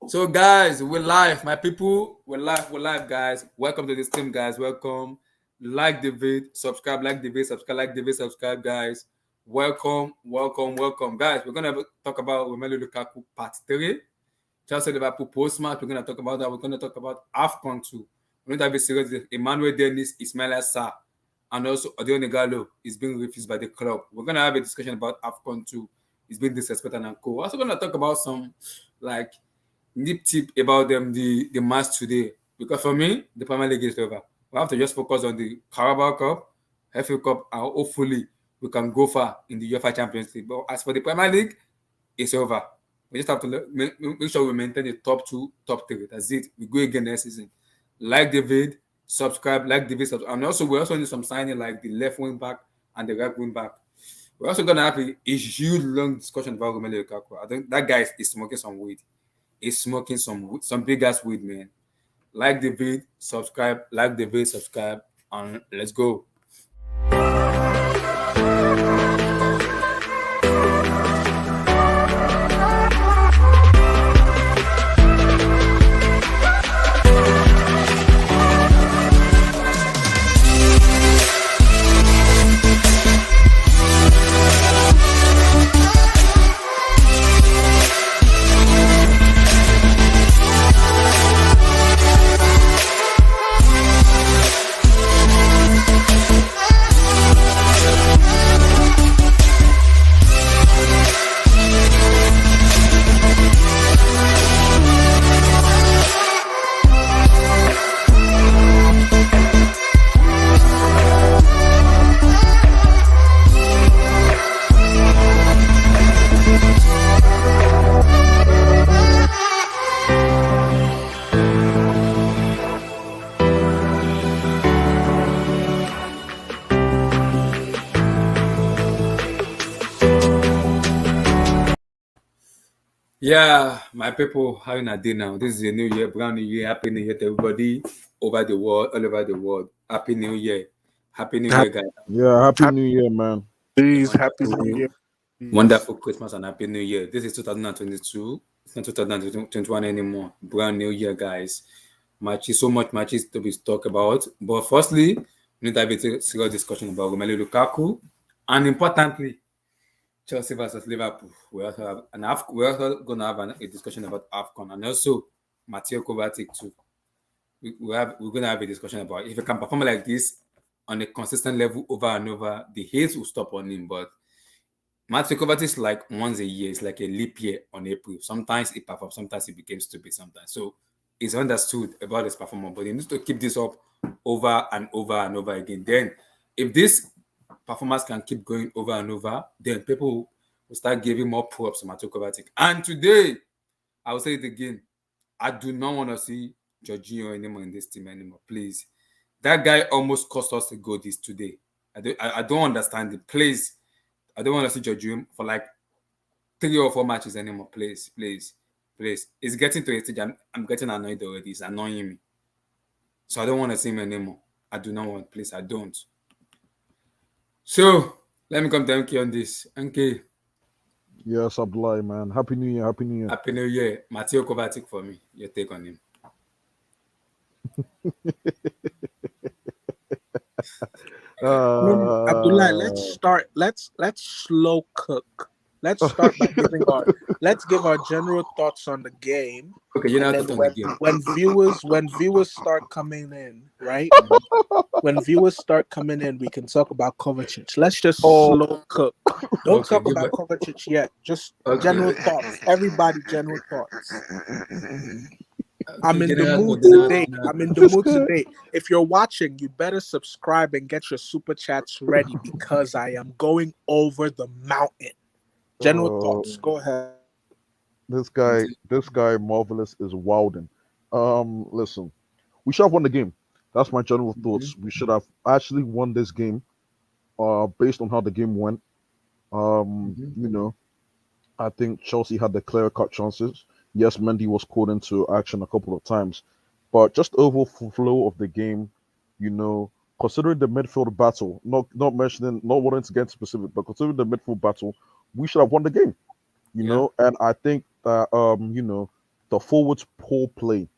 So, guys, we're live. My people, we're live, guys. Welcome to the stream, guys. Welcome. Like the vid, subscribe, like the vid, subscribe, like the vid, subscribe, guys. Welcome, guys. We're gonna talk about Romelu Lukaku part 3. Chelsea Liverpool post match. We're gonna talk about that. We're gonna talk about Afcon too. We're going to have a series with Emmanuel Dennis, Ismail Assar, and also Odeo Negalo is being refused by the club. We're gonna have a discussion about Afcon too. It's being disrespected and co. We're also gonna talk about some like nip tip about the match today. Because for me, the Premier League is over. We have to just focus on the Carabao Cup, FA Cup, and hopefully we can go far in the UEFA Champions League. But as for the Premier League, it's over. We just have to make sure we maintain the top two, top three. That's it. We go again next season. Like David, subscribe, like David, subscribe. And also, we also need some signing like the left wing back and the right wing back. We're also going to have a huge, long discussion about Romelu Lukaku. I think that guy is smoking some weed. He's smoking some big ass weed, man. Like the vid, subscribe, like the vid, subscribe, and let's go. Yeah, my people, how you doing now? This is a new year, brand new year. Happy New Year to everybody over the world, all over the world. Happy New Year. Happy New Year, guys. Yeah, happy New Year, man. Please, happy New Year. Wonderful Christmas and Happy New Year. This is 2022. It's not 2021 anymore. Brand new year, guys. Matches, so much matches to be talked about. But firstly, we need to have a serious discussion about Romelu Lukaku. And importantly, Chelsea versus Liverpool. We're also going to have a discussion about Afcon and also Mateo Kovacic too. We're going to have a discussion about if he can perform like this on a consistent level over and over, the hate will stop on him. But Mateo Kovacic is like once a year. It's like a leap year on April. Sometimes he performs, sometimes he becomes stupid. Sometimes so it's understood about his performance, but he needs to keep this up over and over and over again. Then, if this performance can keep going over and over, then people will start giving more props to Mateo Kovacic. And today, I will say it again, I do not want to see Jorginho anymore in this team anymore. Please, that guy almost cost us a goal this today. I don't understand it. Please, I don't want to see Jorginho for like 3 or 4 matches anymore. Please. It's getting to a stage I'm getting annoyed already. It's annoying me. So I don't want to see him anymore. I do not want. Please, I don't. So let me come to MK on this. MK. Yes, Abdullah, man. Happy New Year, happy New Year. Happy New Year. Mateo Kovacic for me. Your take on him. Abdullah, let's slow cook. Let's start by let's give our general thoughts on the game. Okay, you're not And then on the game. when viewers start coming in, right? When viewers start coming in, we can talk about Kovacic. Let's just slow cook. Don't Okay, talk give about it- Kovacic yet. Just Okay. general thoughts. Everybody, general thoughts. I'm in the General- mood general- today. I'm in the mood today. If you're watching, you better subscribe and get your super chats ready because I am going over the mountain. General thoughts. Go ahead. This guy, Marvelous, is wilding. Listen, we should have won the game. That's my general thoughts. We should have actually won this game. Based on how the game went. You know, I think Chelsea had the clear-cut chances. Yes, Mendy was called into action a couple of times, but just overall flow of the game, you know, considering the midfield battle, not wanting to get specific, but considering the midfield battle, we should have won the game. You know, and I think that The forwards poor play.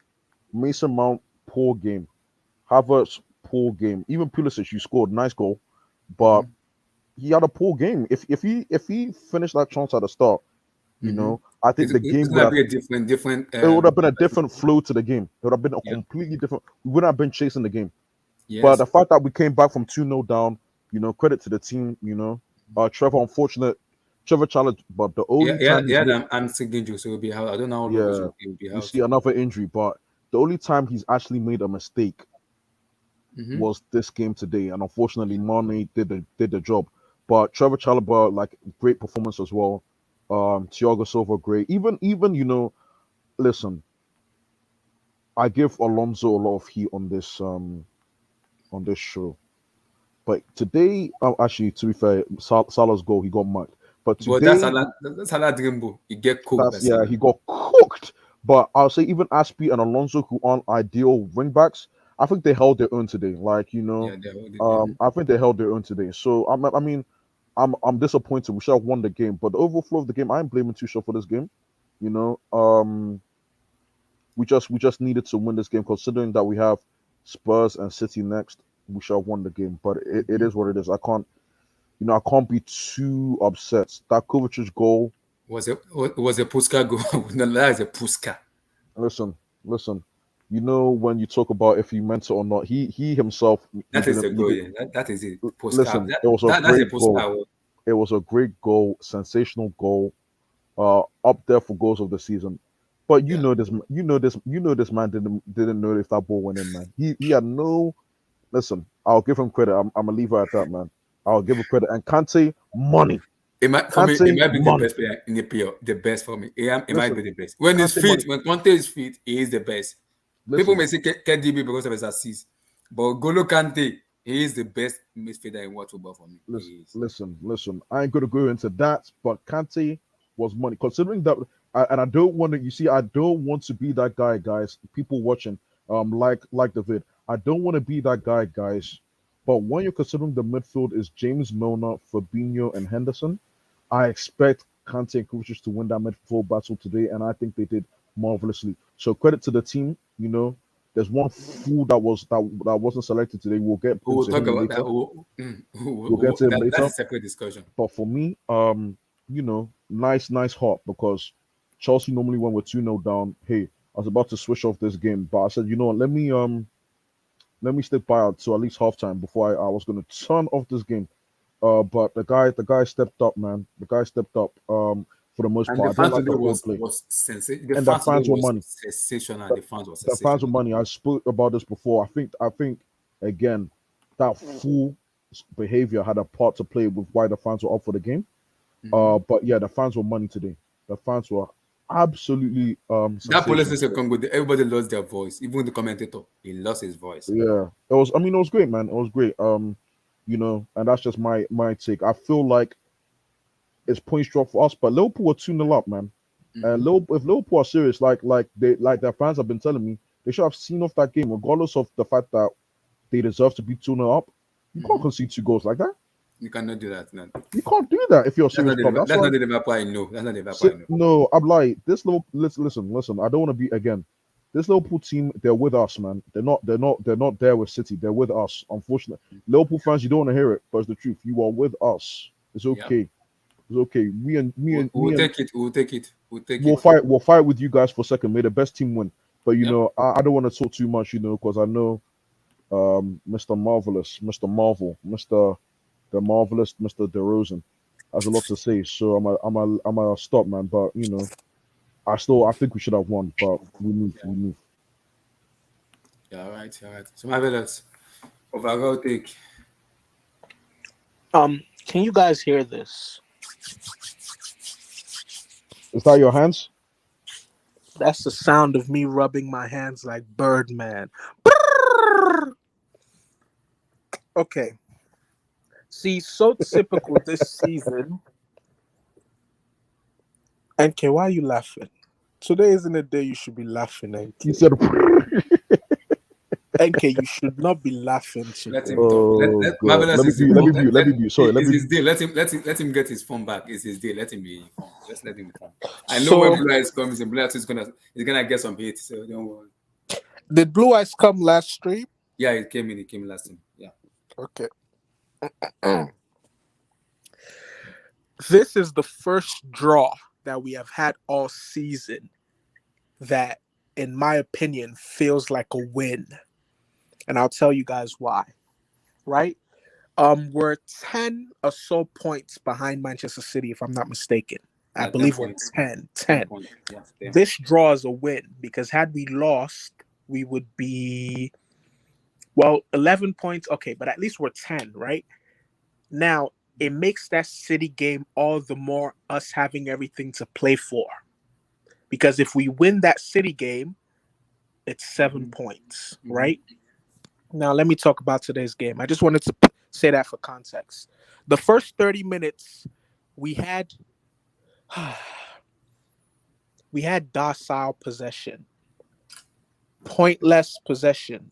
Mason Mount poor game. Havertz poor game. Even Pulisic, you scored nice goal, but he had a poor game. If he finished that chance at the start, I think the game It's would gonna have be a different. it would have been a different flow to the game. It would have been a completely different. We wouldn't have been chasing the game. But Yes. the fact that we came back from 2-0 down, credit to the team. Trevor challenged, but the only time he's made, I'm signaling, so he'll be out. I don't know how long yeah, he'll be you out. see another injury, but the only time he's actually made a mistake was this game today, and unfortunately, Mane did the job. But Trevor Chalobah, like, great performance as well. Thiago Silva, great. Even listen, I give Alonso a lot of heat on this show, but today, actually, to be fair, Salah's goal, he got marked. But But today, that's Salah Dreambo. You get cooked by that's yeah, Salah. he got cooked. But I'll say even Aspi and Alonso, who aren't ideal wing backs, I think they held their own today. Like Yeah, they're holding. I think they held their own today. So I mean, I'm disappointed. We should have won the game, but the overall flow of the game, I ain't blaming Tuchel for this game. We just needed to win this game, considering that we have Spurs and City next. We should have won the game, but it is what it is. I can't be too upset. That Kovacic goal. Was a Puska goal? No, that is a Puska. Listen. When you talk about if he meant it or not, he himself. That is a goal. Yeah. That is it. Puska. Listen, it was a that's a great Puska. goal. It was a great goal, sensational goal, up there for goals of the season. But this man didn't know if that ball went in, man. He had no. Listen, I'll give him credit. I'm gonna leave it at that, man. I'll give him credit. And Kante, money. It might be the best player in the PL. The best for me. It might be the best. When he's fit, when Conte is fit, he is the best. People may say KDB because of his assists, but Golo Kante, he is the best midfielder in world football for me. Listen. I ain't gonna go into that, but Kante was money. Considering that, I don't want to. You see, I don't want to be that guy, guys. People watching, like David, I don't want to be that guy, guys. But when you're considering the midfield is James Milner, Fabinho, and Henderson, I expect Kante and Kovacic to win that midfield battle today, and I think they did marvelously. So credit to the team. There's one fool that wasn't selected today. We'll get We'll talk about later. that. We'll get to him later. That's a separate discussion. But for me, nice heart, because Chelsea normally when we're 2-0 down, hey, I was about to switch off this game, but I said, you know what, let me stick by it to at least halftime before I was gonna turn off this game. But the guy stepped up, man. The guy stepped up. For the most And part, the I fans didn't like today the play. was sensational. And the fans were money. Sensational. The fans were The sensational. fans were money. I spoke about this before. I think again, that full behavior had a part to play with why the fans were up for the game. But yeah, the fans were money today. The fans were absolutely that police of Congo, everybody lost their voice. Even the commentator, he lost his voice. Yeah, it was great, man. It was great. And that's just my take. I feel like it's points drop for us, but Liverpool were 2-0 up, man. And if Liverpool are serious, like their fans have been telling me, they should have seen off that game, regardless of the fact that they deserve to be 2-0 up. You can't concede 2 goals like that. You cannot do that, man. You can't do that if you're a serious club. That's not the Liverpool I know. That's not the Liverpool I know. No, I'm like this. Listen. I don't want to be again. This Liverpool team, they're with us, man. They're not there with City. They're with us. Unfortunately, Liverpool fans, you don't want to hear it, but it's the truth. You are with us. It's okay. Yeah. It's okay. We'll take it. We'll fight with you guys for a second. May the best team win. But I don't want to talk too much, because I know Mr. Marvelous, Mr. Marvel, Mr. The Marvelous, Mr. DeRozan has a lot to say. So I'm a stop, man. But I think we should have won, but we move. Yeah, all right. So Marvelous. Overall take. Can you guys hear this? Is that your hands? That's the sound of me rubbing my hands like Birdman. Okay. See, so typical this season. NK, why are you laughing? Today isn't a day you should be laughing, NK. You said Okay, you should not be laughing Let today. him talk. Oh God. Marvelous Let me is be. Let me be. Let me be. Sorry. Let it's me. his day. Let him get his phone back. It's his day. Let him be informed. Just let him be informed. I know when So, Blue Eyes comes, and Blue Eyes is gonna get some hate. So don't worry. did Blue Eyes come last stream? Yeah, it came in. It came last time. Yeah. Okay. This is the first draw that we have had all season that, in my opinion, feels like a win. And I'll tell you guys why. Right? We're 10 or so points behind Manchester City, if I'm not mistaken. I Yeah. 10 believe we're points. 10. 10 10. points. Yeah. 10. This draw is a win because had we lost, we would be, well, 11 points. Okay, but at least we're 10, right? Now, it makes that City game all the more us having everything to play for. Because if we win that City game, it's 7 points, right? Now, let me talk about today's game. I just wanted to say that for context. The first 30 minutes, we had we had docile possession, pointless possession.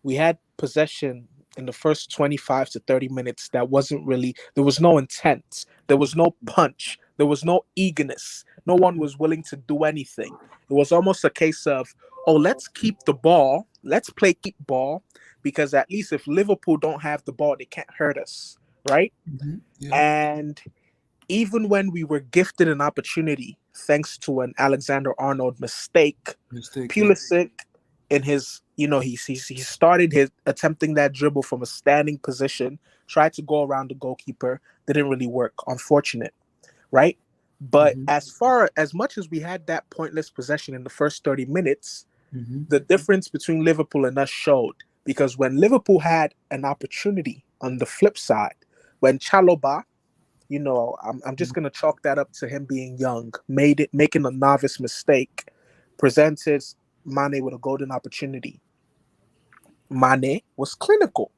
We had possession in the first 25 to 30 minutes that wasn't really, there was no intent, there was no punch, there was no eagerness. No one was willing to do anything. It was almost a case of, oh, let's keep the ball, let's play keep ball, because at least if Liverpool don't have the ball, they can't hurt us, right? Yeah. And even when we were gifted an opportunity, thanks to an Alexander Arnold mistake, Mistake. Yeah. Pulisic in his, he started his attempting that dribble from a standing position, tried to go around the goalkeeper, didn't really work. Unfortunate, right? But as much as we had that pointless possession in the first 30 minutes, the difference between Liverpool and us showed, because when Liverpool had an opportunity on the flip side, when Chaloba, I'm just gonna chalk that up to him being young, making a novice mistake, presented Mane with a golden opportunity. Mane was clinical,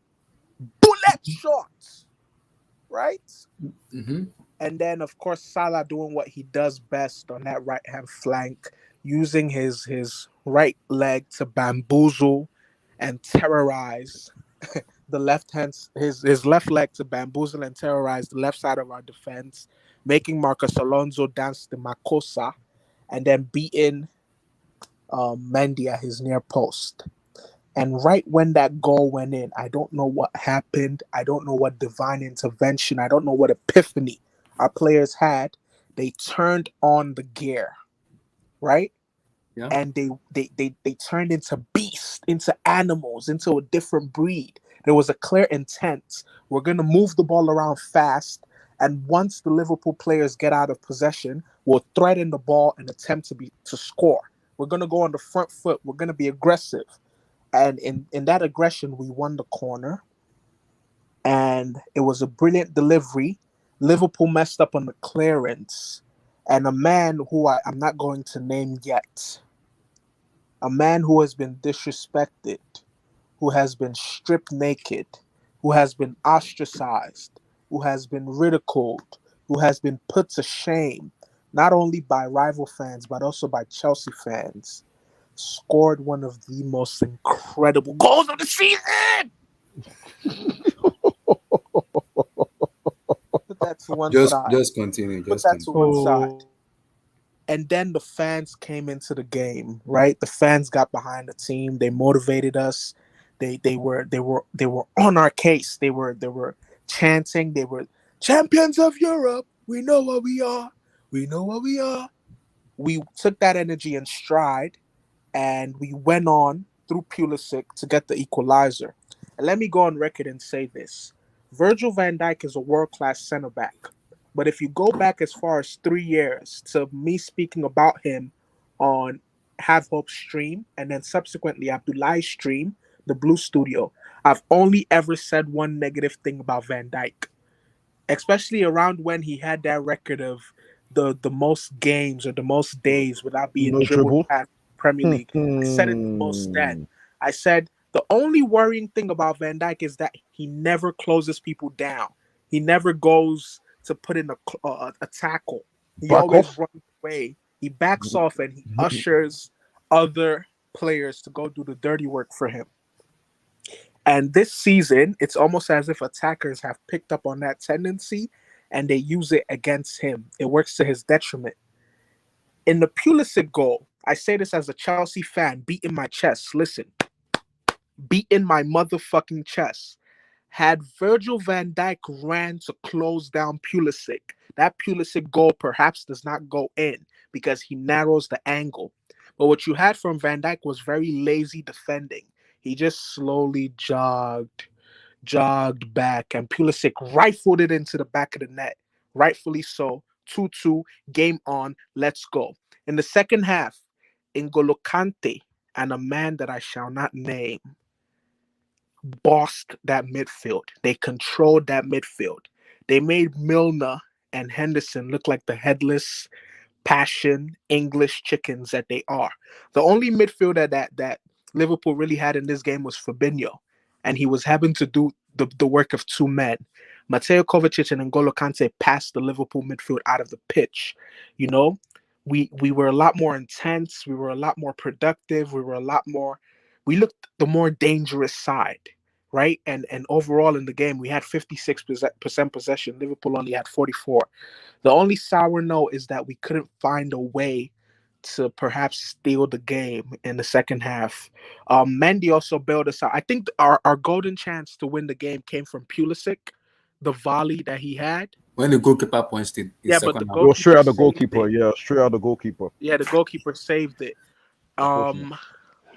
bullet shots, right? And then of course Salah doing what he does best on that right hand flank, using his right leg to bamboozle and terrorize the left hand, his left leg to bamboozle and terrorize the left side of our defense, making Marcus Alonso dance the Makosa, and then beating Mendy at his near post. And right when that goal went in, I don't know what happened. I don't know what divine intervention. I don't know what epiphany our players had. They turned on the gear, right? Yeah. And they turned into beasts, into animals, into a different breed. There was a clear intent. We're gonna move the ball around fast, and once the Liverpool players get out of possession, we'll threaten the ball and attempt to score. We're gonna go on the front foot. We're gonna be aggressive, and in that aggression, we won the corner, and it was a brilliant delivery. Liverpool messed up on the clearance, and a man who I'm not going to name yet, a man who has been disrespected, who has been stripped naked, who has been ostracized, who has been ridiculed, who has been put to shame, not only by rival fans, but also by Chelsea fans, scored one of the most incredible goals of the season. Put that to one side. Just continue. Put Just that to continue. one side. And then the fans came into the game, right? The fans got behind the team. They motivated us. They were on our case. They were chanting. They were champions of Europe. We know what we are. We know what we are. We took that energy in stride, and we went on through Pulisic to get the equalizer. And let me go on record and say this: Virgil van Dijk is a world-class center back. But if you go back as far as 3 years to me speaking about him on Have Hope stream and then subsequently Abdullah's stream, the Blue Studio, I've only ever said one negative thing about Van Dijk, especially around when he had that record of the most games or the most days without being Most dribbled dribbled. past Premier League. I said it the most then. I said the only worrying thing about Van Dijk is that he never closes people down. He never goes to put in a tackle. He Back always off. runs away. He backs off and he ushers other players to go do the dirty work for him. And this season, it's almost as if attackers have picked up on that tendency and they use it against him. It works to his detriment. In the Pulisic goal, I say this as a Chelsea fan, beating my chest. Listen, beating my motherfucking chest. Had Virgil van Dijk ran to close down Pulisic, that Pulisic goal perhaps does not go in because he narrows the angle. But what you had from Van Dijk was very lazy defending. He just slowly jogged back, and Pulisic rifled it into the back of the net. Rightfully so. 2-2, game on, let's go. In the second half, N'Golo Kante and a man that I shall not name bossed that midfield. They controlled that midfield. They made Milner and Henderson look like the headless passion English chickens that they are. The only midfielder that Liverpool really had in this game was Fabinho, and he was having to do the work of two men. Mateo Kovacic and N'Golo Kante passed the Liverpool midfield out of the pitch. You know, we were a lot more intense. We were a lot more productive. We looked the more dangerous side, right? And overall in the game, we had 56% possession. Liverpool only had 44. The only sour note is that we couldn't find a way to perhaps steal the game in the second half. Mendy also bailed us out. I think our golden chance to win the game came from Pulisic, the volley that he had. When the goalkeeper punched it, Yeah, but the Go goalkeeper straight at the saved goalkeeper. it. Yeah, straight at the goalkeeper. Yeah, the goalkeeper saved it. And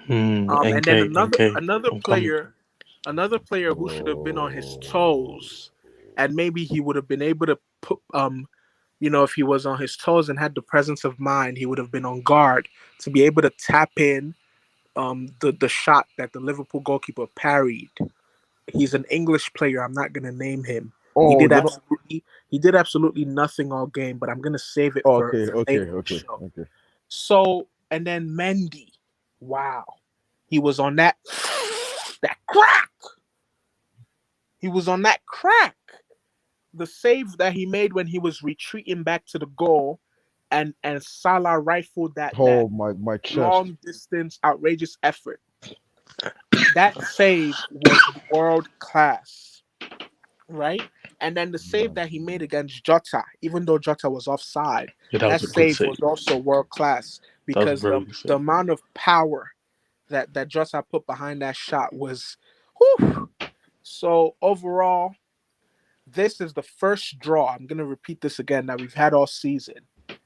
then NK, another I'm coming. player who should have been on his toes, and maybe he would have been able to put if he was on his toes and had the presence of mind, he would have been on guard to be able to tap in the shot that the Liverpool goalkeeper parried. He's an English player. I'm not gonna name him. Oh, He did absolutely nothing all game, but I'm gonna save it for later in the show. Okay. So, and then Mendy, wow, he was on that crack. He was on that crack. The save that he made when he was retreating back to the goal, and Salah rifled that My chest. long distance outrageous effort. That save was world class, right? And then the save that he made against Jota, even though Jota was offside, that save was also world class because the amount of power that Jota put behind that shot was, whew. So overall, this is the first draw, I'm going to repeat this again, that we've had all season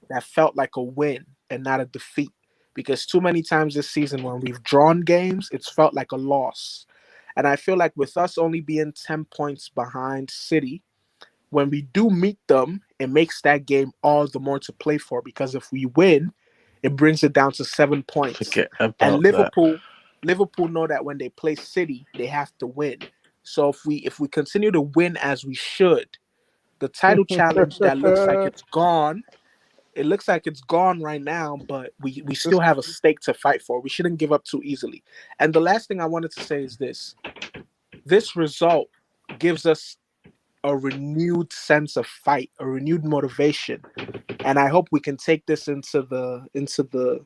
that felt like a win and not a defeat. Because too many times this season when we've drawn games, it's felt like a loss. And I feel like with us only being 10 points behind City, when we do meet them, it makes that game all the more to play for. Because if we win, it brings it down to 7 points. And Liverpool know that when they play City, they have to win. So if we continue to win as we should, the title challenge that looks like it's gone. It looks like it's gone right now, but we still have a stake to fight for. We shouldn't give up too easily. And the last thing I wanted to say is this. This result gives us a renewed sense of fight, a renewed motivation. And I hope we can take this into the the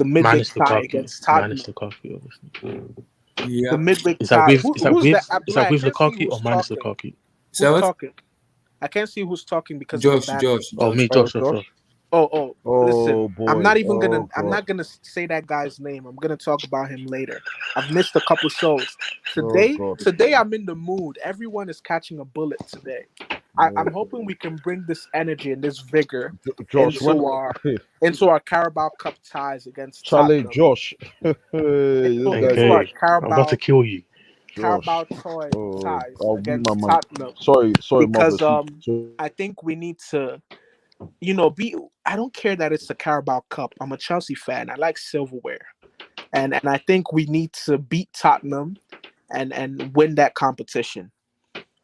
midweek tie against Tottenham. Minus Lukaku, obviously. Yeah. The midweek Is that tie. with Lukaku or minus Lukaku? Who's talking? I can't see who's talking because Josh. Oh, me, Josh. Oh, listen. Boy. I'm not gonna say that guy's name. I'm gonna talk about him later. I've missed a couple shows. Today I'm in the mood. Everyone is catching a bullet today. I'm hoping we can bring this energy and this vigor into our Carabao Cup ties against Charlie, Tottenham. Josh. Into our I'm about to kill you. Carabao ties against my Tottenham. Sorry, because I think we need to, I don't care that it's the Carabao Cup. I'm a Chelsea fan. I like silverware, and I think we need to beat Tottenham and win that competition.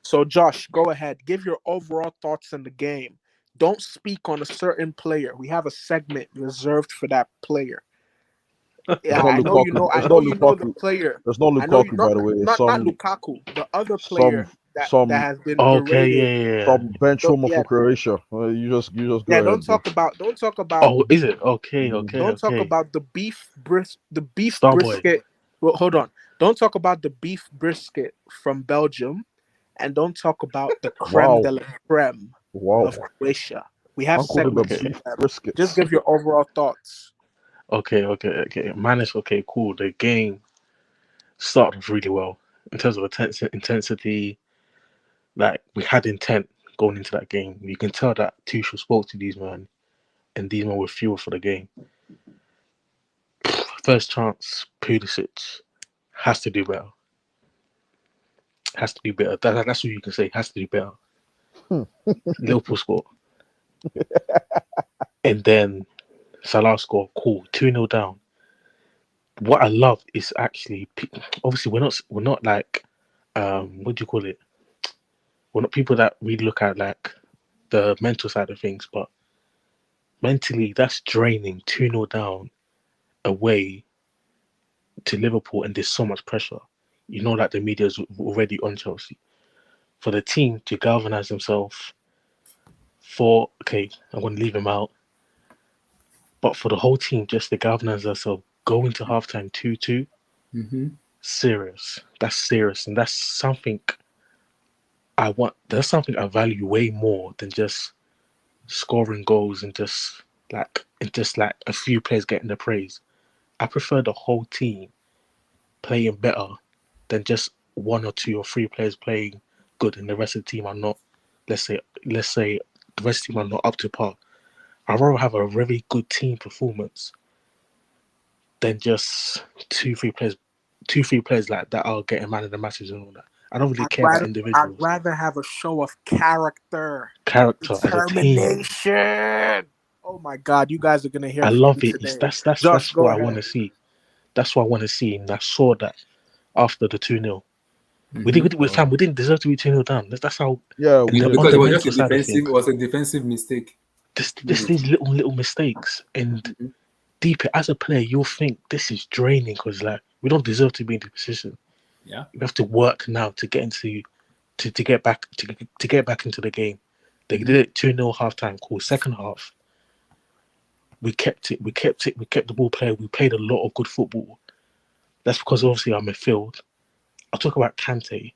So, Josh, go ahead. Give your overall thoughts on the game. Don't speak on a certain player. We have a segment reserved for that player. Yeah, I know you know the player. There's no Lukaku, by the way. Not Lukaku. The other player that has been berated. Some bench woman from Croatia. You just go ahead. Don't talk about. Oh, is it okay? Don't talk about the beef brisket. Well, hold on. Don't talk about the beef brisket from Belgium, and don't talk about the creme Wow. de la creme Wow. of Croatia. We have Uncle did the segments beef for them. brisket. Just give your overall thoughts. Okay. Mine is okay, cool. The game started off really well in terms of intensity. Like, we had intent going into that game. You can tell that Tuchel spoke to these men, and these men were fuel for the game. First chance, Pulisic has to do better. Has to do better. That's what you can say. Has to do better. Liverpool score. And then Salah score. Cool. 2-0 down. What I love is actually, obviously we're not like, what do you call it? We're not people that really look at like the mental side of things, but mentally that's draining. 2-0 down away to Liverpool, and there's so much pressure. You know, like the media is already on Chelsea. For the team to galvanize themselves I'm going to leave him out, but for the whole team just to galvanize themselves, go into halftime 2-2, serious. That's serious, and that's something That's something I value way more than just scoring goals and just like a few players getting the praise. I prefer the whole team playing better than just one or two or three players playing good and the rest of the team are not. Let's say the rest of the team are not up to par. I'd rather have a very good team performance than just two, three players like that are getting man of the matches and all that. I don't really care about individuals. I'd rather have a show of character As a team. Determination. Oh my God, you guys are gonna hear. I from love me it. today. That's Josh, go what I ahead. want to see. That's what I want to see, and I saw that after the 2-0. We didn't deserve to be 2-0 down. That's how. Yeah, because it was just a defensive. It was a defensive mistake. Just these little mistakes, and deep as a player, you'll think this is draining because like we don't deserve to be in this position. Yeah, we have to work now to get into to get back into the game. They did it 2-0 halftime. Cool. Second half, we kept it. We kept the ball playing. We played a lot of good football. That's because obviously our midfield. I'll talk about Kante.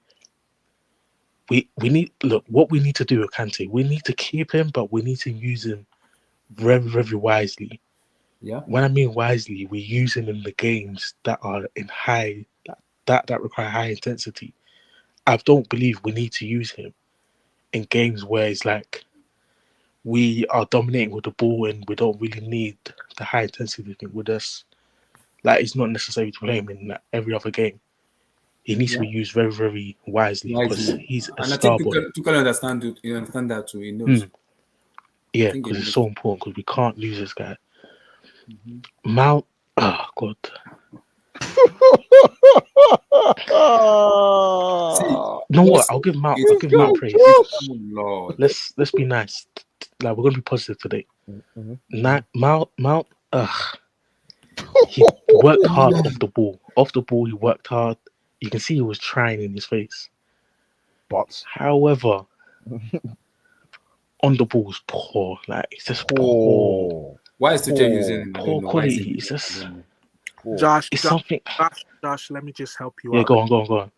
We need what we need to do with Kante. We need to keep him, but we need to use him very, very wisely. Yeah. When I mean wisely, we use him in the games that are in high that require high intensity. I don't believe we need to use him in games where it's like we are dominating with the ball and we don't really need the high intensity thing with us. Like, it's not necessary to play him in every other game. He needs to be used very, very wisely because he's a star boy. Tuchel understand that too. He knows. Yeah, because it's so important because we can't lose this guy. Mount, oh God. You know what? I'll give Mount praise. Oh, Lord. Let's be nice. Like, we're gonna be positive today. Mount. He worked hard off the ball. Off the ball, he worked hard. You can see he was trying in his face. But however, on the ball was poor. Like, it's just poor. Why is Tuchel using poor quality? It's just Josh. It's something. Josh, let me just help you out. Yeah, go on.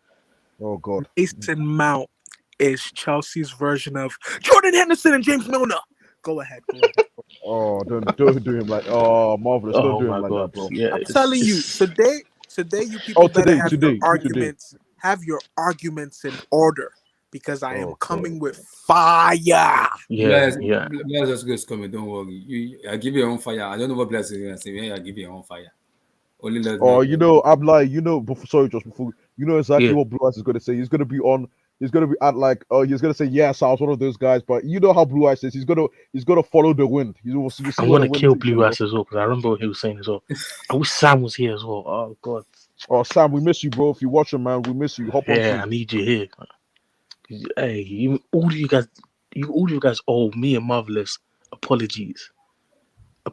Oh God. Mason Mount is Chelsea's version of Jordan Henderson and James Milner. Go ahead. Oh, don't do him like marvelous. Don't do him like that, bro. Yeah, I'm telling you, today you people better have your arguments. Have your arguments in order because I am coming with fire. Yeah. Bless us good coming. Don't worry. I give you your own fire. I don't know what Bless is gonna say. I give you your own fire. Only I'm like, sorry, Josh. Before exactly what Blue Eyes is gonna say. He's gonna be at like, he's gonna say yes. I was one of those guys, but you know how Blue Eyes is. He's gonna follow the wind. I'm gonna kill Blue Eyes as well because I remember what he was saying as well. I wish Sam was here as well. Oh God. Oh Sam, we miss you, bro. If you're watching, man, we miss you. Hop on. Yeah, I need you here. Hey, all of you guys owe me and Marvelous apologies. I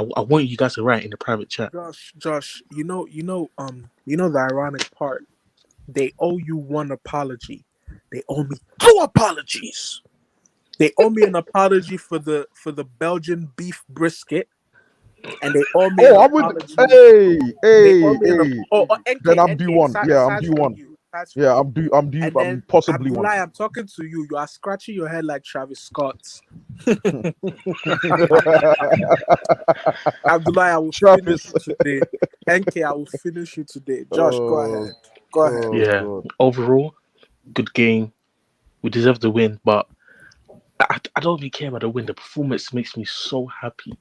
want you guys to write in the private chat. Josh, you know the ironic part. They owe you one apology. They owe me 2 apologies. They owe me an apology for the Belgian beef brisket, and they owe me an Oh, I'm with. apology. Hey, They hey, owe me an hey. NK, Then I'm due one. Yeah, I'm aside due from one. you, aside from Yeah, you. I'm due. I'm due. And I'm then possibly one. Abdullah, I'm talking to you. You are scratching your head like Travis Scott. Abdullah, I will finish Travis. you today. NK, I will finish you today. Josh, go Oh, ahead. Go ahead. oh Yeah. God. Overall, good game. We deserve the win, but I don't really care about the win. The performance makes me so happy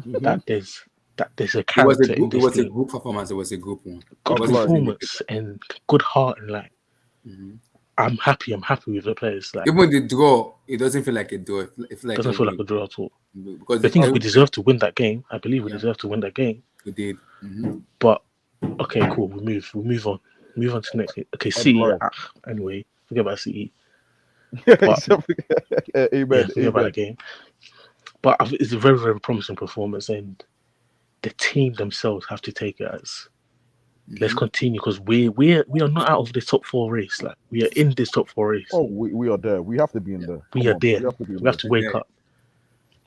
that there's a It was a character in it this was a team. group performance. It was a group one. It Good Abdullah. wasn't really performance and good heart, and like Mhm. I'm happy with the players. Like Even the draw, it doesn't feel like a draw. It feels like doesn't a feel like win a draw at all. because The thing is, we everybody, deserve to win that game. I believe we yeah, deserve to win that game. we did. But okay, cool. We move on. Move on to the next game. Okay, City. Abdullah. Anyway, forget about City. But Amen. yeah, forget about Amen. that game. But it's a very, very promising performance, and the team themselves have to take it as let's continue because we are not out of the top four race. Like we are in this top four race. Oh, we are there. We have to be in there. We Come are on. there. We have to be in We have there. to wake Yeah. up.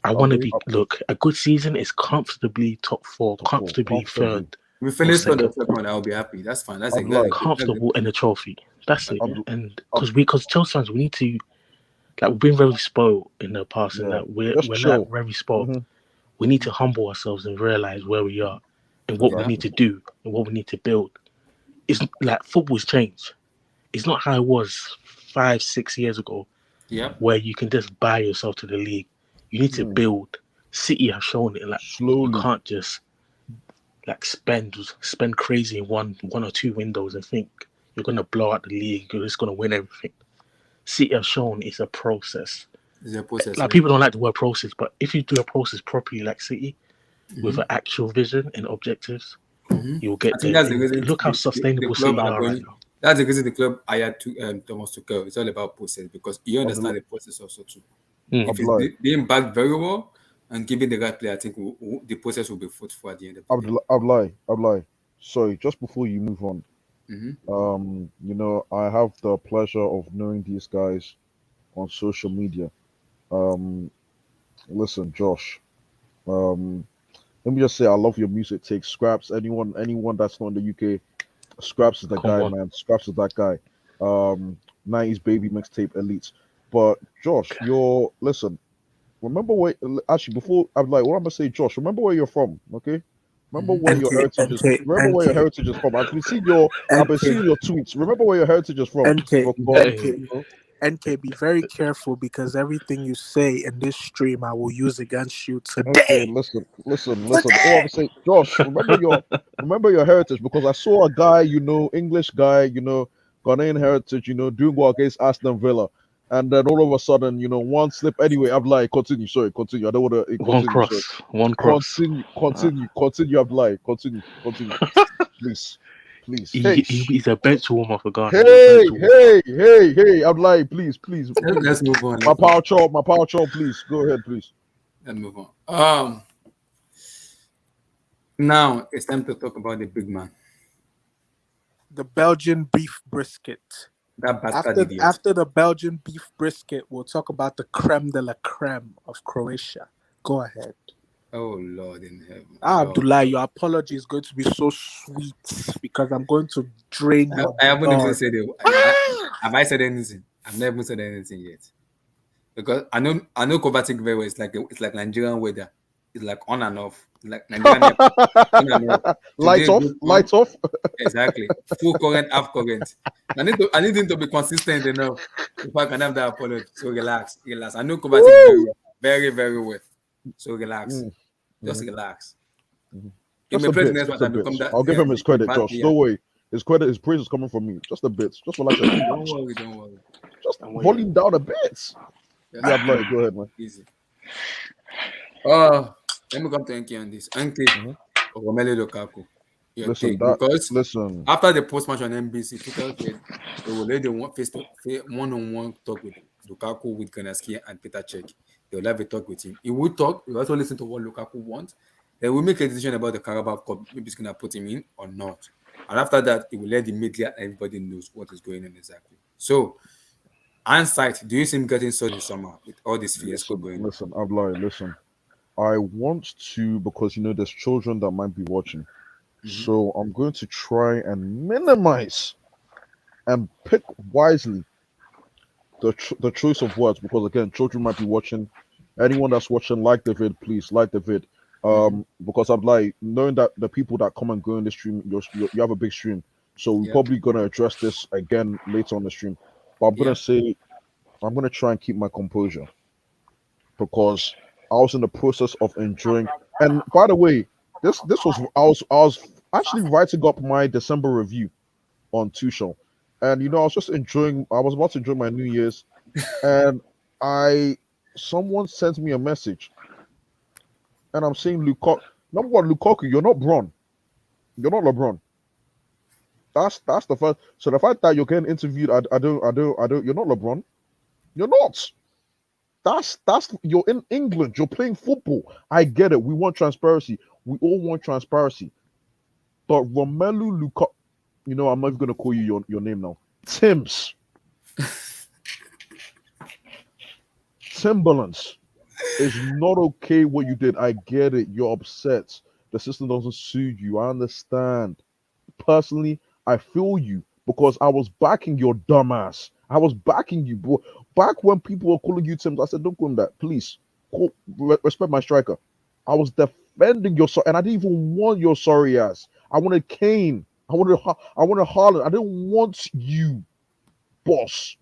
I want to be. Look, a good season is comfortably top four, Top four, comfortably comfortably. third, We finished on the second. second. I'll be happy. That's fine. That's Abdullah. comfortable in a trophy. That's it. Abdul- And because Chelsea fans, we need to like we've been very spoiled in the past, and Yeah. that we're Just not chill. very spoiled. Mhm. We need to humble ourselves and realize where we are and what we Yeah. need to do and what we need to build. It's like football's changed. It's not how it was 5-6 years ago, Yeah. where you can just buy yourself to the league. You need to build. City have shown it. Like Slowly. you can't just like spend crazy in one or two windows and think you're gonna blow out the league. You're just gonna win everything. City have shown it's a process. It's a process. Like Yeah. people don't like the word process, but if you do a process properly, like City, with an actual vision and objectives, you'll I get think there. that's the And reason look how the sustainable club City are are right going. now. That's the reason the club hired to Thomas Tuchel. It's all about process because you understand the process also too. If it's Abdullah. being backed very well and given the right player, I think the process will be fruitful at the end of the day. Abdullah. Sorry, just before you move on, I have the pleasure of knowing these guys on social media. Um, listen, Josh. Um, let me just say I love your music take. Scraps. Anyone that's not in the UK, Scraps is the Come guy, on. man. Scraps is that guy. 90s baby mixtape elites. But Josh, listen. Remember where? Actually, before I'm like, what I'm gonna say, Josh. Remember where you're from, okay? Remember where your heritage is. Remember where your heritage is from. I've been seeing your tweets. Remember where your heritage is from. NK, But, NK, be very careful because everything you say in this stream I will use against you okay, today. listen. All I'm saying, Josh, remember your heritage because I saw a guy, English guy, Ghanaian heritage, doing well against Aston Villa. And then all of a sudden, one slip. Anyway, I'm like, continue. Sorry, continue. I don't want to One continue. Sorry. cross. One cross. Continue. I'm like, continue. Please. Hey, He's a bench warmer for Ghana. hey. I'm like, please. Let's move on. My power chop, please. Go ahead, please. Let's move on. Now it's time to talk about the big man. The Belgian beef brisket. That bastard idiot. After the Belgian beef brisket, we'll talk about the creme de la creme of Croatia. Go ahead. Oh Lord in heaven. Abdullah, your apology is going to be so sweet because I'm going to drain your I haven't blood. even said it. Have I said anything? I've never said anything yet. Because I know Kovacic very well. It's like Nigerian weather. It's like on and off. Like Nigerian on and off. Lights off. Exactly. Full current, half current. I need him to be consistent enough if I can have that apology. So relax. I know Kovacic very, very well. So relax. Just relax. Just a bit. I'll give him his credit, Josh. Don't worry. His praise is coming from me. Just a bit. Just relax. Don't worry. Just volume down a bit. Yeah, Bloody, go ahead, man. Easy. Let me come to Enki on this. Enki, Romelu Lukaku. Listen. After the post-match on NBC, Tuchel said they will let the one-on-one talk with Lukaku, with Ganaski and Peter Cech. They will have a talk with him. He will talk. He will also listen to what Lukaku wants. Then we'll make a decision about the Carabao Cup. Maybe he's going to put him in or not. And after that, he will let the media and everybody knows what is going on exactly. So, hindsight, do you see him getting sold this summer with all this fiasco going on? Listen, I'm lying. Listen. I want to, because there's children that might be watching. Mhm. So I'm going to try and minimize and pick wisely the choice of words, because again, children might be watching. Anyone that's watching, like the vid, please like the vid. Mhm. Because I'm like knowing that the people that come and go in the stream, you have a big stream, so we're Yep. probably gonna address this again later on the stream. But I'm gonna Yep. say I'm gonna try and keep my composure, because I was in the process of enjoying. And by the way, this was I was actually writing up my December review on Tuchel, and I was just enjoying. I was about to enjoy my New Year's, and I someone sent me a message, and I'm saying Lukaku. Number one, Lukaku, you're not Bron. You're not LeBron. That's the first. So the fact that you're getting interviewed, I don't. You're not LeBron. You're not. That's you're in England. You're playing football. I get it. We want transparency. We all want transparency. But Romelu Lukaku, I'm not even gonna call you your name now. Tim's Timberlands. It's not okay what you did. I get it. You're upset. The system doesn't suit you. I understand. Personally, I feel you, because I was backing your dumbass. I was backing you, bro. Back when people were calling you Tim, I said, don't call him that. Please. Respect my striker. I was defending your and I didn't even want your sorry ass. I wanted Kane. I wanted Haaland. I didn't want you, boss.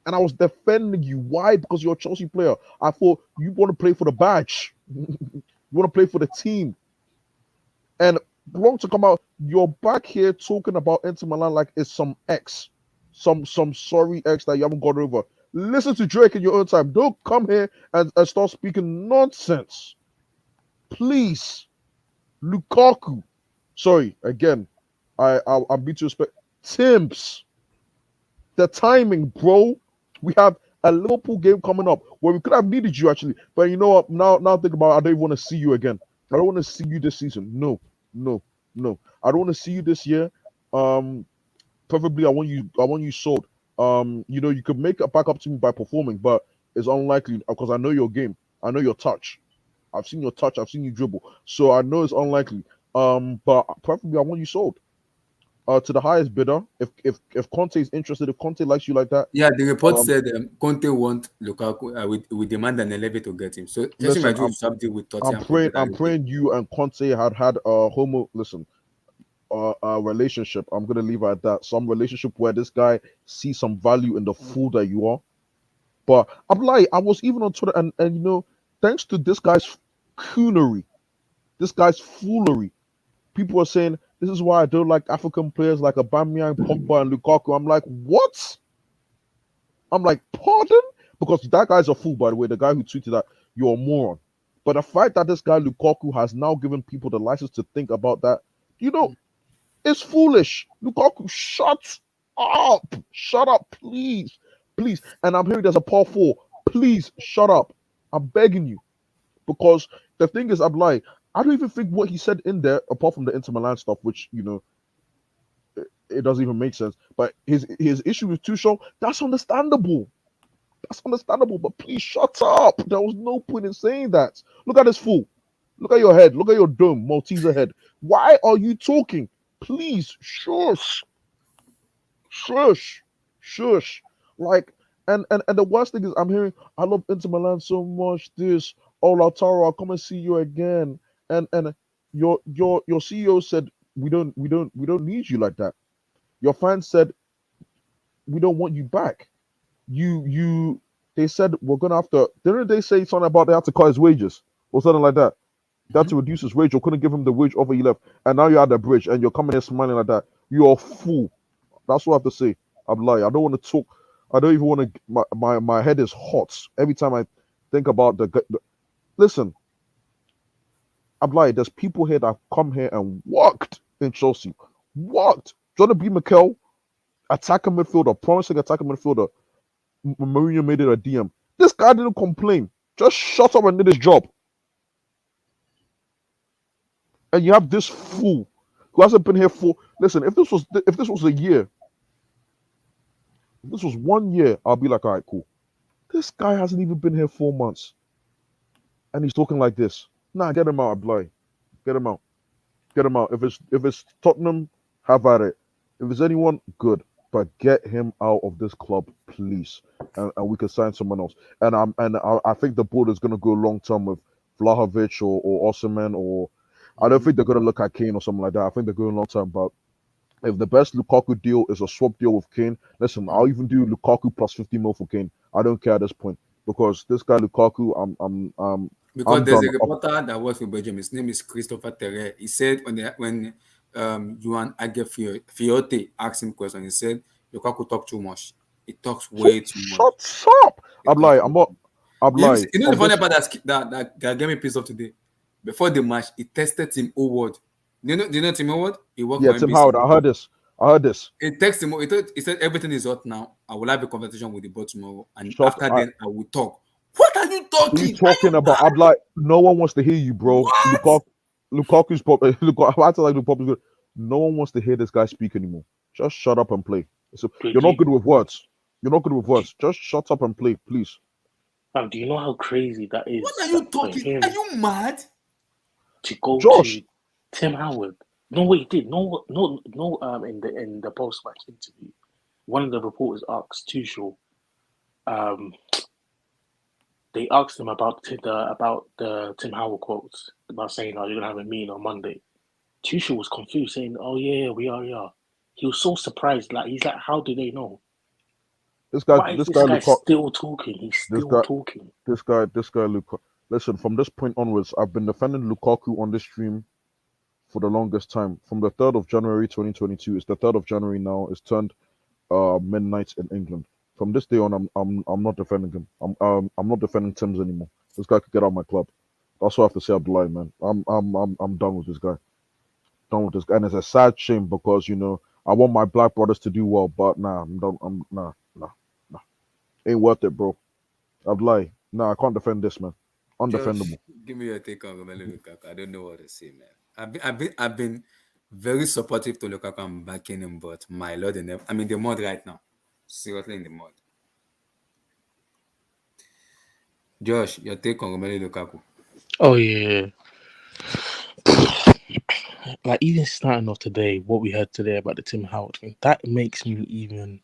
And I was defending you. Why? Because you're a Chelsea player. I thought you want to play for the badge. You want to play for the team. And wrong to come out, you're back here talking about Inter Milan like it's some ex, some sorry ex that you haven't got over. Listen to Drake in your own time. Don't come here and start speaking nonsense. Please. Lukaku. Sorry, again. I'm being too respect. Timps. The timing, bro. We have a Liverpool game coming up where we could have needed you actually. But you know what? Now think about it, I don't even want to see you again. I don't want to see you this season. No, no, no. I don't want to see you this year. Um, Preferably I want you sold. You could make it back up to me by performing, but it's unlikely because I know your game. I know your touch. I've seen your touch, I've seen you dribble. So I know it's unlikely. But preferably I want you sold. To the highest bidder. If Conte is interested, if Conte likes you like that, Yeah, the report um, said Conte want Lukaku. We demand an 11 to get him. So Chelsea listen, might do a swap deal with I'm Tottenham to praying get that I'm rookie. praying you and Conte had a relationship. I'm gonna leave it at that. Some relationship where this guy sees some value in the fool that you are. But I'm like, I was even on Twitter, and thanks to this guy's coonery, this guy's foolery, people are saying this is why I don't like African players like Aubameyang, Pogba, and Lukaku. I'm like, what? I'm like, pardon? Because that guy's a fool, by the way. The guy who tweeted that, you're a moron. But the fact that this guy Lukaku has now given people the license to think about that, it's foolish. Lukaku, shut up. Shut up, please. Please. And I'm hearing there's a part four. Please shut up. I'm begging you. Because the thing is, I'm like, I don't even think what he said in there, apart from the Inter Milan stuff, which, it doesn't even make sense. But his issue with Tuchel, that's understandable. That's understandable. But please shut up. There was no point in saying that. Look at this fool. Look at your head. Look at your dome, Malteser head. Why are you talking? Please, shush, shush, shush. Like, and the worst thing is, I'm hearing, I love Inter Milan so much. This, oh Lautaro, I'll come and see you again. And your CEO said we don't need you like that. Your fans said we don't want you back. They said we're gonna have to. Didn't they say something about they have to cut his wages or something like that? They had to reduce his wage or couldn't give him the wage offer he left, and now you're at the bridge and you're coming here smiling like that. You're a fool. That's what I have to say. I'm lying. I don't want to talk. I don't even want to. My head is hot every time I think about listen. I'm lying. There's people here that have come here and worked in Chelsea. Worked. Jordan B. McKell, attacking midfielder, promising attacking midfielder. Mourinho made it a DM. This guy didn't complain. Just shut up and did his job. And you have this fool who hasn't been here for. Listen, if this was a year, if this was 1 year, I'll be like, all right, cool. This guy hasn't even been here 4 months. and he's talking like this. Nah, get him out, Abdullah. Get him out. Get him out. If it's Tottenham, have at it. If it's anyone, good. But get him out of this club, please, and we can sign someone else. And I think the board is gonna go long term with Vlahovic or Osimhen or I don't think they're gonna look at Kane or something like that. I think they're going long term. But if the best Lukaku deal is a swap deal with Kane, listen, I'll even do Lukaku plus 50 mil for Kane. I don't care at this point because this guy Lukaku, Because I'm there's done. a reporter that works for Belgium. His name is Christopher Terre. He said when Johan Fiote asked him question, he said Lukaku talk too much. He talks way too much. Shut up! He I'm talks lying. too I'm much. not. I'm lying. You know the From funny this, part that gave me pissed off today. Before the match, he tested Tim Howard. Do you know Tim Howard? He worked yeah, for Tim NBC. Howard. I heard this. He texted him. He said everything is hot now. I will have a conversation with the board tomorrow, and Shut. after then I will talk. What are you What are you talking? talking about? I'm like, no one wants to hear you, bro. What? Lukaku's pop. Lukaku, I tell like Lukaku's good. No one wants to hear this guy speak anymore. Just shut up and play. Bro, You're not good with words. You're not good with words. Just shut up and play, please. fam, do you know how crazy that is? What are you That for talking? him Are you mad? to go Josh. to Tim Howard. No, wait, he did. No. In the post match interview, one of the reporters asked Tuchel. They asked him about the Tim Howard quotes about saying, "Oh, you're gonna have a meeting on Monday." Tuchel was confused, saying, "Oh yeah, we are, yeah." He was so surprised. Like he's like, "How do they know? This guy, Why is this this guy, guy Lukaku, still talking? He's this still guy, talking." this guy, Lukaku. Listen, from this point onwards, I've been defending Lukaku on this stream for the longest time. From the 3rd of January 2022, it's the 3rd of January now. It's turned midnight in England. From this day on, I'm not defending him. I'm not defending Tim's anymore. This guy could get out of my club. That's what I have to say, Abdullah, man. I'm done with this guy. Done with this guy, and it's a sad shame because I want my black brothers to do well, but nah, I'm done. Nah. Ain't worth it, bro. Abdullah, nah, I can't defend this, man. Josh, Undefendable. give me your take on Romelu Lukaku. I don't know what to say, man. I've been very supportive to Lukaku. I'm backing him, but my lord, I'm in the mud right now. Seriously in the mud. Josh, your take on Romelu Lukaku. Oh yeah. Like even starting off today, what we heard today about the Tim Howard thing, that makes me even.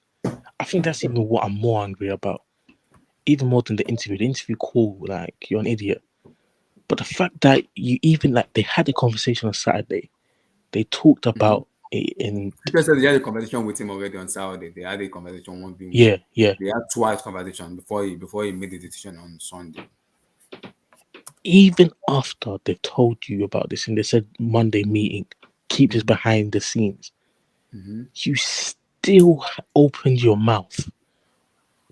I think that's even what I'm more angry about. Even more than the interview. The interview, cool, like you're an idiot. But the fact that you even like they had a conversation on Saturday, they talked about it in. Because they had a conversation with him already on Saturday. They had a conversation one being Yeah. They had twice conversation before he made the decision on Sunday. Even after they've told you about this and they said Monday meeting, keep this behind the scenes, you still opened your mouth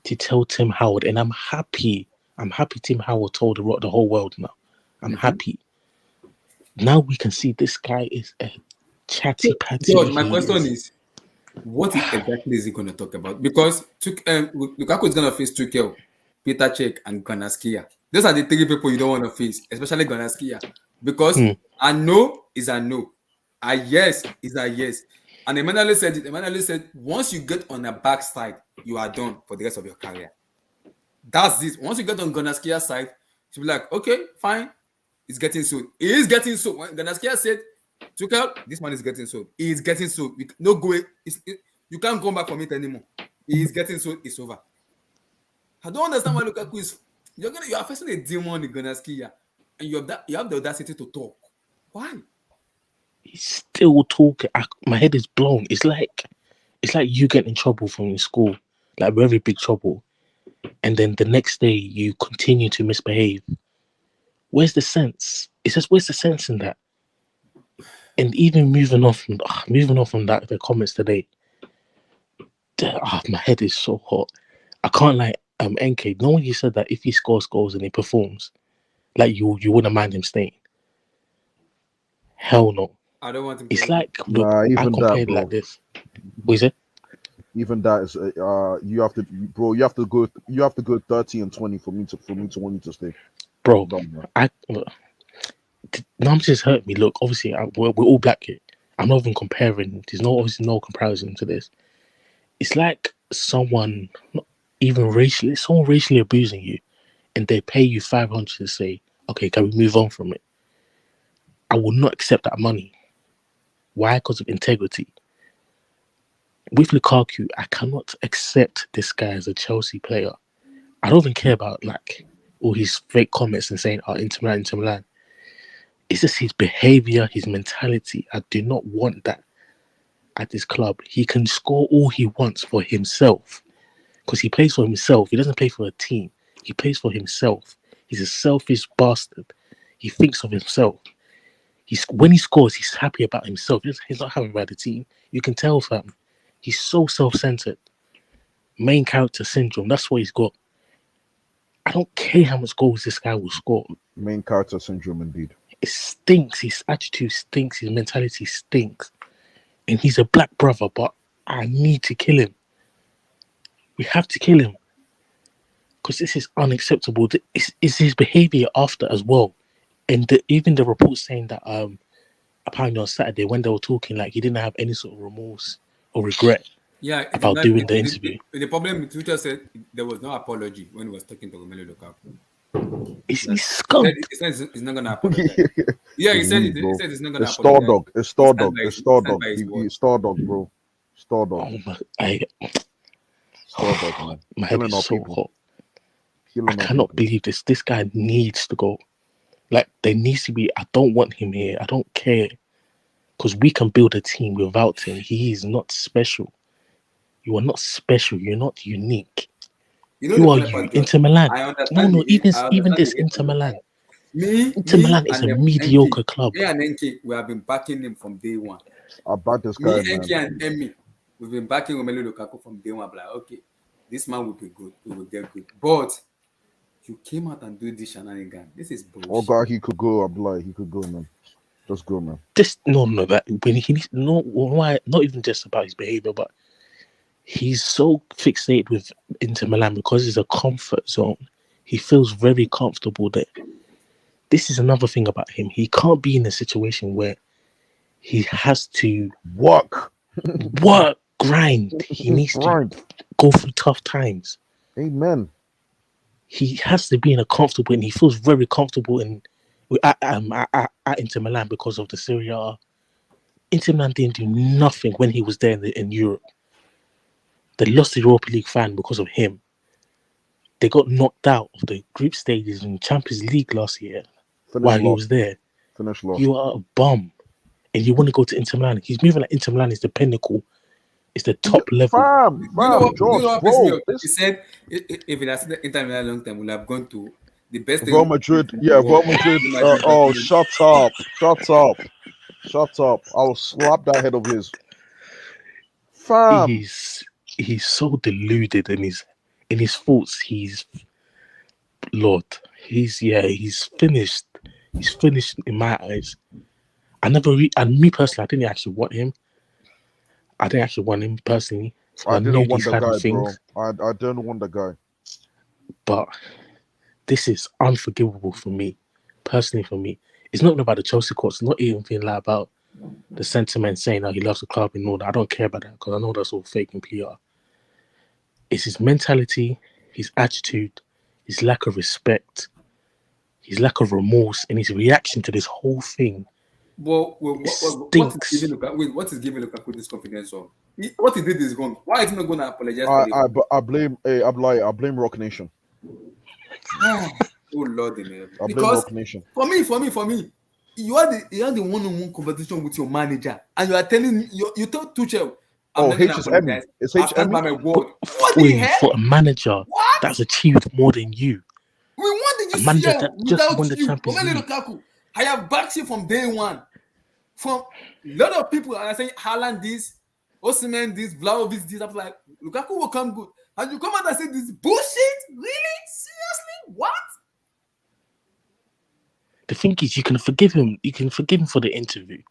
to tell Tim Howard, and I'm happy. I'm happy Tim Howard told the whole world now. I'm happy. Now we can see this guy is a chatty patty. George, my question is, what exactly is he going to talk about? Because Lukaku is going to face Tuchel, Peter Cech, and Granaskia. Those are the three people you don't want to face, especially Granaskia. Because a no is a no. A yes is a yes. And Emmanuel said, once you get on the backside, you are done for the rest of your career. That's this. Once you get on Ganaskia's side, she'll be like, okay, fine. It's getting sold. It is getting sold. When Ganaskia said, Tuchel, this man is getting sold. He is getting sold. You can't come back from it anymore. He is getting sold. It's over. I don't understand why Lukaku is. You are facing a demon in Ganaskia, and you have the audacity to talk. Why? He's still talking. My head is blown. It's like you get in trouble from school, like very big trouble, and then the next day you continue to misbehave. Where's the sense? It's just where's the sense in that? And even moving off from that, the comments today. My head is so hot. I can't like NK. No one you said that if he scores goals and he performs, like you wouldn't mind him staying. Hell no. I don't want him. It's like look, Nah, I even that, compared bro. like this. What is it? Even that is you have to, bro. You have to go 30 and 20 for me to want you to stay, Bro. Done, Numbers just hurt me. Look, obviously we're all black here. I'm not even comparing. There's obviously no comparison to this. It's like someone racially abusing you, and they pay you 500 to say, Okay, can we move on from it? I will not accept that money. Why? Because of integrity. With Lukaku, I cannot accept this guy as a Chelsea player. I don't even care about like all his fake comments and saying, Inter Milan, Inter Milan. It's just his behaviour, his mentality. I do not want that at this club. He can score all he wants for himself because he plays for himself. He doesn't play for a team. He plays for himself. He's a selfish bastard. He thinks of himself. When he scores, he's happy about himself. He's not happy about the team. You can tell, fam. He's so self-centered. Main character syndrome. That's what he's got. I don't care how much goals this guy will score. Main character syndrome, indeed. It stinks. His attitude stinks. His mentality stinks. And he's a black brother, but I need to kill him. We have to kill him. Because this is unacceptable. It's his behaviour after as well. And even the reports saying that apparently on Saturday when they were talking, like he didn't have any sort of remorse or regret about doing the interview. The problem, Twitter said there was no apology when he was talking to Romelu Lukaku. He's scum. He said he's not going to apologize. Yeah, he said he's not going to apologize. It's Star Dog. He's Star Dog, bro. Star Dog. Oh my, Star Dog, man. My head is so hot. I cannot believe this. This guy needs to go. Like, there needs to be, I don't want him here. I don't care. Because we can build a team without him. He is not special. You are not special. You're not unique. Who are you? Inter Milan. No, even this Inter Milan. Inter Milan is a mediocre club. Me and Enki, we have been backing him from day one. I back this guy, me, Enki and Emmy, we've been backing Romelu Lukaku from day one. Like, okay, this man will be good. He will get good. But you came out and do this shenanigan. This is bullshit. Oh God, he could go. I'm like, he could go, man. Just go, man. That when he needs why not even just about his behavior, but he's so fixated with Inter Milan because it's a comfort zone. He feels very comfortable there. This is another thing about him. He can't be in a situation where he has to work, grind. He needs to go through tough times. Amen. He has to be in a comfortable, and he feels very comfortable at Inter Milan because of the Serie A. Inter Milan didn't do nothing when he was there in Europe. They lost the Europa League final because of him. They got knocked out of the group stages in Champions League last year while he was there. You are a bum, and you want to go to Inter Milan. He's moving like Inter Milan is the pinnacle. It's the top level. He said if it has Inter Milan long time, we'll have gone to the best. Real Madrid. Yeah, Real Madrid. Shut up. I'll slap that head of his. Fam. He's so deluded in his thoughts. He's finished. He's finished in my eyes. Me personally, I didn't actually want him. I didn't actually want him personally. I didn't want the guy, bro. I don't want the guy. But this is unforgivable for me. Personally, for me. It's not about the Chelsea courts. It's not even like about the sentiment saying that he loves the club and all that. I don't care about that because I know that's all fake and PR. It's his mentality, his attitude, his lack of respect, his lack of remorse, and his reaction to this whole thing. Well, what is giving Lukaku this confidence of? What he did is wrong. Why is he not going to apologize? I blame Rock Nation. Oh Lord, man. I blame Rock Nation. For me, you are the one-on-one conversation with your manager, and you are telling you told Tuchel. HSM. It's HSM. What the hell? For a manager that's achieved more than you. We wanted you a manager that just won the Champions League. Lukaku. I have backed you from day one. From a lot of people are saying Haaland this, Osimhen this, Vlahovic this. I'm like, Lukaku will come good. And you come out and say this bullshit? Really? Seriously? What? The thing is, you can forgive him. You can forgive him for the interview.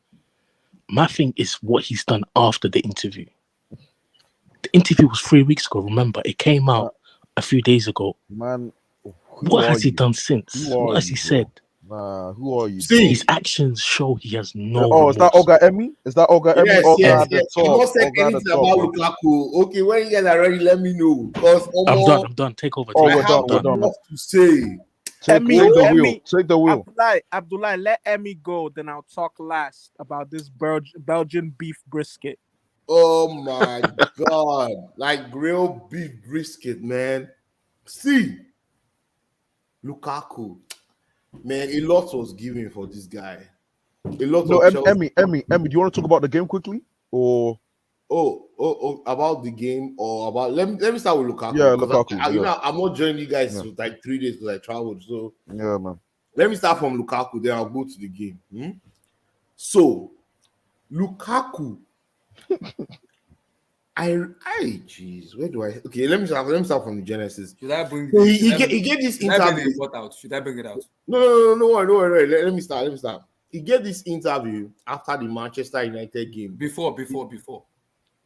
My thing is what he's done after the interview. The interview was 3 weeks ago, remember? It came out a few days ago. Man, what has he done since? What has he said? Who are you? See, his actions show he has no. Oh, is that Olga Emmy? Is that Olga Emmy? Yes. You not said anything about Lukaku. Okay, when you guys are ready, let me know. Because I'm done. Take over. I have enough to say. Take the wheel. Take the wheel. Abdullah, let Emmy go. Then I'll talk last about this Belgian beef brisket. Oh my God. Like grilled beef brisket, man. See, Lukaku. Man, a lot was given for this guy. A lot No, of Chelsea. Emmy, do you want to talk about the game quickly? Or about the game or about let me start with Lukaku. Yeah, because Lukaku. You know, I'm not joining you guys for like 3 days because I traveled. So yeah, man. let me start from Lukaku, then I'll go to the game. So Lukaku, jeez, where do I? Okay, let me start from the genesis. Should I bring? He gave this interview. Should I bring it out? No worry. Let me start. He gave this interview after the Manchester United game. Before.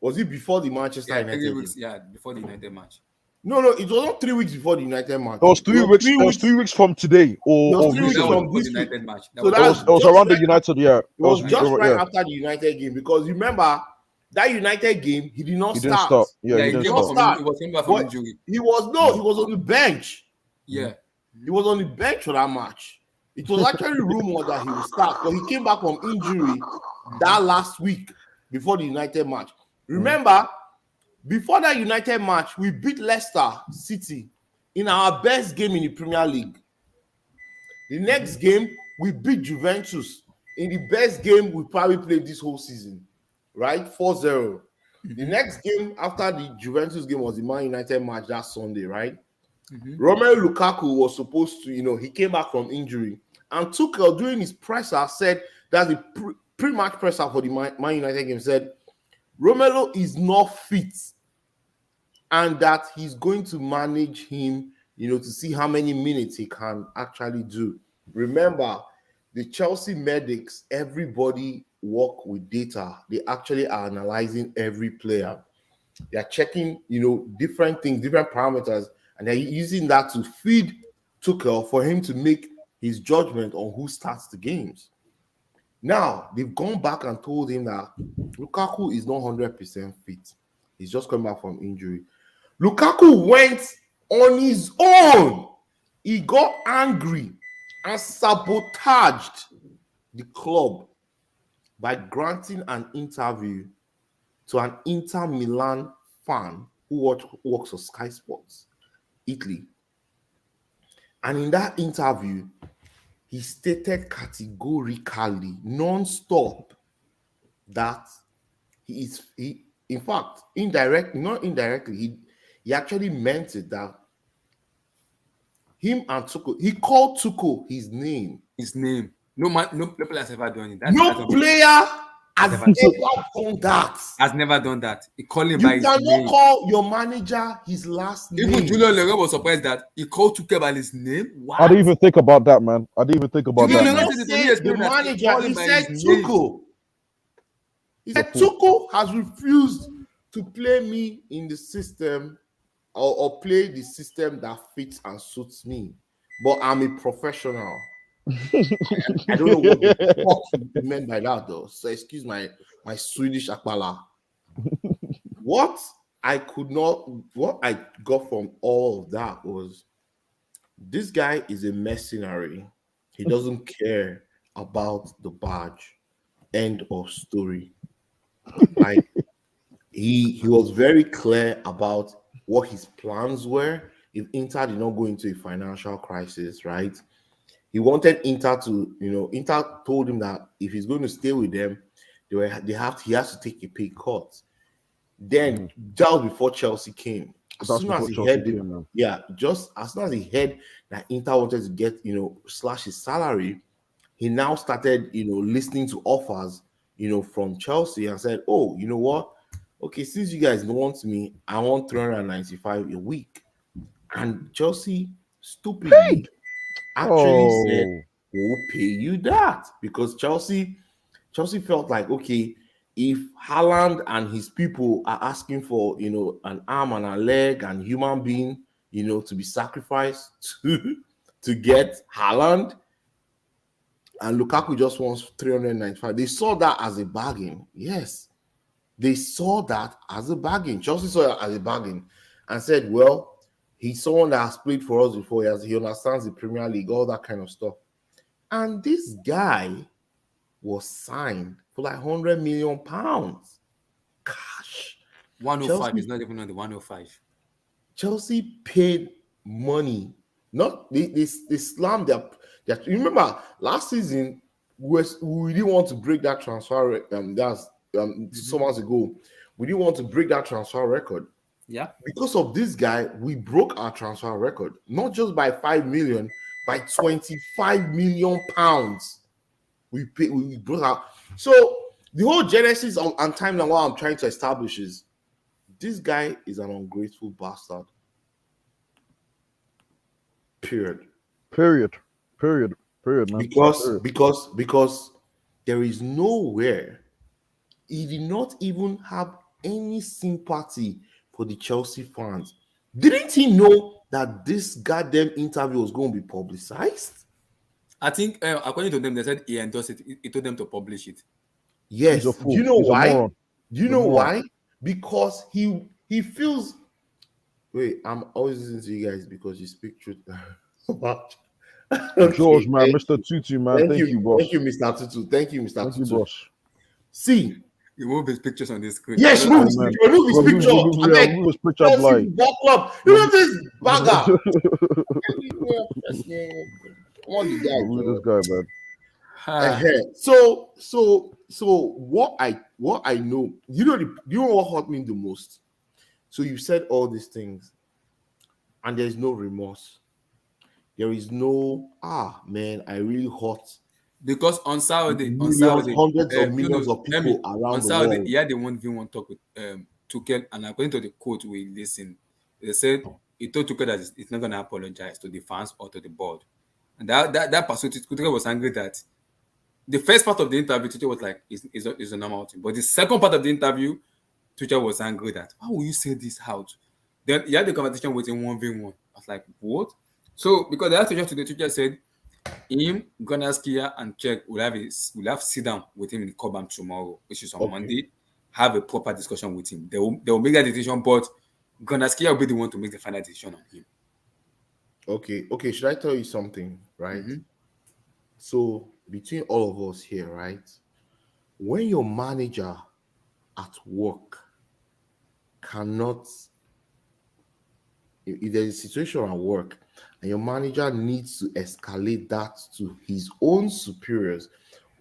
Was it before the Manchester United game? Yeah, before the United match. No, it was not 3 weeks before the United match. It was 3 weeks. It was 3 weeks from today, or It was 3 weeks That from was this before the week. United match. So it was around the United. Yeah, It was just right after the United game because remember that United game he did not He start. didn't start. Yeah, he didn't came start. He was coming back from injury. He was on the bench. Yeah. He was on the bench for that match. It was actually rumored that he would start, but he came back from injury that last week before the United match. Remember, before that United match, we beat Leicester City in our best game in the Premier League. The next game, we beat Juventus in the best game we probably played this whole season, right? 4-0. The next game after the Juventus game was the Man United match that Sunday, right? Romelu Lukaku was supposed to, he came back from injury. And Tuchel, during his presser, said that the pre-match presser for the Man United game said, Romelu is not fit and that he's going to manage him, to see how many minutes he can actually do. Remember, the Chelsea medics, everybody work with data. They actually are analyzing every player. They're checking, different things, different parameters, and they're using that to feed Tuchel for him to make his judgment on who starts the games. Now, they've gone back and told him that Lukaku is not 100% fit. He's just coming back from injury. Lukaku went on his own. He got angry and sabotaged the club by granting an interview to an Inter Milan fan who works for Sky Sports, Italy. And in that interview, he stated categorically, non-stop, that he in fact, not indirectly, he actually meant it that him and Tuchel, he called Tuchel his name. His name. No player has ever done it. No player has ever done that. Has never done that. He called him You by his name. cannot call your manager his last name. Even Julian Leroy was surprised that he called Tuchel by his name. What? I didn't even think about that, man. I didn't even think about Julian that. Leroy said the manager, he said Tuchel. He said Tuchel has refused to play me in the system or play the system that fits and suits me. But I'm a professional. I don't know what the fuck you meant by that, though. So excuse my Swedish akbala. What I got from all of that was this guy is a mercenary. He doesn't care about the badge. End of story. Like he was very clear about what his plans were if Inter did not go into a financial crisis, right? He wanted Inter to, Inter told him that if he's going to stay with them, he has to take a pay cut. Then just before Chelsea came, just as soon as he heard that Inter wanted to get, slash his salary, he now started, listening to offers, from Chelsea and said, oh, you know what? Okay, since you guys want me, I want 395 a week. And Chelsea stupidly actually said, we'll pay you that. Because Chelsea felt like, okay, if Haaland and his people are asking for, an arm and a leg and human being, to be sacrificed to get Haaland, and Lukaku just wants 395. They saw that as a bargain. Yes. They saw that as a bargain. Chelsea saw it as a bargain and said, well, He's someone that has played for us before. He understands the Premier League, all that kind of stuff. And this guy was signed for like £100 million cash. 105 Chelsea- is not even on the 105. Chelsea paid money. Not they slammed their. You remember last season we didn't want to break that transfer. That's 2 months ago. We didn't want to break that transfer record. Yeah. Because of this guy, we broke our transfer record, not just by 5 million, by 25 million pounds. We broke out. So the whole genesis and timeline what I'm trying to establish is this guy is an ungrateful bastard. Period. Man. Because there is nowhere he did not even have any sympathy for the Chelsea fans. Didn't he know that this goddamn interview was going to be publicized? I think according to them, they said he endorsed it. He told them to publish it. Yes. He's a fool. Do you know He's a why? moron. Do you know why? Because he feels. Wait, I'm always listening to you guys because you speak truth. George, man, Mr. Tutu, man. Thank you, boss. Thank you, Mr. Tutu. Thank you, Mr. Thank you, Tutu. boss. See, You move his pictures on the screen. yes, I don't move know. his picture. Move his picture. Abeg, Move his picture Chelsea blind. Football Club. You know this bagger. What the guy? Look at this guy, man. Ah, So what I know, you know what hurt me the most. So you said all these things, and there's no remorse. There is no man. I really hurt because on Saturday, hundreds of millions no, of people around on the Saturday, world. he had the 1v1 talk with Tuchel, and according to the quote we listened, they said he told Tuchel that it's not going to apologize to the fans or to the board, and that person, Tuchel was angry that the first part of the interview, Tuchel was like, "It's a normal thing," but the second part of the interview, Tuchel was angry that how will you say this out? Then he had the conversation with him 1v1. I was like, what? So because they asked Tuchel today, Tuchel said him, Gunnarskia, and Czech will have sit down with him in Cobham tomorrow, which is on Monday. Have a proper discussion with him. They will make that decision, but Gunnarskia will be the one to make the final decision on him. Okay. Should I tell you something, right? Mm-hmm. So between all of us here, right? When your manager at work cannot, if there's a situation at work and your manager needs to escalate that to his own superiors,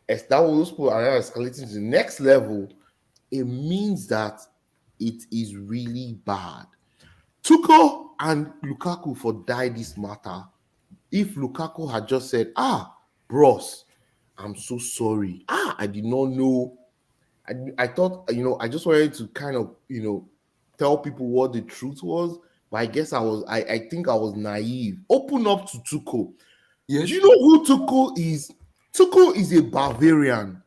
as that those people are now escalating to the next level, it means that it is really bad. Tuchel and Lukaku for die this matter. If Lukaku had just said, bros, I'm so sorry. I did not know. I thought, I just wanted to kind of, tell people what the truth was. But I guess I think I was naive. Open up to Tuchel. Yes. Do you know who Tuchel is? Tuchel is a Bavarian.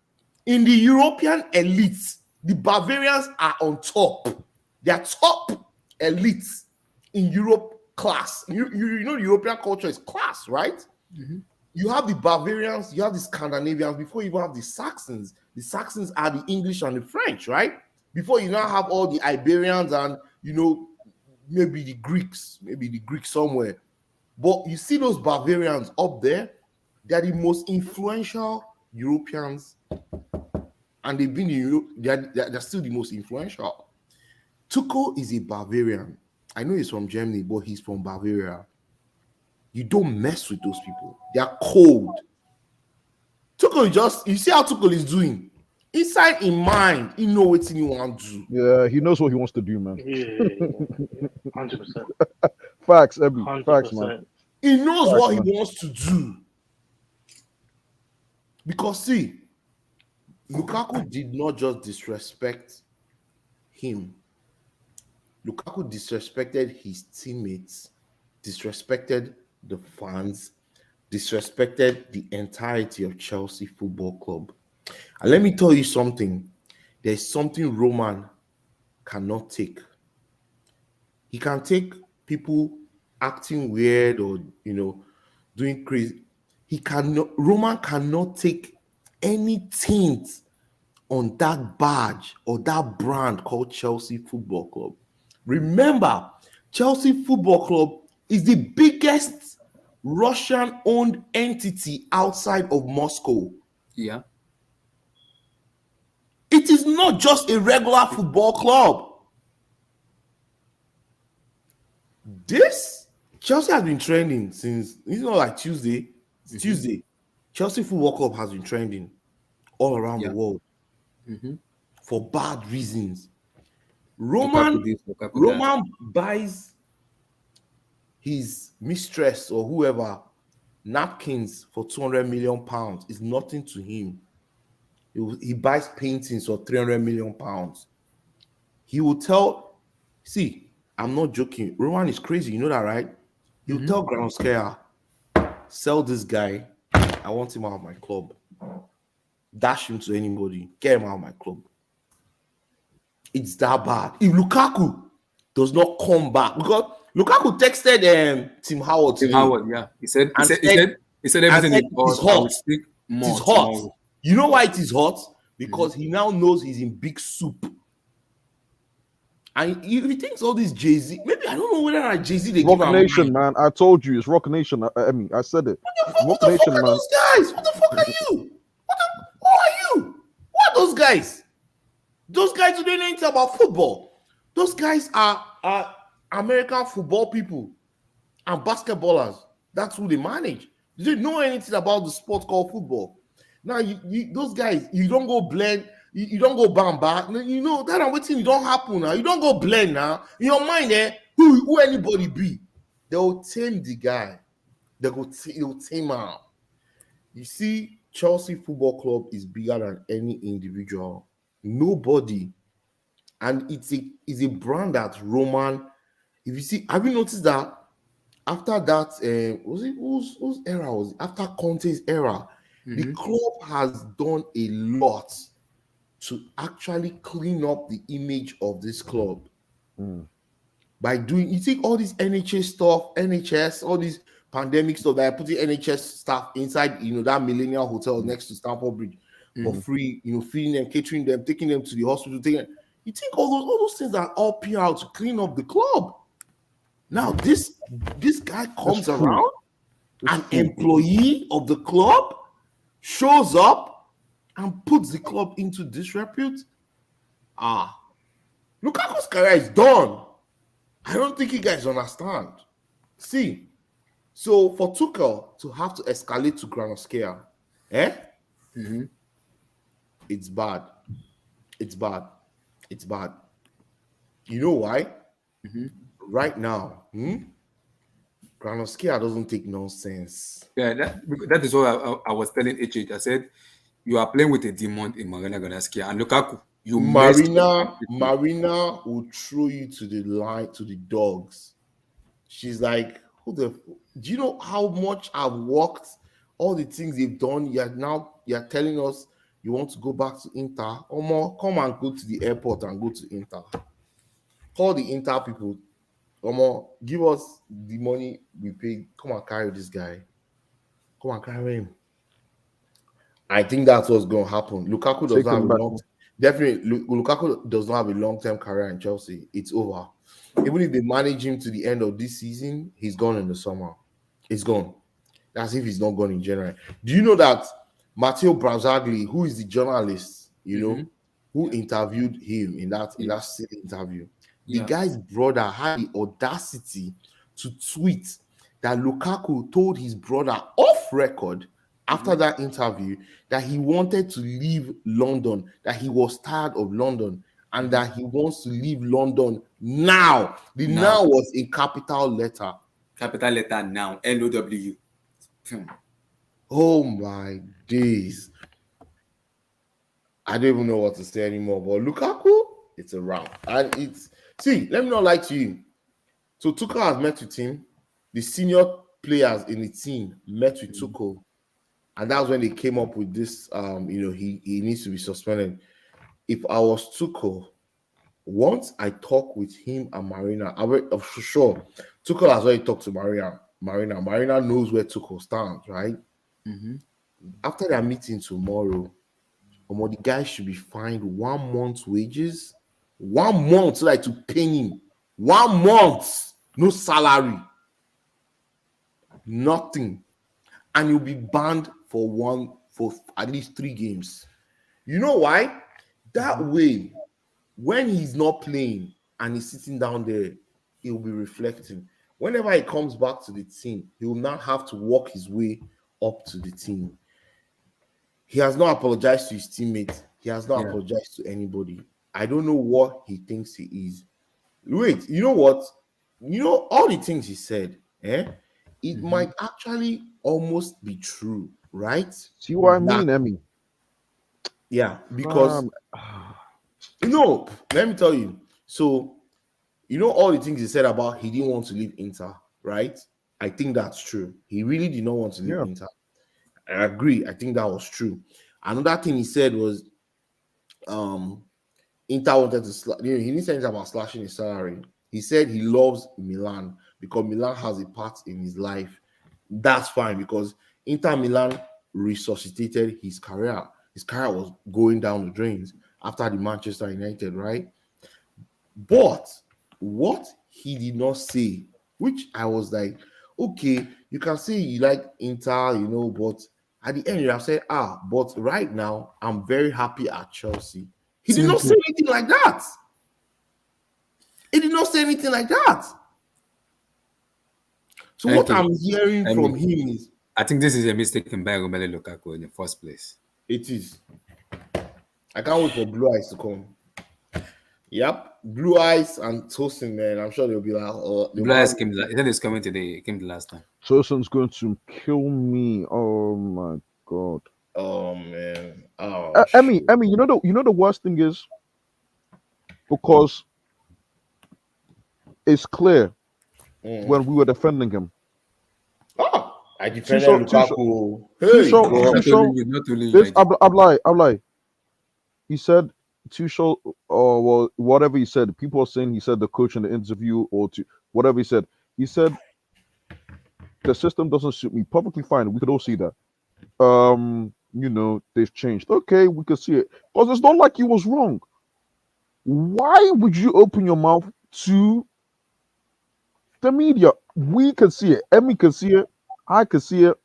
In the European elite, the Bavarians are on top. They are top elites in Europe class. You know European culture is class, right? Mm-hmm. You have the Bavarians, you have the Scandinavians, before you even have the Saxons. The Saxons are the English and the French, right? Before you now have all the Iberians and, maybe the Greeks somewhere. But you see those Bavarians up there, they're the most influential Europeans, and they've been in Europe, they're still the most influential. Tuchel is a Bavarian. I know he's from Germany, but he's from Bavaria. You don't mess with those people. They are cold. Tuchel you see how Tuchel is doing. Inside in mind, he know what he want to do. Yeah, he knows what he wants to do, man. Yeah, 100%. Facts, Ebby. Facts, man. He knows what he wants to do. Because see, Lukaku did not just disrespect him. Lukaku disrespected his teammates, disrespected the fans, disrespected the entirety of Chelsea Football Club. And let me tell you something. There's something Roman cannot take. He can take people acting weird or, doing crazy. Roman cannot take any tint on that badge or that brand called Chelsea Football Club. Remember, Chelsea Football Club is the biggest Russian-owned entity outside of Moscow. Yeah. It is not just a regular football club. This Chelsea has been trending since, like Tuesday. It's Tuesday. Chelsea Football Club has been trending all around the world for bad reasons. Roman buys his mistress or whoever napkins for £200 million. It's nothing to him. He buys paintings for £300 million. He will tell, see, I'm not joking. Roman is crazy. You know that, right? He'll tell Granovskaya, sell this guy. I want him out of my club. Dash him to anybody. Get him out of my club. It's that bad. If Lukaku does not come back, because Lukaku texted Tim Howard today. Yeah. He said everything is hot. It is hot. Tomorrow. You know why it is hot? Because he now knows he's in big soup. And if he thinks all this Jay-Z, maybe I don't know whether Jay-Z they Rock give Nation, man. I told you it's Rock Nation. I said it. What the fuck are those guys? What the fuck are you? Who are you? What are those guys? Those guys who don't know anything about football. Those guys are American football people and basketballers. That's who they manage. They don't know anything about the sport called football. Now, those guys, you don't go blend. You don't go bamba. You know that I'm waiting. You don't happen now. You don't go blend now. In your mind, who anybody be, they'll tame the guy. They'll tame him. You see, Chelsea Football Club is bigger than any individual. Nobody, and it's a brand that Roman. If you see, have you noticed that after that, was it whose era was it? After Conte's era, the club has done a lot to actually clean up the image of this club by doing. You think all this NHS, all these pandemic stuff that are putting NHS staff inside, that Millennial Hotel next to Stamford Bridge for free, feeding them, catering them, taking them to the hospital. You think all those things are all PR to clean up the club. Now this guy comes around, an employee of the club, shows up and puts the club into disrepute. Lukaku's career is done. I don't think you guys understand. See, so for Tuchel to have to escalate to Granovskaya, it's bad. It's bad. It's bad. You know why? Right now, Granovskaya doesn't take nonsense. Yeah, that is what I was telling HH. I said, you are playing with a demon in Marina Granovskaya and Lukaku. Marina will throw you to the line, to the dogs. She's like, do you know how much I've worked? All the things they've done. You're telling us you want to go back to Inter. Omo, come and go to the airport and go to Inter. Call the Inter people. Omo, give us the money we paid. Come and carry this guy. Come and carry him. I think that's what's going to happen. Lukaku does not have a long-term career in Chelsea. It's over. Even if they manage him to the end of this season, he's gone in the summer. He's gone. That's if he's not gone in January. Do you know that Matteo Brazzagli, who is the journalist, who interviewed him in that silly interview, the guy's brother had the audacity to tweet that Lukaku told his brother off record after that interview that he wanted to leave London, that he was tired of London, and that he wants to leave London now. The now was in capital letter. Capital letter now. LOW. Oh my days. I don't even know what to say anymore. But Lukaku, it's a wrap. And let me not lie to you. So Tuchel has met with him. The senior players in the team met with Tuchel. And that's when they came up with this, he needs to be suspended. If I was Tuchel, once I talk with him and Marina, for sure, Tuchel has already talked to Marina. Marina knows where Tuchel stands, right? After their meeting tomorrow, the guy should be fined 1 month's wages. 1 month, so like to pay him. 1 month, no salary. nothing, and he'll be banned for at least 3 games. You know why? That way, when he's not playing and he's sitting down there, he'll be reflecting. Whenever he comes back to the team, he will now have to walk his way up to the team. He has not apologized to his teammates. He has not apologized to anybody. I don't know what he thinks he is. Wait, you know what? You know, all the things he said, it might actually almost be true, right? See what I mean, Emmy? Yeah, because let me tell you. So, you know, all the things he said about he didn't want to leave Inter, right? I think that's true. He really did not want to leave Inter. I agree. I think that was true. Another thing he said was, Inter wanted to, he didn't say anything about slashing his salary. He said he loves Milan because Milan has a part in his life. That's fine because Inter Milan resuscitated his career. His career was going down the drains after the Manchester United, right? But what he did not say, which I was like, okay, you can say you like Inter, but at the end you have said, but right now I'm very happy at Chelsea. He did not say anything like that. He did not say anything like that. So what I'm hearing from him is, I think this is a mistake in buying Romelu Lukaku in the first place. It is. I can't wait for Blue Eyes to come. Yep, Blue Eyes and Tosin, man. I'm sure they'll be like, Blue Eyes came. He said he's coming today. He came the last time. Tosin's going to kill me. Oh my god. Oh man. Emmy, you know the worst thing is because it's clear when we were defending him. I defended Lukaku. I'm like. He said Tuchel, or whatever he said. People are saying he said the coach in the interview whatever he said. He said the system doesn't suit me. Perfectly fine. We could all see that. They've changed. Okay, we could see it because it's not like he was wrong. Why would you open your mouth to the media? We could see it. Emmy could see it. I could see it.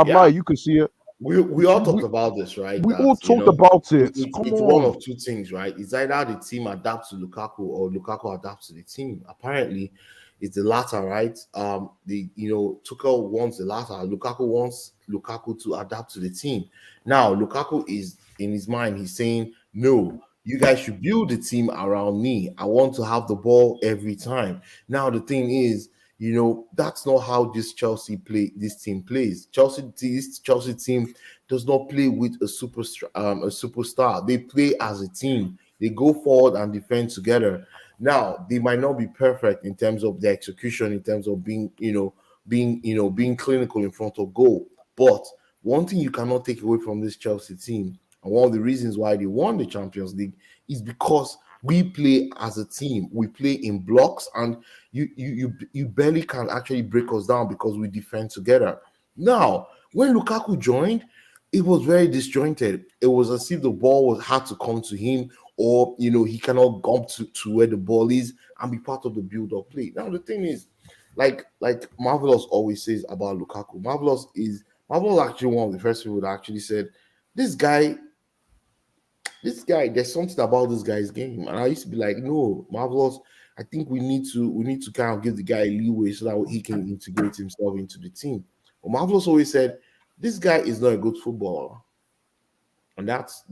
You could see it. We all talked about this, right? We all talked about it. It's one of two things, right? It's either the team adapts to Lukaku or Lukaku adapts to the team. Apparently, it's the latter, right? Tuchel wants the latter. Lukaku wants Lukaku to adapt to the team. Now, Lukaku is in his mind. He's saying, "No, you guys should build the team around me. I want to have the ball every time." Now, the thing is, that's not how this team plays. This Chelsea team does not play with a superstar. They play as a team. They go forward and defend together. Now, they might not be perfect in terms of the execution, in terms of being clinical in front of goal. But one thing you cannot take away from this Chelsea team, and one of the reasons why they won the Champions League, is because we play as a team. We play in blocks, and you barely can actually break us down because we defend together. Now, when Lukaku joined, it was very disjointed. It was as if the ball had to come to him, or he cannot come to where the ball is and be part of the build-up play. Now, the thing is, like Marvelous always says about Lukaku, Marvelous actually one of the first people that actually said, this guy, there's something about this guy's game. And I used to be like, no, Marvelous, I think we need to kind of give the guy a leeway so that he can integrate himself into the team. But Marvelous always said, this guy is not a good footballer. And that's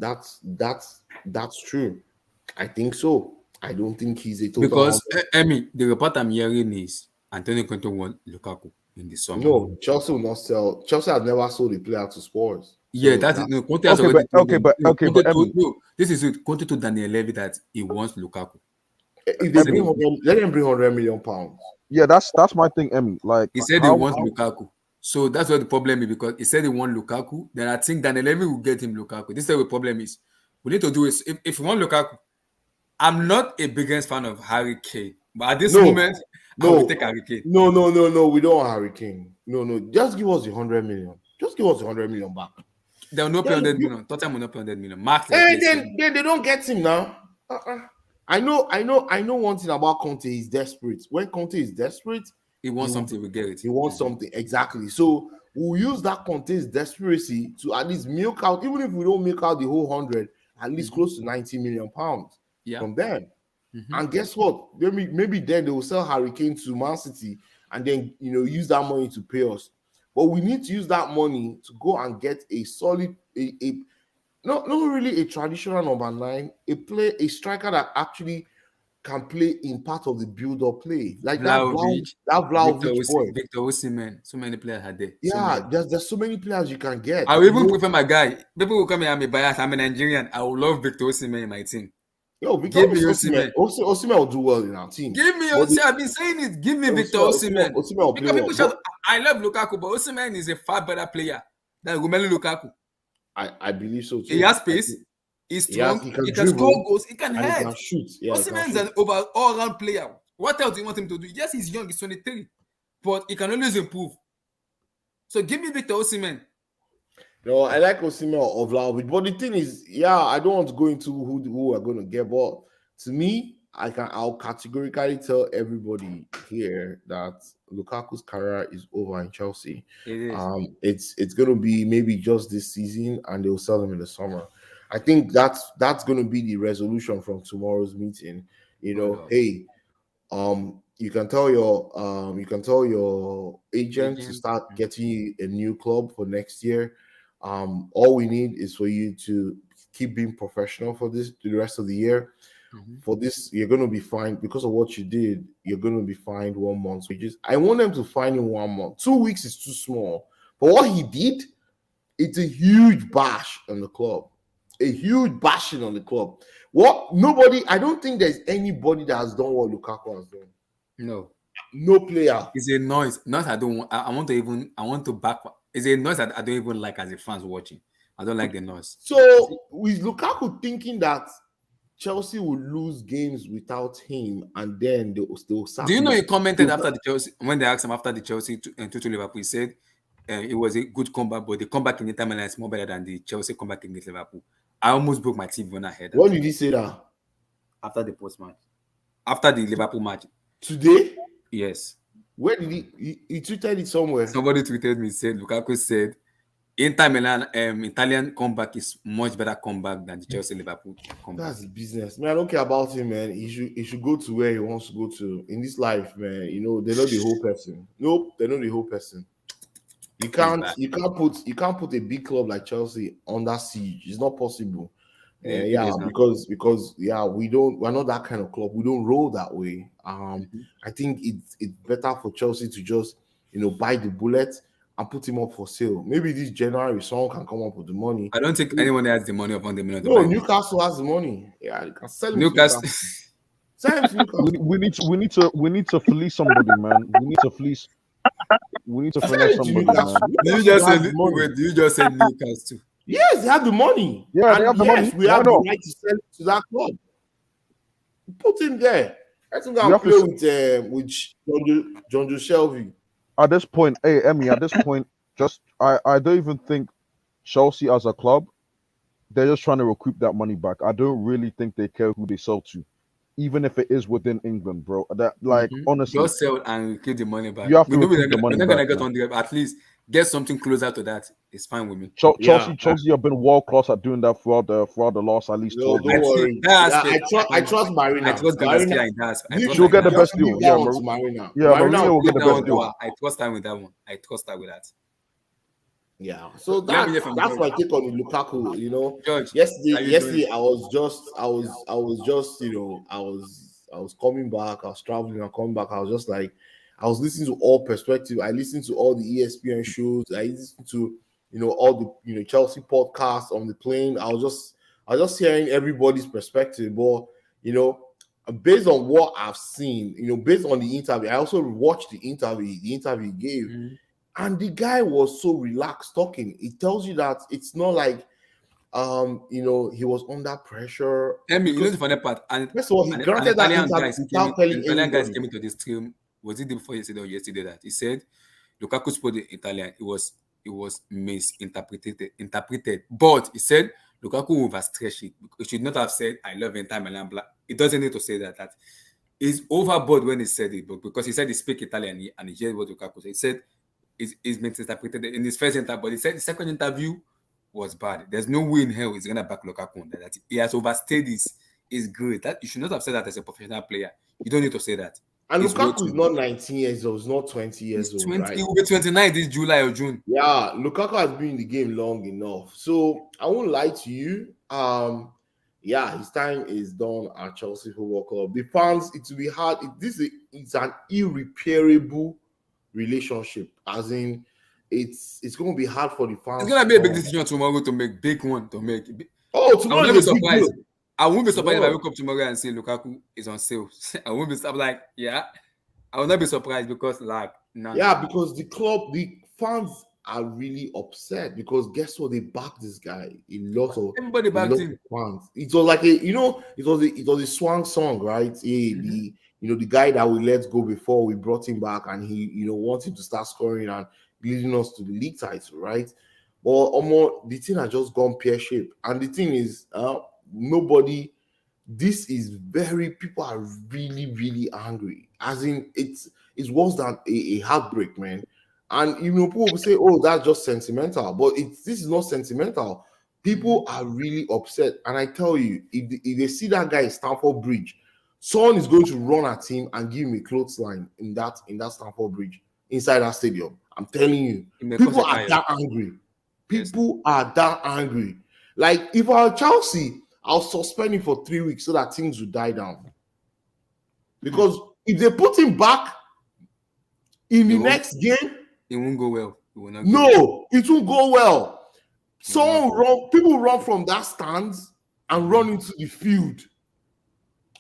true. I think so. I don't think he's a total. Because Emmy, the report I'm hearing is Antonio Conte want Lukaku in the summer. No, Chelsea will not sell. Chelsea has never sold a player to Spurs. Yeah, that's it. No, Conte has already this is it. Conte told Daniel Levy that he wants Lukaku. If they bring let them bring £100 million. Yeah, that's my thing, Emmy. Like he said he wants Lukaku. So that's what the problem is, because he said he wants Lukaku. Then I think Daniel Levy will get him Lukaku. This is what the problem is. We need to do is if you want Lukaku, I'm not a biggest fan of Harry Kane, but at this moment, I will take Harry Kane. No. We don't want Harry Kane. No. Just give us the 100 million. Just give us the 100 million back. They will not pay 100 million. Tottenham will not pay 100 million. Mark. Then they don't get him now. I know one thing about Conte. He's desperate. When Conte is desperate, He wants something, we get it. He wants something. Exactly. So we'll use that contains desperation to at least milk out, even if we don't milk out the whole 100, at least close to 90 million pounds from them. And guess what? Maybe then they will sell Hurricane to Man City and then use that money to pay us. But we need to use that money to go and get a solid, not really a traditional number 9, a striker that actually can play in part of the build-up play, like Vlahovic, that Vlahovic boy, Victor Osimhen. So many players are there. Yeah, there's so many players you can get. I will even prefer my guy. People will come here and be biased. I'm a Nigerian. I will love Victor Osimhen in my team. Yo, Victor Osimhen will do well in our team. Give me Osimhen. I've been saying it. Give me Victor Osimhen. Osimhen will play well. I love Lukaku, but Osimhen is a far better player than Romelu Lukaku. I believe so too. He has pace. He's strong. He can score goals. He can head. He can shoot. Yeah, Osimhen is an all-round player. What else do you want him to do? Yes, he's young. He's 23, but he can always improve. So give me Victor Osimhen. No, I like Osimhen or Vlahovic, but the thing is, I don't want to go into who we're going to get. But to me, I'll categorically tell everybody here that Lukaku's career is over in Chelsea. It is. It's going to be maybe just this season, and they'll sell him in the summer. I think that's going to be the resolution from tomorrow's meeting. Hey, you can tell your agent to start getting you a new club for next year. All we need is for you to keep being professional for the rest of the year. For this, you're going to be fined because of what you did. You're going to be fined 1 month's wages. I want them to fine him 1 month. 2 weeks is too small. But what he did, it's a huge bash on the club. A huge bashing on the club. I don't think there's anybody that has done what Lukaku has done. No player. It's a noise. Noise I don't want. I want to back. It's a noise that I don't even like as a fans watching. I don't like the noise. So with Lukaku thinking that Chelsea will lose games without him, and then they'll sack. Do you know he commented after the Chelsea when they asked him after the Chelsea to Liverpool? He said it was a good comeback, but the comeback in Inter Milan is more better than the Chelsea comeback against Liverpool. I almost broke my TV when I heard that. When did he say that? After the post match, after the Liverpool match. Today? Yes. Where did he tweeted it somewhere? Somebody tweeted me, said Lukaku said Inter Milan Italian comeback is much better comeback than the Chelsea Liverpool comeback. That's business, man. I don't care about him, man. He should go to where he wants to go to in this life, man. They're not the whole person. Nope, they're not the whole person. You can't put a big club like Chelsea under siege. It's not possible. Because we're not that kind of club. We don't roll that way. I think it's better for Chelsea to just bite the bullet and put him up for sale. Maybe this January someone can come up with the money. I don't think anyone has the money of 100 million. No, Newcastle has the money. Yeah, you can sell him. Newcastle. Sell him to Newcastle. we need to fleece somebody, man. We need to fleece somebody, man. Do you just say Newcastle? Yes, they have the money. Yeah, they have the money. We have the right to sell it to that club. Put him there. Let him go and play with John Joe Shelby. At this point, Emmy, I don't even think Chelsea as a club, they're just trying to recoup that money back. I don't really think they care who they sell to, even if it is within England, bro. Honestly, just sell and recoup the money back. You have to recoup the money back. We're not gonna get man. on the at least get something closer to that. It's fine with me. Chelsea have been world class at doing that throughout the last at least 12 years. Don't worry. I trust Marina. I trust Marina. She'll get the best deal. Marina. Marina will get the best deal. I trust her with that one. I trust her with that. Yeah. So that's my take on Lukaku. George, yesterday I was coming back. I was traveling and coming back. I was just like, I was listening to all perspective. I listened to all the ESPN shows. I listened to all the Chelsea podcasts on the plane. I was just hearing everybody's perspective. But based on what I've seen, based on the interview, I also watched the interview he gave, and the guy was so relaxed talking. It tells you that it's not like he was under pressure. The funny part. And first of all, he granted that interview without telling anybody. Italian guys came into the stream. Was it before yesterday or yesterday that he said Lukaku spoke in Italian? It was misinterpreted. But he said Lukaku overstretched it. He should not have said I love Inter Milan. It doesn't need to say that. That he's overboard when he said it, but because he said he speak Italian and he heard what Lukaku said. He said it's misinterpreted in his first interview, but he said the second interview was bad. There's no way in hell he's gonna back Lukaku on that. That he has overstayed is good. That you should not have said that as a professional player. You don't need to say that. And It's way Lukaku too is not good. 19 years old, he's not 20 years He's old, 20, right? he will be 29 this July or June. Yeah, Lukaku has been in the game long enough. So I won't lie to you. Yeah, his time is done at Chelsea Football Club. The fans, it will be hard. It's an irreparable relationship. As in, it's going to be hard for the fans. It's gonna be a big decision tomorrow to make big one to make. Oh, I tomorrow will not be is a big surprised. deal. I won't be surprised if I Tomorrow. wake up tomorrow and say Lukaku is on sale. I won't be like, yeah. I will not be surprised because like Yeah, because the fans are really upset because guess what? They backed this guy. everybody A backed lot him. of fans. It was like it was a swan song, right? The guy that we let go before we brought him back, and he wanted to start scoring and leading us to the league title, right? But the thing has just gone pear-shaped, and the thing is, nobody. This is people are really, really angry. As in, it's worse than a heartbreak, man. And people will say, "Oh, that's just sentimental," but this is not sentimental. People are really upset, and I tell you, if they see that guy in Stamford Bridge, someone is going to run at him and give him a clothesline in that Stamford Bridge inside that stadium. I'm telling you, people are that angry. People are that angry. Like if I were Chelsea, I'll suspend him for 3 weeks so that things will die down. Because if they put him back in the next game, it won't go well. It will not it won't go well. People run from that stand and run into the field.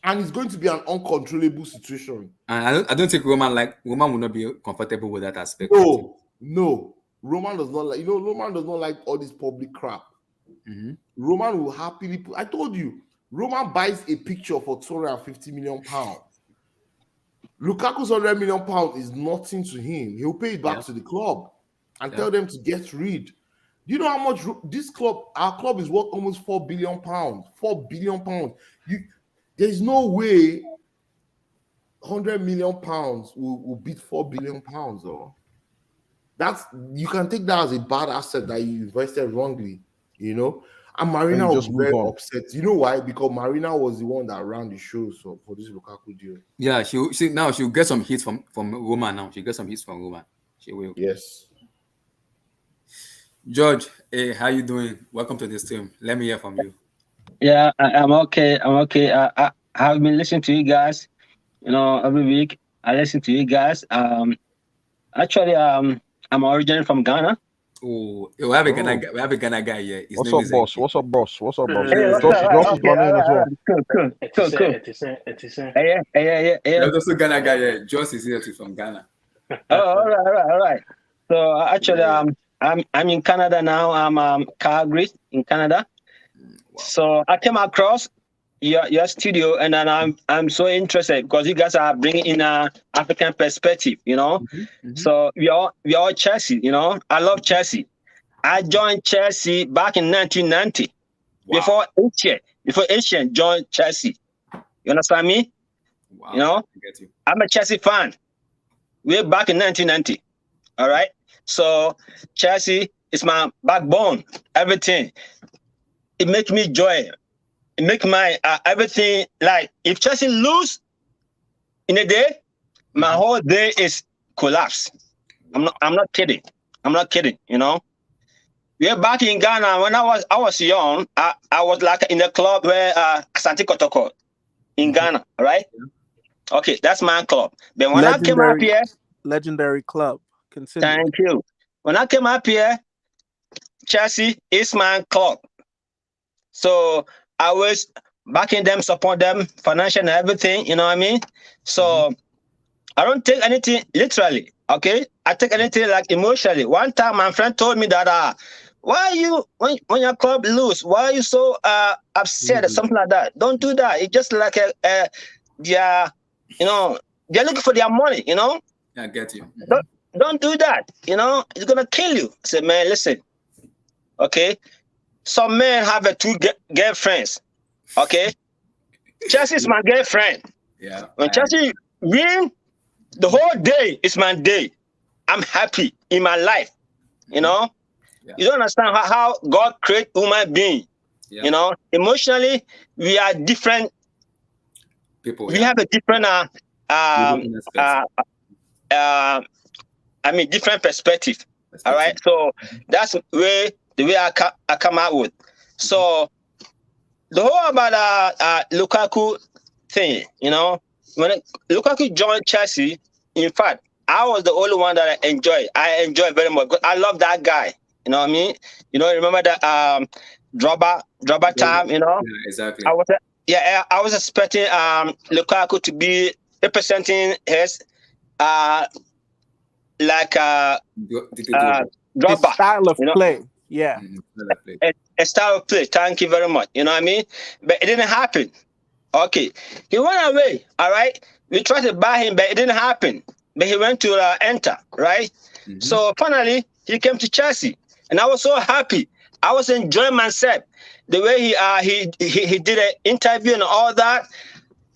And it's going to be an uncontrollable situation. And I don't think Roman will not be comfortable with that aspect. No. Roman does not like all this public crap. Mm-hmm. Roman will happily I told you, Roman buys a picture for 250 million pounds. Lukaku's 100 million pounds is nothing to him. He'll pay it back to the club and tell them to get rid. Do you know how much our club is worth? Almost 4 billion pounds. 4 billion pounds. There's no way 100 million pounds will beat 4 billion pounds, though. You can take that as a bad asset that you invested wrongly, And Marina was very upset. You know why? Because Marina was the one that ran the show for this Lukaku deal. Yeah, she'll get some hits from Roman now. She'll get some hits from Roman. She will. Yes. George, hey, how you doing? Welcome to this team. Let me hear from you. Yeah, I'm okay. I've been listening to you guys, every week. I listen to you guys. Actually, I'm originally from Ghana. Oh, we have a Ghana guy here. What's up, boss? What's up, boss? Hey, Josh is running as well. Cool. Yeah. There's also Ghana guy here. Josh is here too from Ghana. All right. So actually, I'm in Canada now. I'm Calgary in Canada. Wow. So I came across your studio, and then I'm so interested because you guys are bringing in an African perspective, Mm-hmm. So we are Chelsea, I love Chelsea. I joined Chelsea back in 1990. Wow. Before Asian joined Chelsea. You understand me? Wow. I get you. I'm a Chelsea fan. We're back in 1990. All right. So Chelsea is my backbone. Everything. It makes me joy. It make my everything, like if Chelsea lose in a day, my whole day is collapse. I'm not kidding. We're back in Ghana. When I was young, I was like in the club where Asante Kotoko in Ghana, right? Okay, that's my club. But when I came up here, legendary club. Continue. Thank you. When I came up here, Chelsea is my club. So I was backing them, support them, financial and everything, you know what I mean? So I don't take anything literally, okay? I take anything like emotionally. One time my friend told me that, why you, when your club lose, why are you so upset or something like that? Don't do that. It's just like they're looking for their money, Yeah, I get you. Don't do that, it's gonna kill you. I said, man, listen, okay? Some men have two girlfriends, okay? Chelsea is my girlfriend. Yeah. When Chelsea win, the whole day is my day. I'm happy in my life. You know, you don't understand how God created human being. Yeah. You know, emotionally, we are different. People. We have a different, different perspective. All right. So that's the way I come out with. So the whole about Lukaku thing, you know, when Lukaku joined Chelsea, in fact, I was the only one that I enjoy very much. I love that guy. You know what I mean? You know, remember that Dora time, you know? Yeah, exactly. I was expecting Lukaku to be representing his His Drogba, style of you know, play. Yeah. a style of play. Thank you very much. You know what I mean? But it didn't happen. Okay, he went away. All right, we tried to buy him, but it didn't happen. But he went to Enter, right? So finally, he came to Chelsea, and I was so happy. I was enjoying myself. The way he did an interview and all that,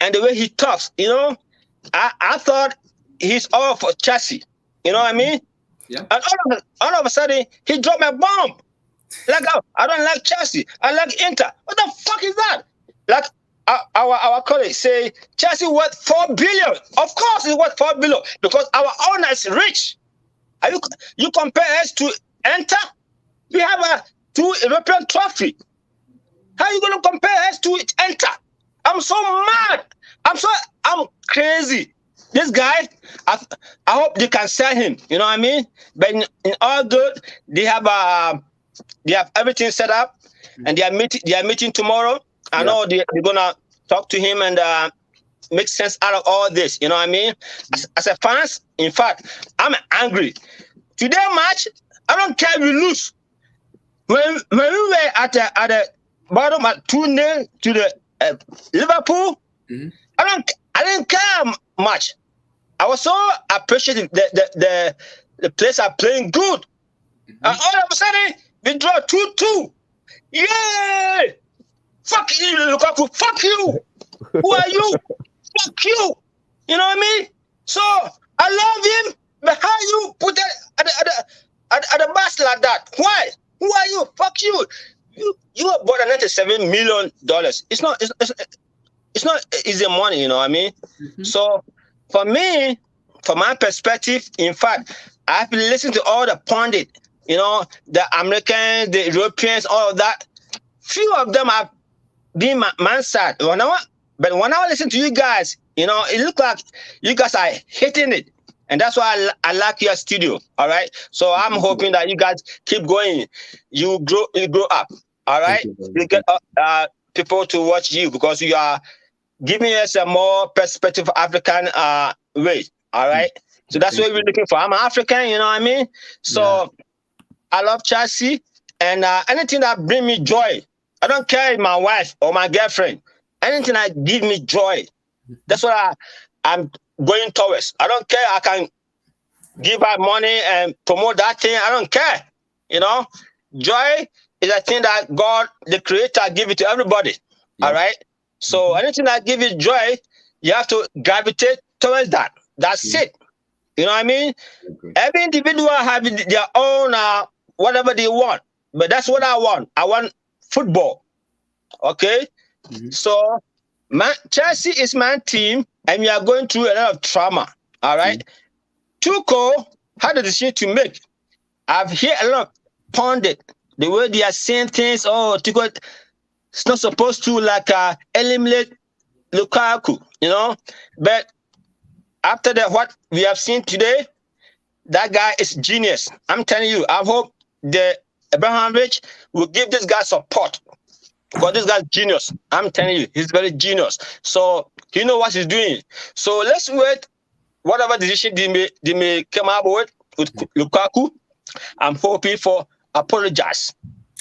and the way he talks. You know, I thought he's all for Chelsea. You know what I mean? Yeah. And all of a sudden, he dropped a bomb. Like, oh, I don't like Chelsea. I like Inter. What the fuck is that? Like, our colleagues say Chelsea worth 4 billion. Of course, it's worth 4 billion because our owner is rich. Are you compare us to Inter? We have 2 European trophy. How are you going to compare us to Inter? I'm so mad. I'm crazy. This guy, I hope they can sell him. You know what I mean? But in all good, they have everything set up, and they are meeting tomorrow. I know they're gonna talk to him and make sense out of all this. You know what I mean? As a fans, in fact, I'm angry. Today match, I don't care if we lose. When we were at the bottom at 2-0 to the Liverpool, I didn't care much. I was so appreciative the players are playing good. And all of a sudden, we draw 2-2. Yay! Fuck you, Lukaku. Fuck you. Who are you? Fuck you. You know what I mean? So I love him, but how you put that at the bus like that? Why? Who are you? Fuck you. You are bought $97 million. It's not easy money. You know what I mean? So for me, from my perspective, in fact, I've been listening to all the pundits. You know, the Americans, the Europeans, all of that. Few of them have been my side. But when I listen to you guys, you know, it looks like you guys are hitting it. And that's why I like your studio. All right. So I'm hoping that you guys keep going. You grow up. All right. You get people to watch you because you are giving us a more perspective African way. All right. So that's what we're looking for. I'm African, you know what I mean? So I love Chelsea, and anything that bring me joy. I don't care if my wife or my girlfriend. Anything that give me joy. That's what I'm going towards. I don't care. I can give out money and promote that thing. I don't care. You know, joy is a thing that God, the Creator, give it to everybody. All right. So anything that give you joy, you have to gravitate towards that. That's it. You know what I mean? Every individual have their own whatever they want, but that's what I want. I want football. Okay. So Chelsea is my team, and we are going through a lot of trauma. All right. Tuchel had a decision to make. I've heard a lot of pundit the way they are saying things. Oh, Tuchel is not supposed to eliminate Lukaku, you know. But after what we have seen today, that guy is genius. I'm telling you. I hope the Abramovich will give this guy support. Because this guy's genius. I'm telling you, he's very genius. So he knows what he's doing. So let's wait. Whatever decision they may come up with Lukaku, I'm hoping for apologize.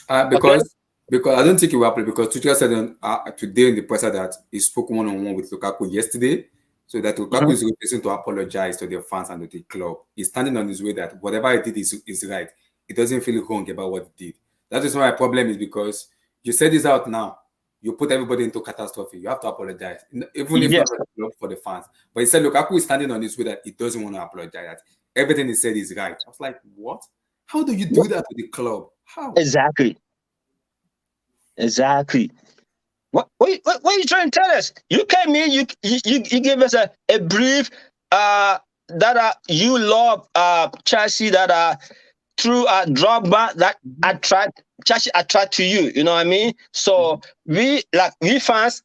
Because I don't think he will apologize, because Tuchel said today in the press that he spoke one-on-one with Lukaku yesterday, so that Lukaku is requesting to apologize to the fans and to the club. He's standing on his way that whatever he did is right. He doesn't feel wrong about what he did. That is why my problem is, because you said this out now. you put everybody into catastrophe. You have to apologize, even if Yes. not for the fans. But he said Lukaku is standing on his way that he doesn't want to apologize. That everything he said is right. I was like, what? How do you do that to the club? How? Exactly. What are you trying to tell us? You came in, you gave us a brief that you love Chelsea, that through a Drogba that Chelsea attract to you. You know what I mean? So we fans,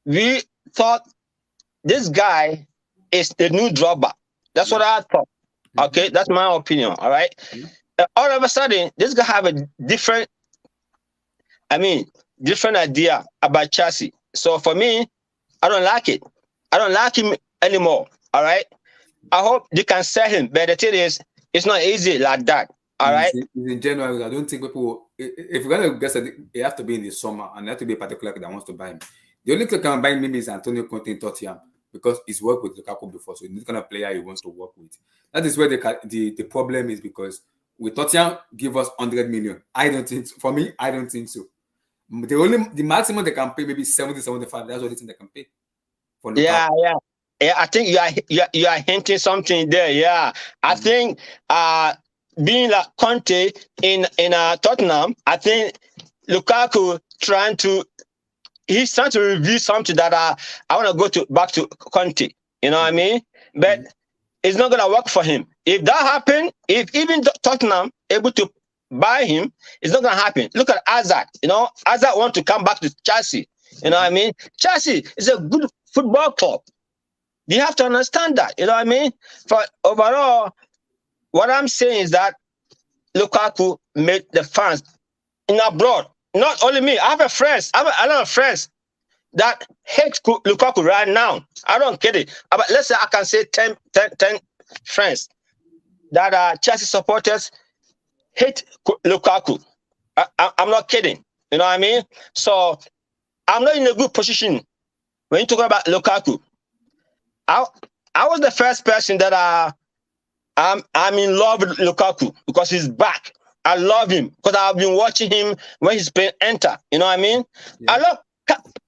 we thought this guy is the new Drogba. That's what I thought. Okay, that's my opinion. All right. All of a sudden, this guy have a different idea about Chelsea. So for me, I don't like it. I don't like him anymore. All right. I hope they can sell him, but the thing is, it's not easy like that. All right. In January, I don't think people. If you're gonna guess it, it has to be in the summer, and it has to be a particular club that wants to buy him. The only club that can buy him is Antonio Conte in Tottenham, because he's worked with Lukaku before, so he's the kind of player he wants to work with. That is where the problem is, because with Tottenham give us 100 million. I don't think so. For me, I don't think so. The maximum they can pay maybe 70, 75. That's what they think they can pay. For Lukaku. Yeah. I think you are hinting something there. Yeah, I think being like Conte in Tottenham, I think Lukaku he's trying to review something that I want to go back to Conte. You know what I mean? But it's not gonna work for him. If that happen, if even Tottenham able to buy him, it's not gonna happen. Look at Hazard. You know, Hazard want to come back to Chelsea. You know what I mean? Chelsea is a good football club. You have to understand that. You know what I mean? For overall, what I'm saying is that Lukaku made the fans in abroad. Not only me. I have a lot of friends that hate Lukaku right now. I don't get it. But let's say I can say 10 friends that are Chelsea supporters hate Lukaku. I'm not kidding. You know what I mean? So I'm not in a good position when you talk about Lukaku. I was the first person that I'm in love with Lukaku because he's back. I love him because I've been watching him when he's been enter. You know what I mean? Yeah. I love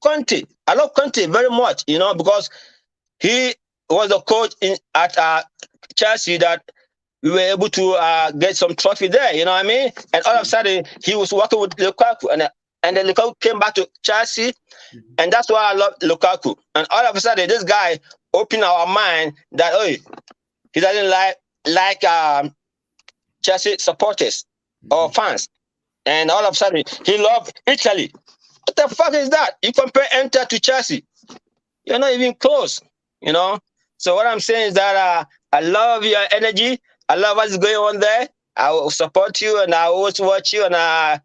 Conte. I love Conte very much. You know, because he was the coach at Chelsea that we were able to get some trophy there. You know what I mean? And all of a sudden he was working with Lukaku, and then Lukaku came back to Chelsea, and that's why I love Lukaku. And all of a sudden this guy opened our mind that he doesn't like Chelsea supporters or fans, and all of a sudden he loved Italy. What the fuck is that? You compare Inter to Chelsea, you're not even close, you know. So what I'm saying is that I love your energy. I love what's going on there. I will support you, and I will always watch you, and I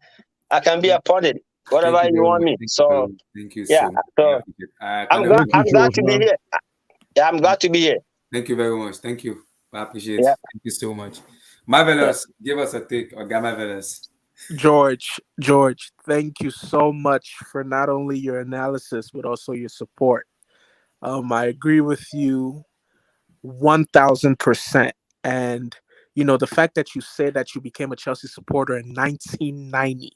can be a pundit, whatever you want me. So thank you. Yeah. So I'm glad to be here. Yeah, I'm glad to be here. Thank you very much. Thank you. I appreciate it. Thank you so much. Marvelous. Give us a take or Marvelous. George, thank you so much for not only your analysis, but also your support. I agree with you 1000%. And, you know, the fact that you said that you became a Chelsea supporter in 1990,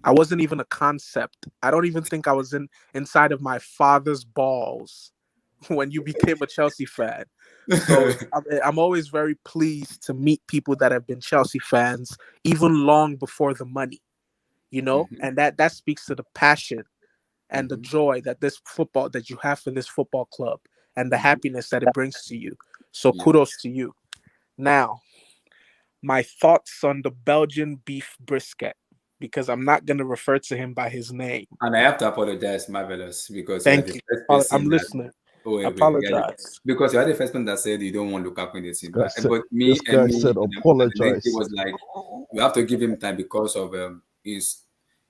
I wasn't even a concept. I don't even think I was inside of my father's balls when you became a Chelsea fan. So I'm always very pleased to meet people that have been Chelsea fans even long before the money, you know, and that speaks to the passion and the joy that that you have for this football club and the happiness that it brings to you. So kudos to you. Now, my thoughts on the Belgian beef brisket, because I'm not going to refer to him by his name. And I have to apologize, Marvelous, because thank you. I'm listening. Apologize. Because you are the first one that said you don't want Lukaku in the team. But this guy said apologize. He was like, we have to give him time because of his.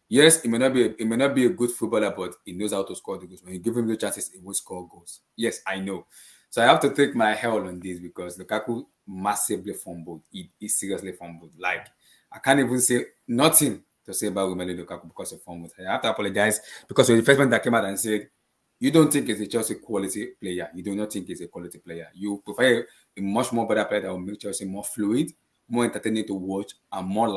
Yes, he may not be a good footballer, but he knows how to score the goals. When you give him the chances, he will score goals. Yes, I know. So I have to take my hell on this because Lukaku massively fumbled. He seriously fumbled. Like, I can't even say nothing to say about Romelu Lukaku because of fumbled. I have to apologize because you're the first one that came out and said, you don't think he's a Chelsea quality player. You do not think he's a quality player. You prefer a much more better player that will make Chelsea more fluid, more entertaining to watch, and more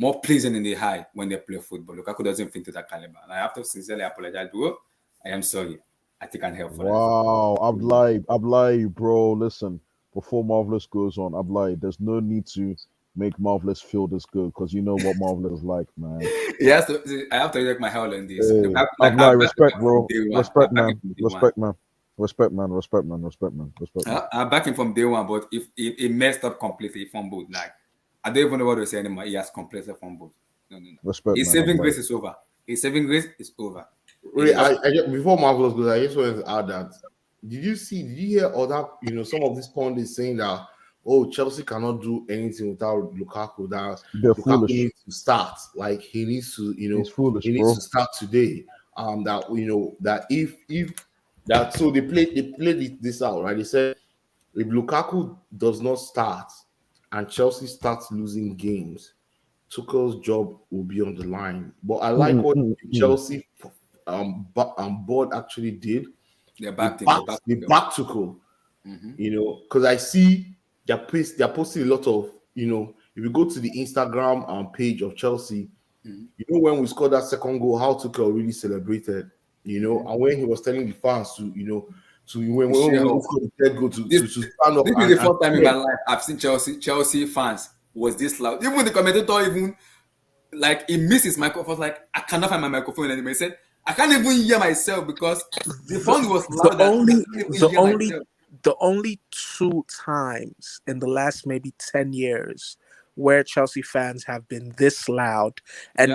more pleasing in the eye when they play football. Lukaku doesn't fit to that caliber. And I have to sincerely apologize, bro. I am sorry. I think I can help for that. Wow, I've lied, bro. Listen, before Marvelous goes on, I've lied. There's no need to make Marvelous feel this good because you know what Marvelous is like, man. Yes, I have to reject my hell on this. Hey, Lukaku, I've like, lied. I'm backing Respect, him from bro. day one. Respect, I'm backing man. him from day Respect, one. man. Respect, man. Respect, man. Respect, man. Respect, man. I'm backing from day one, but if he messed up completely, he fumbled. Like, I don't even know what to say anymore. He has completely fumbled. No. Respect, His man. I've saving lied. grace is over. His saving grace is over. Wait, before Marvelous goes, I just wanted to add that. Did you hear other, some of these pundits saying that, oh, Chelsea cannot do anything without Lukaku, that They're Lukaku foolish. needs to start. Like, he needs to, He's foolish, he needs bro. to start today. That, that if that, so they played this out, right? They said, if Lukaku does not start and Chelsea starts losing games, Tuchel's job will be on the line. But I like what Chelsea board actually did. They They backed him. backed Tuchel. Because I see they're posting a lot of, if you go to the Instagram page of Chelsea, when we scored that second goal, how Tuchel really celebrated, and when he was telling the fans to, when we scored the third goal to stand up. This is the first time in my life I've seen Chelsea fans was this loud. Even the commentator, like, he missed his microphone. Like, I cannot find my microphone anymore. He said, I can't even hear myself because the phone was loud. The only 2 times in the last maybe 10 years where Chelsea fans have been this loud, and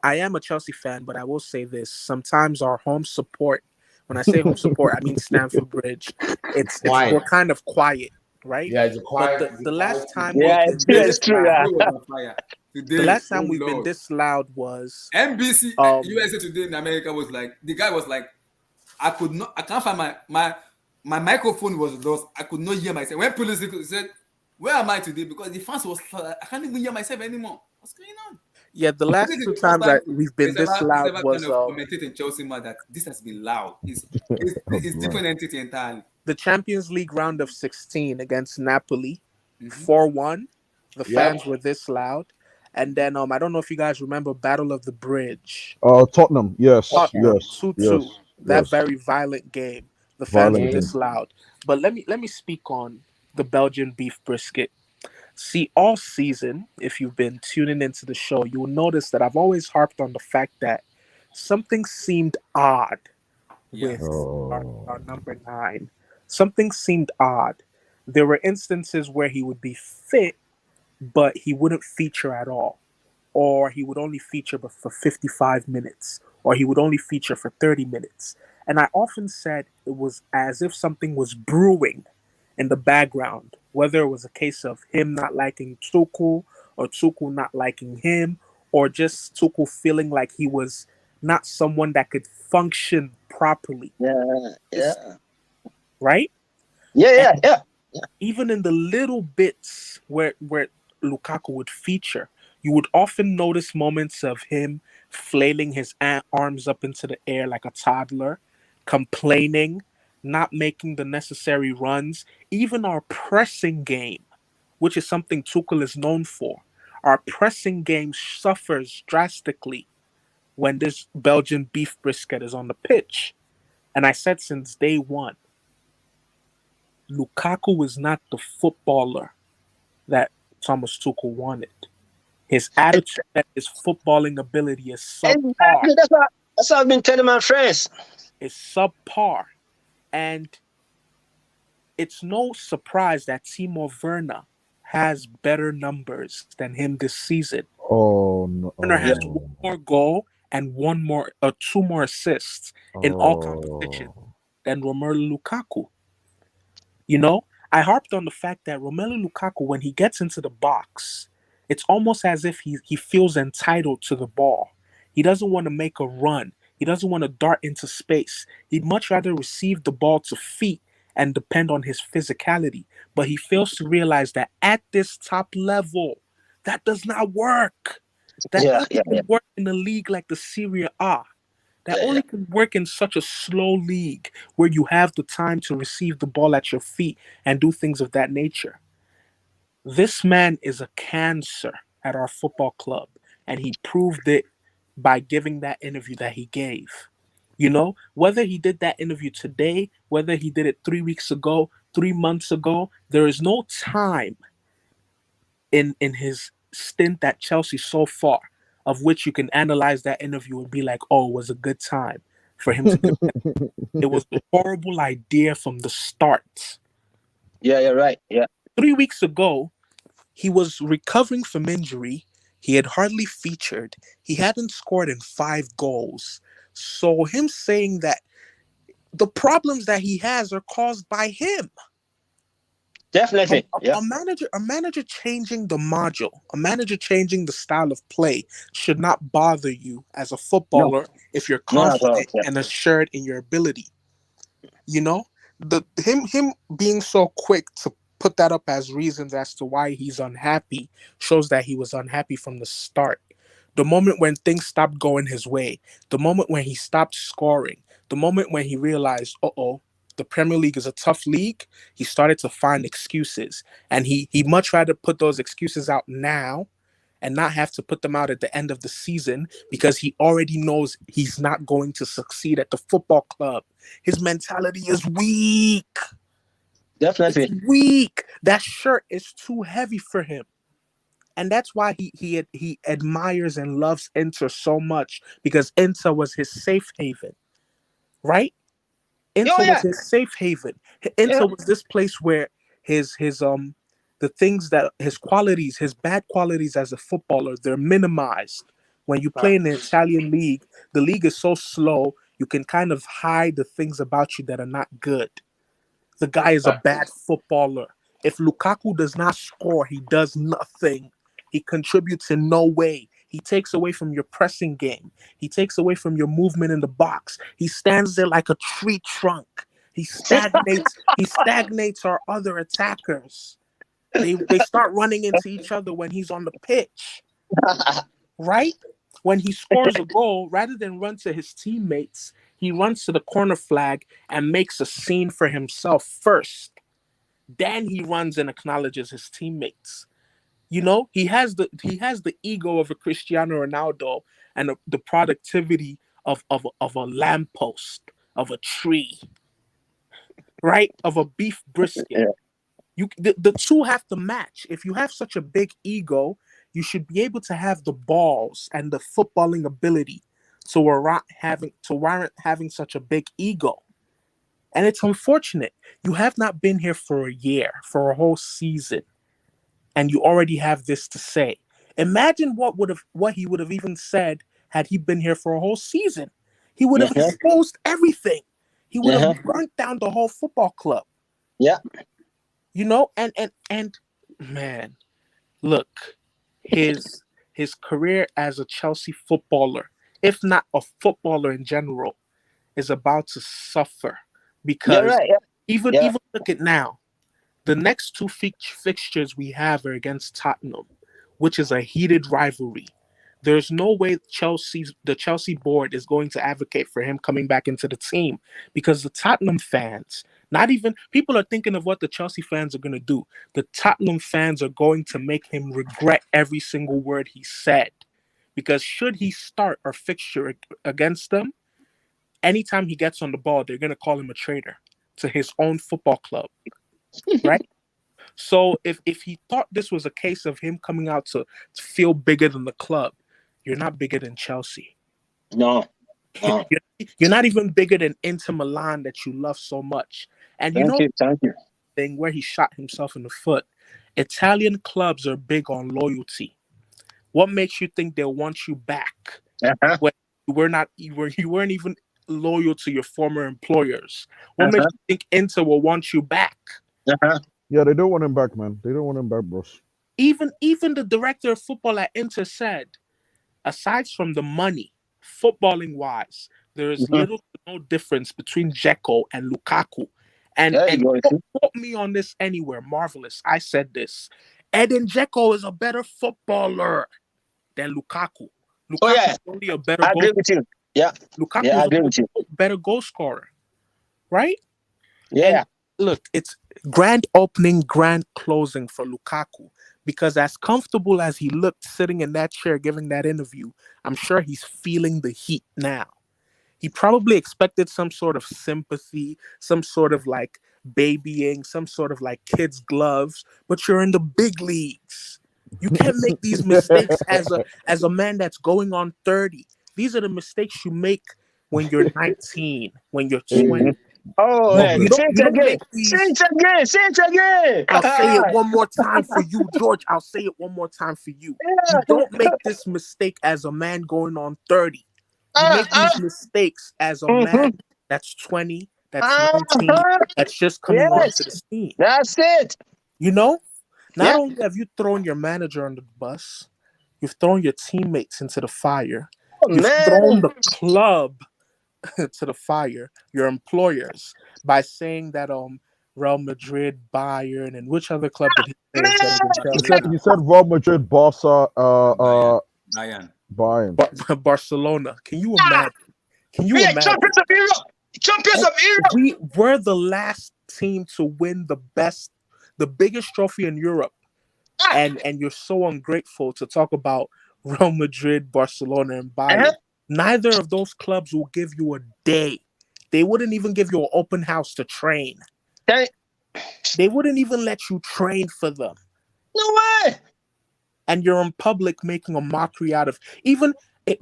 I am a Chelsea fan, but I will say this: sometimes our home support, when I say home support, I mean Stamford Bridge, we're kind of quiet, right? Yeah, it's quiet. But the last time it's true. Yeah. The last time we've been this loud was NBC USA Today in America. Was like, the guy was like, I can't find my microphone was lost. I could not hear myself. When police said, where am I today? Because the fans was, I can't even hear myself anymore. What's going on? Yeah, the last 2 times that we've been this loud was kind of commentating Chelsea man that this has been loud. It's different entity entirely. The Champions League round of 16 against Napoli, 4-1. The fans were this loud. And then I don't know if you guys remember Battle of the Bridge. Tottenham, yes, yes, 2-2. yes. That very violent game. The fans were this loud. But let me speak on the Belgian beef brisket. See, all season, if you've been tuning into the show, you will notice that I've always harped on the fact that something seemed odd with our number 9. Something seemed odd. There were instances where he would be fit, but he wouldn't feature at all. Or he would only feature for 55 minutes. Or he would only feature for 30 minutes. And I often said it was as if something was brewing in the background, whether it was a case of him not liking Tuchel or Tuchel not liking him, or just Tuchel feeling like he was not someone that could function properly. Right? Yeah. Even in the little bits where Lukaku would feature, you would often notice moments of him flailing his arms up into the air like a toddler, complaining, not making the necessary runs. Even our pressing game, which is something Tuchel is known for, our pressing game suffers drastically when this Belgian beef brisket is on the pitch. And I said since day one, Lukaku is not the footballer that Thomas Tuchel wanted. His attitude and his footballing ability is subpar. Exactly. That's what I've been telling my friends. It's subpar. And it's no surprise that Timo Werner has better numbers than him this season. Oh no! Werner has 1 more goal and 2 more assists in all competitions than Romelu Lukaku. I harped on the fact that Romelu Lukaku, when he gets into the box, it's almost as if he feels entitled to the ball. He doesn't want to make a run. He doesn't want to dart into space. He'd much rather receive the ball to feet and depend on his physicality. But he fails to realize that at this top level, that does not work. That doesn't work in a league like the Serie A. That only can work in such a slow league where you have the time to receive the ball at your feet and do things of that nature. This man is a cancer at our football club. and he proved it by giving that interview that he gave. You know, whether he did that interview today, whether he did it 3 weeks ago, 3 months ago, there is no time in his stint at Chelsea so far of which you can analyze that interview and be like, oh, it was a good time for him to give that. It was a horrible idea from the start. Yeah, you're right. Yeah. 3 weeks ago, he was recovering from injury. He had hardly featured. He hadn't scored in 5 goals. So him saying that the problems that he has are caused by him. Definitely. Yeah. A manager changing the module, a manager changing the style of play should not bother you as a footballer if you're Not at all. confident Yeah. and assured in your ability. You know, him being so quick to put that up as reasons as to why he's unhappy shows that he was unhappy from the start. The moment when things stopped going his way, the moment when he stopped scoring, the moment when he realized, the Premier League is a tough league, he started to find excuses. And he much rather put those excuses out now and not have to put them out at the end of the season because he already knows he's not going to succeed at the football club. His mentality is weak. Definitely. It's weak. That shirt is too heavy for him. And that's why he admires and loves Inter so much, because Inter was his safe haven, right? Inter was his safe haven. Inter was this place where his the things that his qualities, his bad qualities as a footballer, they're minimized. When you play in the Italian league, the league is so slow, you can kind of hide the things about you that are not good. The guy is a bad footballer. If Lukaku does not score, he does nothing. He contributes in no way. He takes away from your pressing game. He takes away from your movement in the box. He stands there like a tree trunk. He stagnates our other attackers. They start running into each other when he's on the pitch. Right? When he scores a goal, rather than run to his teammates, he runs to the corner flag and makes a scene for himself first. Then he runs and acknowledges his teammates. You know, he has the ego of a Cristiano Ronaldo and the productivity of a lamppost, of a tree, right? Of a beef brisket. Yeah. The two have to match. If you have such a big ego, you should be able to have the balls and the footballing ability to warrant having such a big ego. And it's unfortunate. You have not been here for a year, for a whole season, and you already have this to say. Imagine what he would have even said had he been here for a whole season. He would have exposed everything. He would have burnt down the whole football club. Yeah. You know, and man, look, his career as a Chelsea footballer, if not a footballer in general, is about to suffer because even look at now. The next two fixtures we have are against Tottenham, which is a heated rivalry. There's no way the Chelsea board is going to advocate for him coming back into the team because the Tottenham fans, not even people are thinking of what the Chelsea fans are going to do. The Tottenham fans are going to make him regret every single word he said, because should he start a fixture against them, anytime he gets on the ball, they're going to call him a traitor to his own football club. Right? So if he thought this was a case of him coming out to feel bigger than the club, you're not bigger than Chelsea. No. You're not even bigger than Inter Milan that you love so much. And Thank you. Thing where he shot himself in the foot. Italian clubs are big on loyalty. What makes you think they'll want you back when you weren't even loyal to your former employers? What makes you think Inter will want you back? Yeah, they don't want him back, man. They don't want him back, bros. Even the director of football at Inter said, aside from the money, footballing wise, there is little to no difference between Dzeko and Lukaku. And quote me on this anywhere, Marvelous. I said this. Edin Dzeko is a better footballer than Lukaku. Lukaku is only a better goal. I agree with you. Yeah. Lukaku is a better goal scorer. Right? Yeah. And look, it's grand opening, grand closing for Lukaku. Because as comfortable as he looked sitting in that chair giving that interview, I'm sure he's feeling the heat now. He probably expected some sort of sympathy, some sort of like babying, some sort of like kids' gloves, but you're in the big leagues. You can't make these mistakes as a man that's going on 30. These are the mistakes you make when you're 19, when you're 20. Hey, Oh, You, hey, you Marvelous. don't say you it don't again. make Say these. it again. Say it again. I'll say it one more time for you, George. I'll say it one more time for you. You don't make this mistake as a man going on 30. You make these mistakes as a man Mhm. that's 20, that's 19, Uh-huh. that's just coming onto Yes, the scene. that's it. You know, not Yeah. only have you thrown your manager under the bus, you've thrown your teammates into the fire, Oh, you've thrown man. the club to the fire, your employers, by saying that Real Madrid, Bayern, and which other club did he say is better than He Chelsea? said Barcelona, he said Real Madrid, Barca, Bayern, Bayern. Bayern. Barcelona. Can you imagine? Can you We are imagine? champions of Europe. Champions of Europe. We were the last team to win the biggest trophy in Europe, Ah, and you're so ungrateful to talk about Real Madrid, Barcelona, and uh-huh. Bayern. Neither of those clubs will give you a day. They wouldn't even give you an open house to train. Tell- They wouldn't even let you train for them. No way. And you're in public making a mockery out of even. It,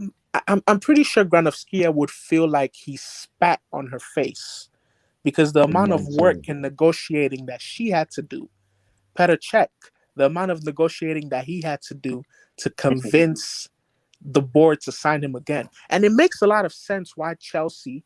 I'm pretty sure Granovskia would feel like he spat on her face because the amount of work Imagine. and negotiating that she had to do. Petr Cech, the amount of negotiating that he had to do to convince the board to sign him again. And it makes a lot of sense why Chelsea,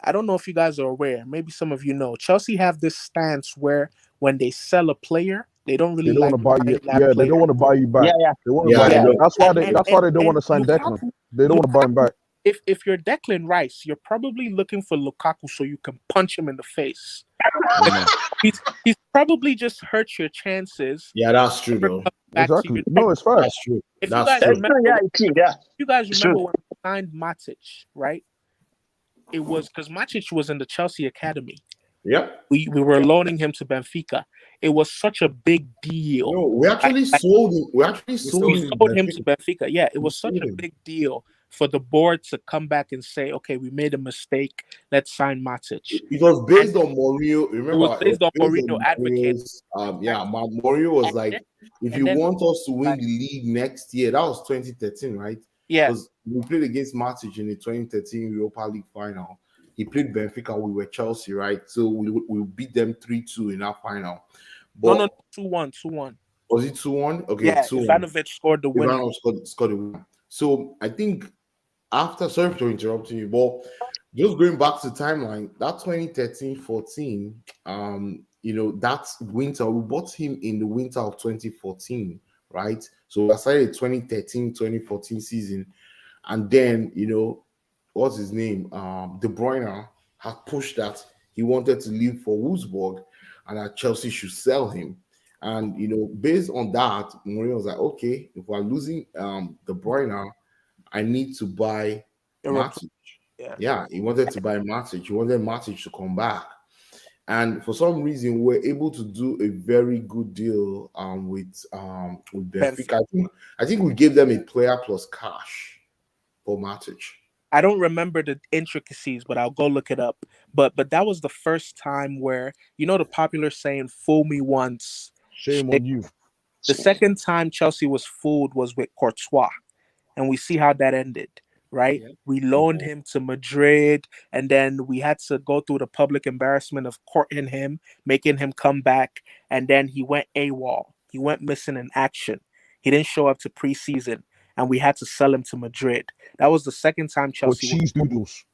I don't know if you guys are aware, maybe some of you know, Chelsea have this stance where when they sell a player, they don't They really don't want like to buy you. buying that Yeah, they don't player. want to buy you Yeah, back. yeah. They want to Yeah, buy I you Yeah. back. know. That's why they don't want to sign Declan. Lukaku, They don't want to buy him back. if you're Declan Rice, you're probably looking for Lukaku so you can punch him in the face. Yeah, man. He's probably just hurt your chances. Yeah, that's true Never though. come back to Exactly. you. No, it's facts. That's true. If you That's guys true. That's true. Yeah, remember, it's true. Yeah, you guys it's remember true. when we signed Matic, right? It was because Matic was in the Chelsea academy. Yep. We were loaning him to Benfica. It was such a big deal. No, we actually sold him. We actually sold We sold him. him. sold him to Benfica. Yeah, it We was such sold a him. big deal for the board to come back and say, okay, we made a mistake. Let's sign Matic. It was based And on Mourinho. it was Remember, it was based on based Mourinho on advocating. Mourinho's. Mourinho was And like, then, if and you then want us to win like, the league next year, that was 2013, right? yeah, Because we played against Matic in the 2013 Europa League final. He played Benfica. We were Chelsea, right? So we beat them 3-2 in that final. no, But 2-1, 2-1. was it 2-1? Okay, Yeah, 2-1. Ivanovic scored the winner. Ivanov scored the win. So I think after, sorry for interrupting you, but just going back to the timeline, that 2013-14, that winter, we bought him in the winter of 2014, right? So I started 2013-2014 season, and then what's his name? De Bruyne had pushed that he wanted to leave for Wolfsburg, and that Chelsea should sell him. And based on that, Mourinho was like, okay, if we're losing De Bruyne, I need to buy Matic. Yeah. Yeah, he wanted to buy Matic. He wanted Matic to come back. And for some reason, we were able to do a very good deal with Benfica. I think we gave them a player plus cash for Matic. I don't remember the intricacies, but I'll go look it up. But that was the first time where the popular saying "fool me once." Shame on you. The second time Chelsea was fooled was with Courtois, and we see how that ended. Right? Yeah. We loaned him to Madrid, and then we had to go through the public embarrassment of courting him, making him come back, and then he went AWOL. He went missing in action. He didn't show up to preseason, and we had to sell him to Madrid. That was the second time For Chelsea was cheese doodles.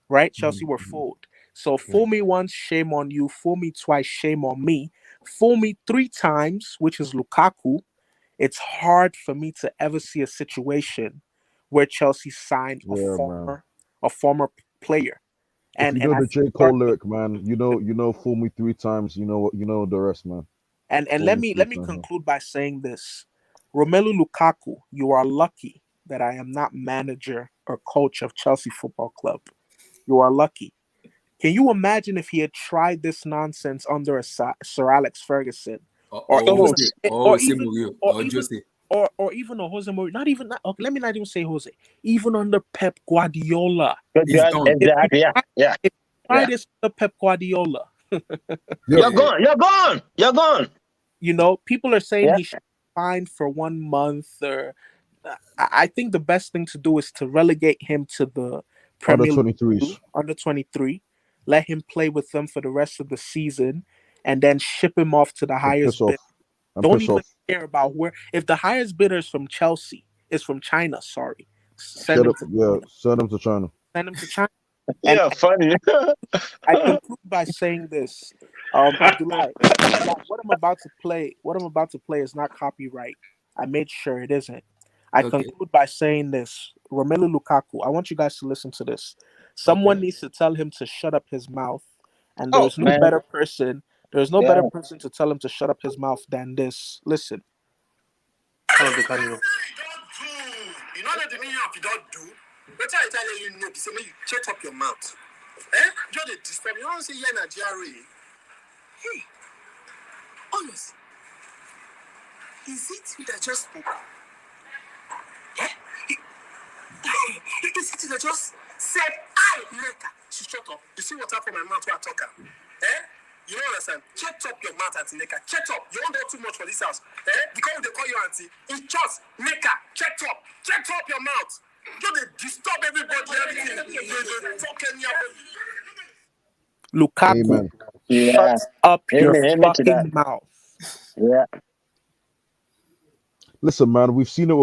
right. Chelsea were fooled. So fool me once, shame on you. Fool me twice, shame on me. Fool me 3 times, which is Lukaku. It's hard for me to ever see a situation where Chelsea signed Yeah, man. a former player. If you And know I the feel J. sorry Cole lyric, man, fool me 3 times, you know the rest, man. and Fool let me me three let me times, man. conclude by saying this. Romelu Lukaku, you are lucky that I am not manager or coach of Chelsea Football Club. You are lucky. Can you imagine if he had tried this nonsense under a Sir Alex Ferguson, or even, Jose, or Jose even, Mourinho, or or even, Jose. or even a Jose Mourinho. Not even that. Okay, let me not even say Jose. Even under Pep Guardiola, He's gone. Exactly. Yeah. if you try Yeah. this under Pep Guardiola, You're gone. You're gone. You're gone. you know, people are saying Yeah. he should be fined for 1 month. Or I think the best thing to do is to relegate him to the Under Premier League 23s. under 23. Let him play with them for the rest of the season, and then ship him off to the And piss highest off. bid. And Don't piss even off. care about where. If the highest bidder is from Chelsea, is from China. Sorry, send Shut him up. to Yeah, send him to China. send him to China. And Yeah, funny. I conclude by saying this, Abdullah, what I'm about to play is not copyright. I made sure it isn't. I Okay. conclude by saying this, Romelu Lukaku. I want you guys to listen to this. Someone needs to tell him to shut up his mouth, and Oh, there's no man. better person. There's no Yeah. better person to tell him to shut up his mouth than this. Listen. Oh, the Daniel. You know that the meaning of you don't do. What I tell you, know, say you shut up your mouth. Eh? Just the disturb. You don't say yeah, Nigeria. Hey, honest. Is it you that just spoke? Eh? Is it you that just said I later? She shut up. You see what happened from my mouth when I talk her? Eh? You don't understand? Shut up your mouth, Auntie Neka. Shut up. You don't do too much for this house. Eh? Because they call you Auntie. It's just Neka. Shut up. Shut up your mouth. You they disturb everybody, everything. They talk anyhow. Lukaku, Amen. Yeah. shut up your Amen to that. fucking mouth. Yeah. Listen, man, we've seen it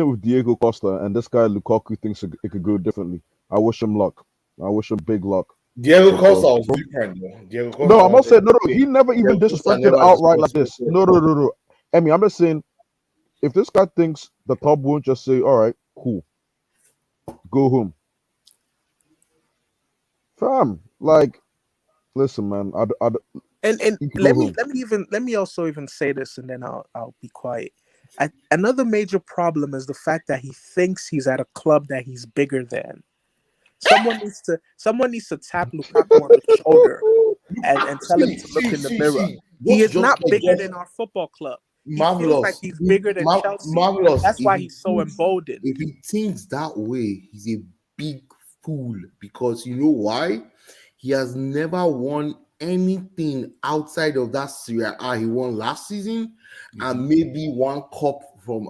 with Diego Costa, and this guy Lukaku thinks it could go differently. I wish him luck. I wish him big luck. Diego Costa was different, though. Diego Costa No, I'm not was saying no. He never even Diego Costa disrespected never outright like this. disrespected. No. Emmy, I'm just saying, if this guy thinks the club won't just say, "All right, cool, go home," fam, like, listen, man, And you can go home. let me also even say this, and then I'll be quiet. Another major problem is the fact that he thinks he's at a club that he's bigger than. Someone needs to tap Lukaku on the shoulder and tell him to look in the mirror. He is not bigger than our football club. He feels like he's bigger than Chelsea. Marvelous. That's why If he's so emboldened. If he thinks that way, he's a big fool, because you know why? He has never won anything outside of that Serie A he won last season, and maybe one cup from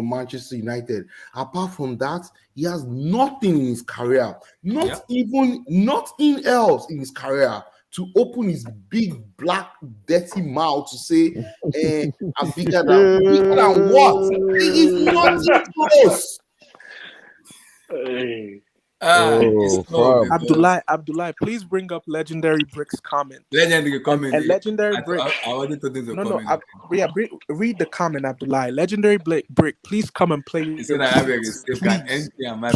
Manchester United. Apart from that, he has nothing in his career. Nothing else in his career to open his big black dirty mouth to say, I'm bigger than what? He is nothing close. Hey. It's fam. Abdullah, please bring up Legendary Brick's comment. Legendary comment. And Legendary Brick. I wanted to do the No, comment. read the comment, Abdullah. Legendary Brick, please come and play. You said I have a escape card entry and my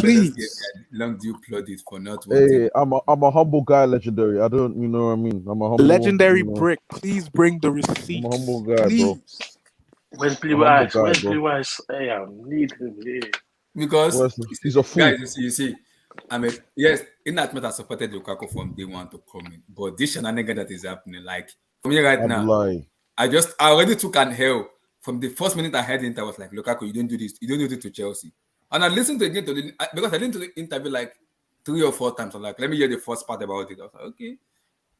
long due plot it for not wanting. Hey, I'm a humble guy, legendary. I don't, you know what I mean. I'm a humble Legendary Brick, please bring the receipts. I'm a humble guy, bro. Please. Where's Blue Eyes? Where's Blue Eyes? Hey, I need him here. Because he's a fool. Guys, you see, I mean, yes, in that matter, I supported Lukaku from day one to come in. But this shenanigan that is happening, like, for me right now, I already took an hell. From the first minute I heard it, I was like, Lukaku, you don't do this. You don't do it to Chelsea. And I listened to it again, because I listened to the interview like 3 or 4 times. I'm like, let me hear the first part about it. I was like, okay.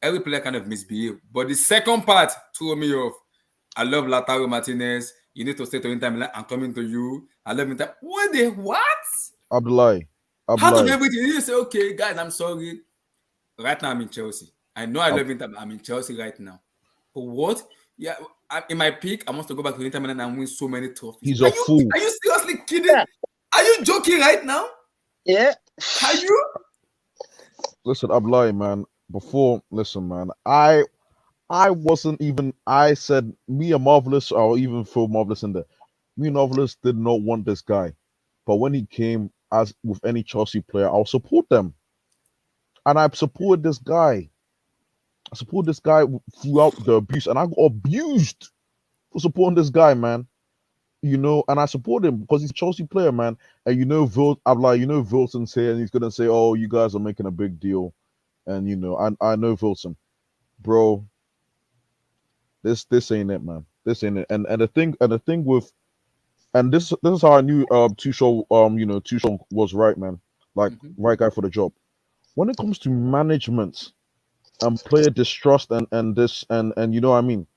Every player kind of misbehaved. But the second part threw me off. I love Lautaro Martinez. You need to stay to Inter Milan. I'm coming to you. I love Inter. What? Abdullah. How to do everything? You say, okay, guys, I'm sorry. Right now, I'm in Chelsea. I know I love Inter. I'm in Chelsea right now. But what? Yeah, in my peak, I want to go back to Inter Milan and win so many trophies. He's a fool. Are you seriously kidding? Yeah. Are you joking right now? Yeah. Are you? Listen, Abdullah, man. Listen, man. I wasn't even. I said me and Marvelous, or even Phil Marvelous in there. Me and Marvelous did not want this guy, but when he came, as with any Chelsea player, I'll support them, and I supported this guy. I support this guy throughout the abuse, and I got abused for supporting this guy, man. You know, and I support him because he's a Chelsea player, man. And you know, Wilson's here, and he's gonna say, "Oh, you guys are making a big deal," and you know, I know Wilson, bro. This ain't it, man. listen, and the thing with, and this is how I knew Tuchel was right, man. Like right guy for the job. When it comes to management and player distrust and this and you know what I mean,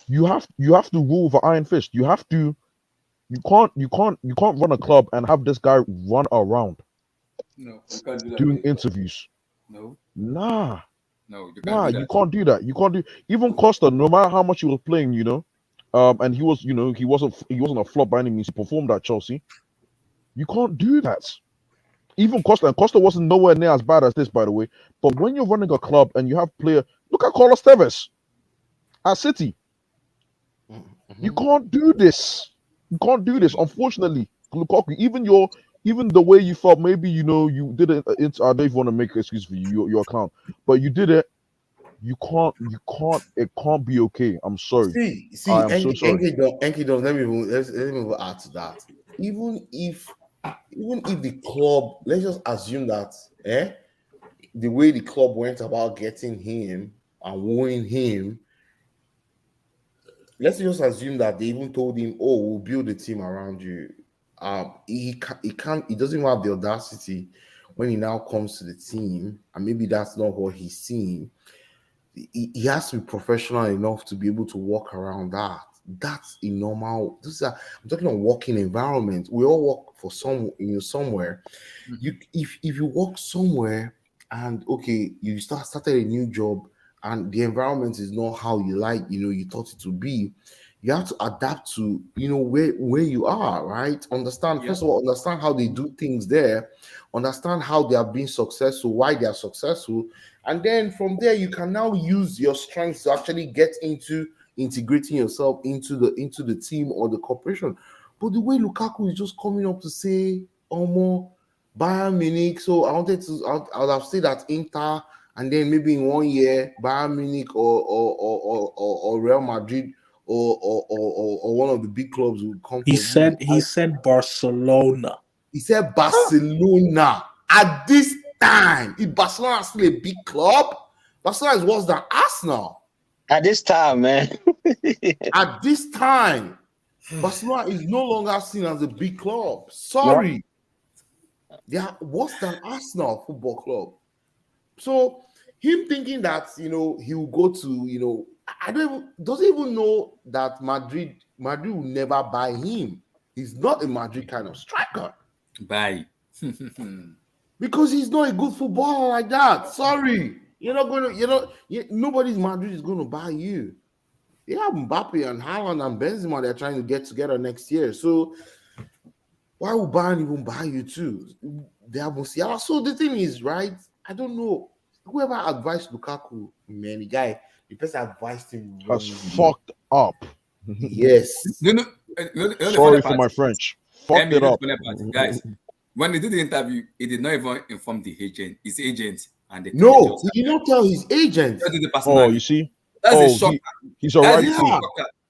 you have to rule with an iron fist. You can't run a club and have this guy run around No, you can't do that. doing interviews. No, Nah, you can't nah, do you that. can't do that. You can't do even Costa. No matter how much he was playing, and he was, he wasn't a flop by any means. He performed at Chelsea. You can't do that. Even Costa, and Costa wasn't nowhere near as bad as this, by the way. But when you're running a club and you have player, look at Carlos Tevez at City. You can't do this. You can't do this. Unfortunately, Lukaku, even the way you felt, maybe you did it. I don't even want to make an excuse for you. You're a clown, but you did it. You can't. It can't be okay. I'm sorry. See, I am so sorry. Enki don't. Let me even add to that. Even if the club, let's just assume that, the way the club went about getting him and wooing him, let's just assume that they even told him, "Oh, we'll build a team around you." He can't. He doesn't even have the audacity when he now comes to the team, and maybe that's not what he's seeing. He has to be professional enough to be able to walk around that. That's a normal. I'm talking about working environment. We all work for somewhere. If you work somewhere and okay, you started a new job and the environment is not how you thought it would be, you have to adapt to where you are, right? Understand first of all, understand how they do things there, understand how they have been successful, why they are successful, and then from there you can now use your strengths to actually get into integrating yourself into the team or the corporation. But the way Lukaku is just coming up to say, Omo, Bayern Munich. So I would have said that Inter, and then maybe in 1 year, Bayern Munich or Real Madrid or one of the big clubs will come He for him. said Barcelona. He said Barcelona at this time. If Barcelona is still a big club, Barcelona is worse than Arsenal. At this time, man. At this time, Barcelona is no longer seen as a big club. Sorry. They are worse than Arsenal Football Club. So him thinking that he will go to doesn't even know that Madrid will never buy him. He's not a Madrid kind of striker. Bye. Because he's not a good footballer like that. Sorry. You're not going to, nobody's Madrid is going to buy you. They have Mbappe and Haaland and Benzema they're trying to get together next year. So why would Bayern even buy you too? They have Musiala. So the thing is, right? I don't know. Whoever advised Lukaku, man, the person advised him Has wrongly. fucked up. Yes. No, Sorry for my French. Fucked it up. Guys, when they did the interview, he did not even inform his agent, and they No, he did not tell his agent. Oh, you see? That's a shocker. He's a right Yeah. fool.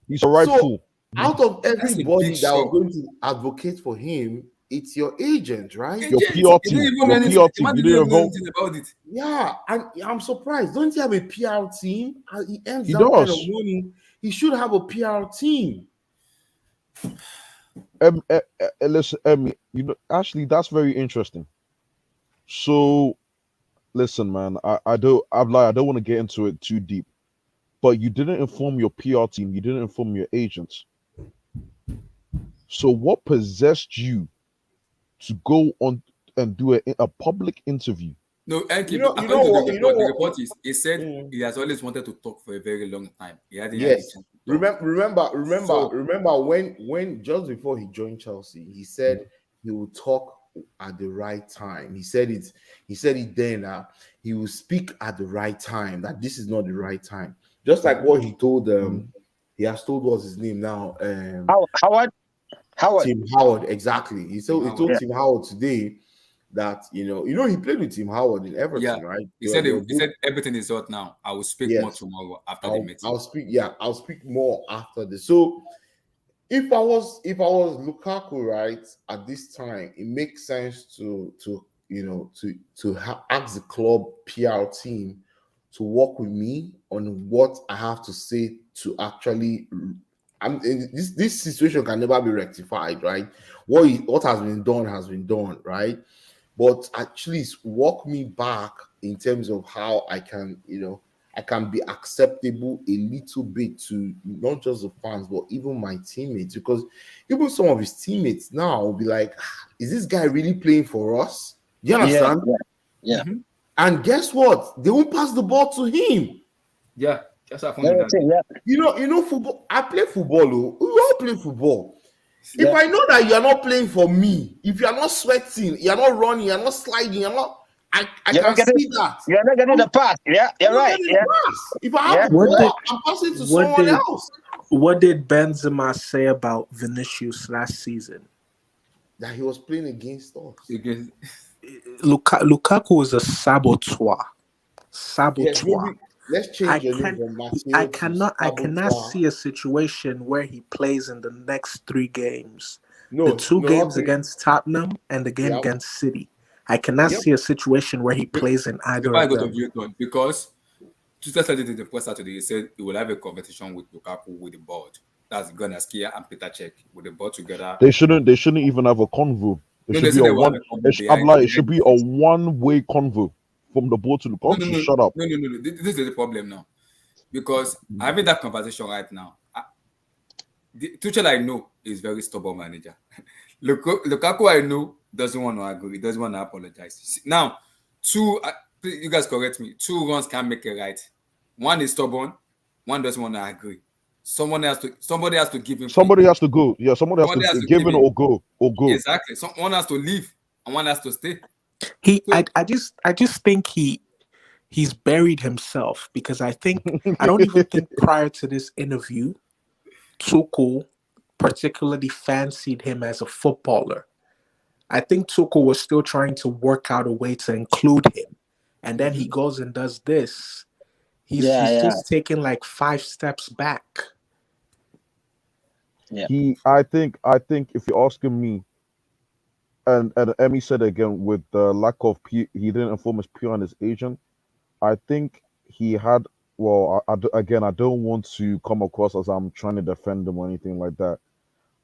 He's a right fool. Out of That's a everybody big that was shock. going to advocate for him, it's your agent, right? Your PR team. Your PR team. You didn't vote. About it. Yeah, and I'm surprised. Don't you have a PR team? And he earns He that kind of does. money. He should have a PR team. Listen, actually, that's very interesting. So, listen, man, I don't want to get into it too deep, but you didn't inform your PR team. You didn't inform your agents. So, what possessed you to go on and do a public interview? No, You know what? The report is he said he has always wanted to talk for a very long time. He hadn't had a Yes. chance to talk. Remember when just before he joined Chelsea, he said he would talk at the right time. He said it then he will speak at the right time, that this is not the right time. Just like what he told he has told what's his name now. Howard. Tim Howard, exactly. He told Yeah. Tim Howard today that he played with Tim Howard in Everton, right? He said everything is out now. I will speak more tomorrow after the meeting. I'll speak more after this. So if I was Lukaku, right, at this time, it makes sense to ask the club PR team to work with me on what I have to say to actually. This situation can never be rectified, right? What has been done, right? But at least walk me back in terms of how I can, I can be acceptable a little bit to not just the fans, but even my teammates. Because even some of his teammates now will be like, is this guy really playing for us? Do you understand? Yeah. Mhm. And guess what? They won't pass the ball to him. Yeah, that's how Yeah, Football. I play football. Oh. We all play football. If Yeah. I know that you are not playing for me, if you are not sweating, you are not running, you are not sliding, I You're can not getting, see that. you're not getting the pass. Yeah, you're I'm not right. getting Yeah, pass. If I have yeah. the What did ball, I'm passing to what someone did else. what did Benzema say about Vinicius last season? That he was playing against us. against. Lukaku was a saboteur. Yes, maybe let's I change your name can from I Mateo to cannot Saboteur. see a situation where he plays in the next 3 games. The No, 2 games okay. against Tottenham and the game Yep. against City. I cannot Yep. see a situation where he plays in either Why I of got to them. view it because Twitter said it in the post Saturday. He said he will have a competition with Lukaku with the board. That's Gunaskia and Peter Cech with the board together. They shouldn't even have a convo. It No, should they be said a they will have one. a combo I'm behind like, it should the be a one-way convo from the board to the No, coach. no, no, Shut up. no, no, no, no. This is the problem now. Because having that conversation right now, the Tuchel I know is very stubborn manager. Lukaku I know doesn't want to agree, doesn't want to apologize. Now, you guys correct me. 2 runs can't make it right. One is stubborn, one doesn't want to agree. Somebody has to give him free. Somebody has to go. Yeah, somebody has Somebody has to to give give in in. or go Exactly. Someone has to leave and one has to stay. I just think he's buried himself because I don't even think prior to this interview, Tuchel particularly fancied him as a footballer. I think Tuchel was still trying to work out a way to include him. And then he goes and does this. He's just taking like 5 steps back. Yeah. I think if you're asking me, and Emmy said again with the lack of he didn't inform his PR and his agent. I think he had. Well, again, I don't want to come across as I'm trying to defend him or anything like that.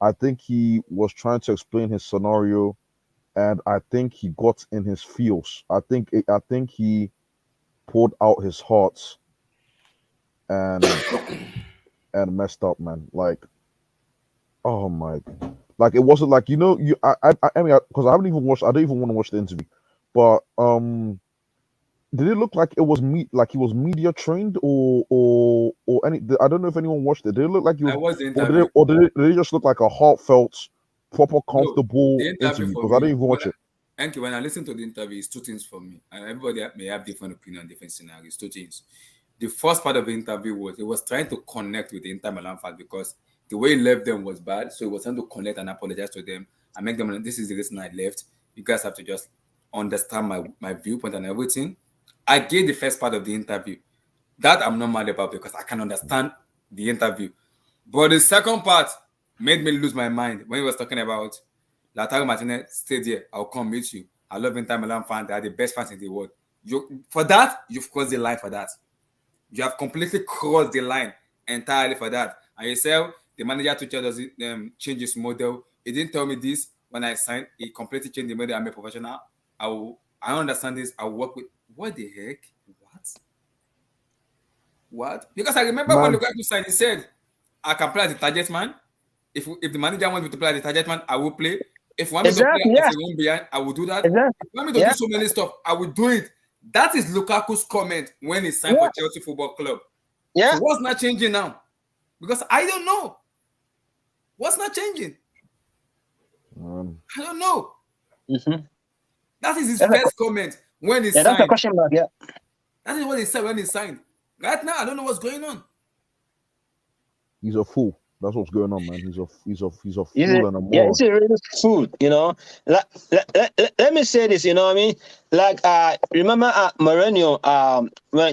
I think he was trying to explain his scenario, and I think he got in his feels. I think he poured out his heart and messed up, man. Like, oh my, like it wasn't like I mean, because I haven't even watched. I don't even want to watch the interview, but did it look like it was like he was media trained or any? I don't know if anyone watched it. Did it look like he was, I was the or interview. did it just look like a heartfelt, proper, No, comfortable the interview? for Because I me, didn't even watch it. Thank you. When I listen to the interview, it's 2 things for me. And everybody may have different opinion, different scenarios. 2 things. The first part of the interview was trying to connect with the Inter Milan fans because the way he left them was bad. So he was trying to connect and apologize to them and make them, this is the reason I left. You guys have to just understand my viewpoint and everything. I gave the first part of the interview. That I'm not mad about because I can understand the interview. But the second part made me lose my mind when he was talking about Lautaro Martinez, stay there. I'll come meet you. I love Inter Milan fans. They are the best fans in the world. For that, you've crossed the line for that. You have completely crossed the line entirely for that. And you say the manager to doesn't change his model. He didn't tell me this when I signed. He completely changed the model. I'm a professional. I understand this. I'll work with. What the heck? What? Because I remember when Man, Lukaku signed, he said, I can play as the target man. If the manager wants me to play as the target man, I will play. If you want me to play as a one behind, I will do that. Exactly. If you want me to do so many stuff, I will do it. That is Lukaku's comment when he signed for Chelsea Football Club. Yeah. So what's not changing now? Because I don't know. What's not changing? I don't know. Mm-hmm. That is his first comment when he signed. That's a question mark, yeah. That is what he said when he signed. Right now, I don't know what's going on. he's a fool. That's what's going on, man. He's a fool and a moron. Yeah, it's a really fool, Let me say this, you know what I mean? Like, remember Mourinho,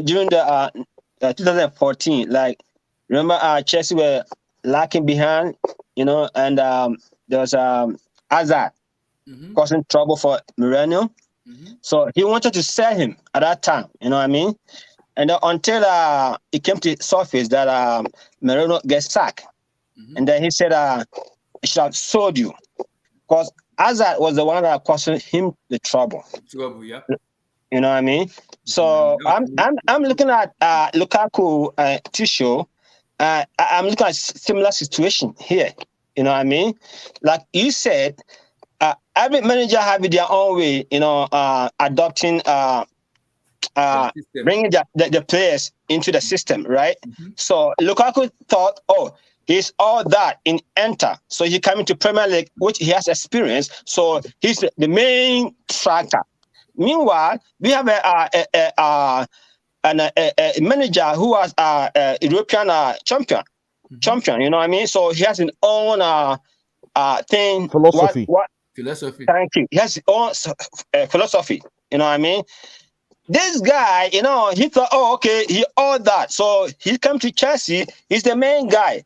during the 2014, like, remember Chelsea were lacking behind, and there was Hazard causing trouble for Mourinho. So he wanted to sell him at that time, you know what I mean? and until it came to surface that Moreno gets sacked, and then he said, "I should have sold you," because Hazard was the one that caused him the trouble. Yeah. You know what I mean? So I'm looking at Lukaku Tisho. I'm looking at similar situation here. You know what I mean? Like you said, every manager have their own way. Adopting, bringing the players into the system, right? So Lukaku thought, oh, he's all that in Enter, so he came into Premier League, which he has experience. So he's the main striker. Meanwhile, we have a manager who was a European champion. You know what I mean? So he has his own thing. Philosophy. Philosophy. Thank you. He has his own philosophy. You know what I mean? This guy, he thought, oh, okay, he all that. So he came to Chelsea. He's the main guy.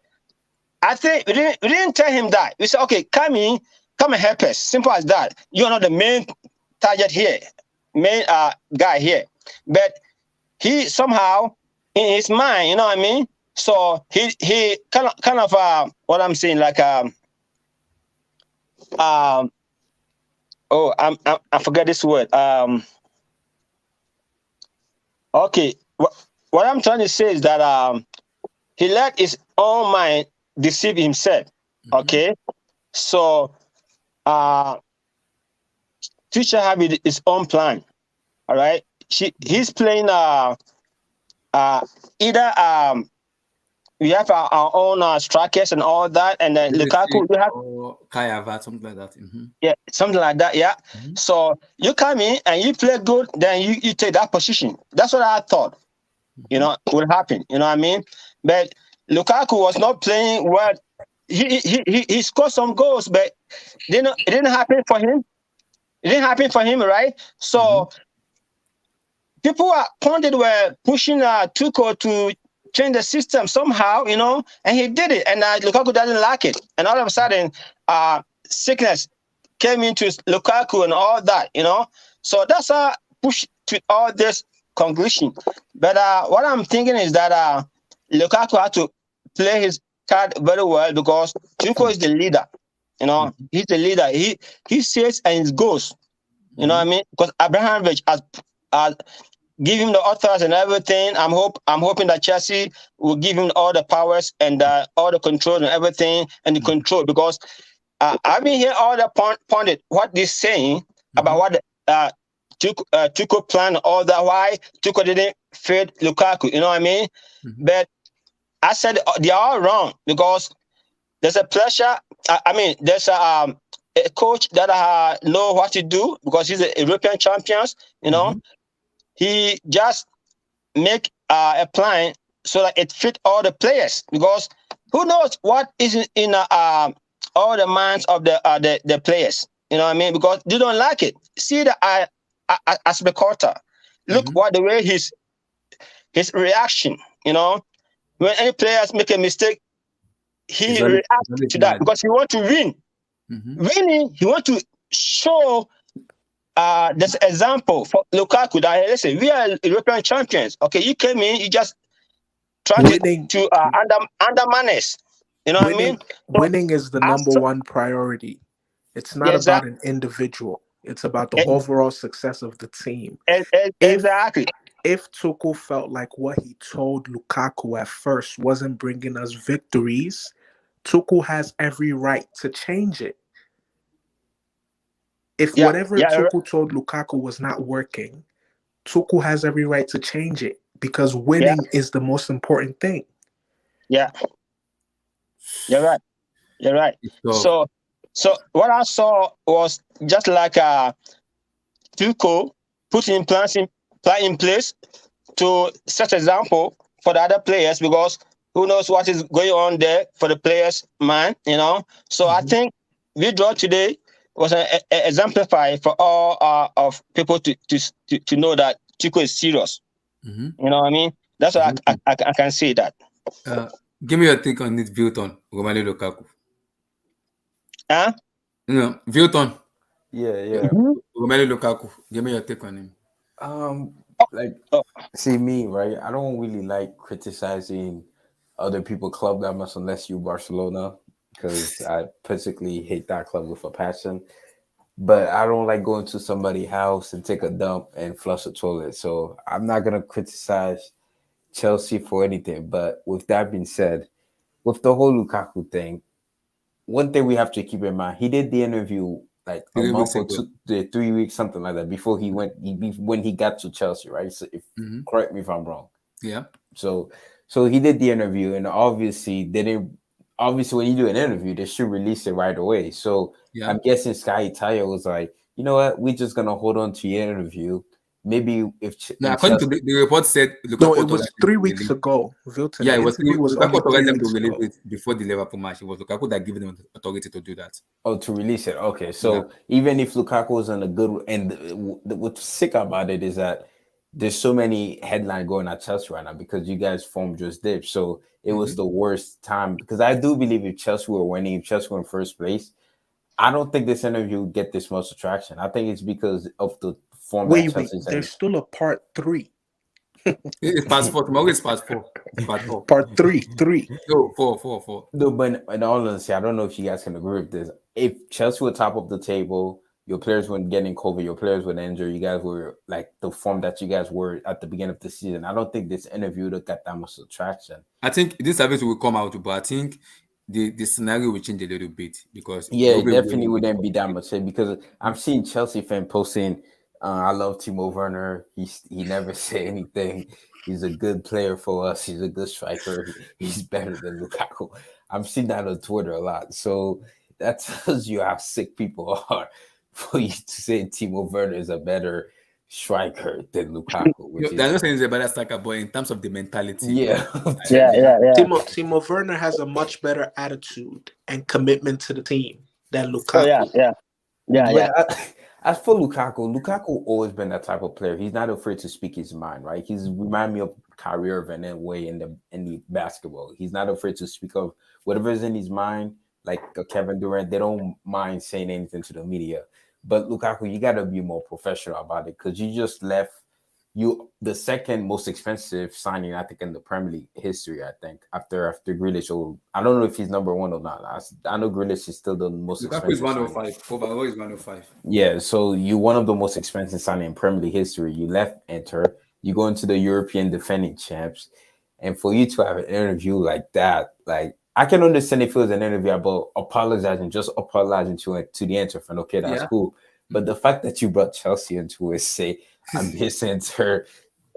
I think we didn't tell him that. We said, okay, come and help us. Simple as that. You're not the main target here, main guy here. But he somehow, in his mind, you know what I mean? So he kind of what I'm saying, like I forget this word. Okay, what I'm trying to say is that he let his own mind deceive himself. Okay, so teacher have his own plan. All right, he's playing either we have our own strikers and all that, and then Lukaku, you have Kaya, something like that. Yeah, something like that. Yeah. So you come in and you play good, then you take that position. That's what I thought. Would happen. You know what I mean? But Lukaku was not playing well. He scored some goals, but it didn't happen for him. It didn't happen for him, right? So people were pushing Tuchel to change the system somehow, and he did it. And Lukaku doesn't like it. And all of a sudden, sickness came into Lukaku and all that, So that's a push to all this conclusion. But what I'm thinking is that Lukaku had to play his card very well because Tuchel is the leader. He's the leader. He says and he goes. You know what I mean? Because Abramovich has give him the authors and everything. I'm hoping that Chelsea will give him all the powers and all the control and everything and the control, because I've been hearing all the pundit what they're saying about what Tuchel plan, all that, why Tuchel didn't feed Lukaku. You know what I mean? But I said they are all wrong because there's a pressure. There's a coach that know what to do because he's a European champions. He just make a plan so that it fit all the players, because who knows what is in all the minds of the players. You know what I mean? Because they don't like it. See the Aspecota. Look what the way his reaction. When any players make a mistake, he reacts to that because he want to win. Winning, he want to show. There's an example for Lukaku that, listen, we are European champions. Okay, you came in, you just tried to undermine us. You know what I mean? Winning is the number one priority. It's not about an individual. It's about the overall success of the team. Exactly. If Tuchel felt like what he told Lukaku at first wasn't bringing us victories, Tuchel has every right to change it. If whatever Tuchel told Lukaku was not working, Tuchel has every right to change it because winning is the most important thing. Yeah. You're right. So what I saw was just like Tuchel putting plans in place to set example for the other players, because who knows what is going on there for the players' mind, So I think we draw today was an exemplify for all of people to know that Tuchel is serious. You know what I mean? That's why I can say that. Give me your take on this built on Romelu Lukaku. Huh? Built on. Yeah. Romelu Lukaku. Give me your take on him. like Oh, see me, right? I don't really like criticizing other people club that much unless you Barcelona, because I particularly hate that club with a passion. But I don't like going to somebody's house and take a dump and flush a toilet. So I'm not gonna criticize Chelsea for anything. But with that being said, with the whole Lukaku thing, one thing we have to keep in mind, he did the interview like a 3 weeks month or ago. two, 3 weeks, something like that, before he went. When he got to Chelsea, right? So if Hmm. correct me if I'm wrong. Yeah. So he did the interview, and obviously they didn't. Obviously, when you do an interview, they should release it right away. So Yeah. I'm guessing Sky Italia was like, you know what, we're just gonna hold on to your interview. Maybe if Now, in according to Chelsea, the report, said No, Lukaku it authorized was them three to weeks release. ago. Vilton, Yeah, the it was interview was Lukaku only three authorized them to weeks release ago. it before the Liverpool match. It was Lukaku that gave them authority to do that. oh, to release it. Okay, Yeah. so even if Lukaku was on a good, and what's sick about it is that there's so many headline going at Chelsea right now because you guys form just dip. So it was Hmm. the worst time because I do believe if Chelsea were winning, if Chelsea were in first place, I don't think this interview would get this much attraction. I think it's because of the form that Wait, Chelsea's in. there's still a part three. It's past four. Tomorrow is past four. It's past four. Part three. No, four. No, but in all honesty, I don't know if you guys can agree with this. If Chelsea were top of the table, your players weren't getting COVID, your players were injured, you guys were like the form that you guys were at the beginning of the season. I don't think this interview would have got that much attraction. I think this service will come out, but I think the scenario will change a little bit because Yeah, they'll it be definitely winning with wouldn't be that COVID. much because I'm seeing Chelsea fan posting. I love Timo Werner. He never say anything. He's a good player for us. He's a good striker. He's better than Lukaku. I'm seeing that on Twitter a lot. So that tells you how sick people are for you to say Timo Werner is a better striker than Lukaku, You which know, they're is not saying he's a better striker, but in terms of the mentality, yeah. yeah, yeah. yeah, yeah. Timo Werner has a much better attitude and commitment to the team than Oh, yeah, Lukaku. yeah, yeah, yeah. But as for Lukaku always been that type of player. He's not afraid to speak his mind, right? He's remind me of Kyrie Irving in a way in the basketball. He's not afraid to speak of whatever's in his mind, like Kevin Durant. They don't mind saying anything to the media. But Lukaku, you got to be more professional about it because you just left you the second most expensive signing I think in the Premier League history. I think after Grealish. Or I don't know if he's number one or not. I know Grealish is still the most Lukaku is expensive signing. 105. Overall is 105. Yeah, so you one of the most expensive signing in Premier League history. You left Inter, you go into the European defending champs, and for you to have an interview like that, like I can understand if it was an interview about apologizing, just apologizing to the Inter fan. Okay, that's Yeah. cool. But the fact that you brought Chelsea into it, say I'm this Inter,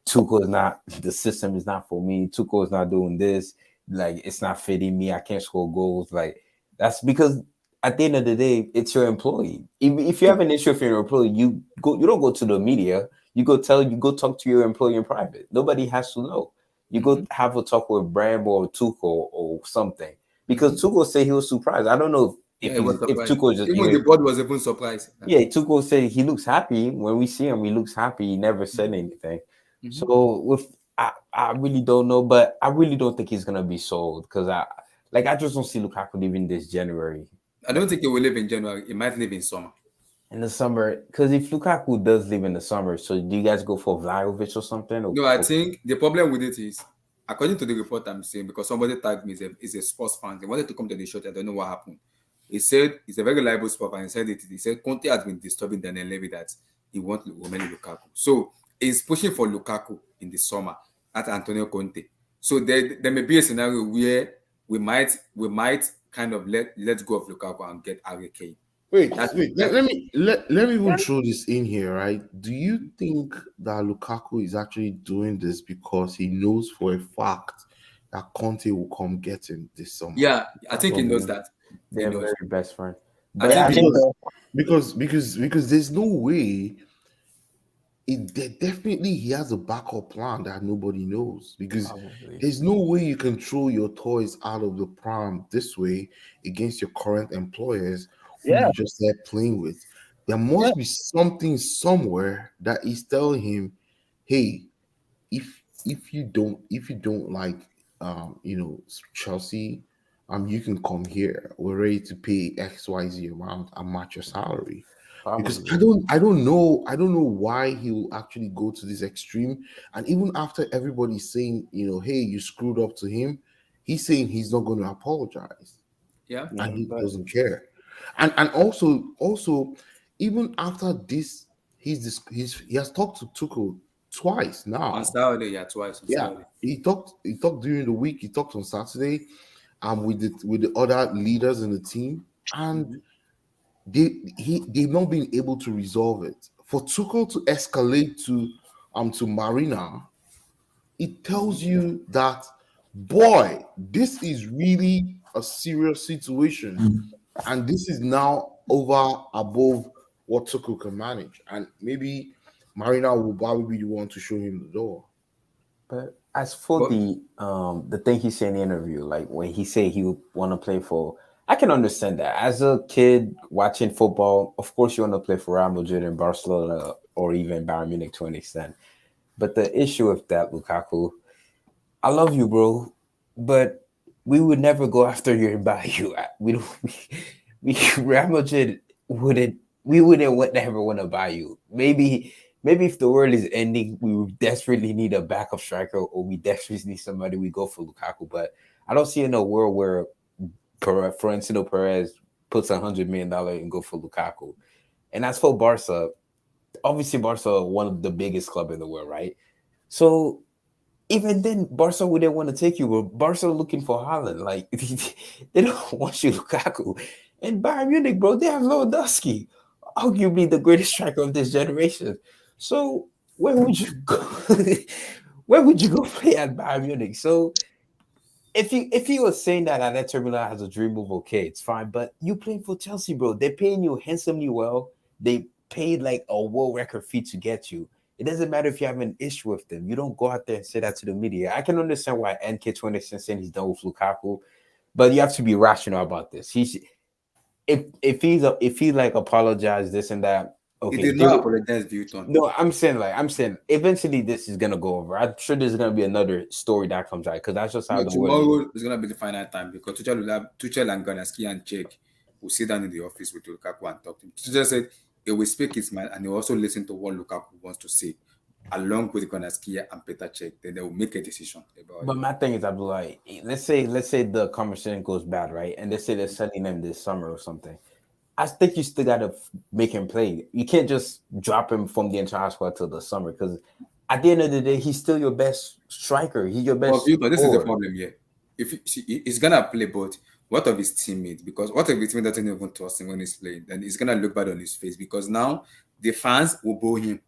Tuchel is not the system is not for me. Tuchel is not doing this. Like it's not fitting me. I can't score goals. Like that's because at the end of the day, it's your employee. If you have an issue with your employee, you go. You don't go to the media. You go talk to your employee in private. Nobody has to know. You go Mhm. have a talk with Bram or Tuchel or something. Because Mhm. Tuchel said he was surprised. I don't know Yeah, if it was if surprised. Tuchel just Even the even board was even surprised. yeah, Tuchel said he looks happy when we see him. He looks happy. He never said anything. Mhm. So with I really don't know, but I really don't think he's gonna be sold because I just don't see Lukaku leaving this January. I don't think he will live in January. He might live in summer. In the summer, because if Lukaku does leave in the summer, so do you guys go for Vlahovic or something? No, I think the problem with it is, according to the report I'm seeing, because somebody tagged me, is a sports fan. They wanted to come to the shot. I don't know what happened. He said he's a very reliable sport fan. He said it. He said Conte has been disturbing Daniel Levy that he wants Romelu Lukaku. So he's pushing for Lukaku in the summer at Antonio Conte. So there may be a scenario where we might kind of let go of Lukaku and get Harry Kane. Wait, That's wait. that. Let me even throw this in here, right? Do you think that Lukaku is actually doing this because he knows for a fact that Conte will come get him this summer? Yeah, I think he knows that. He They're knows. very best friends. I But Yeah, think I he think knows. so. Because there's no way definitely he has a backup plan that nobody knows because probably. there's no way you can throw your toys out of the pram this way against your current employers who Yeah, you just start playing with. There yeah, must be something somewhere that is telling him, hey, if you don't like Chelsea, you can come here. We're ready to pay XYZ amount and match your salary. because Probably. I don't know why he will actually go to this extreme. And even after everybody's saying, hey, you screwed up to him, he's saying he's not going to apologize, Yeah. and Yeah, he but doesn't care. And also, even after this, he has talked to Tuchel twice On now. Saturday, yeah, twice on Yeah, Saturday. he talked during the week. He talked on Saturday, with the other leaders in the team, and Mhm. they've not been able to resolve it. For Tuchel to escalate to Marina, it tells you that, boy, this is really a serious situation, and this is now over above what Tuchel can manage, and maybe Marina will probably be the one to show him the door. But as for But the thing he said in the interview, like when he said he would want to play for, I can understand that. As a kid watching football, of course you want to play for Real Madrid and Barcelona or even Bayern Munich to an extent. But the issue with that, Lukaku, I love you, bro, but we would never go after you and buy you. We don't. We Real Madrid wouldn't. We wouldn't never want to buy you. Maybe if the world is ending, we would desperately need a backup striker, or we desperately need somebody. We go for Lukaku, but I don't see in a world where Florentino Perez puts $100 million and go for Lukaku. And as for Barca, obviously Barca are one of the biggest club in the world, right? So even then, Barca wouldn't want to take you. But Barca looking for Holland. Like they don't want you, Lukaku. And Bayern Munich, bro, they have Lewandowski, arguably the greatest striker of this generation. So where would you go? Where would you go play at Bayern Munich? So if he was saying that Alex Milan has a dream move, okay, it's fine. But you playing for Chelsea, bro. They're paying you handsomely well. They paid like a world record fee to get you. It doesn't matter if you have an issue with them. You don't go out there and say that to the media. I can understand why NK20 is saying he's done with Lukaku, but you have to be rational about this. If he like apologized this and that, he okay. did not apologize, Vuitton. No, I'm saying eventually this is gonna go over. I'm sure there's gonna be another story that comes out because that's just how No, the world is. tomorrow is gonna be the final time because Tuchel and Ganaski and Jake will sit down in the office with Lukaku and talk to him. Tuchel said he will speak his mind and he will also listen to what Lukaku wants to say, along with Ganaski and Peter Cech. Then they will make a decision about But it. my thing is, Abdullah, let's say the conversation goes bad, right? And they say they're selling him this summer or something. I think you still gotta make him play. You can't just drop him from the entire squad till the summer because at the end of the day, he's still your best striker. He's your But best Vuitton, this is the scorer. problem here. If he's gonna play, but what of his teammates? Because what if his teammate doesn't even trust him when he's playing? Then he's gonna look bad on his face because now the fans will boo him.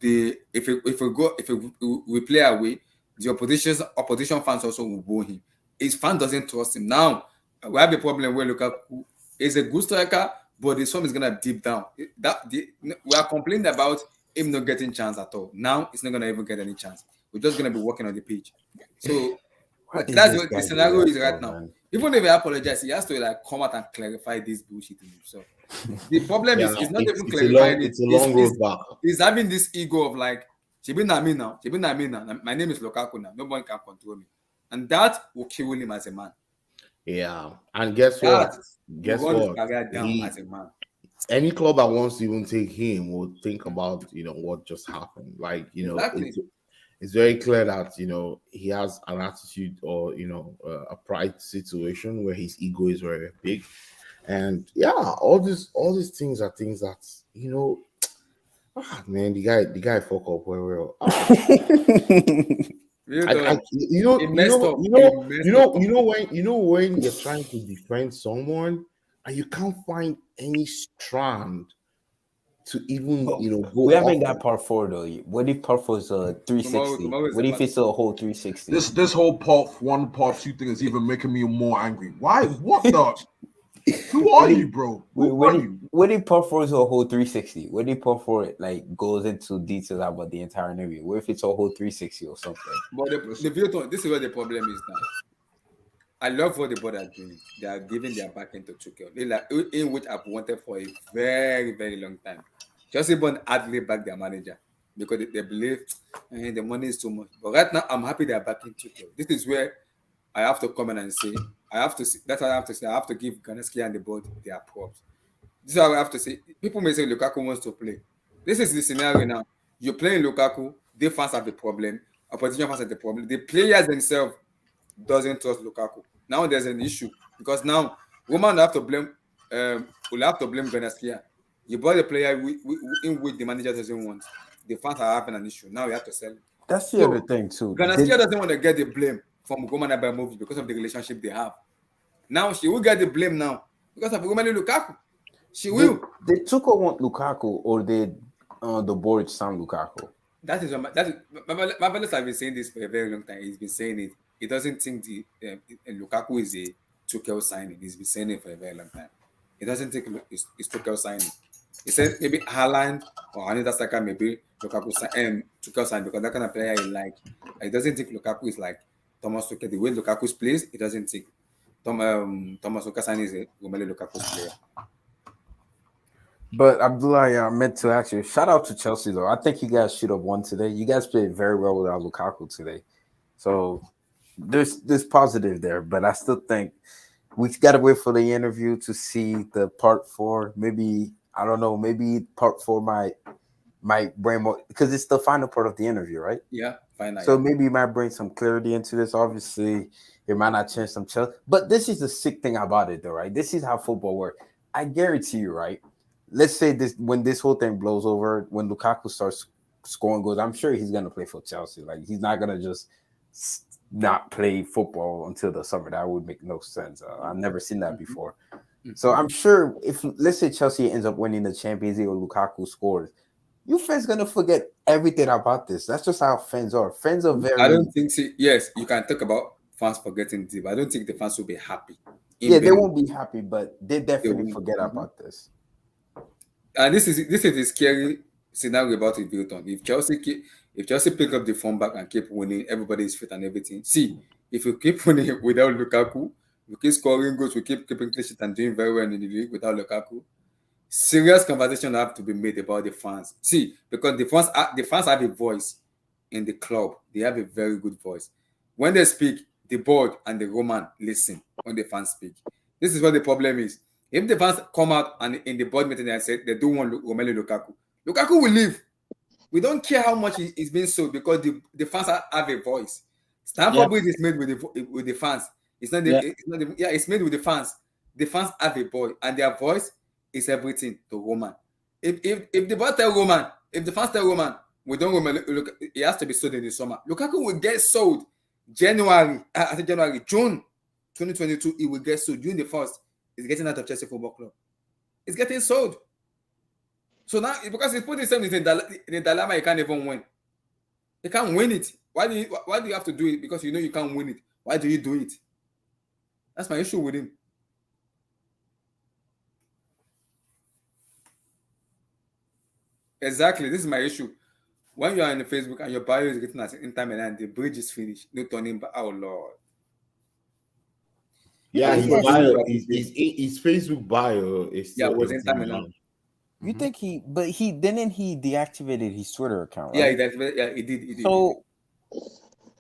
If we play away, the opposition fans also will boo him. His fan doesn't trust him. Now we have a problem where Lukaku is a good striker, but his form is gonna deep down. We are complaining about him not getting chance at all. Now he's not gonna even get any chance. We're just gonna be working on the pitch. So What is that's this what the guy scenario doing is right for, now. man? Even if he apologizes, he has to like come out and clarify this bullshit in himself. The problem Yeah, is he's not even it's a long clarifying it. it's a long road back. He's having this ego of like, Shebi na me now. Shebi na me now. My name is Lukaku now. No one can control me. And that will kill him as a man. Yeah, and guess what? That will run his career down as a man. Any club that wants to even take him will think about what just happened. Like Exactly. it's very clear that he has an attitude or a pride situation where his ego is very big, and yeah, all these things are things that man, the guy fuck up very well. I He messed up. He messed up completely. when you're trying to defend someone and you can't find any strand to even go We haven't off got of. part four though. What if part four is a 360? Tomorrow is What the if part it's a whole 360? This whole part 2 thing is even making me more angry. Why? What the? Who are you, bro? Who are you? What if part four is a whole 360? What if part four like goes into details about the entire interview? What if it's a whole 360 or something? But the video, this is where the problem is now. I love what the board are doing. They are giving their back into Tuchel. They like in which I've wanted for a very, very long time. Just even hardly back their manager because they believe the money is too much. But right now, I'm happy they are backing Tuchel. This is where I have to come in and say I have to. That's what I have to say. I have to give Ganeski and the board their props. This is how I have to say. People may say Lukaku wants to play. This is the scenario now. You're playing Lukaku. The fans have a problem. Opposition fans have the problem. The players themselves doesn't trust Lukaku. Now there's an issue because now Roman have to blame. Will have to blame Benaskia. You bought a player in which the manager doesn't want. The fans are having an issue. Now you have to sell him. That's the other thing too. Benaskia doesn't want to get the blame from Roman Abramovich because of the relationship they have. Now she will get the blame now because of Romelu Lukaku. She will. Did Tuchel want Lukaku or did the board sign Lukaku? That is Marvelous has been saying this for a very long time. He's been saying it. He doesn't think the Lukaku is a Tuchel signing. He's been saying it for a very long time. He doesn't think it's Tuchel signing. He said maybe Haaland or another striker, maybe Lukaku Tuchel sign because that kind of player he like. He doesn't think Lukaku is like Thomas Tuchel. The way Lukaku plays, he doesn't think Thomas Tuchel sign is a Romelu Lukaku's player. But Abdullah, I meant to ask you, shout out to Chelsea though. I think you guys should have won today. You guys played very well without Lukaku today. So there's positive there, but I still think we gotta wait for the interview to see the part 4. Maybe I don't know, maybe part 4 might bring more because it's the final part of the interview, right? Yeah, final. So maybe it might bring some clarity into this. Obviously, it might not change some Chelsea. But this is the sick thing about it though, right? This is how football works. I guarantee you, right? Let's say when this whole thing blows over, when Lukaku starts scoring goals, I'm sure he's gonna play for Chelsea. Like he's not gonna just not play football until the summer. That would make no sense. I've never seen that before. So I'm sure if let's say Chelsea ends up winning the Champions League or Lukaku scores, you fans gonna forget everything about this. That's just how fans are. Fans are very. I don't think. Yes, you can talk about fans forgetting this, but I don't think the fans will be happy. Yeah, they won't be happy, but they definitely forget about this. And this is the scary scenario about it, Vilton. If Chelsea pick up the form back and keep winning, everybody is fit and everything. See, if you keep winning without Lukaku, we keep scoring goals, we keep keeping clean sheet and doing very well in the league without Lukaku. Serious conversation have to be made about the fans. See, because the fans have a voice in the club. They have a very good voice. When they speak, the board and the Roman listen when the fans speak. This is what the problem is. If the fans come out and in the board meeting and say they don't want Romelu Lukaku, Lukaku will leave. We don't care how much it's being sold because the fans have a voice. Stamford Bridge is made with the fans. It's made with the fans. The fans have a voice, and their voice is everything to Roman. If the board tell Roman, if the fans tell Roman, we don't Romelu, it has to be sold in the summer. Lukaku will get sold June 2022. It will get sold June the 1st. It's getting out of Chelsea Football Club. It's getting sold. So now, because he's put himself in the dilemma, he can't even win. He can't win it. Why do you have to do it? Because you know you can't win it. Why do you do it? That's my issue with him. Exactly. This is my issue. When you are on the Facebook and your bio is written as Inter Milan, the bridge is finished. No turning back. Oh Lord. Yeah, his Facebook bio is it was Inter Milan. You think he deactivated his Twitter account, right? Yeah, he did. So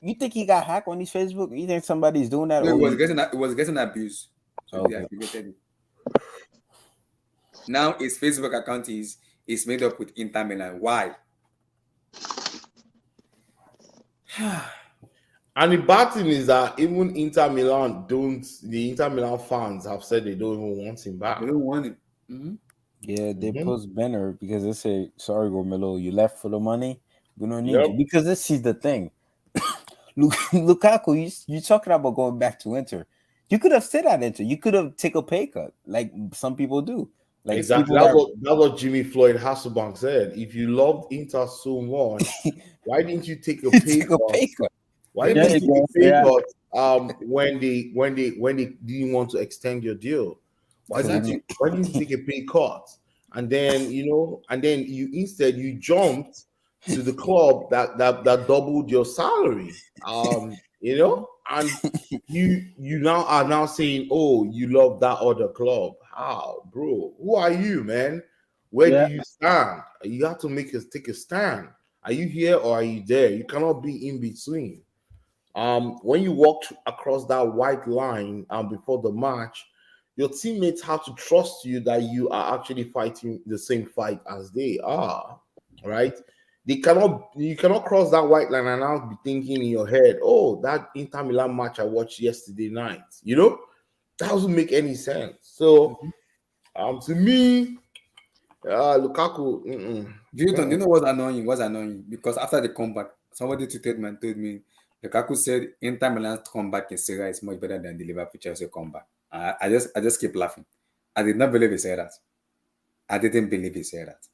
you think he got hacked on his Facebook? You think somebody's doing that? No, it was getting abused. So they deactivated it. Now his Facebook account is made up with Inter Milan. Why? And the bad thing is that even Inter Milan the Inter Milan fans have said they don't even want him back. They don't want him. Mm-hmm. Yeah, they post banner because they say, sorry, Romelu, you left for the money. We don't need you. Because this is the thing. Lukaku, you're talking about going back to Inter. You could have stayed at Inter. You could have taken a pay cut like some people do. Like exactly. That's what Jimmy Floyd Hasselbank said. If you loved Inter so much, why didn't you take a pay cut? Why didn't you take a pay cut when they didn't want to extend your deal? Why didn't you take a pay cut? And then you jumped to the club that doubled your salary. And you now are saying, oh, you love that other club. How, bro? Who are you, man? Where do you stand? You have to take a stand. Are you here or are you there? You cannot be in between. When you walked across that white line before the match, your teammates have to trust you that you are actually fighting the same fight as they are, right? You cannot cross that white line and now be thinking in your head, oh, that Inter Milan match I watched yesterday night, that doesn't make any sense. So, to me, Lukaku. Do you know what's annoying? What's annoying? Because after the comeback, somebody tweeted me and told me Lukaku said Inter Milan's comeback in Serie A is much better than the Liverpool Chelsea comeback. I just keep laughing. I did not believe he said that. I didn't believe he said that.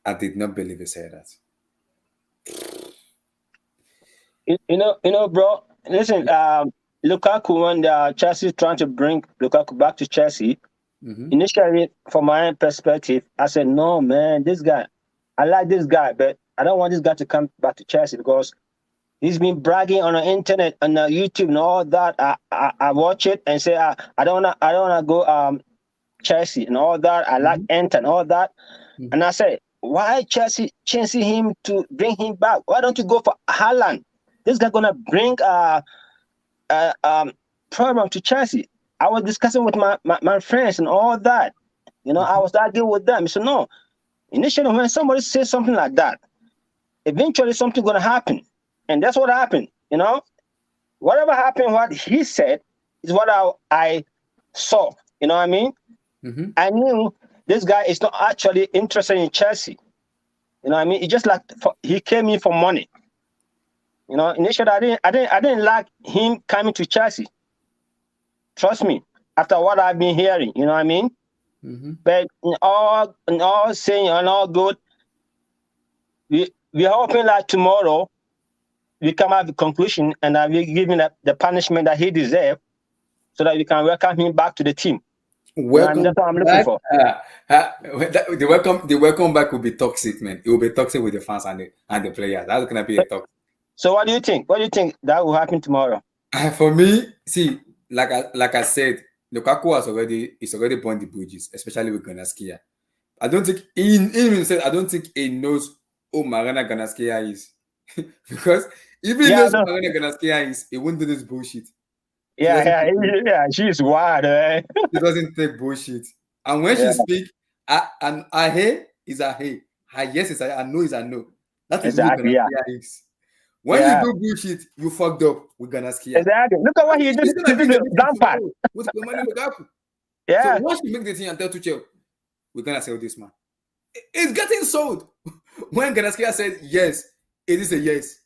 I did not believe he said that. You know, bro. Listen, Lukaku, when Chelsea trying to bring Lukaku back to Chelsea, initially, from my perspective, I said, no, man, this guy, I like this guy, but I don't want this guy to come back to Chelsea because he's been bragging on the internet and YouTube and all that. I watch it and say, I don't wanna go Chelsea and all that. I like Enter and all that, and I say, why Chelsea chasing him to bring him back? Why don't you go for Haaland? This guy gonna bring problem to Chelsea. I was discussing with my friends and all that. I was arguing with them. So no, initially when somebody says something like that, eventually something gonna happen, and that's what happened. Whatever happened, what he said is what I saw. You know what I mean? I knew this guy is not actually interested in Chelsea. You know what I mean? It's just like he came in for money. Initially I didn't like him coming to Chelsea. Trust me, after what I've been hearing, you know what I mean? But in all saying and all good, we're hoping that tomorrow we come out with a conclusion and we give him the punishment that he deserves so that we can welcome him back to the team. Welcome that's what I'm looking for. The welcome back will be toxic, man. It will be toxic with the fans and the players. That's gonna be a toxic. So what do you think? What do you think that will happen tomorrow? For me, see, like I said, Lukaku is already burned the bridges, especially with Ganaskia. I don't think I don't think he knows who Marina Ganaskia is. Because if he knows who Marina Ganaskia is, he won't do this bullshit. She's wild, eh? She doesn't take bullshit. And when she speaks, a hey is a hey. Her yes is a no is a no. That is exactly, who Ganaskia is. When you do bullshit, you fucked up with Ganaskia. Exactly. Look at what he did to the Lampard. With Lukaku. Yeah. So once you make the thing and tell Tuchel, we're gonna sell this man. It's getting sold. When Ganaskia said yes, it is a yes.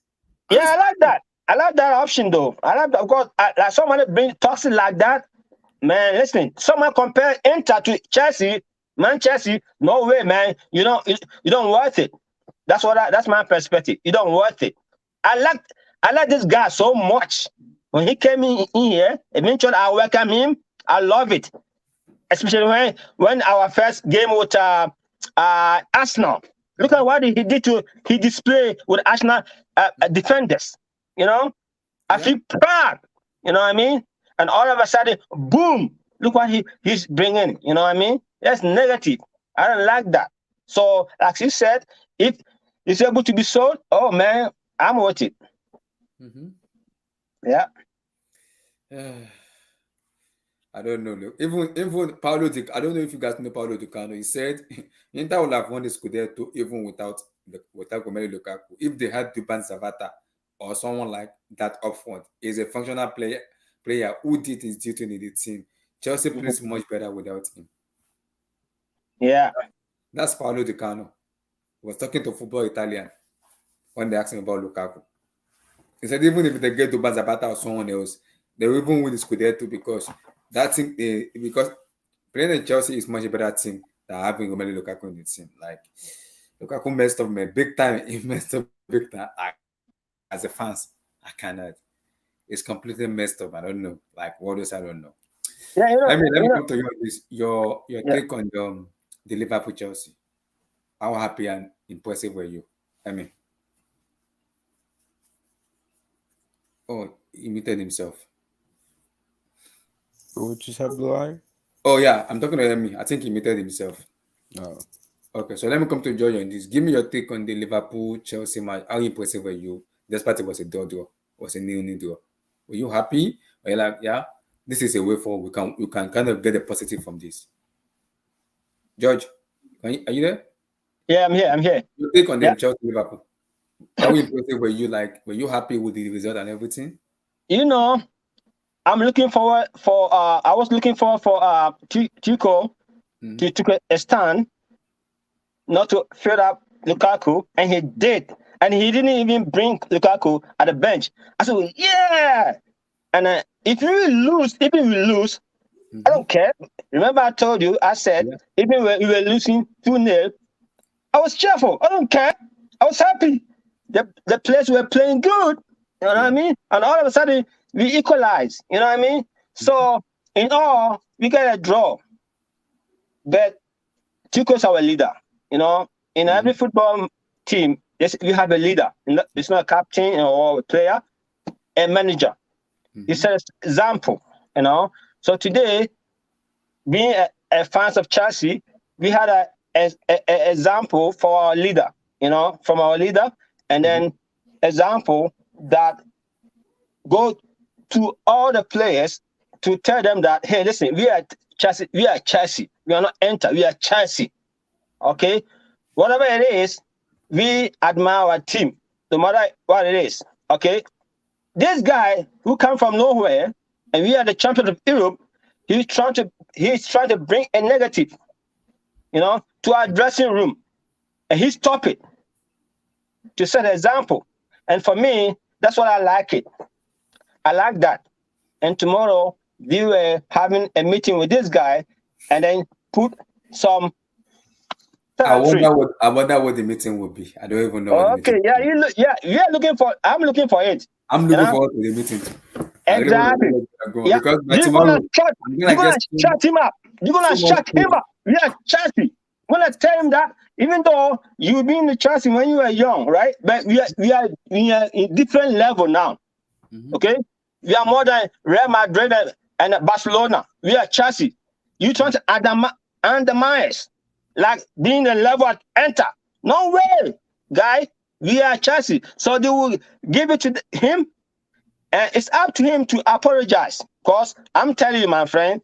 I like that. I like that option though. I like that because like someone bring toxic like that. Man, listen, someone compare Inter to Chelsea, man. Chelsea, no way, man. You don't worth it. That's my perspective. You don't worth it. I like this guy so much. When he came in here, eventually I welcome him. I love it, especially when our first game with Arsenal. Look at what he displayed with Arsenal defenders. I feel proud. You know what I mean? And all of a sudden, boom! Look what he's bringing. You know what I mean? That's negative. I don't like that. So, like you said, if it's able to be sold, oh man, I'm with it. Yeah. I don't know. Look. Even Paulo I don't know if you guys know Paulo Di Canio. He said Inter would have won the Scudetto even without Romelu Lukaku. If they had Duban Zapata or someone like that up front, is a functional player who did his duty in the team. Chelsea plays much better without him. Yeah. That's Paulo Di Canio. He was talking to Football Italian when they asked him about Lukaku. He said even if they get Duban Zapata or someone else, they will even win the Scudetto because that thing, because playing in Chelsea is much better team than having Romelu Lukaku in the team. Like Lukaku messed up, man, big time. He messed up big time. As a fans, I cannot. It's completely messed up. I don't know. Like what else? I don't know. Yeah, let me come to you on this. Your take on the Liverpool Chelsea. How happy and impressive were you? Oh, he muted himself. What you said, Blue Eye? Oh yeah, I'm talking to me. I think he muted himself. Oh. Okay, so let me come to George on this. Give me your take on the Liverpool Chelsea match. How impressive were you? Despite it was a draw, was a nil draw. Were you happy? Were you like, yeah, this is a way forward. We can kind of get a positive from this. George, are you there? Yeah, I'm here. I'm here. Your take on Yeah. them Chelsea Liverpool. How impressive were you? Like, were you happy with the result and everything? You know, I'm looking forward for. I was looking forward for Tico to take a stand, not to fill up Lukaku, and he did, and he didn't even bring Lukaku at the bench. I said, yeah. And if we lose, even we lose, I don't care. Remember, I told you, I said, even when we were losing 2-0, I was cheerful. I don't care. I was happy. The players were playing good. You know what I mean? And all of a sudden, we equalize. You know what I mean? So, in all, we get a draw. But Chico's our leader. You know, in every football team, you have a leader. It's not a captain or a player, a manager. It's an example. You know. So today, being a fans of Chelsea, we had an example for our leader, you know, from our leader, and then example that go to all the players to tell them that, hey, listen, we are Chelsea, we are not Enter, we are Chelsea. Okay? Whatever it is, we admire our team, no matter what it is. Okay? This guy who come from nowhere, and we are the champion of Europe, he's trying to bring a negative, you know, to our dressing room. And he stopped it to set an example. And for me, that's what I like it. I like that. And tomorrow we were having a meeting with this guy and then put some I wonder what the meeting will be. I don't even know. Okay, we are looking for. I'm looking for it. I'm looking forward to the meeting. Exactly. Yeah. Because by you're tomorrow, gonna shut him up. You're gonna shut him up. We are Chelsea. I'm gonna tell him that even though you've been in Chelsea when you were young, right? But we are in different level now. Okay, we are more than Real Madrid and Barcelona. We are Chelsea. You trying to undermine us, like being a level at Enter? No way, guy. We are Chelsea, so they will give it to him, and it's up to him to apologize. Cause I'm telling you, my friend,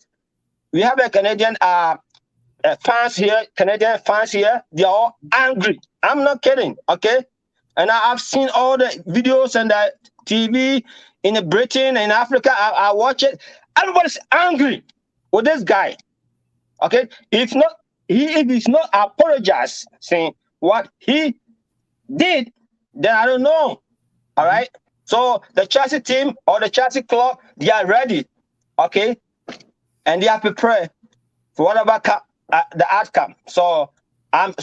we have a Canadian fans here. Canadian fans here. They are all angry. I'm not kidding. Okay, and I've seen all the videos and the TV in Britain and Africa. I watch it. Everybody's angry with this guy. Okay, if he's not apologize, saying what he did, then I don't know. All right. So the Chelsea team or the Chelsea club, they are ready. Okay, and they are prepared for whatever the outcome. So I'm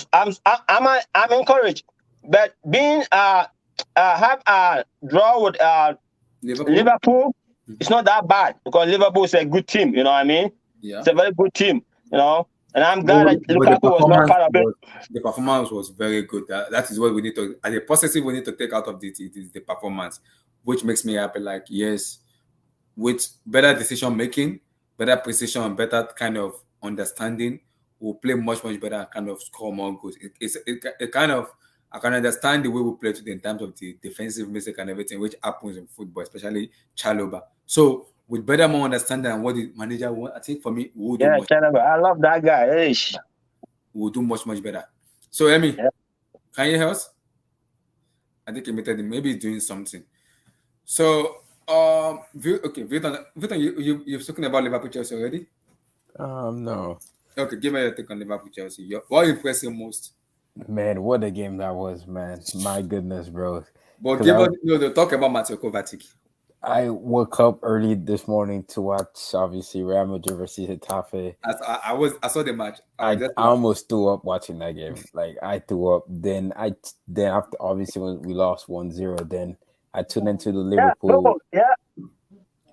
encouraged. But being have a draw with Liverpool, it's not that bad because Liverpool is a good team. You know what I mean? Yeah. It's a very good team. You know. And I'm glad that Lukaku was not part of it. The performance was very good. That is what we need to, as a positive, we need to take out of this. It is the performance, which makes me happy. Like, yes, with better decision making, better precision, and better kind of understanding, we'll play much better. Kind of score more goals. It kind of, I can understand the way we play today in terms of the defensive mistake and everything, which happens in football, especially Chalobah. So, with better more understanding and what the manager wants, I think for me, we'll do much. I love that guy. We'll do much better. So, Emmy, can you help us? I think maybe he's doing something. So, Viton, you've spoken about Liverpool Chelsea already? No. Okay, give me your take on Liverpool Chelsea. What impressed you most? Man, what a game that was, man. My goodness, bro. But give us the talk about Mateo Kovacic. I woke up early this morning to watch, obviously, Real Madrid versus Getafe. I saw the match. I almost threw up watching that game. Like, I threw up. Then after, obviously, when we lost 1-0, then I tuned into the Liverpool.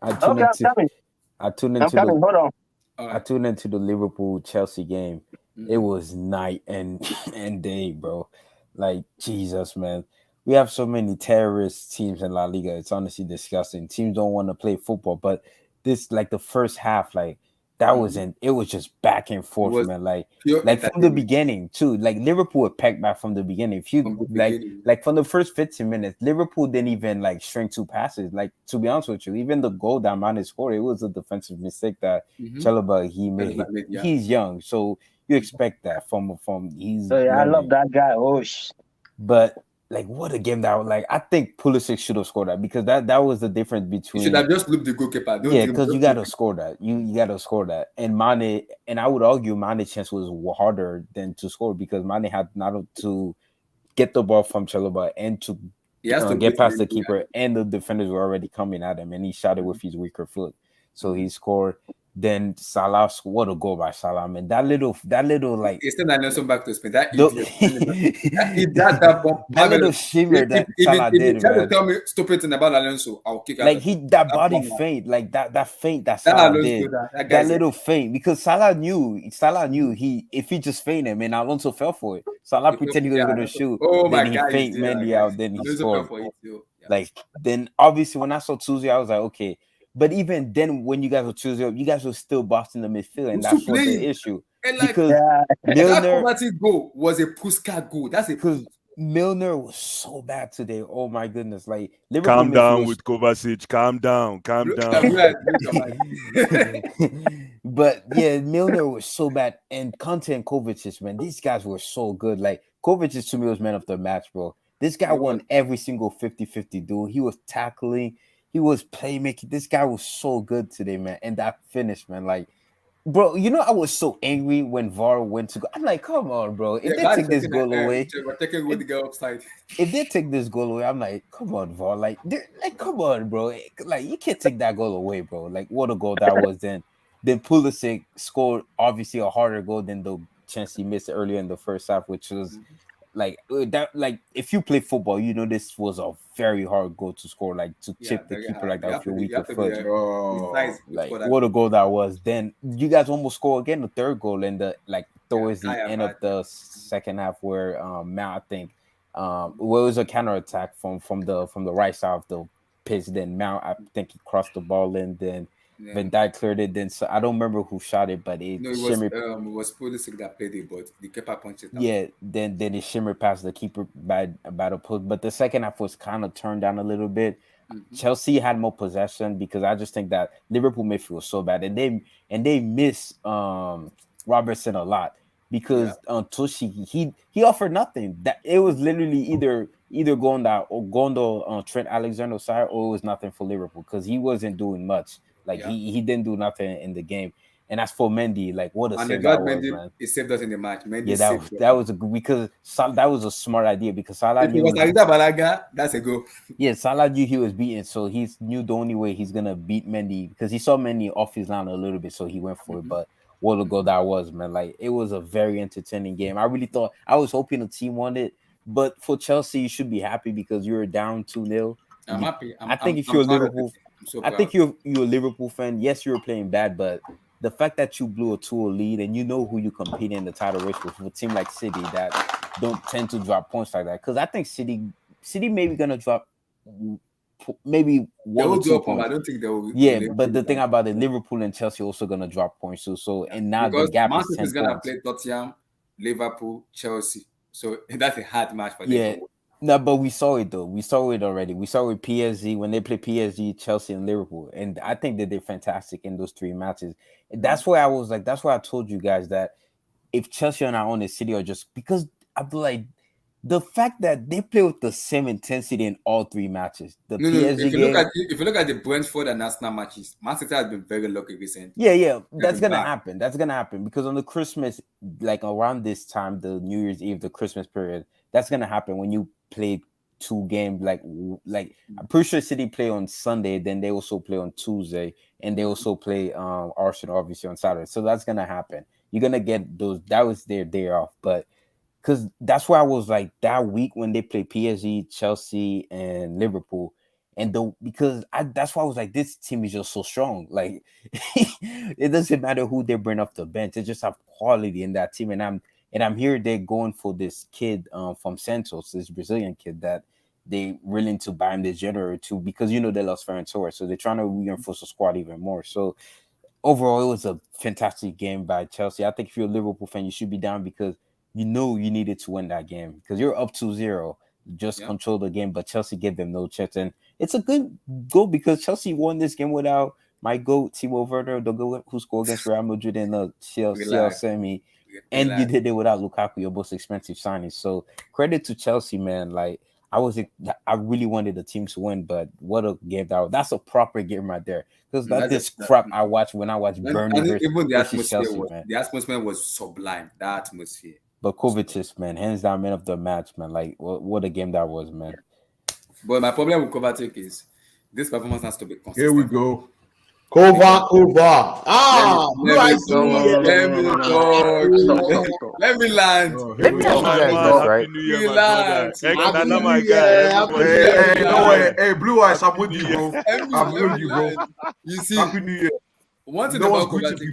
I tuned into the Liverpool Chelsea game. It was night and day, bro. Like, Jesus, man. We have so many terrorist teams in La Liga. It's honestly disgusting. Teams don't want to play football, but this, like the first half, like that wasn't. It was just back and forth, was man. Like pure from the entertainment beginning too. Like Liverpool had packed back from the beginning. If you from the beginning. like from the first 15 minutes, Liverpool didn't even like string two passes. Like to be honest with you, even the goal that Mane scored, it was a defensive mistake that Chalobah he made. Chalobah made, yeah. He's young, so you expect that from he's So yeah, I love learning. that guy. But like what a game that was like. I think Pulisic should have scored that because that was the difference You between. should have just looked the goalkeeper. Don't Yeah, dream- because you don't got dream. to score that. You got to score that. And Mane, and I would argue Mane's chance was harder than to score because Mane had not to get the ball from Chalobah and to He has to get beat past the Mendy, keeper, and the defenders were already coming at him, and he shot it with his weaker foot. So he scored. Then Salah, what a goal by Salah, man! That little like It's still Nelson back to Spain. That the- idiot. that bomb. that little shimmer that Salah if you did, try to man. tell me stupid thing about Alonso, I'll kick out. Like that body bomb, feint, like that feint that that Salah Alonso, did, that that guy's little feint, because Salah knew he if he just feint him and Alonso fell for it. Salah pretended he was gonna shoot, Oh my then he God, feint yeah, Mendy guys. out, then he Alonso fell scored. for it too. Yeah. Like then obviously when I saw Tuesday, I was like, okay. But even then, when you guys were Tuesday, you guys were still bossing the midfield, and Who's that's still what playing? the issue. And like Because that Milner, Kovacic goal was a Puska goal. That's a because Milner was so bad today. Oh my goodness! Like Liverpool Calm down midfield with Kovacic. Calm down. Calm down. But yeah, Milner was so bad, and Conte and Kovacic, man, these guys were so good. Like Kovacic to me was man of the match, bro. This guy won every single 50-50 duel. He was tackling, he was playmaking. This guy was so good today, man. And that finish, man, like, bro, you know, I was so angry when VAR went to go. I'm like, come on, bro. If they take this goal away, if they take this goal away, I'm like, come on, VAR. Like, come on, bro. Like, you can't take that goal away, bro. Like, what a goal that was then. Then Pulisic scored obviously a harder goal than the chance he missed earlier in the first half, which was like that. Like if you play football, you know this was a very hard goal to score. Like to chip the keeper like that with your weaker foot. Like what a goal that was. Then you guys almost score again, the third goal in the towards the end of the second half where Mount, I think it was a counter attack from the right side of the pitch. Then Mount, I think he crossed the ball in. Then Van Dijk cleared it. Then I don't remember who shot it, but it was Pulisic that played it, but the keeper punched it out. Yeah, then it shimmered past the keeper by the post. But the second half was kind of turned down a little bit. Chelsea had more possession because I just think that Liverpool midfield was so bad, and they miss Robertson a lot because Tushi he offered nothing. That it was literally either going to Trent Alexander-Arnold's side, or it was nothing for Liverpool because he wasn't doing much. Like he didn't do nothing in the game. And as for Mendy, like what a save that was, man. He saved us in the match. Mendy that was a because that was a smart idea because Salah knew Balaga, that's a goal. Yeah, Salah knew he was beaten, so he knew the only way he's gonna beat Mendy because he saw Mendy off his line a little bit, so he went for it. But what a goal that was, man! Like it was a very entertaining game. I really thought I was hoping the team won it, but for Chelsea, you should be happy because you were down 2-0. I'm happy. I think if you're a Liverpool, I think you're a Liverpool fan. Yes, you were playing bad, but the fact that you blew a 2-0 lead and you know who you compete in the title race with a team like City that don't tend to drop points like that. Because I think City maybe gonna drop maybe one or 2 points. I don't think they will. Yeah, but the thing about it, Liverpool and Chelsea also gonna drop points too. So and now because the gap is 10 is gonna points. play Tottenham, Liverpool, Chelsea. So that's a hard match for them. Yeah. No, but we saw it though. We saw it already. We saw it PSG when they play PSG, Chelsea, and Liverpool, and I think they did fantastic in those 3 matches. And that's why I was like, that's why I told you guys that if Chelsea and I own the City are just because I feel like the fact that they play with the same intensity in all 3 matches. The PSG game. If you look at the Brentford and Arsenal matches, Man City has been very lucky recently. Yeah, that's gonna happen. That's gonna happen because on the Christmas, like around this time, the New Year's Eve, the Christmas period, that's gonna happen when you play 2 games. Like I'm pretty sure City play on Sunday, then they also play on Tuesday, and they also play Arsenal obviously on Saturday. So that's gonna happen. You're gonna get those. That was their day off, but because that's why I was like that week when they play PSG, Chelsea, and Liverpool, and that's why I was like, this team is just so strong. Like it doesn't matter who they bring off the bench; they just have quality in that team. And I'm here. They're going for this kid from Santos, this Brazilian kid that they willing to buy him this January too because they lost Ferran Torres, so they're trying to reinforce the squad even more. So overall, it was a fantastic game by Chelsea. I think if you're a Liverpool fan, you should be down because you know you needed to win that game because you're up 2-0. Just control the game, but Chelsea gave them no chance. And it's a good goal because Chelsea won this game without my goat, Timo Werner, the goal who scored against Real Madrid in the CL semi. And you did it without Lukaku, your most expensive signing. So credit to Chelsea, man. Like I really wanted the team to win, but what a game that's a proper game right there. Because that's crap I watch when I watch Burnley versus Chelsea, man. The atmosphere was sublime. That atmosphere. But Kovacic, man, hands down man of the match, man. Like what a game that was, man. But my problem with Kovacic is this performance has to be consistent. Here we go. Kova. Let me land. Let me tell you guys, right? Hey, Blue Eyes, I'm with you, bro. I'm with you, bro. You see, Happy New Year. one thing about Kovacic is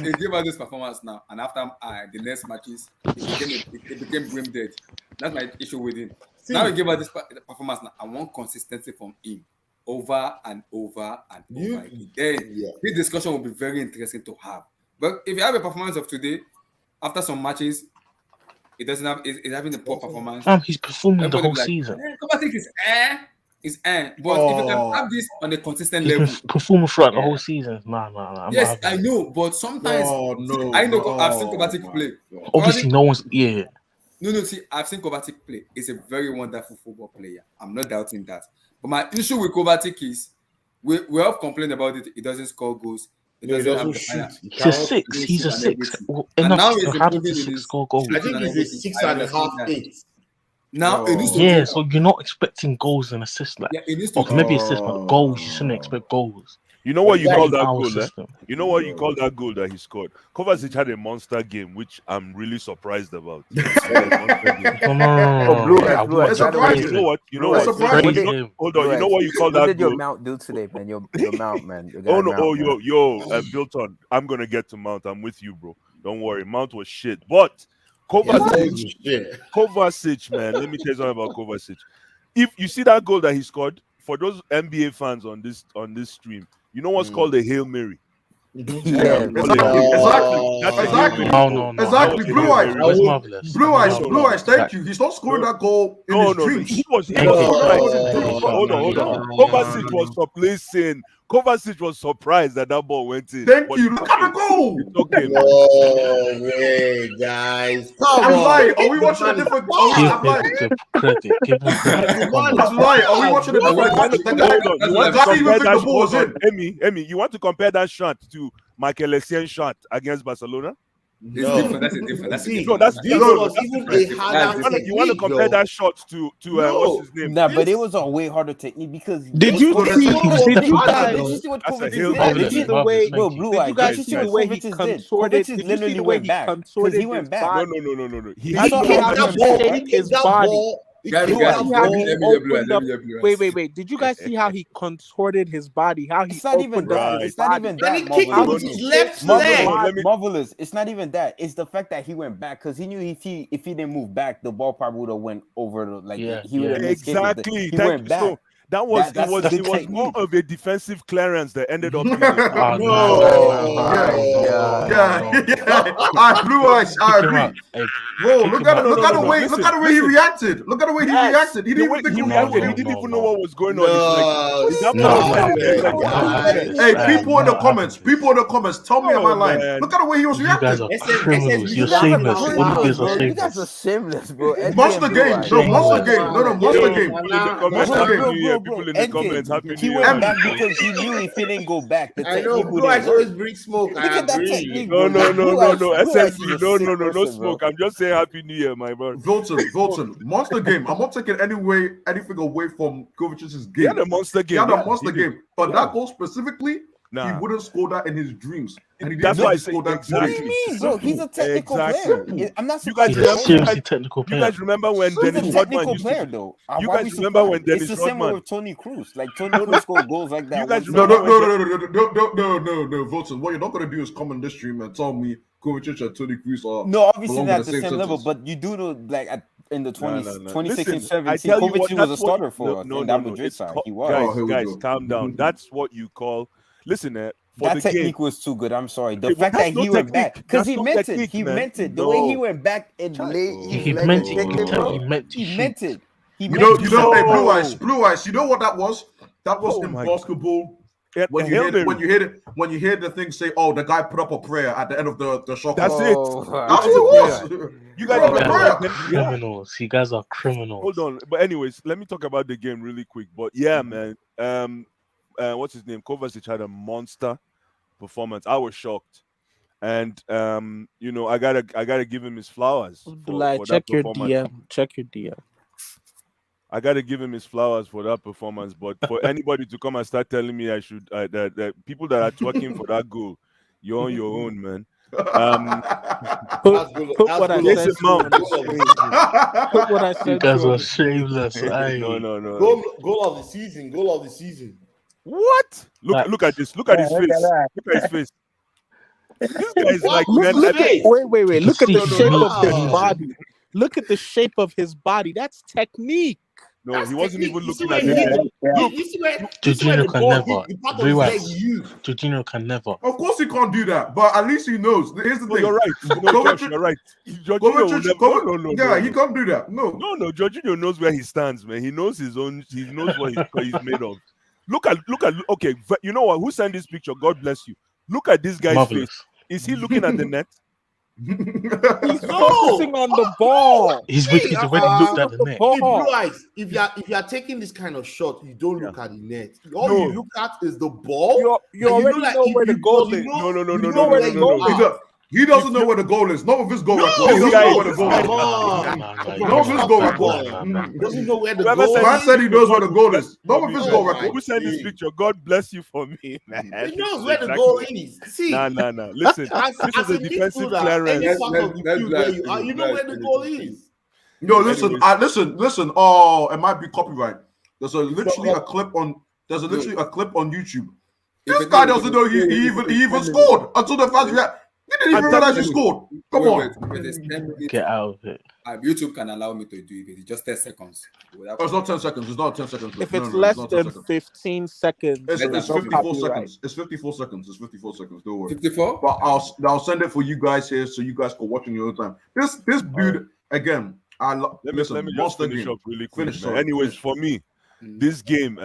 he gave us this performance now, and after the next matches, it became grim dead. That's my issue with him. Now he gave us this performance now. I want consistency from him. Over and over and over again. This discussion will be very interesting to have. But if you have a performance of today, after some matches, it doesn't have. It's having a poor performance. He's performing the whole season. Kovacic is But if you can have this on a consistent level, performing throughout the whole season. Nah. Yes, I know, but sometimes I know I've seen Kovacic play. Obviously, no one's No, see, I've seen Kovacic play. He's a very wonderful football player. I'm not doubting that. But my issue with Kovacic is we have complained about it. He doesn't score goals. He doesn't shoot. He's a six. And now he's improving in his score goals. I think he's a 6.5, 8. Now it needs to so you're not expecting goals and assists maybe assists, but goals. You shouldn't expect goals. You know what you call that goal? You know what you call that goal that he scored? Kovacic had a monster game, which I'm really surprised about. Blue Eyes. You know what? Hold on. You know what you call that goal? What did your mount do today, man? Your mount, man. Bilton. I'm gonna get to Mount. I'm with you, bro. Don't worry. Mount was shit, but Kovacic, man. Let me tell you something about Kovacic. If you see that goal that he scored, for those NBA fans on this stream, you know what's called a Hail Mary. Exactly. Blue Eyes. Thank you. He's not scoring that goal in his dreams. He was. Hold on. Kovacic was surprised that ball went in. Thank you. Look at the goal. Okay. Oh, man, guys. I'm lying. Are we watching a different goal? I'm lying. Give him credit. I'm lying. Are we watching a different goal? Emmy, you want to compare that shot to Michael Essien shot against Barcelona? It's different. That's a different. You want to compare that shot to what's his name? Nah, but it was a way harder technique because did you see what Kovacic did? Did you see the way Blue Eyes? Did you guys see the way he contorted? Did you see the way he contorted? He went back. No. He had to shake his body. Wait. Did you guys see how he contorted his body? How he It's not even that. It's not even that. And he kicked with his left leg. Marvelous. It's not even that. It's the fact that he went back because he knew if he didn't move back, the ball probably would have went over. He would have exactly. He went back. So that was it was more of a defensive clearance that ended up. Yeah. Blue Eyes. I agree. Bro, look at the way he reacted. Look at the way he reacted. He didn't even even know what was going on. Hey, people in the comments, tell me am I lying? Look at the way he was reacting. You guys are criminals. You're shameless. You guys are shameless, bro. Monster game. People in the comments, happy New He Year. went back because he knew if he didn't go back, the I know. technique Blue would Eyes always bring smoke. Look at that technique. No. SMC, no person, smoke. bro. I'm just saying happy New Year, my bro. Volton, monster game. I'm not taking anything away from Kovacic's game. He had a monster game. But that goal specifically, he wouldn't score that in his dreams. And he That's didn't why I score say that What do you mean, bro? He's a technical player. I'm not You guys surprised. He's a seriously technical player. You guys remember when He's a Dennis Rodman technical used player, to... though. You Why guys we remember when surprised? Dennis It's the same Rodman... with Tony Cruz. Like, Tony Cruz scored goals like that. You guys No, remember Volton. What you're not going to do is come on this stream and tell me Kovacic and Tony Cruz are No, obviously belong not in at the same level, but you do know, like, in the 2016, Listen, I 17, tell you what, Kovacic was a that's starter what- for no, in that no, Madrid it's side. called- He was. here we Guys, go. calm down. That's what you call... Listen, for That the technique game. was too good. I'm sorry. The Okay, fact that's that no he went technique. back because That's he no meant it. technique, He man. meant it. The way he No. went back and laid Oh. his He leg meant and to kicked go it, down. bro. He meant to He shoot. meant it. He You meant know, to you know, shoot. hey, No. Blue Eyes. You know what that was? That was Oh in my basketball. God. When A you Hail hear Mary. when you hear the thing say, "Oh, the guy put up a prayer at the end of the shot." That's clock." it. Oh, That's Which is a what prayer. it was. You He guys put You up a guys remember are prayer. then? Yeah. criminals. You guys are criminals. Hold on. But anyways, let me talk about the game really quick. But yeah, man. What's his name? Kovacic had a monster performance. I was shocked. And you know, I gotta give him his flowers Abdullah, for that check your performance. DM. Check your DM. I gotta give him his flowers for that performance. But for anybody to come and start telling me I should that people that are twerking for that goal, you're on your own, man. Put, put That's what I good. Jason sent you on Mount. the screen. Put what I You sent guys you on are the screen. shameless. No, Aye. no. Goal of the season. Goal of the season. What? Look at this. Look at his face. Look at his face. This guy is like, What? man. Look at wait. Look at the No, no, shape no. of his Wow. body. Look at the shape of his body. That's technique. No, That's he wasn't technique. even You see looking where at he the hit net. the, Look, you see where Jorginho the can ball never. hit the part of Blue his leg Eyes. he used. Jorginho can never. Of course he can't do that, but at least he knows. Here's the no, thing. you're right. No, Josh, you're right. Jorginho will never. No. Yeah, he can't do that. No. No, Jorginho knows where he stands, man. He knows his own. He knows what he's made of. Look at. Okay, you know what? Who sent this picture? God bless you. Look at this guy's face. Marvelous. Is he looking at the net? He's No. focusing on the ball. He's Hey, already looked at the net. Hey, Blue Ball. Eyes, if you are taking this kind of shot, you don't look at the net. All No. you look at is the ball. You and already know where the goal is. No. you know where you are. He doesn't know where the goal is. Not with his goal record. He this doesn't guy- know where the goal this is. guy- Not with his goal record. He doesn't know where the Whoever goal said Man is. said he knows where the goal is. Not For with me, his man. goal my record. Who sent this days. picture? God bless you for me, man. He knows This where is the exactly- goal is. See, Nah. Listen, as this as is a a defensive midfielder, clearance. any part of the field where you are, you know where the goal is. No, listen, Anyways. listen. Oh, it might be copyright. There's literally a clip on YouTube. This guy doesn't know he even scored until the fans react. He didn't even realize he scored. Come on. Get out of it. YouTube can allow me to do it. It's just 10 seconds. It's not 10 seconds. It's not 10 seconds. If No, it's no, less not 10 than seconds. 15 seconds, It's there's no 54 copyright. seconds. It's 54 seconds. It's 54 seconds. Don't worry. 54? But I'll send it for you guys here so you guys can watch in your own time. This dude again. Let me just monster finish game. up really quick. Finish, man. sorry, Anyways, finish. for me, this game,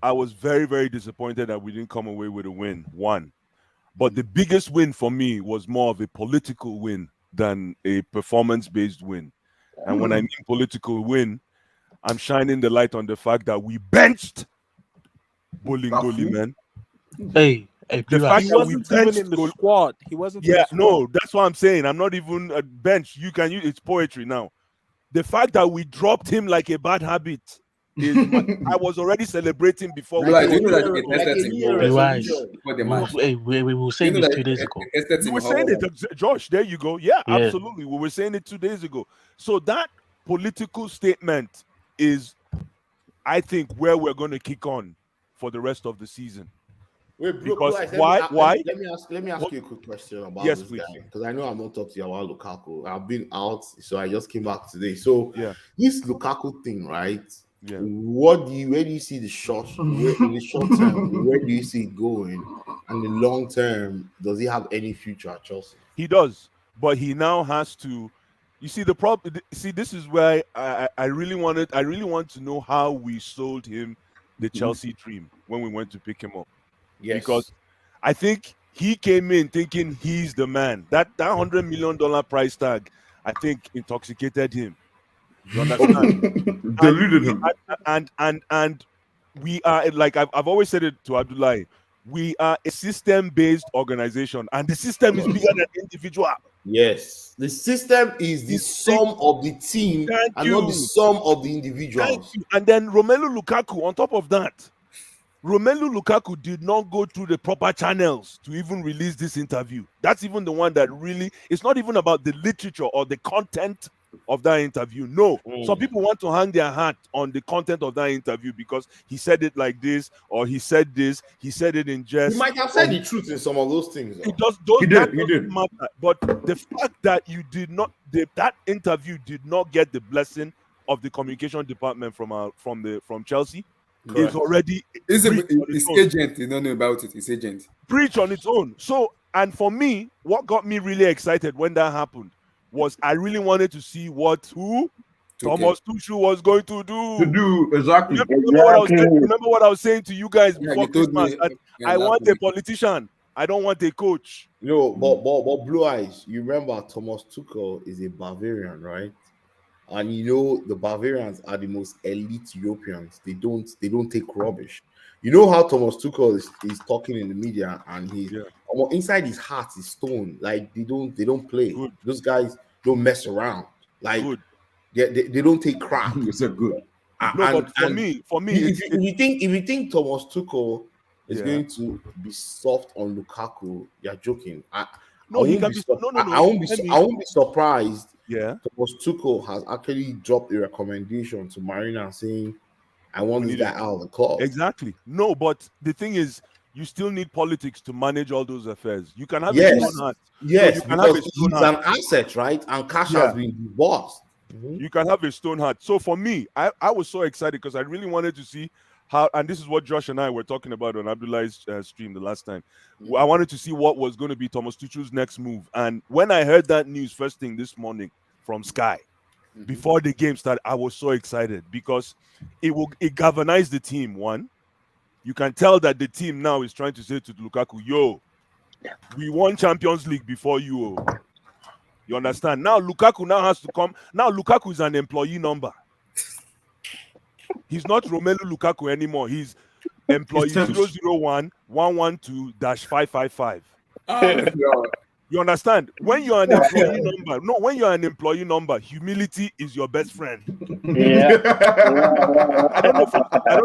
I was very, very disappointed that we didn't come away with a win. One. But the biggest win for me was more of a political win than a performance-based win. And when I mean political win, I'm shining the light on the fact that we benched Bolingoli, man. Hey, The Blue fact Eyes. He that we wasn't even benched in the Gol- squad. He wasn't. in Yeah, the squad. no, that's what I'm saying. I'm not even a bench. You can use it's poetry now. The fact that we dropped him like a bad habit is I was already celebrating before we Like, you know got- that they tested him Blue Eyes. before the match. We were You saying know this that 2 days ago. they tested We him were saying how- it, Josh. There you go. Yeah, Yeah. absolutely. We were saying it 2 days ago. So that political statement is, I think, where we're going to kick on for the rest of the season. Wait, bro, Because guys, why? Let me ask What? you a quick question about Yes, this please. guy because I know I'm not talking to you about Lukaku. I've been out, so I just came back today. So Yeah. this Lukaku thing, right? Yeah. Where do you see the short in the short term? Where do you see it going? And the long term, does he have any future at Chelsea? He does, but he now has to. You see the problem. See, this is where I really want to know how we sold him the Chelsea dream when we went to pick him up. Yes. Because I think he came in thinking he's the man. That $100 million price tag, I think, intoxicated him. You understand? Deluded him. And we are, like I've always said it to Abdullah, we are a system-based organization, and the system is bigger than individual. Yes, the system is the sum of the team Thank and you. not the sum of the Thank individuals. you. And then Romelu Lukaku, on top of that, Romelu Lukaku did not go through the proper channels to even release this interview. That's even the one that really, it's not even about the literature or the content of that interview. No, some people want to hang their hat on the content of that interview because he said it like this, or he said it in jest. He might have said the truth in some of those things. though. It does. He That did. doesn't matter. But the fact that you did not, that interview did not get the blessing of the communication department from Chelsea, is already His breached on its own. agent, you don't know about it. His agent. Breach on its own. So, and for me, what got me really excited when that happened was I really wanted to see Thomas Tuchel was going to do. Exactly. Remember what I was saying to you guys Yeah, before you told Christmas? me, That yeah, I last want a week. politician. I don't want a coach. No, but Blue Eyes, you remember Thomas Tuchel is a Bavarian, right? And you know the Bavarians are the most elite Europeans. They don't take rubbish. You know how Thomas Tuchel is talking in the media, and inside his heart is stone. Like they don't play. Good. Those guys don't mess around. Like Good. they don't take crap. You said good. No, but for me, if you think Thomas Tuchel is Yeah. going to be soft on Lukaku, you're joking. I he won't can be be. sur- No. I won't be surprised. Yeah. Thomas Tuchel has actually dropped a recommendation to Marina saying, "I want this guy out of the club." Exactly. No, but the thing is, you still need politics to manage all those affairs. You can have Yes. a stone hat. Yes, you can have a because stone he's hat. an asset, right? And cash has been divorced. You can have a stone hat. So for me, I was so excited because I really wanted to see how, and this is what Josh and I were talking about on Abdullah's stream the last time. I wanted to see what was going to be Thomas Tuchel's next move. And when I heard that news first thing this morning from Sky, before the game started, I was so excited because it galvanized the team. One, you can tell that the team now is trying to say to Lukaku, yo, we won Champions League before you. You understand? Now Lukaku now has to come. Now Lukaku is an employee number. He's not Romelu Lukaku anymore. He's employee 001 112-555. You understand? When you're an employee number, when you're an employee number, humility is your best friend. Yeah. I don't know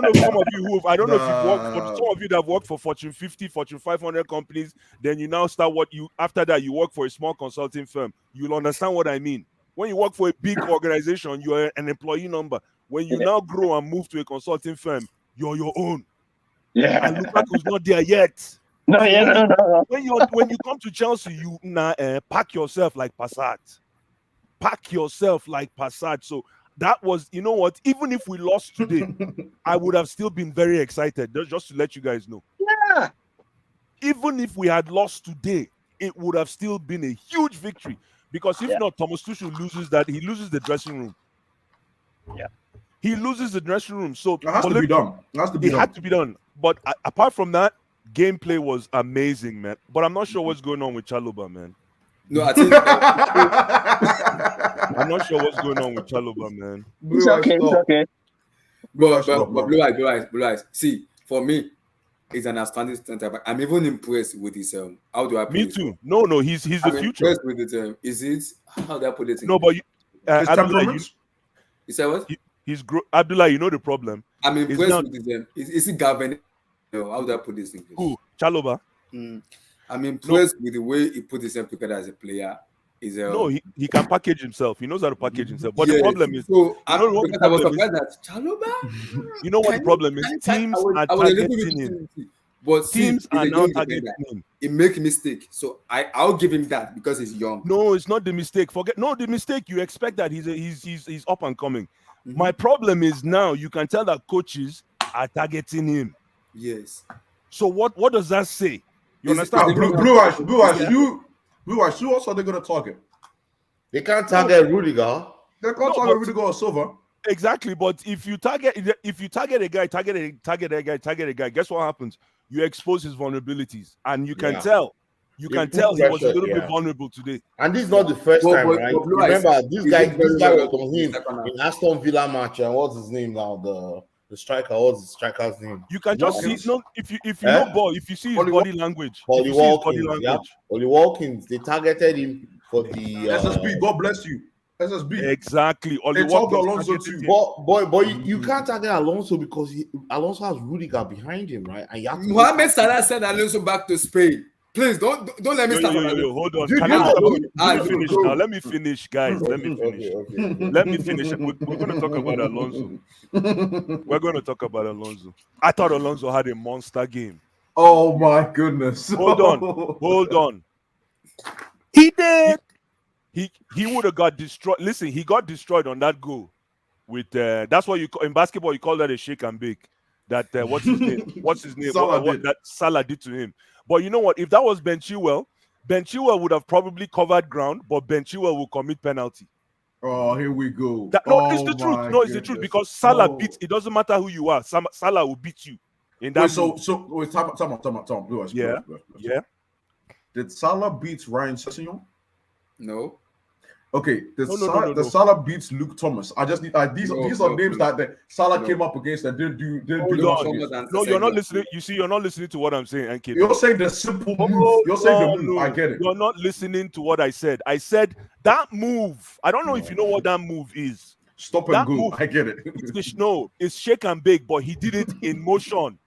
if some of you I don't know if you've worked for some of you that have worked for Fortune 50, Fortune 500 companies, then you now start after that you work for a small consulting firm. You'll understand what I mean. When you work for a big organization, you're an employee number. When you now grow and move to a consulting firm, you're your own. Yeah. And Lukaku's not there yet. No. When you come to Chelsea, you pack yourself like Passat. Pack yourself like Passat. So that was, you know what? Even if we lost today, I would have still been very excited. Just to let you guys know. Yeah. Even if we had lost today, it would have still been a huge victory. Because if not, Thomas Tuchel loses that. He loses the dressing room. Yeah. He loses the dressing room. So It has to be done. It had to be done. But apart from that, gameplay was amazing, man. But I'm not sure what's going on with Chalobah, man. No, I think I'm not sure what's going on with Chalobah, man. It's okay. But Blue Eyes. See, for me, he's an outstanding center back. I'm even impressed with his how do I put Me it? too. No, he's the I'm future. impressed with it. Is it how do I put it? No, but Abdullah, you said what? Abdullah, you know the problem. I'm impressed with his is it Gavin? No, how do I put this in? Who? Chalobah? I'm impressed with the way he put himself together as a player. No, he can package himself. He knows how to package himself. But the problem is, I was surprised that Chalobah. You know what the problem is? Teams are targeting him. But teams are now targeting him. He makes mistake, so I'll give him that because he's young. No, it's not the mistake. The mistake. You expect that he's up and coming. My problem is now you can tell that coaches are targeting him. Yes. So what does that say? You understand? Blue Eyes, who else are they going to target? They can't target Rudiger. They can't target Rudiger or Silva. Exactly, but if you target a guy, target a guy, guess what happens? You expose his vulnerabilities, and you can tell. You can tell he was a little bit vulnerable today. And this is not the first time, right? Remember, this guy was on him in Aston Villa match, and what's his name now? The striker, what's the striker's name? You can just see if you know ball, if you see his body language. Ollie Watkins, they targeted him for the SSB. God bless you. SSB. Exactly. They talked Alonso too. But you can't target Alonso because Alonso has Rudiger behind him, right? And Mohamed Salah sent Alonso back to Spain. Please don't let me start. Hold on. Let me finish, guys. Let me finish. Okay. Let me finish. We're going to talk about Alonso. I thought Alonso had a monster game. Oh my goodness. Hold on. He did. He would have got destroyed. Listen, he got destroyed on that goal. With that's why in basketball you call that a shake and bake. that what's his name? What's his name? Salah What did. that Salah did to him. But you know what? If that was Ben Chilwell would have probably covered ground, but Ben Chilwell will commit penalty. Oh, here we go. No, it's the Oh truth. my No, it's the truth goodness. because Salah Oh. beats. It doesn't matter who you are. Salah will beat you in that. Wait, time out. Blue eyes. Yeah. Yeah. Did Salah beat Ryan Sessegnon? No. Okay, No. Salah beats Luke Thomas. I just need these are names that Salah No. came up against and didn't do Hold much on. against. No, you're not listening. You see, you're not listening to what I'm saying, NK. You're saying the simple move. You're saying the move. No. I get it. You're not listening to what I said. I said that move. I don't know if you know what that move is. Stop and That go. move- I get it. It's shake and bake, but he did it in motion.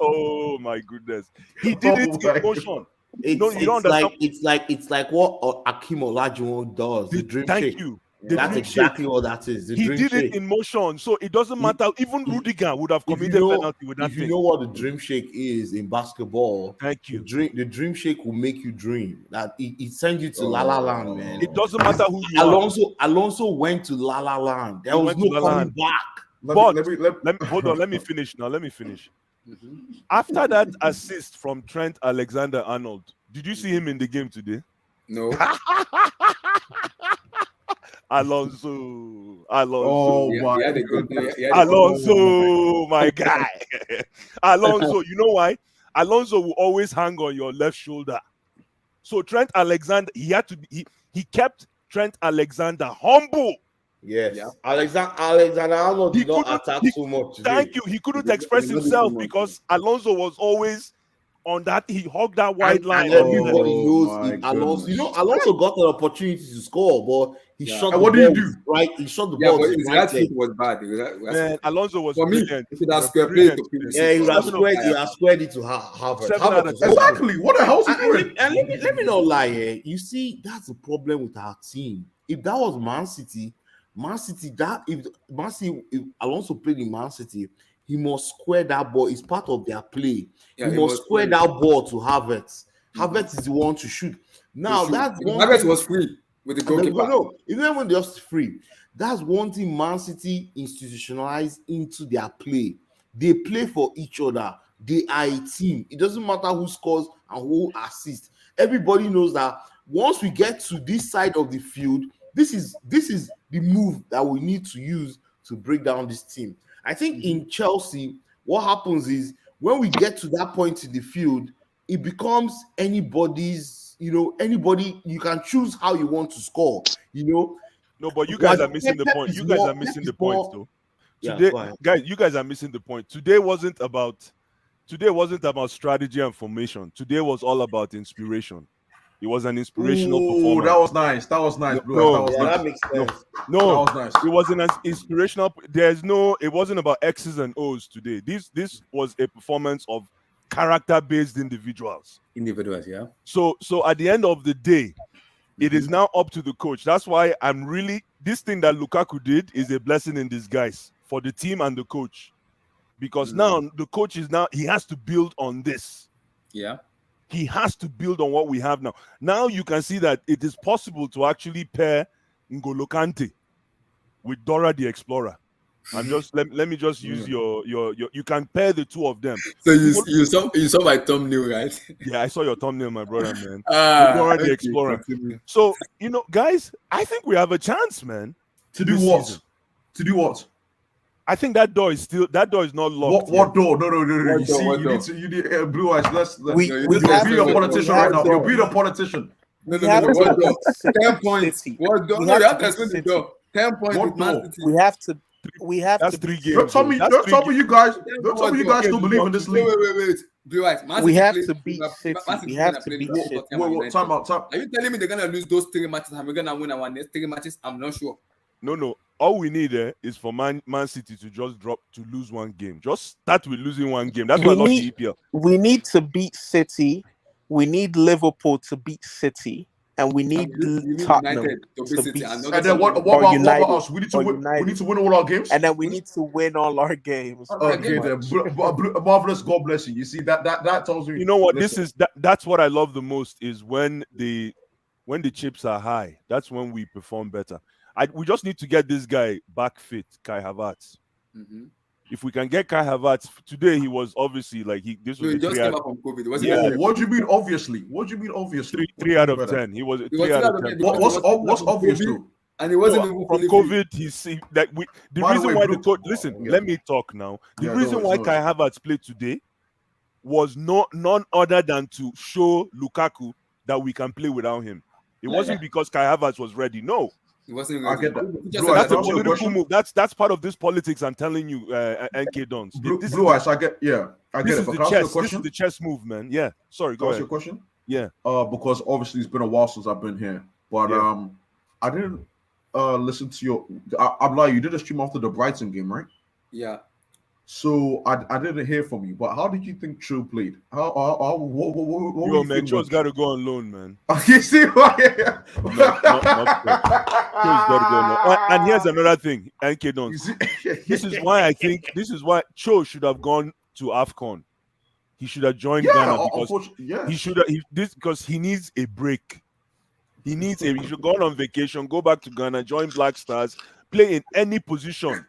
Oh my goodness, he did it in motion. It's, No, you don't it's like what Akim Olajuwon does. The dream Thank shake. you. That's exactly what that is. The He dream did shake. it in motion, so it doesn't matter. Even Rudiger would have If you committed know- penalty with that If you thing. know what the dream shake is in basketball, Thank you. the dream shake will make you dream. That it sends you to La La Land, man. It doesn't matter who you are. Alonso went to La La Land. There He was went to no La La coming Land. back. Let me hold on. Let me finish now. Let me finish. After that assist from Trent Alexander-Arnold, did you see him in the game today? No. Alonso. Oh Yeah, my he had a good- goodness. he had a good- Alonso, my guy. Alonso, you know why? Alonso will always hang on your left shoulder. So Trent Alexander, he kept Trent Alexander humble. Yes. Yeah. Alexander Arnold He did not couldn't- attack he- so much today. Thank you. He couldn't He express didn't do himself much. because Alonso was always on that. He hogged that wide line. And everybody Oh, knows my it. Alonso. goodness. Alonso got an opportunity to score, but he Yeah. shot And the what did he ball do? with right. He shot the Yeah, ball but with his right right leg. foot was bad. Man, Alonso was For me, brilliant. if it has Was square play brilliant to today. finish. Yeah, he would have Seven squared. of- He has squared it to Harvard. 7 Harvard out of was 10. awful. Exactly. What the hell is he doing? Let me not lie here. You see, that's the problem with our team. If that was Man City, if Alonso played in Man City, he must square that ball. It's part of their play. Yeah, he he must must square square that ball to Havertz. Havertz is the one to shoot. Now that's one Havertz thing. was free with the goalkeeper. No, even when they're just free, that's one thing Man City institutionalized into their play. They play for each other. They are a team. It doesn't matter who scores and who assists. Everybody knows that once we get to this side of the field, this is the move that we need to use to break down this team. I think in Chelsea, what happens is when we get to that point in the field, it becomes anybody's, anybody, you can choose how you want to score, No, but you guys But are missing the Pep point. is You guys more- are missing Pep the is point, more- though. Yeah, Today, go ahead. guys, you guys are missing the point. Today wasn't about strategy and formation. Today was all about inspiration. It was an inspirational Ooh, performance. that was nice. That was nice, Blue. No, That was Yeah, nice. that makes sense. No, That was nice. it was an inspirational. It wasn't about X's and O's today. This was a performance of character-based individuals. Individuals, yeah. So at the end of the day, it is now up to the coach. That's why this thing that Lukaku did is a blessing in disguise for the team and the coach. Because now the coach he has to build on this. Yeah. He has to build on what we have now. Now you can see that it is possible to actually pair N'Golo Kante with Dora the Explorer. And just let me just use your you can pair the two of them. So you saw my thumbnail, right? Yeah, I saw your thumbnail, my brother, man. Dora the Okay, Explorer. continue. So, guys, I think we have a chance, man. To do this what? season. To do what? I think that door is not locked. What door? No. What You door? see, What door? you need Blue eyes. Let's We No, you're this have is- being a to- politician we right have now. You're to- being a politician. No, we have to what door? beat 10 points. City. What door? We No, have you have to to explain the City. door. 10 points What with Man door? City. We have That's to 3 beat games. Don't tell me. That's Don't three tell me games. you guys. Then Don't tell what me you door? guys still believe in this league. Wait. Blue Eyes. Man We City have played- to beat Man City. City We gonna have to play beat with City. Tottenham and United. Time out. Are you telling me they're gonna lose those 3 matches and we're gonna win our next 3 matches? I'm not sure. No. All we need is for Man City to just lose one game. Just start with losing one game. That's why I love the EPL. We need to beat City. We need Liverpool to beat City, and we need You need Tottenham United to beat to City beat and City. not And then what Or about United. us? We need to Or win. United. We need to win all our games. And then we need to win all our games. Okay, then marvelous. God bless you. You see that tells me. You know what? Listen, That's what I love the most is when the chips are high. That's when we perform better. We just need to get this guy back fit, Kai Havertz. Mhm. If we can get Kai Havertz today, he was obviously like this was he a just 3 came out, back from COVID. It wasn't Whoa, like what do you mean obviously? What do you mean obviously? 3 out of Brother. 10. He was a It was 3 out of 3 10. What's obvious COVID, though? and it wasn't No, even from fully fit. COVID, the By the reason way, why Blue- the coach listen, Yeah. let me talk now. The Yeah, reason no why worries. Kai Havertz played today was none other than to show Lukaku that we can play without him. It wasn't because Kai Havertz was ready. No, It wasn't I ready. get that. He just Blue said Eyes, that's a can I ask you a political question? move. That's part of this politics. I'm telling you, NK Dons. Blue Eyes, I get it. But This can is I the ask you a chess. This is question? the chess move, man. Yeah. Sorry, Can go I ask you ahead. a question? Yeah. Because obviously it's been a while since I've been here. But Yeah. I didn't listen to your I'm like, you did a stream after the Brighton game, right? Yeah. So I didn't hear from you. But how did you think Cho played? What were Yo, you man, feeling Cho's about got to go on loan, man. You see why? Not Cho's got to go on loan. And here's another thing, NK Dons. This is why Cho should have gone to Afcon. He should have joined Ghana because he needs a break. He should go on vacation, go back to Ghana, join Black Stars, play in any position.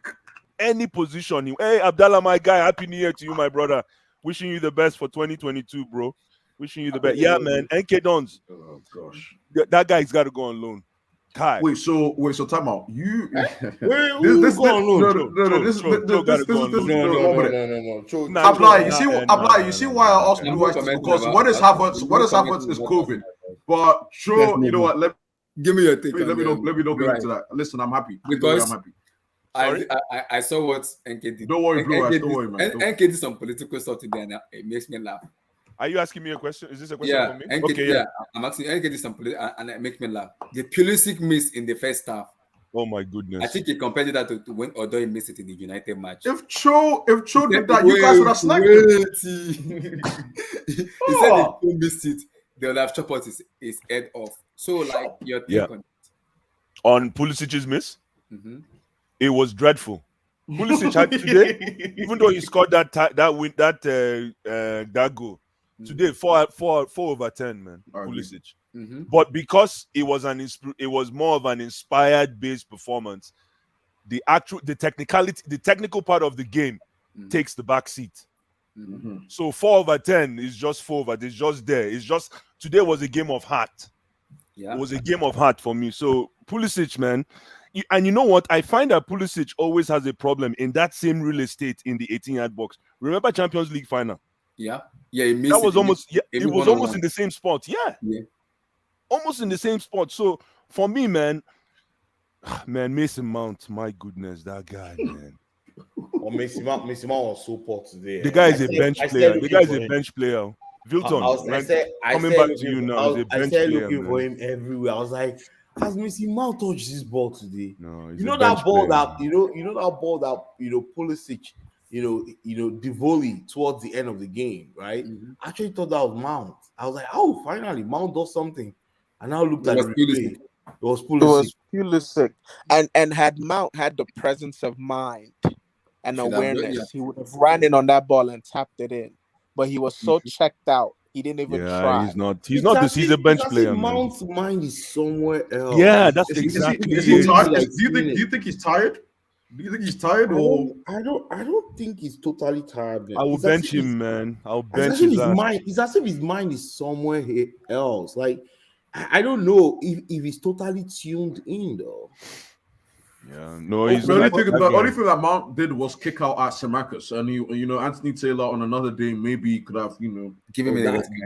Any position. Hey, Abdallah, my guy, happy new year to you, my brother. Wishing you the best for 2022, bro. Wishing you the best. Yeah, man. NK Dons. Oh gosh. That guy's got to go on loan. Kai. Wait, so time out. You This go on loan. no, this is No. Apply. You see why I asked Blue Eyes this? Because what is Havertz is COVID. But sure, you know what? Give me your take. Let me not go into that. Listen, I'm happy. Because I'm happy. I saw what NK did. Don't worry, Blue Eyes. Don't worry, man. NK did some political stuff today, and it makes me laugh. Are you asking me a question? Is this a question for me? NK, yeah. I'm asking NK did some political, and it makes me laugh. The Pulisic miss in the first half. Oh my goodness! I think he compared that to when Dore missed it in the United match. If Cho did that, you guys would have sniped him. He said if Cho missed it, they would have chopped his head off. So, like, your take on Pulisic's miss, it was dreadful. Pulisic had today, even though he scored that goal today, 4/10, man. Pulisic, but because it was more of an inspired based performance, the technical part of the game takes the back seat. So 4/10 is just 4/10. It's just there. It's just today was a game of heart. Yeah. It was a game of heart for me. So Pulisic, man, and you know what? I find that Pulisic always has a problem in that same real estate in the 18-yard box. Remember Champions League final? Yeah, he missed that was it. almost. Yeah, it was almost in the same spot. Yeah, almost in the same spot. So for me, man, Mason Mount. My goodness, that guy, man. Or Mason Mount was so poor today. The guy is a bench player. The guy is a bench player. Wilton, coming back to you now, is a bench player. I started looking for him everywhere. I was like, has Mason Mount touched this ball today? No, you know that ball that Pulisic, the volley towards the end of the game, right? I actually thought that was Mount. I was like, oh, finally, Mount does something. And I looked at the replay. It was Pulisic. And had Mount had the presence of mind and awareness, he would have ran in on that ball and tapped it in. But he was so checked out, he didn't even try. He's a bench player. Mount's mind is somewhere else. Yeah, that's exactly. Is he tired? Do you think he's tired? Do you think he's tired? Or I don't think he's totally tired. I will bench him, man. I'll bench his mind. It's as if his mind is somewhere else. Like I don't know if he's totally tuned in though. Yeah, no, the only thing that Mount did was kick out at Samakas, and Anthony Taylor on another day maybe could have given him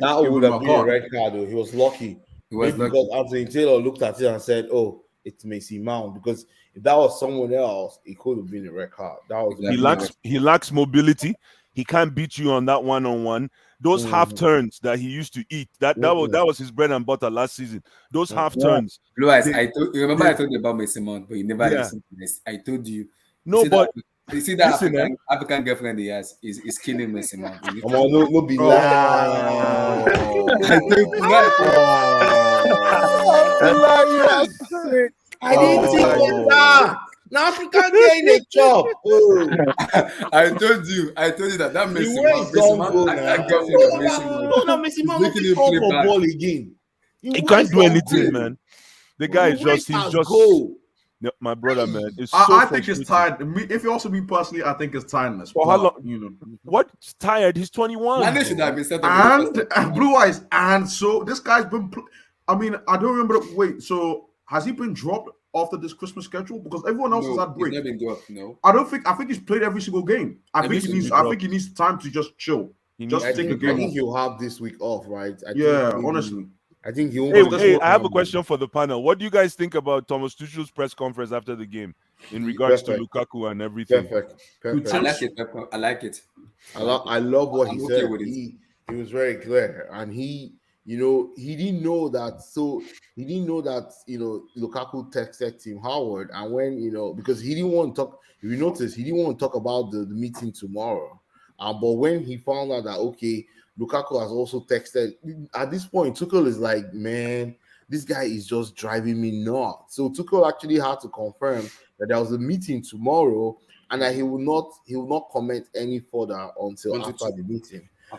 that would have been a red card. Though he was lucky. Because Anthony Taylor looked at it and said, "Oh, it's Mason Mount." Because if that was someone else, it could have been a red card. He lacks mobility. He can't beat you on that one-on-one. Those half turns that he used to eat, that was his bread and butter last season. Those half turns. Blue Eyes, I told you about Mason Mount, but you never listened to this. I told you. No, but you see that African girlfriend he has is killing Mason Mount. No be lie. I didn't think that. Now African girl in a chop. I told you that Mason Mount making him play ball again. He can't do anything, man. The guy is just No, my brother, man, it's so I think it's frustrating. tired. If you also me personally, I think it's tiredness. For how But, long? you know, What's tired? He's 21. Mane should have been set up. and Blue Eyes, and so this guy's been. I mean, I don't remember. Wait, so has he been dropped after this Christmas schedule? Because everyone else has had break. He's not been dropped. No, I don't think. I think he's played every single game. I think he needs time to just chill. Just I take a think game off. he'll have this week off, right? Honestly. I think he'll. Hey, I have a question for the panel. What do you guys think about Thomas Tuchel's press conference after the game in regards to Lukaku and everything? Perfect. I like it. I love what he said. With it. He was very clear, and he didn't know that. So he didn't know that Lukaku texted Tim Howard, and when because he didn't want to talk. If you notice, he didn't want to talk about the meeting tomorrow. But when he found out that Lukaku has also texted. At this point, Tuchel is like, man, this guy is just driving me nuts. So Tuchel actually had to confirm that there was a meeting tomorrow, and that he will not comment any further until after the meeting. I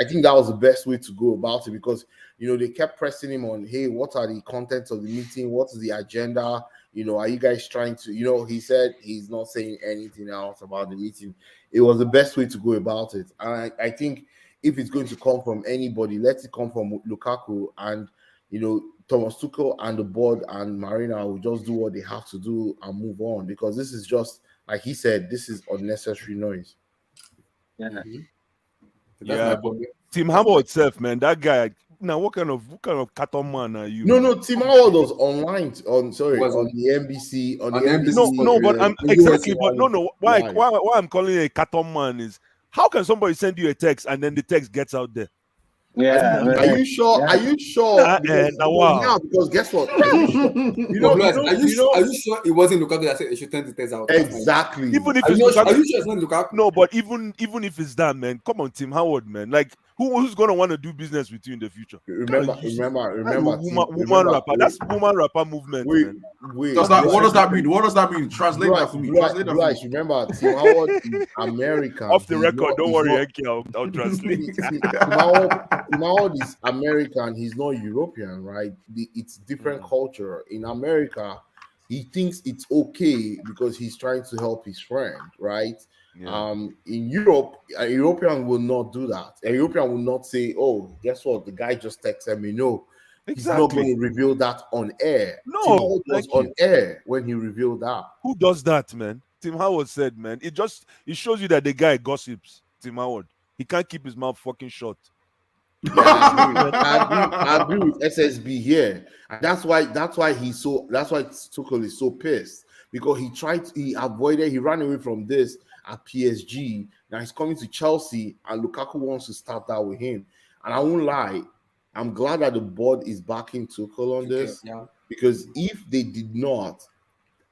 think that was the best way to go about it, because they kept pressing him on, hey, what are the contents of the meeting? What is the agenda? Are you guys trying to? He said he's not saying anything else about the meeting. It was the best way to go about it, and I think if it's going to come from anybody, let it come from Lukaku, and Thomas Tuchel and the board and Marina will just do what they have to do and move on, because this is just, like he said, this is unnecessary noise. Yeah, but Tim Howard itself, man, that guy. Now, what kind of carton man are you? No, Tim Howard was online on the NBC on the NBC. No, but I'm exactly. But no. Why I'm calling it a carton man is, how can somebody send you a text and then the text gets out there? Yeah. Are you sure? Yeah. Are you sure? Because guess what? Are you sure it wasn't Lukaku that said it should turn the text out? Exactly. Even if are you sure it's not Lukaku? No, but even if it's that, man, come on, Tim Howard, man. Like, who's gonna want to do business with you in the future? Remember. Woman rapper. That's woman rapper movement. Wait. What does that mean? What does that mean? Translate that for me. Remember, Tim Howard is American. Off the record, don't worry, I'll translate. Tim Howard is American. He's not European, right? It's different culture. In America, he thinks it's okay because he's trying to help his friend, right? Yeah. In Europe, a European will not do that. A European will not say, "Oh, guess what? The guy just texted me." No, he's not going to reveal that on air. No, Tim Howard was on air when he revealed that. Who does that, man? Tim Howard said, man, it shows you that the guy gossips. Tim Howard, he can't keep his mouth fucking shut. Yeah, I agree with SSB here, and that's why Tuchel is so pissed, because he ran away from this at PSG. Now he's coming to Chelsea, and Lukaku wants to start that with him. And I won't lie, I'm glad that the board is backing Tuchel on this, because if they did not,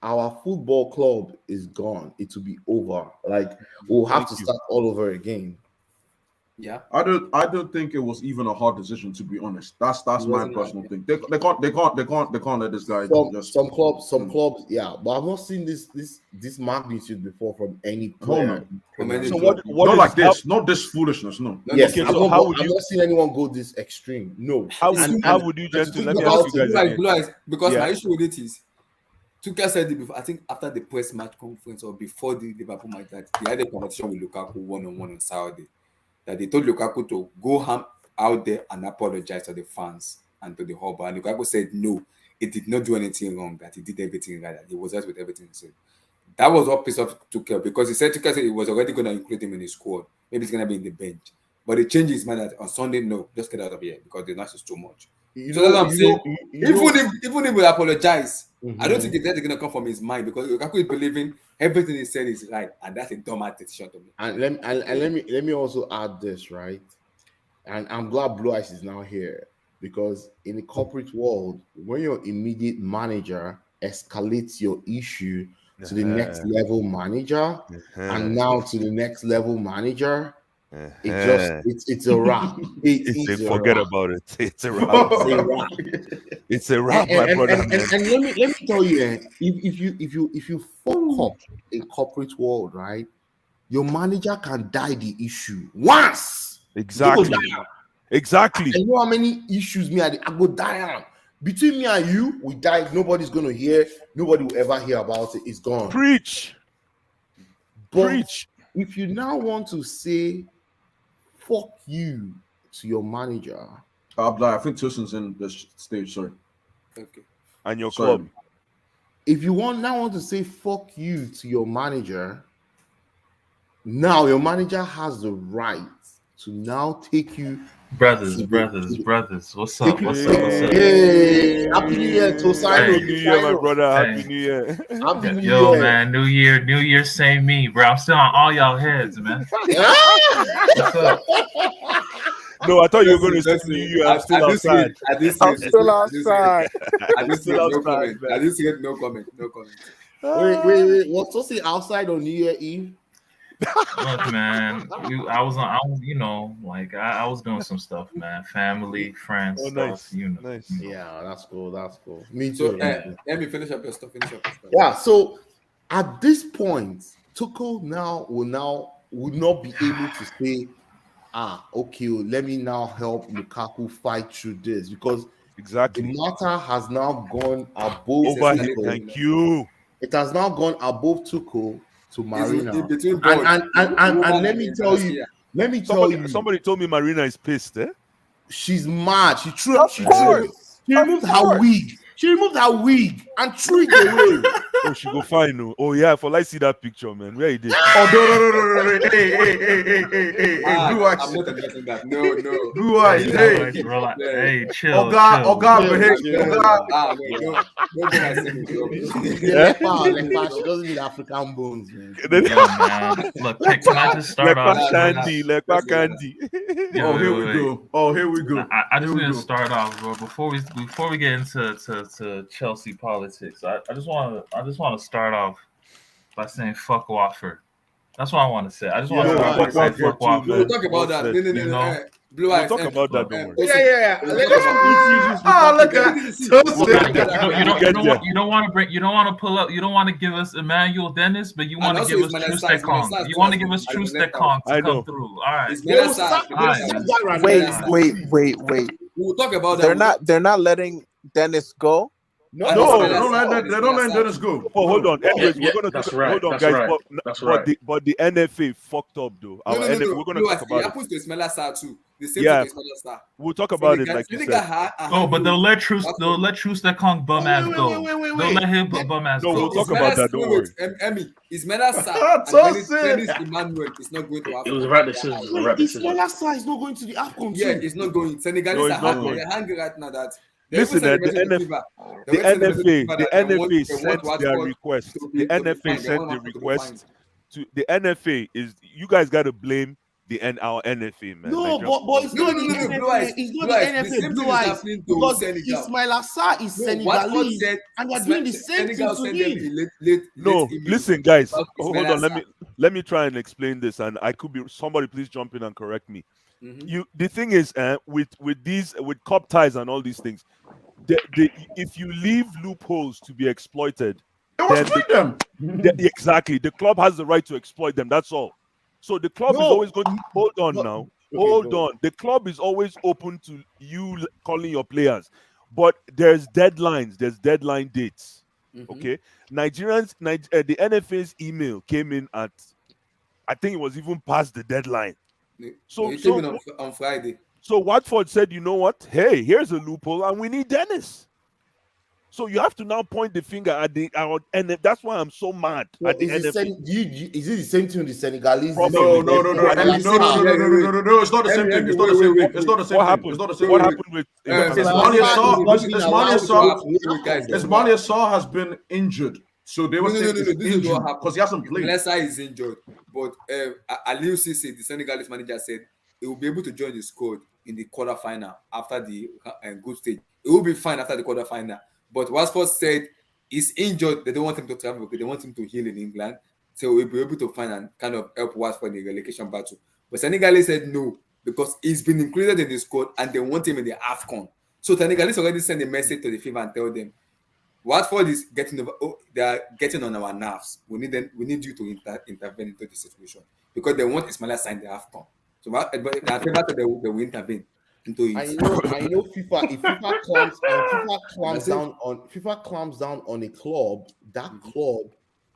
our football club is gone. It will be over. Like, we'll have to start all over again. Yeah, I don't think it was even a hard decision, to be honest. That's my personal thing. They can't let this guy. Some clubs, yeah, but I've not seen this magnitude before from any player. So what not like this, not this foolishness, no. Yes, okay, I've not seen anyone go this extreme. No. How would you just let me ask you guys because my issue with it is, Tuchel said it before, I think after the press match conference or before the Liverpool match, that he had a conversation with Lukaku one-on-one on Saturday. That they told Lukaku to go out there and apologize to the fans and to the hub. And Lukaku said no, he did not do anything wrong, that he did everything right, that he was just with everything he said. That was what pissed off Tuchel, because Tuchel said he was already going to include him in his squad. Maybe he's going to be in the bench. But he changed his mind that on Sunday, no, just get out of here, because the noise is too much. That's what I'm saying. Even if we apologize, I don't think it's going to come from his mind, because Lukaku is believing everything he said is right, and that's a dumb decision to me. And let me also add this, right? And I'm glad Blue Eyes is now here, because in the corporate world, when your immediate manager escalates your issue to the next level manager, and now to the next level manager, it's a wrap. Forget about it. It's a wrap. It's a wrap, my brother. And let me tell you, if you fuck up a corporate world, right, your manager can die the issue once. Exactly. I know how many issues I go die on. Between me and you, we died. Nobody's going to hear. Nobody will ever hear about it. It's gone. Preach. But Preach. if you now want to say fuck you to your manager, I think Tosin's in this stage. Sorry. Okay. And your Sorry. club. if you want to say fuck you to your manager, now your manager has the right to now take you. Brothers. What's up? What's up? Hey, happy New Year, Tosino. Happy New Year, my brother. Happy New Year. Happy New Yo, Year. man, New Year, same me, bro. I'm still on all y'all heads, man. What's up? No, I thought you were going to say New Year. I'm still outside. I'm still outside. I just said no comment. I just said no comment. No comment. Wait. What's to say outside on New Year Eve? Look, man, I was I was doing some stuff, man. Family, friends, stuff, Nice. Yeah, that's cool. Me So too. let me finish up your stuff. Yeah, so at this point, Tuchel would not be able to say, okay, let me now help Lukaku fight through this, because Exactly. the matter has now gone above Overhead. Tuchel. Thank you. It has now gone above Tuchel to Marina. And let me tell you, Somebody told me Marina is pissed, eh? she's mad. She removed her wig and threw it away. Oh, she go fine. No. Oh yeah, for like see that picture, man. Where he did? Oh no. Hey, Blue Eyes. I'm not addressing that. No. Blue Eyes. Hey. Relax. Hey, chill. Oga, behave. She doesn't need African bones, man. Yo, man. Look, can I just start off? Lekpa candy. Yo, Here we go. I just want to start off, bro. Before we get into to Chelsea politics, I just want to start off by saying fuck Watford. That's what I want to say. I just want to start by saying fuck Watford. We'll talk about that. No. Blue Eyes. We'll talk about that. Don't worry. Yeah. Look at You don't want to pull up. You don't want to give us Emmanuel Dennis, but you want to give us Trustekong. You want to give us Trustekong to come through. All right. Wait. We'll talk about that. They're not letting Dennis go. they don't let Dennis go. Oh, hold on. Anyways, we're gonna that's talk. right. Hold on, That's guys. right. But, That's right. But the NFA fucked up though. Our NFA, we're gonna talk about it. it. Happens to Ismaila Sarr too. The same Yeah. to Ismaila Sarr. We'll talk about it like you said. Oh, but they'll let Trustekong bum ass go. They'll let him bum ass No, go. we'll talk about that. Don't worry. Emmy, Ismaila Sarr and Dennis Emmanuel is not going to Afcon. It was the right decision. Ismaila Sarr is not going to the Afcon. Yeah, it's not going. Senegalese are hanging right now that. Listen, the NFA sent their request. The NFA sent the request to the NFA. Is you guys got to blame our NFA, man. No, but it's not the NFA. It's not the NFA. Blue Eyes, because Ismaila Sarr is Senegalese, and they're doing the same thing to him. No, listen, guys. Hold on. Let me try and explain this, and I could be somebody. Please jump in and correct me. The thing is, with cup ties and all these things, if you leave loopholes to be exploited, then exactly, the club has the right to exploit them. That's all. So the club is always going to hold on now. Hold on. The club is always open to you calling your players, but there's deadlines. There's deadline dates. Okay, Nigerians. The NFA's email came in at, I think it was even past the deadline. So it came in on Friday. So Watford said, you know what? Hey, here's a loophole, and we need Dennis. So you have to now point the finger at and that's why I'm so mad at the NFA. Is it the same thing with the Senegalese? No. It's not the same thing. It's not the same thing. What happened with Ismaila Sarr has been injured. So they were saying this is what happened because he hasn't played. Unless is injured, but Aliou Cisse, the Senegalese manager, said he will be able to join the squad in the quarterfinal after the group stage. It will be fine after the quarterfinal. But Watford said he's injured. They don't want him to travel because they want him to heal in England. So we'll be able to find and kind of help Watford in the relegation battle. But Senegalese said no because he's been included in the squad and they want him in the Afcon. So Senegalese already sent a message to the FIFA and tell them, Watford is getting over. Oh, they are getting on our nerves. We need you to intervene into the situation because they want Ismaila sign the Afcon. So they will intervene. into it. I know FIFA. If FIFA clamps down on a club, that club,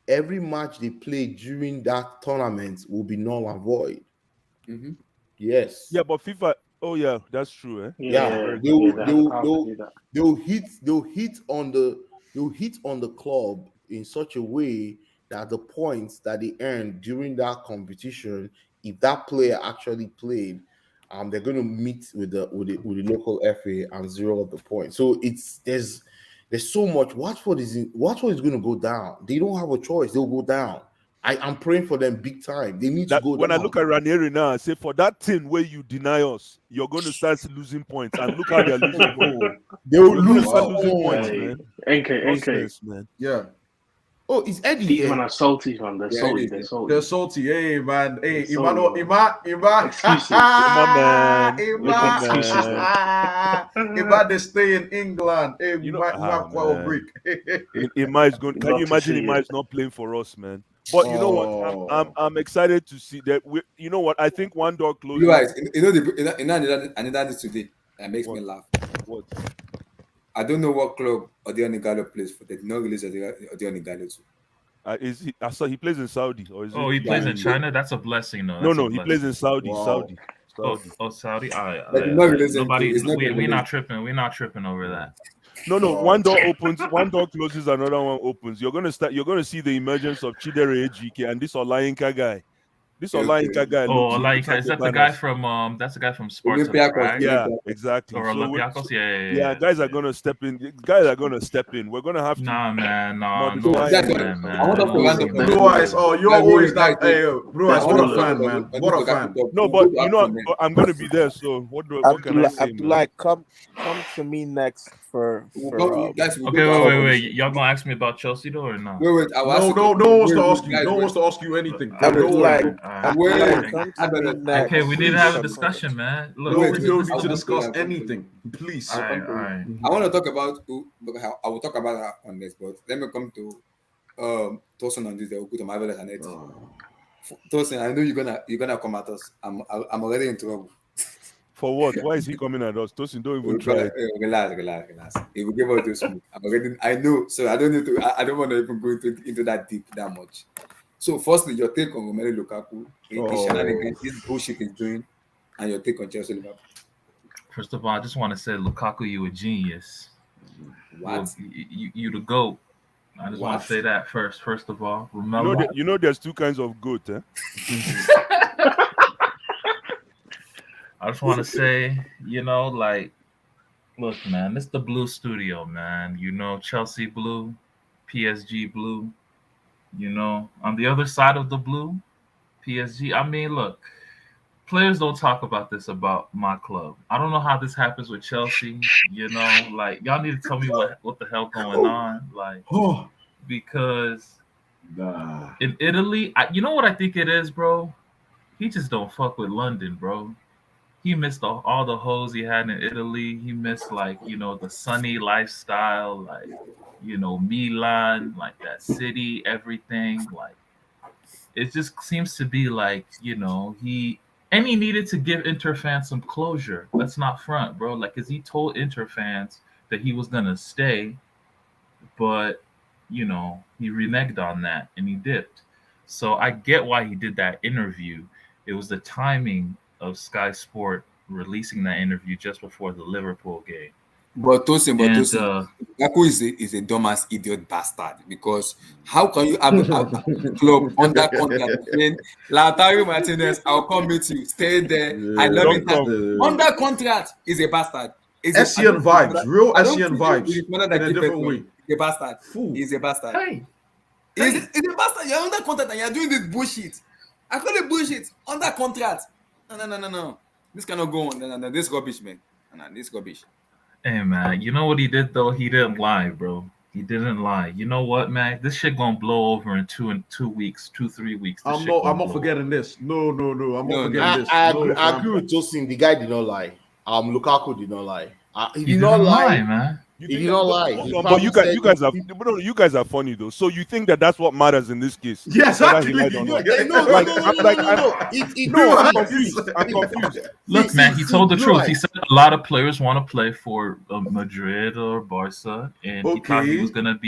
every match they play during that tournament will be null and void. Mhm. Yes. Yeah, but FIFA. Oh yeah, that's true. Eh? Yeah, they have the power to do that. they'll hit on the club in such a way that the points that they earn during that competition, if that player actually played, they're going to meet with the local FA and zero up the points. So there's so much. Watford is going to go down. They don't have a choice. They'll go down. I'm praying for them big time. They need to That go when down. I look at Ranieri now, I say for that thing where you deny us, you're going to start losing points. And look how they're losing points. They will You're going to lose start losing points. points, man. NK. Nonsense, man. Yeah. Oh, it's Eddie. These here. men are salty, man. They're Yeah, salty. it They're is. salty. They're salty. Hey, man. Hey, They're Ima, salty, Ima. Excuses. Come on, man. Ima. Excuses, Ima, they stay in England. Hey, You we know, might quite a man. break. Ima is going. Can Love you to imagine see Ima it. is not playing for us, man? But you know what? I'm excited to see that. You know what? I think one door closes. You guys, another today that makes me laugh. What? I don't know what club Odion Igalo plays for. They did not release Odion Igalo to. Is he? I saw he plays in Saudi, or is Oh, it? he plays in China. That's a blessing, though. No, he plays in Saudi. Wow. Saudi. Oh, Saudi. But not releasing Nobody. it's not We're released. not tripping. We're not tripping over that. No. One door opens, one door closes, another one opens. You're gonna see the emergence of Chidere Ejike and this Olayinka guy. This Olayinka guy. Oh, looks like like is the that the banners. guy from? That's the guy from Sparta, Olympiacos, right? Yeah, exactly. Or So Olympiacos. yeah, guys are gonna step in. Guys are gonna step in. We're gonna have to. Nah, man. Nah, modify no it. That's man, man. I want us to No land see, up man. Blue Eyes. Oh, you're Like, always guys, that. Hey, Blue Eyes, what a fan, man. What a fan. No, but you know I'm gonna be there. So what can I say, man? Abdullah, come to me next for guys, Okay, wait. Y'all gonna ask me about Chelsea though or not? Wait. No one wants to ask you. No one wants to ask you anything. Don't worry. Okay, we need to have a discussion, man. Look, No, we wait, don't I need to want discuss to- anything. Please. all right. I want to talk about. I will talk about that on this, but let me come to Tosin on this. They will go to Marvelous and Eddie. Tosin, I know you're gonna come at us. I'm already in trouble. For what? Why is he coming at us? Tosin, don't even try it. Relax. He will give us this move. I know, so I don't need to. I don't want to even go into that deep that much. So, firstly, your take on Romelu Lukaku, the shenanigans, this bullshit he's doing, and your take on Chelsea Liverpool. First of all, I just want to say, Lukaku, you a genius. What? You the GOAT. I just want to say that first of all. Romelu. You know there's two kinds of goat, eh? I just want to say, look, man, it's the blue studio, man. Chelsea blue, PSG blue. On the other side of the blue, PSG. I mean, look, players don't talk about this about my club. I don't know how this happens with Chelsea. Y'all need to tell me what the hell going on. Because in Italy, you know what I think it is, bro? He just don't fuck with London, bro. He missed all the hoes he had in Italy. He missed the sunny lifestyle, Milan, that city, everything. It just seems to be he needed to give Inter fans some closure. Let's not front, bro. Cause he told Inter fans that he was gonna stay, but he reneged on that and he dipped. So I get why he did that interview. It was the timing of Sky Sport releasing that interview just before the Liverpool game. But Tosin, Lukaku is a dumbass idiot bastard, because how can you have a club under contract saying Lautaro Martinez, I'll come meet you, stay there, I love it. Under contract is a bastard. SCN vibes, real SCN vibes in a different way. He's a bastard. He's a bastard. Hey. He's a bastard. You're under contract and you're doing this bullshit. I call it bullshit. Under contract. No. This cannot go on. No. This rubbish, man. No, this rubbish. Hey, man, you know what he did, though? He didn't lie, bro. He didn't lie. You know what, man? This shit gonna blow over in 2 weeks, 3 weeks. I'm not forgetting this. No. I'm not forgetting this. I agree with Tosin. The guy did not lie. Lukaku did not lie. He did not lie, man. You He think did that, not but, lie. hold He on, but probably you guys, said you guys are, but no, you guys are funny though. So you think that that's what matters in this case? Yeah, Whether he exactly. lied or not? No, Like, I'm like, no, I'm see, confused. I'm confused. Look, man, he told the no, truth. He said a lot of players want to play for Madrid or Barca, and he thought he was Okay. gonna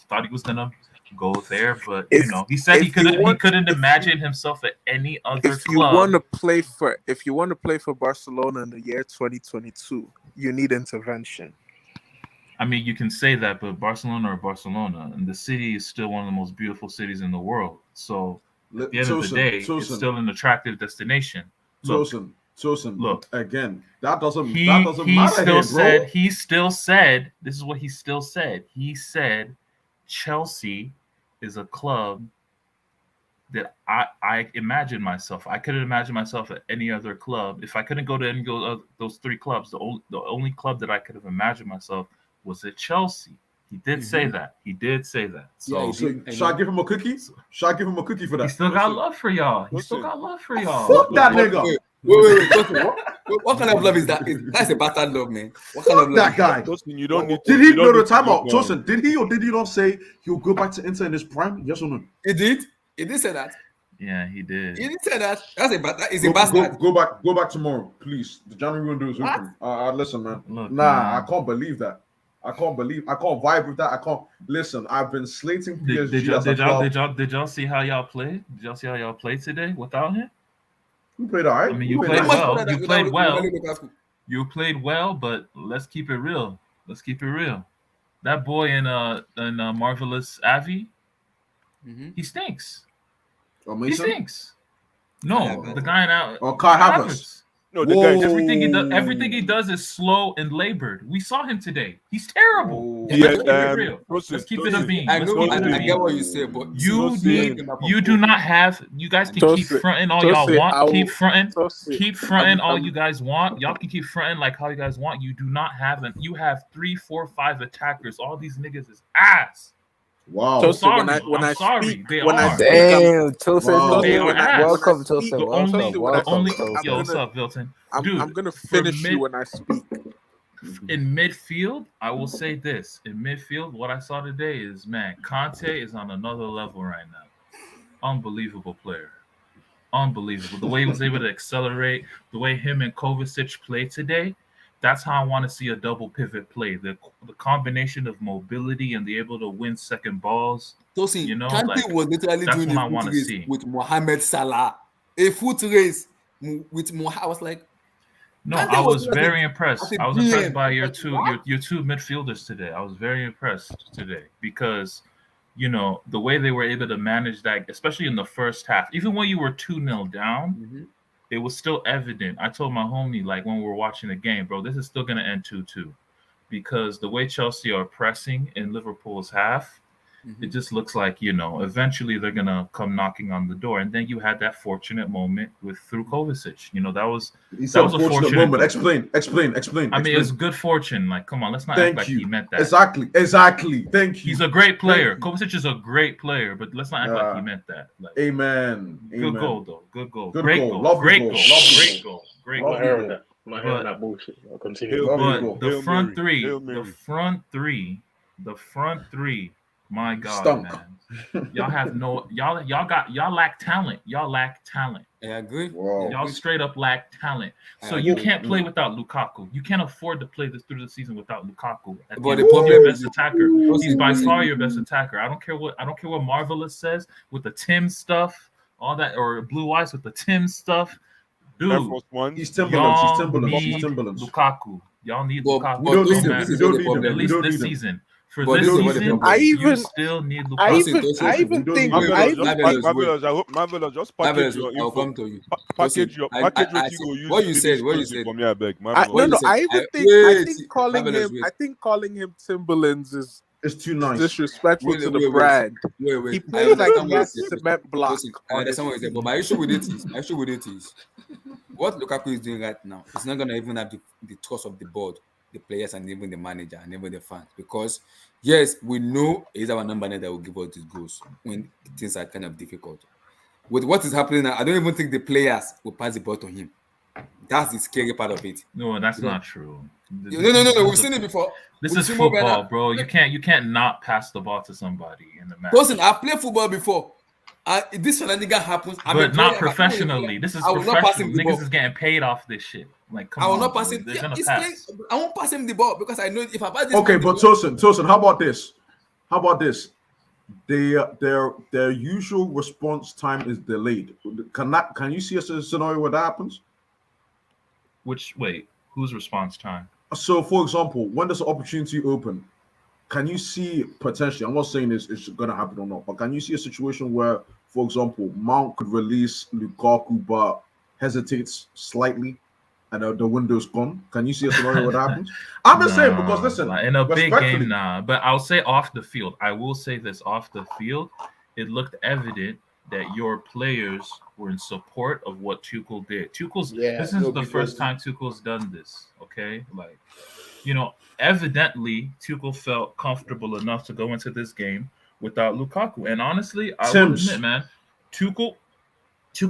thought he was gonna go there, but If he said he if you want couldn't if imagine himself at any other if you want club. to play for Barcelona in the year 2022, you need intervention. I mean, you can say that, but Barcelona or Barcelona, and the city is still one of the most beautiful cities in the world. So at the end of the day, it's still an attractive destination. Look, Tosin, look. again, that doesn't He matter still here, said bro. he still said this is what he still said. He said Chelsea is a club that I imagine myself. I couldn't imagine myself at any other club. If I couldn't go to any of those three clubs, the only club that I could have imagined myself was at Chelsea. He did say that. He did say that. So, Should I give him a cookie? Should I give him a cookie for that? he still got love for y'all. He still got love for y'all. Fuck that nigga. Wait. What kind of love is that? That's a bastard love, man. What kind of love? That guy. Tosin, you don't need. Did you he don't know the need to timeout? move on. Tosin, did he or did he not say he'll go back to Inter in his prime? Yes or no? He did. He did say that. Yeah, he did. He did say that. That is a bastard. Go back tomorrow, please. The January window is open. Listen, man. Look, I can't believe that. I can't vibe with that. I can't listen. I've been slating PSG Did y'all see how y'all played? Did y'all see how y'all played today without him? We played all right. I mean, you played well. You played well, but let's keep it real. That boy in Marvelous Avi, he stinks. Oh, He Mason? stinks. No, the guy in Kai Havertz. No, the guy. everything he does is slow and labored. We saw him today. He's terrible. Yeah, Let's keep it real. Tosin, Let's keep it a Tosin, beam. I Let's know. keep it a I beam. get what you say, but You do not have. You guys can keep Tosin, fronting all y'all Tosin, want. I will- Keep fronting. Tosin, Keep fronting all you guys want. Y'all can keep fronting like how you guys want. You do not have an. You have 3, 4, 5 attackers. All these niggas is ass. Wow. I'm Tosin, sorry. when I I'm sorry. speak- They when I are. speak, Damn, Tosin. Wow. They are ass. Welcome, When I Tosin. speak- The only, Welcome. yo, what's up, Vilton? I'm Dude, gonna for finish you when I speak. in midfield, I will say this. In midfield, what I saw today is, man, Conte is on another level right now. Unbelievable player. Unbelievable. The way he was able to accelerate, the way him and Kovacic played today, that's how I want to see a double pivot play. The combination of mobility and the able to win second balls. Tosin, You know, Kante like, was literally that's doing what I a wanna foot race see. with Mohamed Salah. A foot race with Mohamed. I was like, No, Kante I was was doing very it impressed. as a I was impressed DM. by your Like, two what? your two midfielders today. I was very impressed today because the way they were able to manage that, especially in the first half, even when you were 2-0 down, it was still evident. I told my homie, like, when we were watching the game, bro, this is still gonna end 2-2. Because the way Chelsea are pressing in Liverpool's half, it just looks like, eventually they're gonna come knocking on the door. And then you had that fortunate moment through Kovacic. That was He said was a fortunate fortunate moment. goal. Explain. I mean, it's good fortune. Like, come on, let's not Thank act like you. he meant that. Exactly. Thank you. He's a great player. Thank you. Kovacic is a great player, but let's not act like he meant that. Like, Amen. good goal, though. Good goal. Good Great goal. goal. Lovely Great goal. goal. Lovely Great goal. goal. Great Lovely goal. goal. I'm not hearing that bullshit. I'll continue. Hail Lovely But goal. the Hail front Mary. three, Hail the Mary. front three, my God, Stunk. man. Y'all have y'all lack talent. Y'all lack talent. I agree. Wow. Y'all straight up lack talent. So I you agree. can't play without Lukaku. You can't afford to play this through the season without Lukaku. At But the the end, problem he's your is- best attacker. He's by Listen. far your best attacker. I don't care what Marvelous says with the Tim stuff, all that, or Blue Eyes with the Tim stuff. Air Dude, Force One. He's Timberlands. He's y'all Timberlands. He's need Timberlands. Lukaku. Y'all need But- Lukaku. but We don't No need him. matter- We don't need problem. him. At We least don't this need him. season. For But this this is what the season, problem is. you still need Lukaku. I Tosin, even Tosin, I even we don't think need him. I Marvelous, even just package your I'll info. come to you. Package your I package I what see- you go use. what you finish said, what you closing said. for me, I beg. I, Marvelous. no, you no. said- I even I- think wait, calling Marvelous, him. wait. I think calling him Timberlands is It's too nice. disrespectful Wait, to wait, the wait. brand. Wait. He I plays like understand he what has you said. cement block Listen, I on his understand what you said, feet. but my issue with it is what Lukaku is doing right now. It's not gonna even have the trust of the board, the players, and even the manager and even the fans. Because yes, we know he's our number 9 that will give us these goals when things are kind of difficult. With what is happening now, I don't even think the players will pass the ball to him. That's the scary part of it. No, that's not true. No. We've seen it before. This We've is seen football, Movena. bro. You can't not pass the ball to somebody in the match. Listen, I've played football before. If this shenanigan happens, But not professionally. This is I will not pass professional. him the Niggas ball. is getting paid off this shit. Like, come I will on, not pass bro. it. They're Yeah, gonna it's pass. playing, I won't pass him the ball because I know if I pass this Okay, ball, but Tosin, how about this? How about this? Their usual response time is delayed. Can you see a scenario where that happens? Whose response time? So, for example, when there's an opportunity open, can you see potentially? I'm not saying it's going to happen or not, but can you see a situation where, for example, Mount could release Lukaku but hesitates slightly, and the window's gone? Can you see a scenario where that happens? I'm just saying because listen, in a big game, nah. But I'll say off the field. I will say this: off the field, it looked evident that your players were in support of what Tuchel did. This is the first time Tuchel's done this. Okay, like, evidently Tuchel felt comfortable enough to go into this game without Lukaku. And honestly, I will admit, man, Tuchel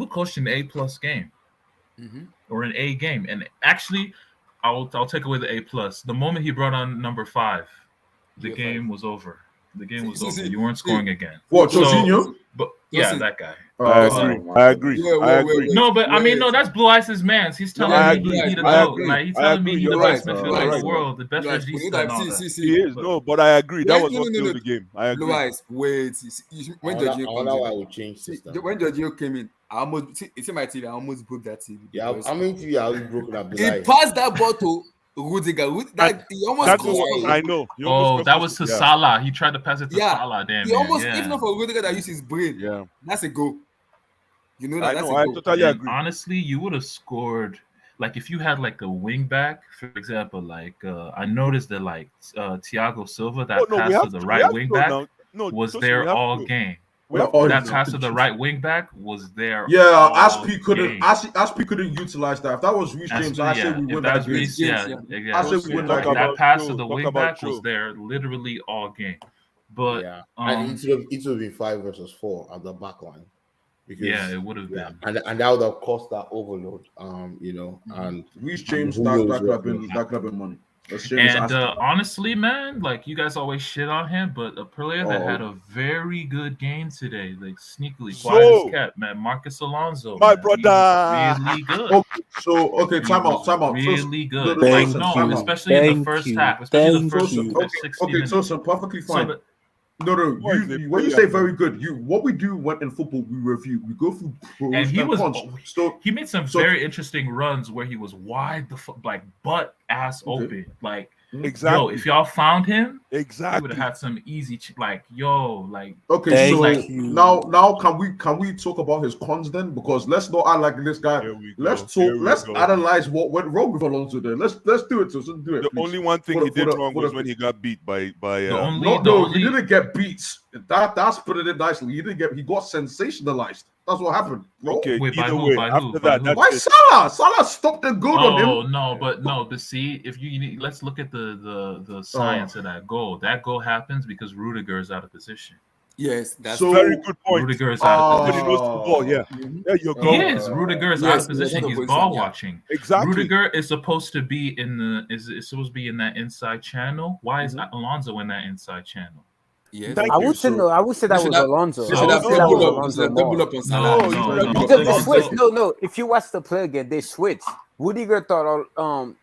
coached an A+ game or an A game. And actually, I'll take away the A+. The moment he brought on number 5, the game was over. The game was over. You weren't scoring again. What, Jorginho? But yeah, that guy. I agree. No, but I mean, no, that's Blue Ice's man. He's telling me he's the GOAT. Like, he's telling me he's the best midfielder in the world, the best regista and all that. He is, but I agree. That was what killed the game. I agree. Blue Ice, wait. When Jorginho came in, I almost it's in my TV. I almost broke that TV. Yeah, how many TV are we broken up? He passed that ball to Rudiger. He almost scored. I know. That was to Salah. He tried to pass it to Salah. Damn. He almost, if not for Rudiger that used his brain. Yeah, that's a goal. You know that. That's a I goal. totally agree. Honestly, you would have scored. Like if you had like a wing back, for example, like I noticed that like Thiago Silva, that pass to the right wing back was there all game. That pass to the right wing back was there. Yeah, Aspi couldn't utilize that. If that was Reece James, I say we win that game. I say we win that pass to the wing back was there literally all game. But and it would have been 5 versus 4 at the back line. Because, it would have been, and that would have caused that overload. And Reece James that could have been money. And honestly, man, like you guys always shit on him, but a player that had a very good game today, like sneakily quiet as kept, man, Marcus Alonso, my brother, really good. Okay, time out. Really good. Especially in the first half. Especially the first 60 minutes. So perfectly fine. When you say very good, what we do when in football, we review, we go through and he made some very interesting runs where he was wide like butt ass open, like exactly. Yo, if y'all found him, he exactly, would have had some easy Okay, now can we talk about his cons then? Because let's not act like this guy. Let's analyze what went wrong with Alonso there. Let's do it. So do it. The only one thing he did wrong was when he got beat by. He didn't get beat. That's putting it nicely. He got sensationalized. That's what happened. Bro. Okay, either way. After that, why Salah? Salah stopped the goal on him. Oh no, but see, if let's look at the science of that goal. That goal happens because Rudiger is out of position. Yes, that's very good point. Rudiger is out of position. He knows the ball. Yeah, there you go. He is. Rudiger is out of position. He's ball watching. Exactly. Rudiger is supposed to be in that inside channel. Why is Alonso in that inside channel? Yes. I would say no. I would say that was Alonso. Double up on Salah. No. If you watch the play again, they switched. Rudiger thought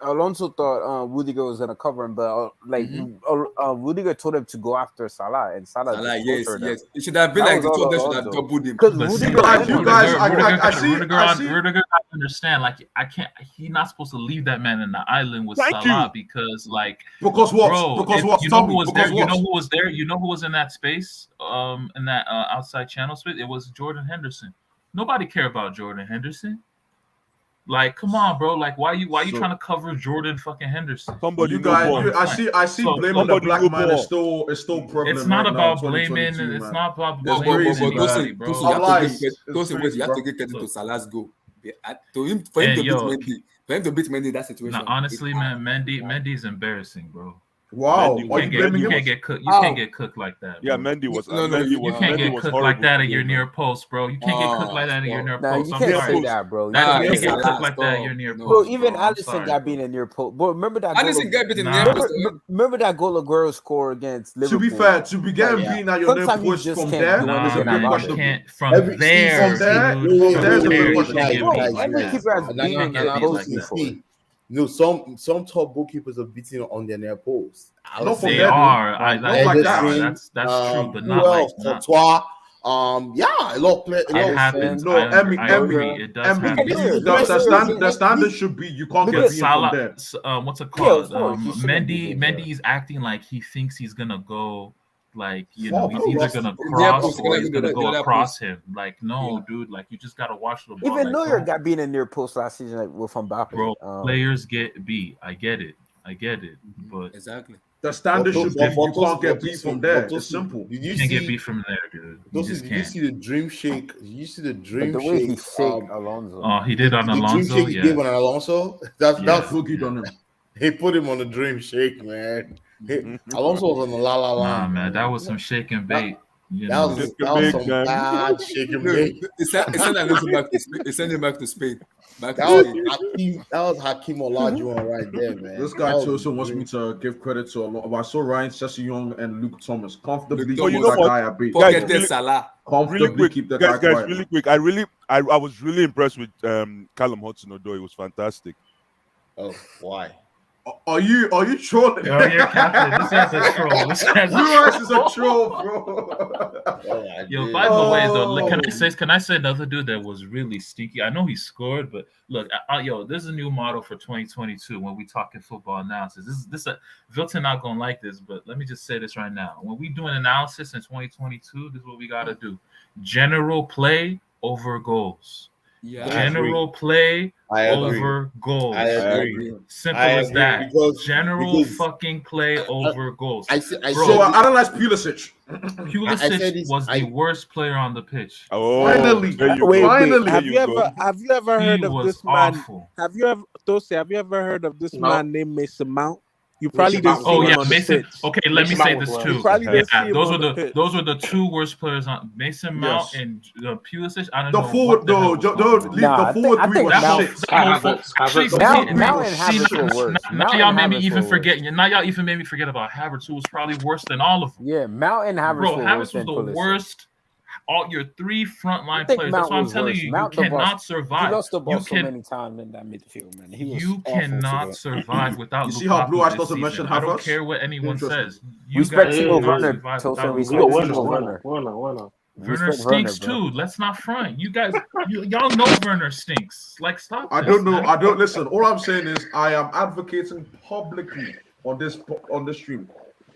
Alonso thought Rudiger was gonna cover him, but Rudiger told him to go after Salah, and Salah yes. It should have been like the two of them should have doubled him. Because Rudiger I understand. Like I can't. He's not supposed to leave that man in the island with Salah because what? Because you know who was there? You know who was there? You know who was in that space? In that outside channel space? It was Jordan Henderson. Nobody care about Jordan Henderson. Like, come on, bro. Like, why you trying to cover Jordan fucking Henderson? You guys, I see blaming the black man is still prevalent. It's not about blaming. It's not about blaming anybody, bro. You have to get credit to Salah's goal. For him to beat Mendy, that situation. Honestly, man, Mendy's embarrassing, bro. Wow, Mendy are You you can't get blaming you him? can't get cooked. You can't get cooked like that. Yeah, Bro. Mendy was. No, Mendy you was. You can't Mendy get was cooked horrible like that at today, your man. near post, bro. You can't get cooked like that at your near Nah, post. you I'm can't sorry. say that, bro. You That Nah, can't you say can't get that. cooked like that at stop. your near No. Bro, post, even bro. I'm Allison sorry, got bro. beat in near post. Bro, remember that goal? Allison got beaten Nah. near post. Remember that goal Aguero score against To Liverpool? be fair, to be getting Yeah. beaten at your near Sometimes you post just from can't there do is Nah, a anything bit man, you about it. questionable. can't from Every there, From there, dude. from From there is a bit there, you questionable. can't get Bro, beat every like that. keeper has Bro. been You in can't get near beat post like that. before. No, some top goalkeepers are beating on their near post. Not from They there, dude. are. Not like that. Henderson, That's true, but who not like else? not. Courtois. Yeah, a lot of players. It happens. No, I agree. It does Emmy, happen. the standard should be you can't But get beaten from Salah, there. what's it Yeah, of called? course, he shouldn't be being there. Mendy's acting like he thinks he's gonna go, like he's Fuck, either gonna Yeah, cross post, or he's gonna the go other across post. him. Like, no, dude, like you just gotta watch the ball. Even Like, Neuer don't- got beat in near post last season with Mbappe. bro, players get beat. I get it, but Exactly. The standard should be you can't get beat from there. It's simple. Did you you can't get see? beat from there, dude. You Did just you can't. see the dream shake? Did you see the But dream the way he shake? shake Alonso. Oh, he did on The dream Alonso. shake he gave on Alonso. That's Boogie on him. he put him on the dream shake, man. Alonso was on the la la Nah, line. man, that was some shaking bait. You That know, was some bad shaking bait. It sent Alonso back to Spain. It sent him back to Spain. That was Hakim Olajuwon right there, man. This guy That was also wants me to give credit to a lot. I saw Ryan Sessegnon and Luke Thomas comfortably Luke keep Thomas. that guy at bay. Pocket the Salah. Comfortably Really quick, keep that guys, guy quiet. really quick. I was really impressed with Callum Hudson-Odoi. It was fantastic. Oh, why? Are you trolling? Oh, you're Captain. This guy's a troll. This guy's a Nuance is a troll, bro. Yo, by the way, though, like, can I say another dude that was really stinky? I know he scored, but look, yo, there's a new model for 2022 when we talking football analysis. This Vilton not gonna like this, but let me just say this right now. When we do an analysis in 2022, this is what we gotta do: general play over goals. Yeah, General play agree. over goals. I agree. Simple I as agree, that. because General fucking play over goals. So I analyze Pulisic. Pulisic was the worst player on the pitch. Oh, Finally. there you Wait, go. wait. There Have you you go. ever heard He of was this man? awful. Have you ever heard of this No. man named Mason Mount? You probably Mason didn't Mount. see him Yeah, on Mason. the pitch. Okay, let me Mason say Mount this was too. You probably didn't see him those on were the the pitch. those were the two worst players on Mason Mount Yes. and Pulisic. I don't The know. forward, what the hell no, was don't going on. leave Nah, the forward I three think was Mount- shit. Havertz. Mount and Havertz were worse. Now Mount y'all and made me Havertz even were forget. Now y'all even made me forget about Havertz, who was probably worse than all of them. Yeah, Mount and Havertz Bro, were worse Havertz was than the Pulisic. worst. All your three frontline think players. Mount That's why I'm was telling worse. you, Mount you the cannot boss. survive. He lost the ball You so can. many times in that midfield, man. He was You awful cannot today. survive without You see how Lukaku Blue Eyes this doesn't season. mention I don't Havertz? care what anyone Interesting. says. You Respect guys Timo cannot Werner, survive Tosin, without respect Yo, Lukaku. Werner. Werner. Werner Respect Werner, stinks bro. too. Let's not front. You guys, y'all know Werner stinks. Like, stop. I this, don't know. man. I don't listen. All I'm saying is I am advocating publicly on this stream.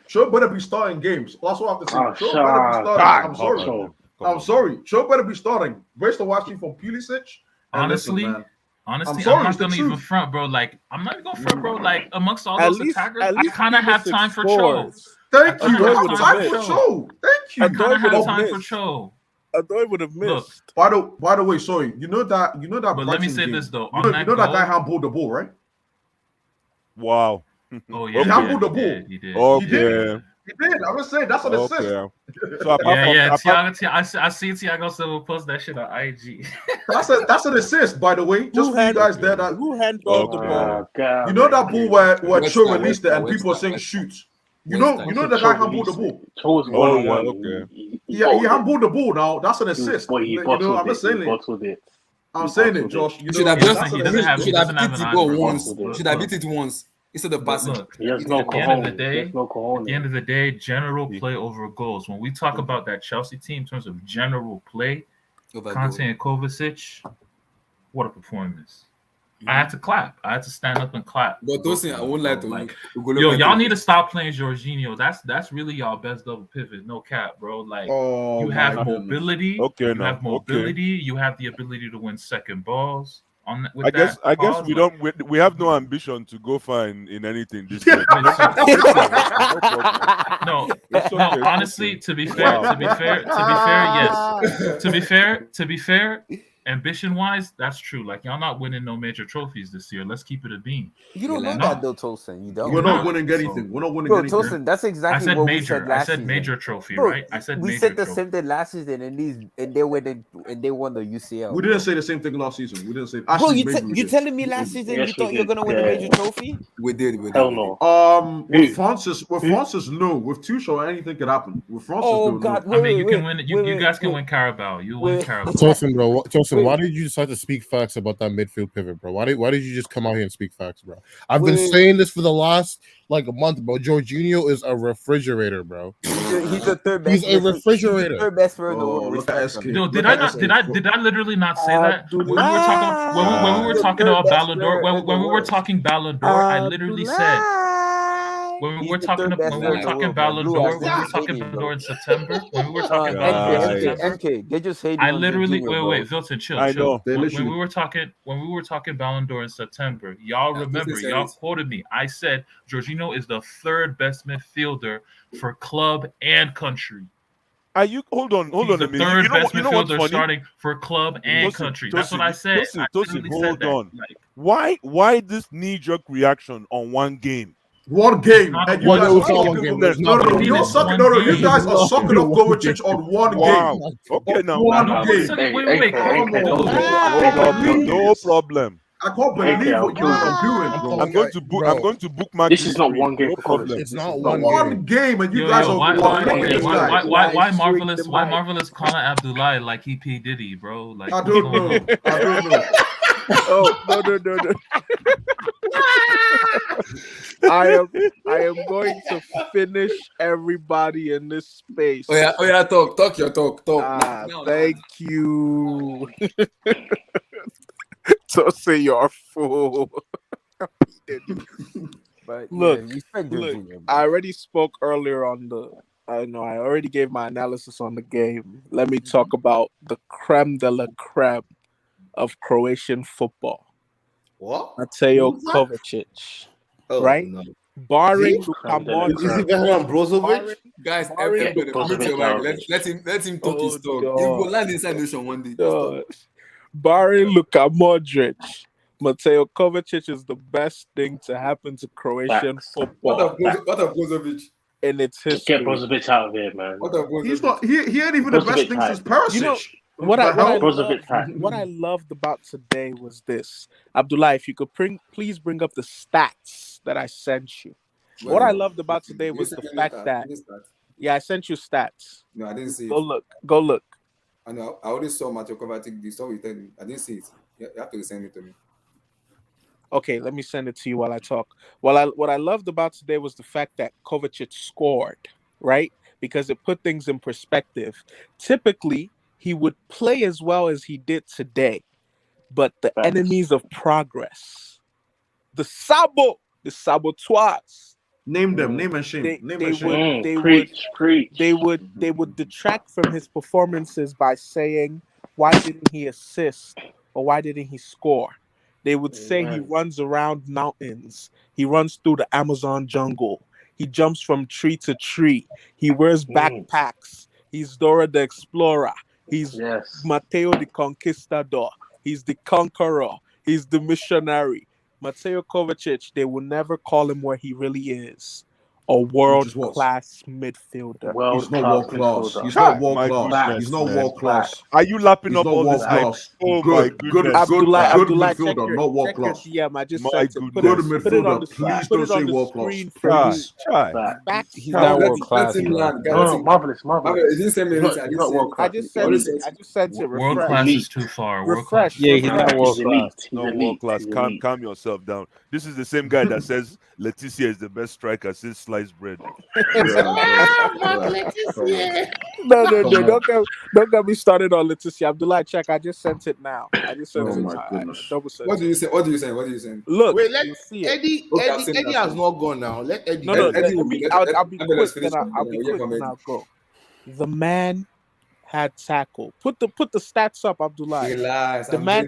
Show better be starting games. That's what I have to say. Oh, Show better be starting. I'm sorry. Sure. I'm sorry. Show better be starting. Based on watching from Pulisic. And listen, Honestly, man, honestly, sorry, I'm it's not the gonna even truth. front, bro. Like, I'm not even gonna front, bro. Like, amongst all At those least- attackers, at I least kind of have Pulisic time for Cho. scores. Thank I you. kinda I have have time time for for Cho. Cho. Thank you. I kind of have would've time for missed. Cho. Adoi would have missed. Look, By the way, sorry. You know that but let me Brighton say game, this though. You On know, that you know that guy goal- handballed the ball, right? Wow. Oh yeah, He handled the ball. He did. Okay. He did. I'm just saying that's an assist. Okay. So apart Yeah, from, I see Thiago Silva post that shit on IG. That's an assist, by the way. Just for you guys there. That Who handballed the ball? you know that ball where West Cho Ham, released it and West people are Ham, saying West shoot. You West know Ham. the guy handballed the ball. Chose Oh, yeah, one-on-one. okay. Yeah, he handballed the ball. Now that's an assist. But he You know, I'm just saying it. bottled it. I'm saying it, Josh. You You should know, have He just doesn't- he you doesn't have- should he have doesn't have hit an the ball eye for once. football. Should have hit it once instead of passing. Look, He has at no the end of the cojones. day, He has no at the end of the day, general play over goals. When we talk about that Chelsea team in terms of general play, Over Conte goal. and Kovacic, what a performance! I had to clap. I had to stand up and clap. But those things, I won't lie to Like, you. yo, y'all need to stop playing Jorginho. That's really y'all best double pivot. No cap, bro. Like, Oh, you have my goodness. mobility. Okay, You now. have Okay. mobility. You have the ability to win second balls. I guess we don't. We have no ambition to go far in anything this year. No, It's no. okay, Honestly, it's to be fair, Wow. yes. To be fair, ambition-wise, that's true. Like y'all not winning no major trophies this year. Let's keep it a beam. You don't know No. that though, Tosin. You don't. We're No. not winning anything. We're not winning Bro, anything. Tosin, that's I exactly said what we major. said I last said season. major trophy, Bro, right? I said we major said the trophy. same thing last season, and they won the UCL. We didn't say the same thing last season. We didn't say. Bro, Actually, you maybe we you did. telling me last season Yes, you thought we you were did. gonna win a major trophy? We did. Hell no. With Francis, no. With Tuchel, anything could happen. With Francis, Oh no. God, I mean, you can win. You guys can win Carabao. You win Carabao. Tosin, bro. Tosin, why did you decide to speak facts about that midfield pivot, bro? Why did you just come out here and speak facts, bro? I've been saying this for the last like a month, bro. Jorginho is a refrigerator, bro. He's the third best. He's a refrigerator. He's the third best player in the world. Look at SK. No, did I literally not say that when we were talking when we were talking about Ballon d'Or when we were talking Ballon d'Or? I literally said when we were talking Ballon d'Or, when we were talking Ballon d'Or in September, when we were talking Ballon d'Or in September, MK, they just hate. I literally wait, Vilton, chill. I know. When we were talking Ballon d'Or in September, y'all remember, y'all quoted me. I said Jorginho is the third best midfielder for club and country. Are you hold on He's a the minute? third You know best you know what's midfielder funny? starting for club and country. That's what I said. Tosin, hold on. Why this knee-jerk reaction on one game? One game, and you guys you're sucking. No, you guys are sucking up Kovacic on one game. Okay, now one game. Wait. No problem. I can't believe what you are doing. I'm going to bookmark. This is not one game for problem. It's not one game, and you guys are why marvelous calling Abdullahi like he P Diddy, bro? Like I don't know. Oh no. I am going to finish everybody in this space. Oh yeah, talk your talk. Thank you. So say you're a fool. But Look, yeah, I already spoke earlier on I already gave my analysis on the game. Let me talk about the creme de la creme of Croatian football. What? Mateo Kovacic. Right? No. Barring Is Luka it Modric. better than Brozovic? Guys, everybody, let him talk his talk. He will land inside the ocean one day. Barring Luka Modric, Mateo Kovacic is the best thing to happen to Croatian football. What of Brozovic? In its history. Get Brozovic out of here, man. He's not. He ain't even the best thing since Perisic. You know, what I loved about today was this. Abdullah, if you could please bring up the stats that I sent you. What I loved about today was the fact that I sent you stats. No, I didn't see it. Go look. I know. I already saw Mateo Kovacic. The story you tell me. I didn't see it. You have to send it to me. Okay, let me send it to you while I talk. What I loved about today was the fact that Kovacic scored, right? Because it put things in perspective. Typically, he would play as well as he did today, but the enemies of progress, the saboteurs, name them, name and shame. They would detract from his performances by saying, why didn't he assist or why didn't he score? They would say he runs around mountains. He runs through the Amazon jungle. He jumps from tree to tree. He wears backpacks. He's Dora the Explorer. He's Mateo the Conquistador. He's the conqueror. He's the missionary. Mateo Kovacic, they will never call him where he really is. A world-class midfielder. He's not world-class. He's not world-class. He's not world-class. Are you lapping up all this hype? Oh my goodness. Good midfielder, not world-class. I just said to put it midfielder. Please don't say world-class. He's not world-class. Marvelous. He didn't send me anything. I just sent it. World-class is too far. Refresh. Yeah, he's not world-class. Not world-class. Calm yourself down. This is the same guy that says Leticia is the best striker since sliced bread. No, don't get me started on Leticia. Abdullah, check. I just sent it now. What do you say? What do you say? Look, wait, Eddie has not gone now. Let Eddie. I'll be quick. Then I'll go. The man had tackle. Put the stats up, Abdullah. Relax. The man.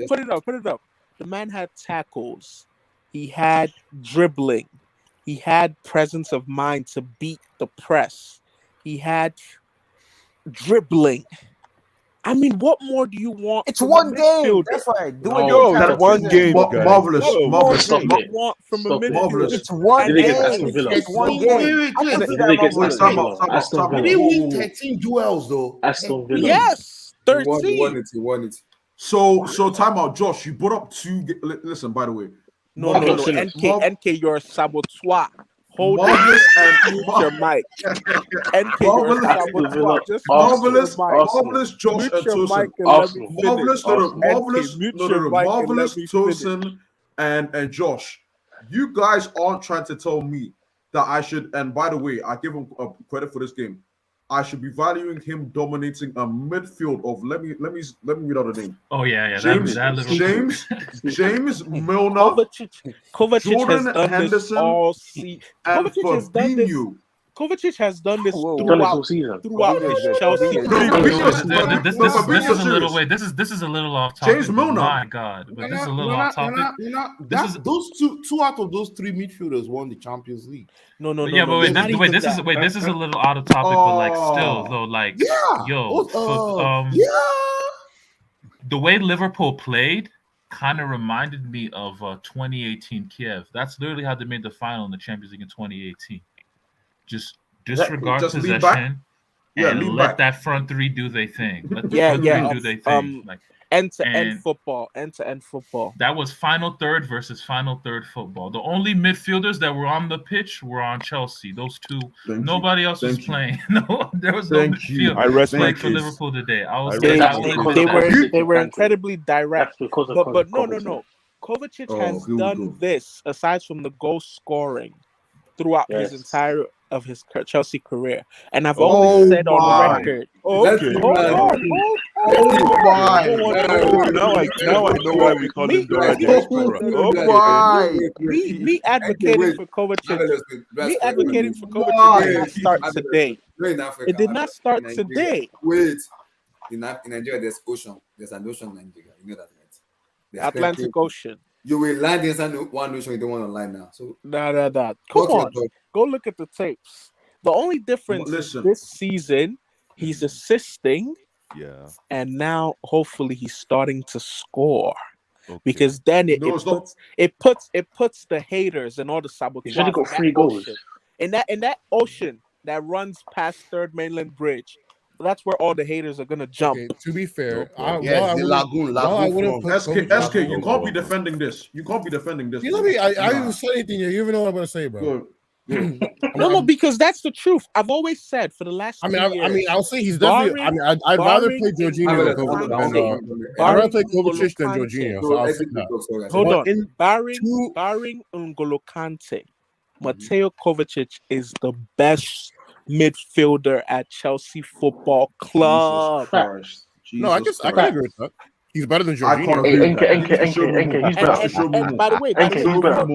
Put it up. The man had tackles. He had dribbling. He had presence of mind to beat the press. He had dribbling. I mean, what more do you want? It's from one a game. midfielder? That's why. Do No, it. Yo, stop that's one it. game, Mar- guys. marvelous, What Yo, more marvelous. do Stop you it. want from a Stop it. midfielder? It's one And Niggas, game. Aston Villa. It's one Wait, game. wait, I can wait. see Niggas, that Aston Wait, marvelous. time Villa. out, time out, Aston time Did out. he Villa. win 13 duels though? Aston Villa. Yes, He won 13. it. He won it. So time out, Josh. You brought up listen, by the way, No, Okay, no. finish. NK, you're a saboteur. Hold it. marvelous and Mute your mic. NK, you're a marvelous, Aston Villa. saboteur. Just Arsenal. mute your marvelous, mic. Arsenal. marvelous, Josh Mute and your Tosin. mic and let me Arsenal. finish. Marvelous, no, no, Arsenal. marvelous, NK, mute no, your no, no, mic and let marvelous, me finish. Tosin and Josh. You guys aren't trying to tell me that I should. And by the way, I give him credit for this game. I should be valuing him dominating a midfield of let me read out the name. Oh yeah. James That Liverpool. James Milner, Kovacic Jordan has done Henderson, this all season. and Kovacic has done this. Fabinho. Kovacic has done this Whoa, whoa, Done this throughout all season. his Chelsea Fabinho's No, career. Fabinho's- This no, is Fabinho's a little serious. this is a little off topic. James but Milner. My God, but this is a little off topic. This is Those two out of those three midfielders won the Champions League. No. yeah, but wait, not even this that. is this is a little out of topic, but like still though, like Yeah. yo, Yeah. the way Liverpool played kind of reminded me of 2018 Kiev. That's literally how they made the final in the Champions League in 2018. Just disregard Just lean back? possession Yeah, and lean let back. that front three do their thing. Let the Yeah, front yeah, three do their thing. Like End-to-end and- football. End-to-end football. that was final third versus final third football. The only midfielders that were on the pitch were on Chelsea. Those two. Thank you. Nobody else was Thank you. playing. No, there was no Thank you. midfield I rest my playing for case. Liverpool today. I was I They, rest I my will case. admit they that. were incredibly direct. That's because of But Kovacic. no. Kovacic Oh, has here we done go. this aside from the goal scoring throughout his Yes. entire of his Chelsea career, and I've Oh always said my. on record. Okay. Hold on. Oh my. Now I know why we call him Dora-D. Me advocating for Kovacic. Me advocating for Kovacic did not start today. It did not start today. Wait. In Nigeria, there's ocean. There's an ocean in Nigeria. You know that, right? The Atlantic Ocean. You will land inside one ocean. You don't want to land now. So Nah. Come what's your on. thought? Go look at the tapes. The only difference Listen. this season, he's assisting, Yeah. and now hopefully he's starting to score. Okay. Because then No, it's not. it puts the haters and all the saboteurs He's only got in that 3 goals. ocean. In that ocean that runs past Third Mainland Bridge. That's where all the haters are gonna jump. Okay, to be fair, Yes, the Lagoon from SK, you can't be defending this. You can't be defending this. You know me. I Nah. didn't say anything yet. You even know what I'm gonna say, bro. Good. No, because that's the truth. I've always said for the last. I mean, 3 I mean, years, I'll say he's definitely. I mean, I'd rather play Jorginho than I'd rather play Kovacic than Jorginho. So I'll say that. Hold But on. in Barring N'Golo Kante, Mateo Kovacic is the best midfielder at Chelsea Football Club. No, I can agree with that. He's better than I can't Jorginho. agree with that. NK, he's better. And by the way, NK, he's better. Do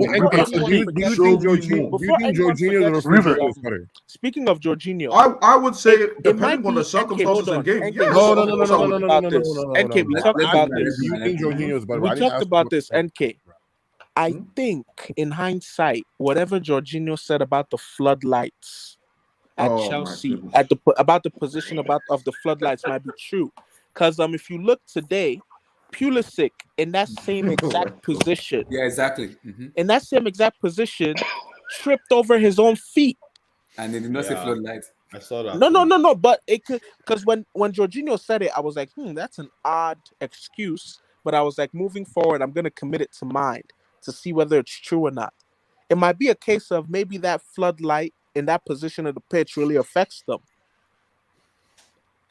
you think Jorginho is a refrigerator better? Speaking of Jorginho, I would say it might depending on be the circumstances hold and on. game. NK, Yes, No. of course I would. NK, we talked about this. Do you think Jorginho is better? We I didn't talked ask about you this, what- NK. I think, in hindsight, whatever Jorginho said about the floodlights at Oh, my Chelsea, goodness. about the position of the floodlights, might be true. Because if you look today, Pulisic in that same exact position, Yeah, exactly. in that same exact position, tripped over his own feet. And they did not say Yeah. floodlight. I saw that. No. But it could, because when Jorginho said it, I was like, that's an odd excuse. But I was like, moving forward, I'm gonna commit it to mind to see whether it's true or not. It might be a case of maybe that floodlight in that position of the pitch really affects them.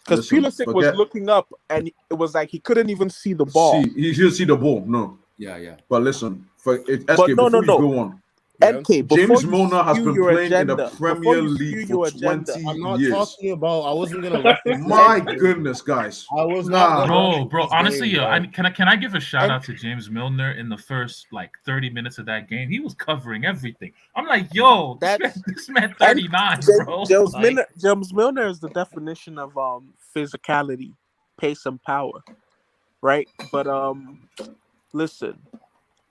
Because Listen, Pulisic was looking up and it was like he couldn't even see the ball. He should see the ball. No. Yeah. But listen, SK, no, before no. you go on, NK, before James you Milner has spew been your playing in the agenda, Premier before you League spew for your agenda, 20 I'm not years. talking about. I wasn't gonna let this. My goodness, guys. I was not. Bro. Honestly, game, yo, can I give a shout out to James Milner in the first 30 minutes of that game? He was covering everything. I'm like, yo, this man 39, bro. James Milner is the definition of physicality, pace, and power, right? But listen,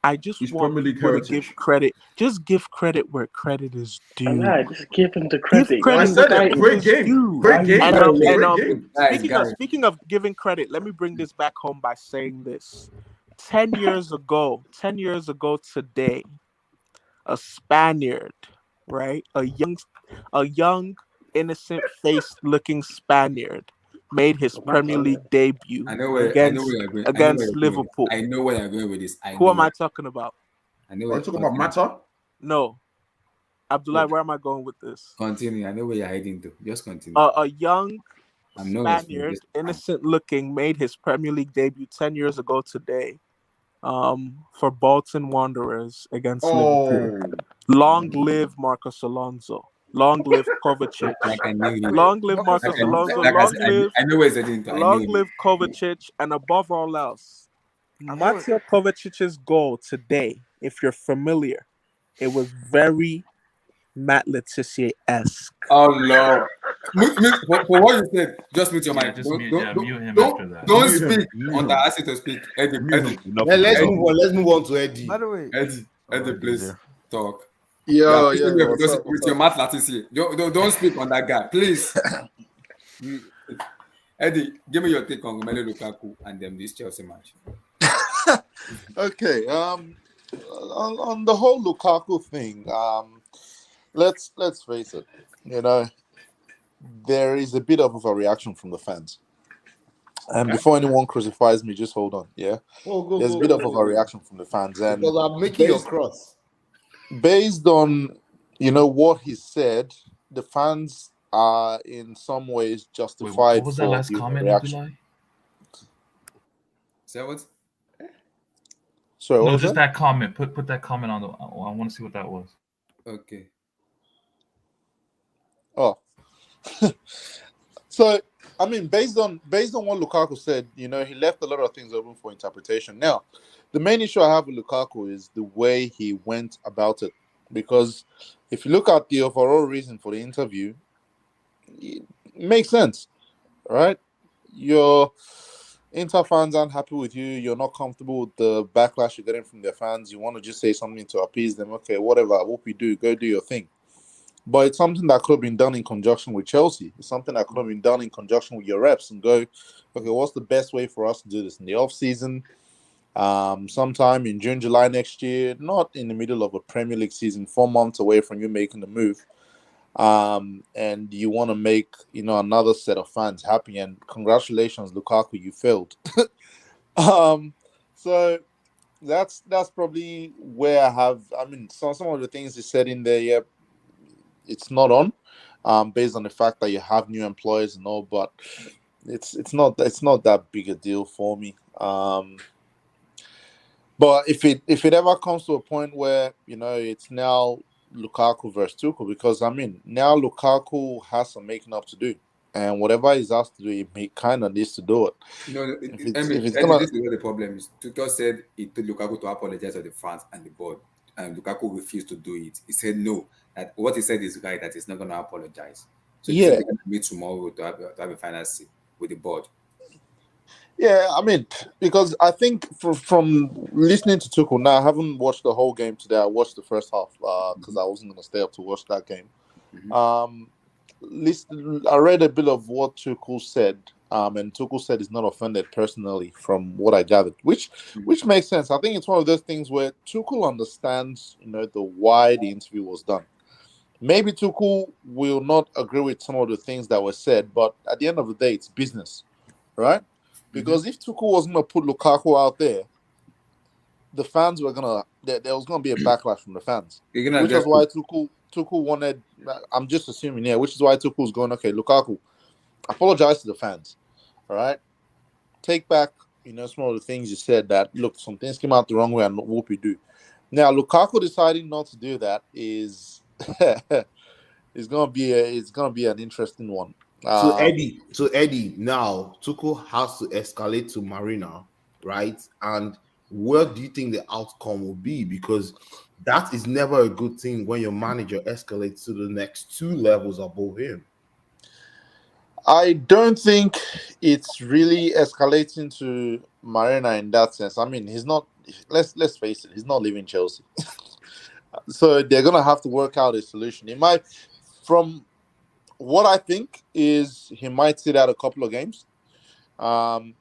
I just His want Premier League people to give heritage. credit. Just give credit where credit is due. Alright, just give him the Give credit. credit I where said it. credit Great is game. due. Great game. And Guys. and Great game. speaking of giving credit, let me bring this back home by saying this. 10 years ago today, a Spaniard, right? A young, innocent faced looking Spaniard made his Premier League debut I know where against you're going. I know where you're going with this. Liverpool. I know where you're going with this. Who am I talking about? I know Are where you talking about Mata? No. Abdullah, where am I going with this? Continue. I know where you're heading to. Just continue. A young I'm not Spaniard, innocent looking, made his Premier League debut 10 years ago today for Bolton Wanderers against Liverpool. Long live Marcos Alonso. Long live Kovacic. Like I knew you. Long live Marcos Alonso. Like I Long said, live I know where it's heading to. I long knew live Kovacic, and above all else, Mateo Kovacic's goal today, if you're familiar, it was very Matt Letizia-esque. Oh Lord. For what you said, just mute your mic. Just mute him after that. Don't Mute him. speak Mute on him. the ask you to speak. Eddie, Let's move on to Eddie. By the way, Eddie, please talk. Yeah, With your Matt Laticia. Don't speak on that guy, please. Eddie, give me your take on Romelu Lukaku and this Chelsea match. Okay. On the whole Lukaku thing, let's face it. You know, there is a bit of a reaction from the fans. And before anyone crucifies me, just hold on. Yeah, there's a bit of a reaction from the fans, and Because I'm making your cross. based on what he said, the fans are in some ways justified. What was that last comment, Abdullah? Say what? Sorry, No, just that comment. Put that comment on the. I want to see what that was. Okay. Oh, so I mean, based on what Lukaku said, he left a lot of things open for interpretation. Now, the main issue I have with Lukaku is the way he went about it, because if you look at the overall reason for the interview, it makes sense, right? Your Inter fans aren't happy with you. You're not comfortable with the backlash you're getting from their fans. You want to just say something to appease them. Okay, whatever. What we do, go do your thing. But it's something that could have been done in conjunction with Chelsea. It's something that could have been done in conjunction with your reps and go, okay, what's the best way for us to do this in the off-season? Sometime in June, July next year, not in the middle of a Premier League season, 4 months away from you making the move. And you want to make, another set of fans happy. And congratulations, Lukaku, you failed. So that's probably where I have, some of the things he said in there, yeah, it's not on, based on the fact that you have new employers and all, but it's not that big a deal for me. But if it ever comes to a point where it's now Lukaku versus Tuchel, because now Lukaku has some making up to do, and whatever he's asked to do, he kind of needs to do it. This is what the problem is. Tuchel said he told Lukaku to apologize to the fans and the board, and Lukaku refused to do it. He said no. That what he said is right, that he's not going to apologize. So he's going to meet tomorrow to have a final say with the board. Yeah, because I think from listening to Tuchel now, I haven't watched the whole game today. I watched the first half because I wasn't going to stay up to watch that game. I read a bit of what Tuchel said, and Tuchel said he's not offended personally from what I gathered, which makes sense. I think it's one of those things where Tuchel understands, the why the interview was done. Maybe Tuchel will not agree with some of the things that were said, but at the end of the day, it's business, right? Because if Tuchel was going to put Lukaku out there, the fans were there was going to be a backlash from the fans, which is why Tuchel wanted. I'm just assuming here, which is why Tuchel's going. Okay, Lukaku, apologize to the fans, all right? Take back, some of the things you said. That look, some things came out the wrong way, and what we do. Now, Lukaku deciding not to do that is it's going to be an interesting one. So Eddie, now Tuchel has to escalate to Marina, right? And what do you think the outcome will be? Because that is never a good thing when your manager escalates to the next 2 levels above him. I don't think it's really escalating to Marina in that sense. He's not let's face it, he's not leaving Chelsea. So they're gonna have to work out a solution. He might, from what I think, is he might sit out a couple of games. And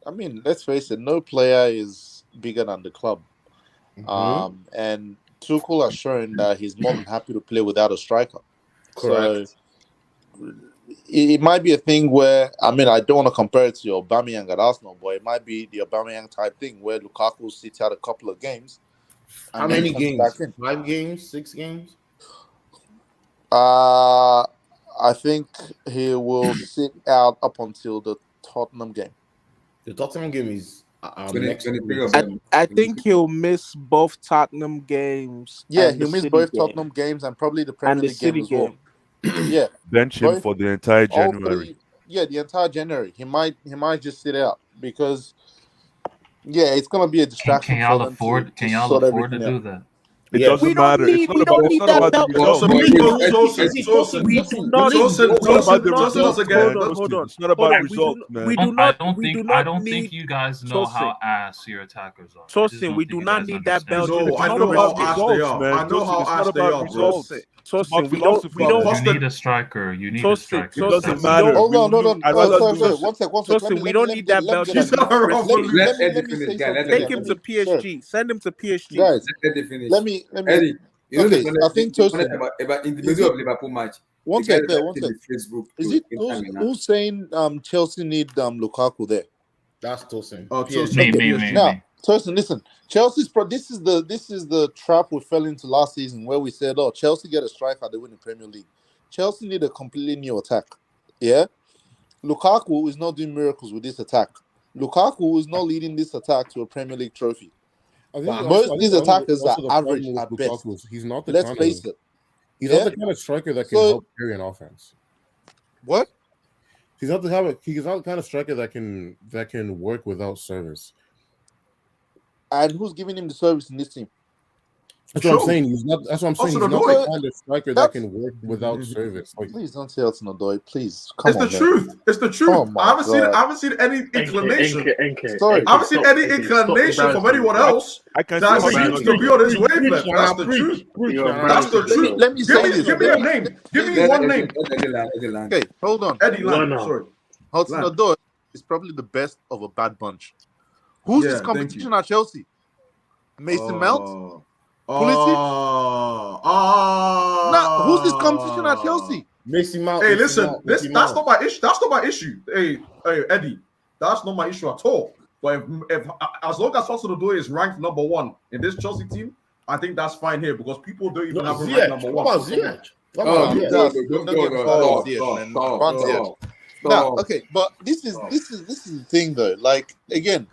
I mean, let's face it, no player is bigger than the club. And Tuchel has shown that he's more than happy to play without a striker. Correct. So it might be a thing where, I mean, I don't want to compare it to your Aubameyang at Arsenal, but it might be the Aubameyang type thing where Lukaku sits out a couple of games. How many games? 5 games? 6 games? I think he will sit out up until the Tottenham game. The Tottenham game is next week. I think he'll miss both Tottenham games. Yeah, and the he'll miss City both game. Tottenham games and probably the And Premier the League game City as well. game. Yeah, Bench him for the entire all January. three. Yeah, the entire January. He might just sit out because it's gonna be a distraction. Can y'all for them afford? to Can y'all sort afford to everything do out. that? It Yeah. doesn't matter. It's not about the results. We do I not don't think need you guys know how ass your attackers are. Tosin, we do not need that Belgian. No, I know how ass they are. I know how ass they are, bro. Tosin, we don't. You need a striker. You need a striker. It doesn't matter. Hold on. Sorry. One sec. Tosin, we don't need that Belgian. Let me say something. Take him to PSG. Send him to PSG. Guys, Let them finish. let me. Eddie, you know Okay, the I think funny Tosin. about in the middle of Liverpool match. One the guy sec, that one came sec. in Facebook Is to it Inter Milan. who's saying Chelsea need Lukaku there? That's Tosin. Oh, PSG. Me. Now, Tosin, listen. Chelsea's this is the trap we fell into last season where we said, "Oh, Chelsea get a striker, they win the Premier League." Chelsea need a completely new attack. Yeah, Lukaku is not doing miracles with this attack. Lukaku is not leading this attack to a Premier League trophy. Most of these attackers are average at best. He's not the Let's kind face of, it. He's not the kind of striker that can help carry an offense. What? He's not the kind of striker that can work without service. And who's giving him the service in this team? That's what I'm saying. He's not. That's what I'm saying. He's not the kind of striker that can work without service. Like, please don't say Hudson-Odoi. Please, come on. It's the truth. It's the truth. Oh my I haven't seen any inclination. Sorry, I haven't seen any inclination from anyone else that seems to be on his wavelength. That's the truth. That's the truth. Let me say this. Give me a name. Give me one name. Okay, hold on. Eddie Lam. Sorry. Hudson-Odoi is probably the best of a bad bunch. Who's his competition at Chelsea? Mason Mount? Pulisic? Who's his competition at Chelsea? Mason Mount. Hey, listen, that's not my issue. That's not my issue. Hey, Eddie, that's not my issue at all. But if as long as Hudson-Odoi is ranked number 1 in this Chelsea team, I think that's fine here because people don't even have him ranked number 1. What about Ziyech? Now, okay, but this is the thing though. Like again,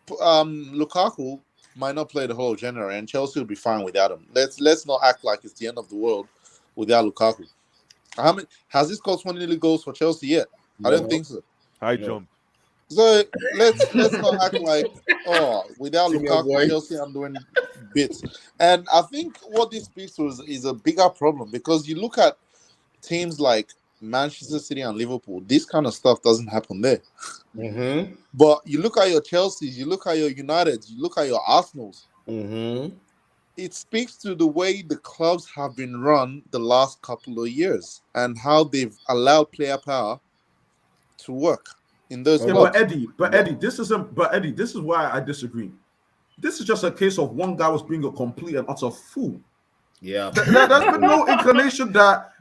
Lukaku might not play the whole of January, and Chelsea will be fine without him. Let's not act like it's the end of the world without Lukaku. Has he scored 20 league goals for Chelsea yet? I don't think so. High jump. So let's not act like without Lukaku, Chelsea are doing bits. And I think what this speaks to is a bigger problem because you look at teams like Manchester City and Liverpool, this kind of stuff doesn't happen there. Mm-hmm. But you look at your Chelseas, you look at your Uniteds, you look at your Arsenals. Mm-hmm. It speaks to the way the clubs have been run the last couple of years and how they've allowed player power to work in those clubs. But Eddie, this is why I disagree. This is just a case of one guy was being a complete and utter fool. Yeah, there's been no inclination that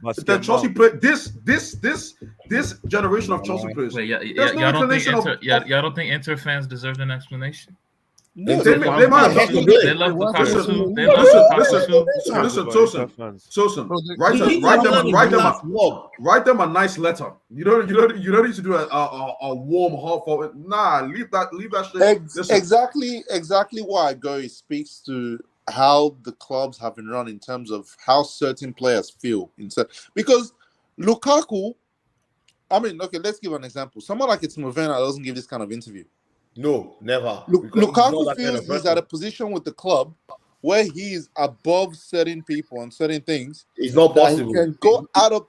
Chelsea play this generation of Chelsea players. Wait, y'all don't think Inter fans deserve an explanation? No, they might have. They love Lukaku too. They love Lukaku too. Listen, Tosin, write them a nice letter. You don't need to do a warm heart for it. Nah, leave that shit. Exactly why I go. It speaks to how the clubs have been run in terms of how certain players feel. Because Lukaku, I mean, okay, let's give an example. Someone like Movena doesn't give this kind of interview. No, never. Lukaku feels he's at a position with the club where he is above certain people and certain things. It's not possible. He can go out of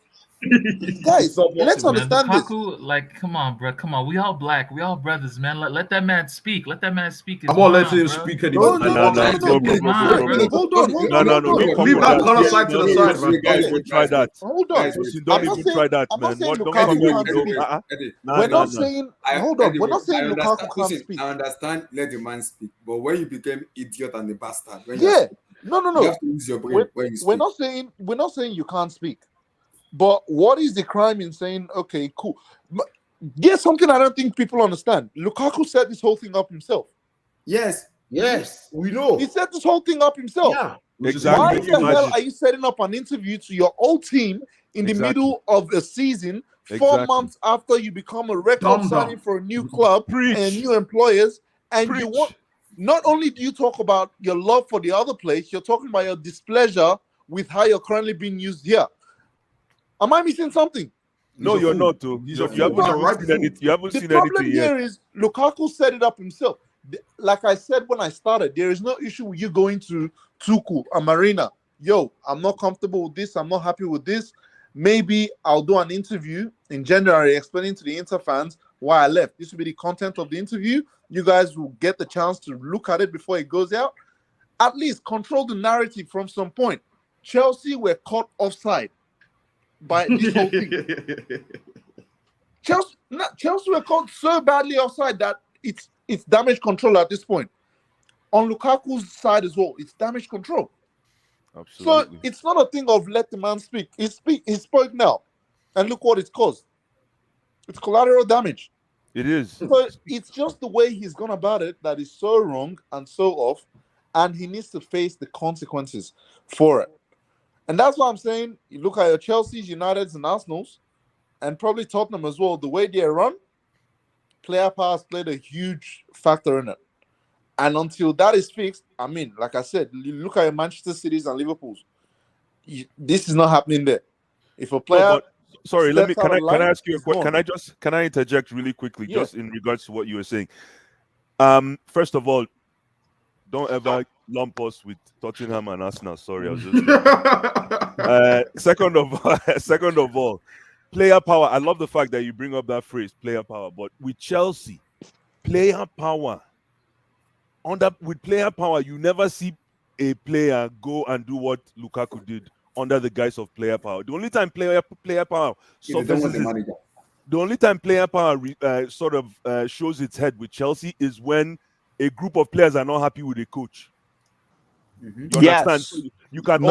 Guys, let's Man, understand this. Lukaku, like, come on, bro. Come on. We all black. We all brothers, man. Let that man speak. Let that man speak. His I'm not mind, letting him bro. speak anymore. No, No, Let bro, his mind, bro. hold on. Don't Leave that even color try side to the that. side, man. Don't even try that. Hold on. Don't even try that, I'm not man. saying Don't Lukaku come can't with speak. no. We're not saying. Hold on. We're not saying Lukaku can't Listen, speak. I understand. Let the man speak, but when you became idiot and a bastard, when Yeah. you No. have to use your brain when you speak. We're not saying you can't speak. But what is the crime in saying, okay, cool? But here's something I don't think people understand. Lukaku set this whole thing up himself. Yes, we know. He set this whole thing up himself. Yeah. Exactly. Why the hell are you setting up an interview to your old team in the middle of a season, 4 months after you become a record signing for a new club and new employers, and you want? Not only do you talk about your love for the other place, you're talking about your displeasure with how you're currently being used here. Am I missing something? No, you're not, too. You haven't seen anything. You haven't seen anything yet. The problem here is Lukaku set it up himself. Like I said when I started, there is no issue with you going to Tuku and Marina. Yo, I'm not comfortable with this. I'm not happy with this. Maybe I'll do an interview in January explaining to the Inter fans why I left. This will be the content of the interview. You guys will get the chance to look at it before it goes out. At least control the narrative from some point. Chelsea were caught offside by this whole thing. Chelsea were caught so badly offside that it's damage control at this point. On Lukaku's side as well, it's damage control. Absolutely. So it's not a thing of let the man speak. He spoke now, and look what it's caused. It's collateral damage. It is. So it's just the way he's gone about it that is so wrong and so off, and he needs to face the consequences for it. And that's why I'm saying, you look at your Chelsea's, United's, and Arsenal's, and probably Tottenham as well. The way they run, player power has played a huge factor in it. And until that is fixed, I mean, like I said, you look at your Manchester Cities and Liverpool's. This is not happening there. If a player, sorry, steps out of line, can I ask you a he's question? gone. Can I interject really quickly, Yeah. just in regards to what you were saying? First of all, don't ever lump us with Tottenham and Arsenal. Sorry, I was just second of all, player power. I love the fact that you bring up that phrase, player power. But with Chelsea, player power. With player power, you never see a player go and do what Lukaku did under the guise of player power. The only time player power surfaces the only time player power shows its head with Chelsea is when a group of players are not happy with a coach. You understand? So you can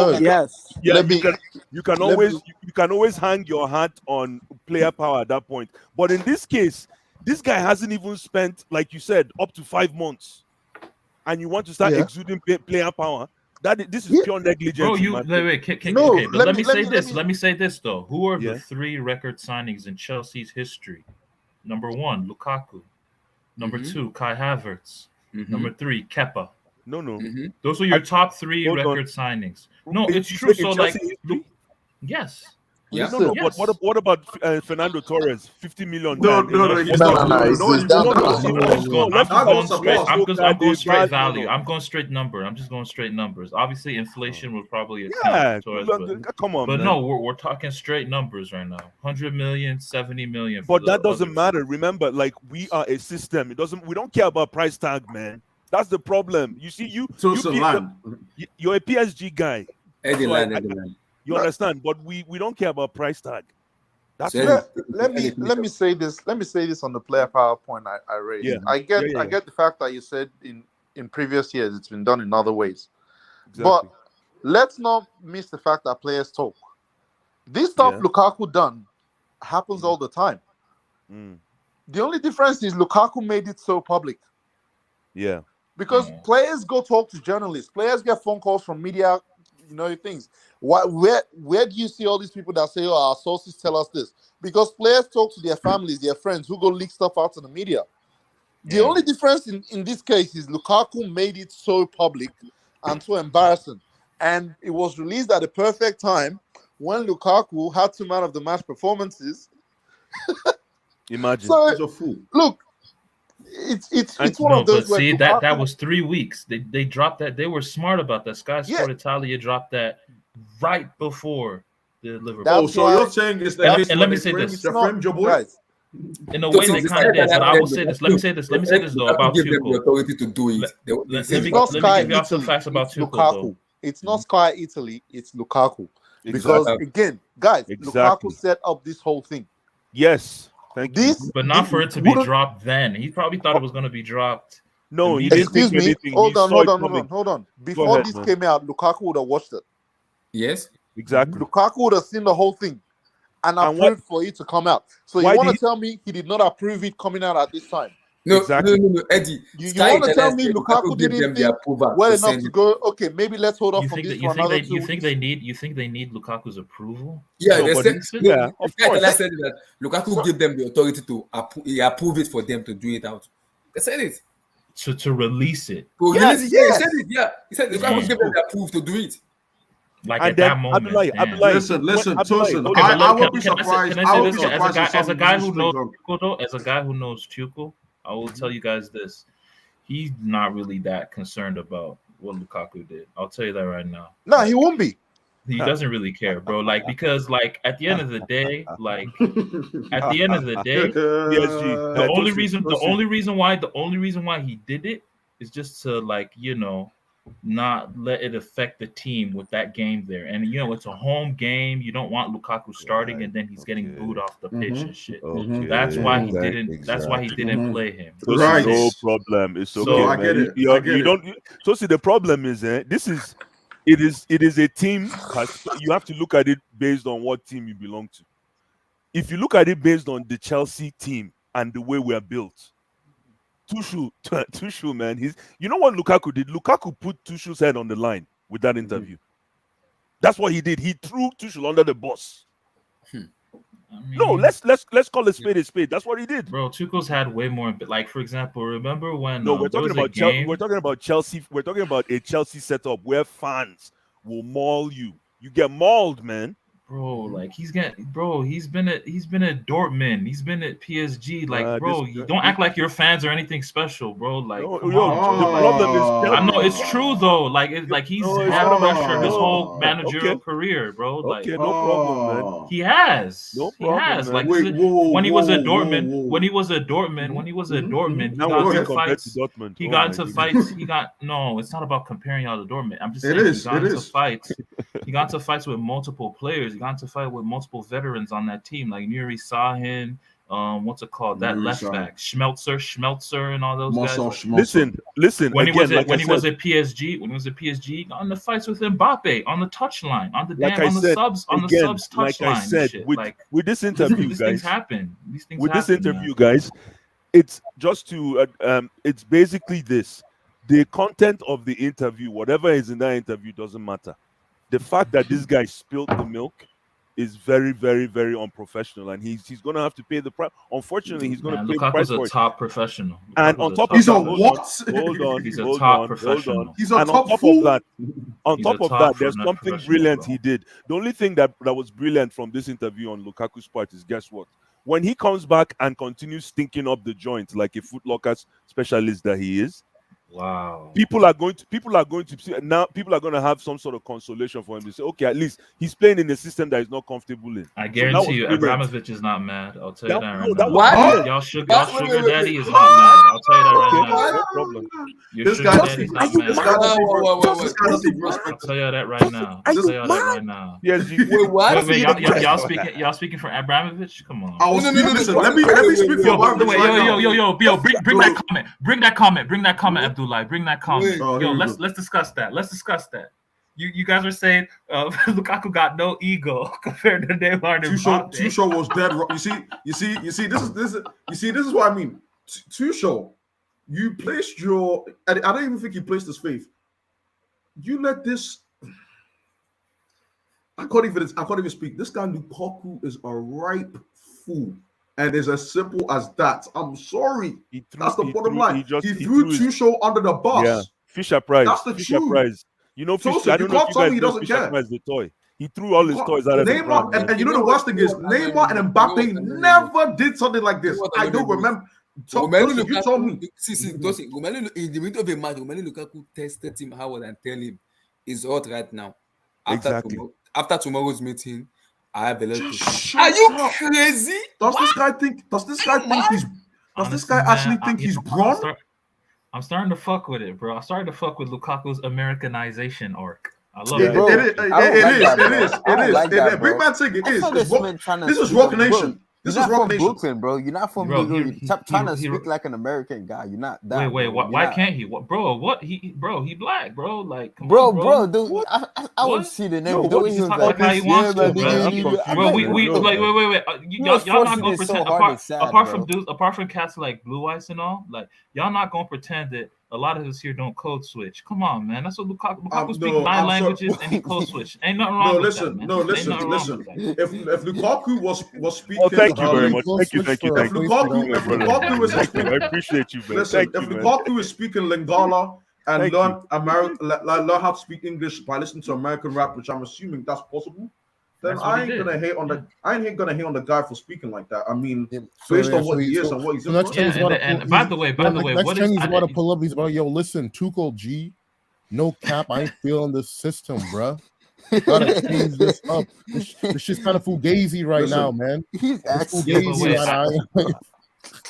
always hang your hat on player power at that point. But in this case, this guy hasn't even spent, like you said, up to 5 months, and you want to start exuding player power. This is pure negligence. Bro, let me say this though. Who are the 3 record signings in Chelsea's history? Number 1, Lukaku. Number 2, Kai Havertz. Number 3, Kepa. No. Those are your top 3 record signings. No, it's true. So like, yes. Yeah. No. Yes. What about Fernando Torres? 50 million. No. I'm going straight value. I'm going straight number. I'm just going straight numbers. Obviously, inflation will probably account for Torres, come on. But man. no, we're talking straight numbers right now. 100 million, 70 million. But that doesn't matter. Remember, like, we are a system. We don't care about price tag, man. That's the problem. You see, you're a PSG guy. You understand? But we don't care about price tag. That's let me say this. Let me say this on the player power point I raised. Yeah. I get the fact that you said in previous years it's been done in other ways. Exactly. But let's not miss the fact that players talk. This stuff Lukaku done happens all the time. The only difference is Lukaku made it so public. Yeah. Because players go talk to journalists. Players get phone calls from media, things. Where do you see all these people that say, our sources tell us this? Because players talk to their families, their friends, who go leak stuff out to the media. The only difference in this case is Lukaku made it so public and so embarrassing. And it was released at the perfect time when Lukaku had 2 man of the match performances. Imagine. So, look, it's one of those. But see, that was 3 weeks. They dropped that. They were smart about that. Sky Sport Italia dropped that right before Liverpool. Oh, That's so why. you're saying it's the case And where let me they say frame, this. they framed your boy? Guys, In a So way, see, they the kind of side did. that But I will say this. Let me look, say this. Let me say this though about give them the Tuchel. authority to do it. Let it's me not let me Sky give y'all some Italy. facts about It's Tuchel Lukaku. though. It's not Sky Italy. It's Lukaku. Because Exactly. again, guys, Exactly. Lukaku set up this whole thing. Yes. Thank you. This, But not this for it to be wouldn't- dropped then. He probably thought it was going to be dropped. No, he didn't Excuse think me. anything. Hold He on, saw hold it on, hold coming. on, hold on. Go Before ahead, this man. came out, Lukaku would have watched it. Yes. Exactly. Lukaku would have seen the whole thing and And what? approved for it to come out. So you Why want did to tell me he did not approve it coming out at this time? No, Exactly. no, Eddie. You Sky want to Italia tell me said Lukaku give didn't them the think approval well to enough send to it. go, okay, maybe let's hold off You from think this that for another 2 you think weeks? they need Lukaku's approval? Yeah, No, they but said he's no, yeah, of Sky Italia course. said that Lukaku give them the authority to approve it for them to do it out. They said it. To release it. To Yes, release it. Yeah, he yes. said it. Yeah, he said It's Lukaku give them possible. the approve to do it. Like And at then that moment. Abdullahi, Damn. Listen, Abdullahi, Tosin. hold Okay, on. but I look, won't be can surprised. I I say won't this be as a surprised guy if some who using knows strings on. Tuchel though, as a guy who knows Tuchel, I will tell you guys this. He's not really that concerned about what Lukaku did. I'll tell you that right now. No, he won't be. He doesn't really care, bro. Like because like at the end of the day, like at the end of the day, PSG. the only Tosin. reason why he did it is just to like, not let it affect the team with that game there. And it's a home game. You don't want Lukaku starting and then he's getting booed off the pitch and shit. Okay. That's why he Exactly. didn't play him. So Right. no problem. It's So- okay, No, I man. get it. You I get you it. don't. So see, the problem is, it is a team. You have to look at it based on what team you belong to. If you look at it based on the Chelsea team and the way we are built, Tuchel, man, you know what Lukaku did? Lukaku put Tuchel's head on the line with that interview. That's what he did. He threw Tuchel under the bus. I mean, No, let's call a spade a spade. That's what he did. bro, Tuchel's had way more. Like for example, remember when No, we're there talking was a about Chelsea. game? We're talking about Chelsea. We're talking about a Chelsea setup where fans will maul you. You get mauled, man. Bro, like he's been at Dortmund, he's been at PSG. Like, bro, you don't act like your fans are anything special, bro. Like, No, come yo, on, the bro. problem is I know it's true though. Like, he's No, it's had not. pressure his No. whole managerial Okay. career, bro. Like, Okay, no problem, man. he has. No He problem, has. man. Like, Wait, whoa, when he was at whoa, Dortmund, whoa, whoa. when he was at Dortmund, he Now got we're into being compared to fights. Dortmund. He Oh got my into goodness. fights. No, it's not about comparing y'all to Dortmund. I'm just It saying is, he got it into is. fights. He got into fights with multiple players. He got into fight with multiple veterans on that team, like Nuri Sahin. What's it called? That Nuri left Sahin. back, Schmelzer, and all those Marcel guys. Schmelzer. Listen. When Again, he was at PSG, he got in the fights with Mbappe on the touchline, on the subs touchline. and shit. With this interview, these guys. things happen. These things With this happen, interview, man. guys, it's just to it's basically this: the content of the interview, whatever is in that interview, doesn't matter. The fact that this guy spilled the milk is very, very, very unprofessional, and he's going to have to pay the price. Unfortunately, he's going to Man, pay the price Lukaku's for a it. top professional. And Lukaku's on top top He's a of that, what? hold on, He's a hold top on, professional. hold on. He's a And on top top fool. of that, He's a top there's something professional, brilliant bro. he did. The only thing that was brilliant from this interview on Lukaku's part is, guess what? When he comes back and continues stinking up the joint like a Foot Locker specialist that he is, Wow. people are going to see now. People are going to have some sort of consolation for him to say, okay, at least he's playing in a system that he's not comfortable in. I So that guarantee was you, brilliant. Abramovich is not mad. I'll tell you that right that now. was brilliant. Y'all sugar Wait. daddy is not mad. I'll tell you that right Okay, now. no problem. Your This sugar guy daddy's doesn't. not mad. This guy doesn't. Wait. This guy doesn't I'll respect. tell you that right now. I'll tell you that right now. Yes, Wait, what? Wait, y'all speaking for Abramovich? Come on. I was No. listen. Let me speak for Abramovich right now. Yo, bring that comment. Bring that comment, Abdullah. Bring that comment. Wait. Oh, Yo, here we let's go. discuss that. Let's discuss that. You guys are saying Lukaku got no ego compared to Neymar and Mbappe. Tuchel was dead wrong. You see. This is what I mean. Tuchel, you placed your. I don't even think you placed his faith. You let this. I can't even speak. This guy Lukaku is a ripe fool, and it's as simple as that. I'm sorry. That's the bottom line. He threw Tuchel under the bus. Yeah, Fisher Price. That's the Fisher truth. Price. You know, Fisher. Tosin, I don't you know can't if tell you me he guys know doesn't Fisher care. Price the toy. He threw all his toys out of the ground. And you know the worst thing is Neymar and Mbappe never did something like this. I don't remember. Romelu You told me. Lukaku, Romelu, in the middle of a match, Romelu Lukaku tested him hard and tell him he's hot right now. Exactly. After tomorrow's meeting, I have a lot to Shut Are you up. crazy? Does this guy think? Does this guy think he's? Does this guy actually think he's Bron? I'm starting to fuck with it, bro. I'm starting to fuck with Lukaku's Americanization arc. I love It it. is. Big man saying it is. This is Rock Nation. This is Rock Nation, Brooklyn, bro. You're not from New York. Stop trying to speak like an American guy. You're not that. Wait. Why can't he? What, bro? What he black, bro. Like, come bro, on, bro. Dude, I would see the name. What he talk like how he wants to, bro. We like wait. Y'all not gonna pretend apart from cats like Blue Ice and all. Like, y'all not gonna pretend that a lot of us here don't code switch. Come on, man. That's what Lukaku speaks 9 languages and he code switch. Ain't nothing wrong with that, man. Listen. If Lukaku was speaking, thank you very much. Thank you. If Lukaku is speaking, I appreciate you, man. Listen, if Lukaku is speaking Lingala and learn how to speak English by listening to American rap, which I'm assuming that's possible, then I ain't gonna hate on the guy for speaking like that. I mean, based on what he is and what he's doing. And by the way, next time he's about to pull up, he's about, yo, listen, Tuchel G, no cap, I ain't feeling the system, bruh. Gotta change this up. This shit's kind of fugazi right now, man. He's fugazi right now.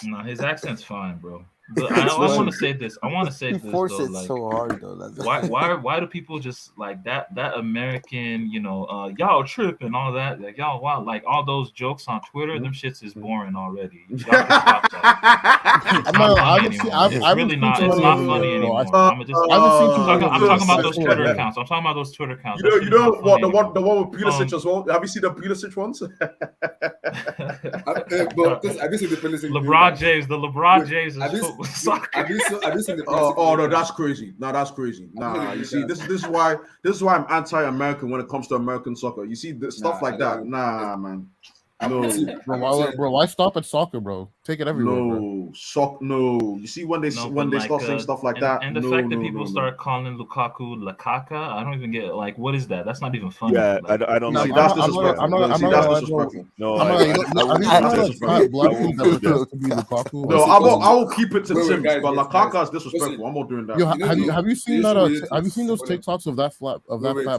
No, his accent's fine, bro. I want to say this. He forced it so hard though. Why do people just like that American, y'all trip and all that, like y'all wow, like all those jokes on Twitter, them shits is boring already. Y'all can stop that. It's not funny anymore. I'm talking about those Twitter accounts. You know what? The one with Pulisic as well. Have you seen the Pulisic ones? Have you seen the Pulisic? LeBron James. Have you seen the Oh no, that's crazy. No, that's crazy. Nah, you see, this is why I'm anti-American when it comes to American soccer. You see, stuff like that. Nah, man. No, bro, why stop at soccer, bro? Take it everywhere. No. You see, when they start saying stuff like that, and the fact that people start calling Lukaku Lakaka, I don't even get like, what is that? That's not even funny. Yeah, like, I don't know. See, that's disrespectful. That's disrespectful. No, I will keep it to Tim, but Lakaka is disrespectful. I'm not doing that. Have you seen that? Have you seen those TikToks of that fat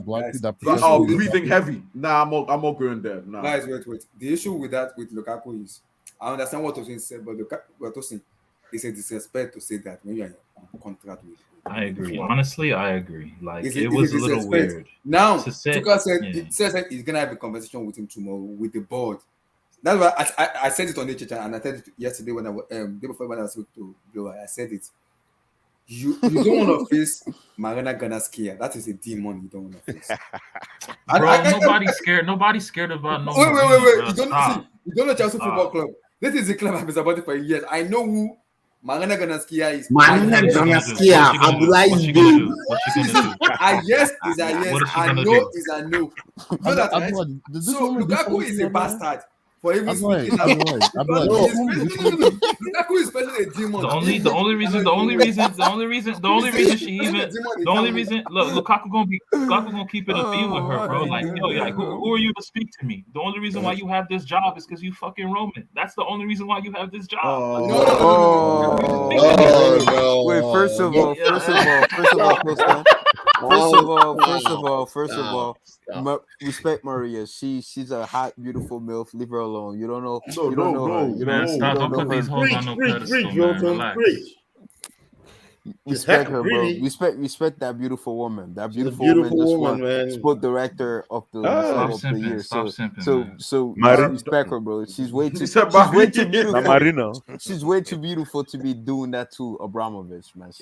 black dude that breathing heavy? Nah, I'm not going there. Nah. Guys, wait. The issue with Lukaku is, I understand what Tosin said, but Tosin, it's a disrespect to say that when you are on contract with. I agree. Honestly, I agree. Like it was a little weird. Now, Tuchel said he's gonna have a conversation with him tomorrow with the board. That's why I said it on the channel, and I said it yesterday when day before when I was to Dora. I said it. You don't want to face Marina Ganaskia. That is a demon you don't want to face. Bro, nobody's scared about no. Wait. You don't know Chelsea Football Club. This is the club I've been supporting for years. I know who Marina Ganaskia is. Marina Ganaskia, Abdullah is good. Yes is a yes. I know is a no. Know that, right? So Lukaku is a bastard. For even speaking Lukaku is especially a demon. The only reason Lukaku gonna keep it a beat with her, bro. Like, who are you to speak to me? The only reason why you have this job is because you fucking Roman. That's the only reason why you have this job. Wait, first of all, respect Maria. She's a hot, beautiful MILF. Leave her alone. You don't know. Man, stop! Don't put these hoes on no pedestal, man. Respect her, bro. Respect that beautiful woman. That beautiful woman, man. Sport director of the year. So respect her, bro. She's way too beautiful. Marino. She's way too beautiful to be doing that to Abramovich, man. I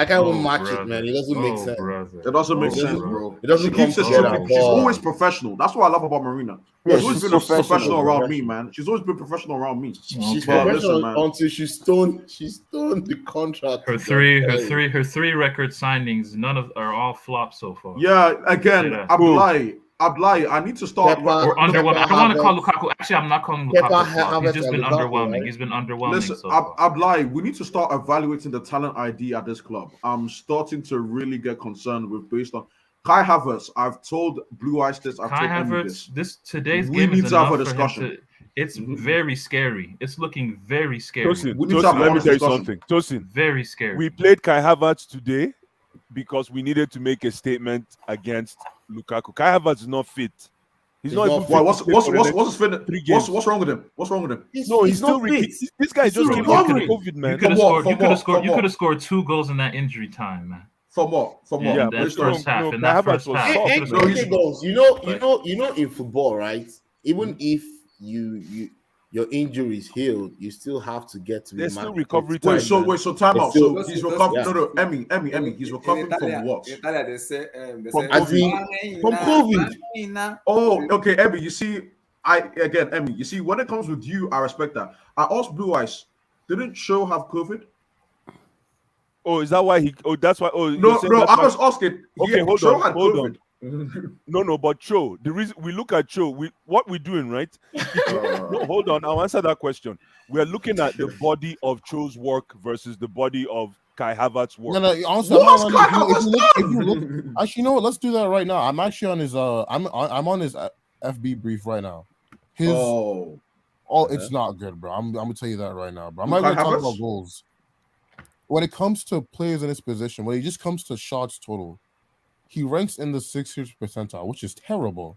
can't match it, man. It doesn't make sense. It doesn't make sense, bro. It doesn't come together. She's always professional. That's what I love about Marina. She's always been professional around me, man. She's always been professional around me. She's professional until she stoned the contract. Her three record signings, none of are all flops so far. Yeah, again, Abdullah, I need to start or underwhelming. I don't want to call Lukaku. Actually, I'm not calling Lukaku. He's just been underwhelming. Right? He's been underwhelming. Listen, so Abdullah, we need to start evaluating the talent ID at this club. I'm starting to really get concerned with based on Kai Havertz. I've told Blue Eyes this. Kai Havertz. Today's game is enough for discussion. It's very scary. It's looking very scary. Tosin, let me tell you something. Tosin, very scary. We played Kai Havertz today. because we needed to make a statement against Lukaku. Kai Havertz is not fit. He's not even fit. Why? What's his fitness? 3 games. What's wrong with him? What's wrong with him? No, he's still this guy just came back from COVID, man. You could have scored 2 goals in that injury time, man. From what? Yeah, in that first half. In that first half. Goals. You know, in football, right? Even if your injury is healed, you still have to get to. There's still recovery time. So time out. So he's recovering. No, Emmy. He's recovering from what? From COVID. Oh, okay, Emmy. You see, Emmy. You see, when it comes with you, I respect that. I asked Blue Eyes. Didn't Cho have COVID? Oh, is that why he? Oh, that's why. Oh, no. I was asking. Okay, hold on. No, but Cho, the reason we look at Cho, what we're doing, right? No, hold on, I'll answer that question. We are looking at the body of Cho's work versus the body of Kai Havertz's work. No, honestly, if you look, actually, you know what? Let's do that right now. I'm actually on his I'm on his FB brief right now. It's not good, bro. I'm gonna tell you that right now, bro. I'm not gonna talk about goals. When it comes to players in his position, when it just comes to shots total, he ranks in the 60th percentile, which is terrible.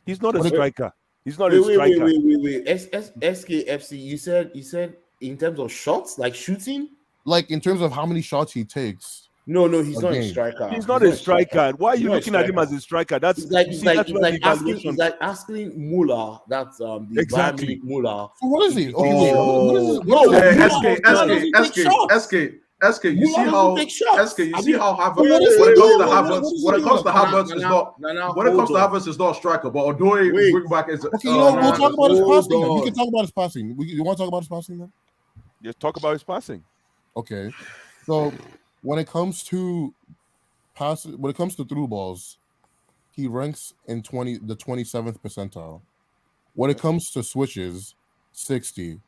He's not a striker. He's not a striker. Wait. SKFC, you said in terms of shots, like shooting? Like in terms of how many shots he takes. No, he's not a striker. He's not a striker. Why are you looking at him as a striker? That's like asking Muller. That's exactly Muller. So what is he? SK, you see how Havertz, when it comes to Havertz is not a striker, but Dore bring back is okay. We'll talk about his passing. We can talk about his passing. You want to talk about his passing then? Just talk about his passing. Okay. So when it comes to through balls, he ranks in the 27th percentile. When it comes to switches, 60.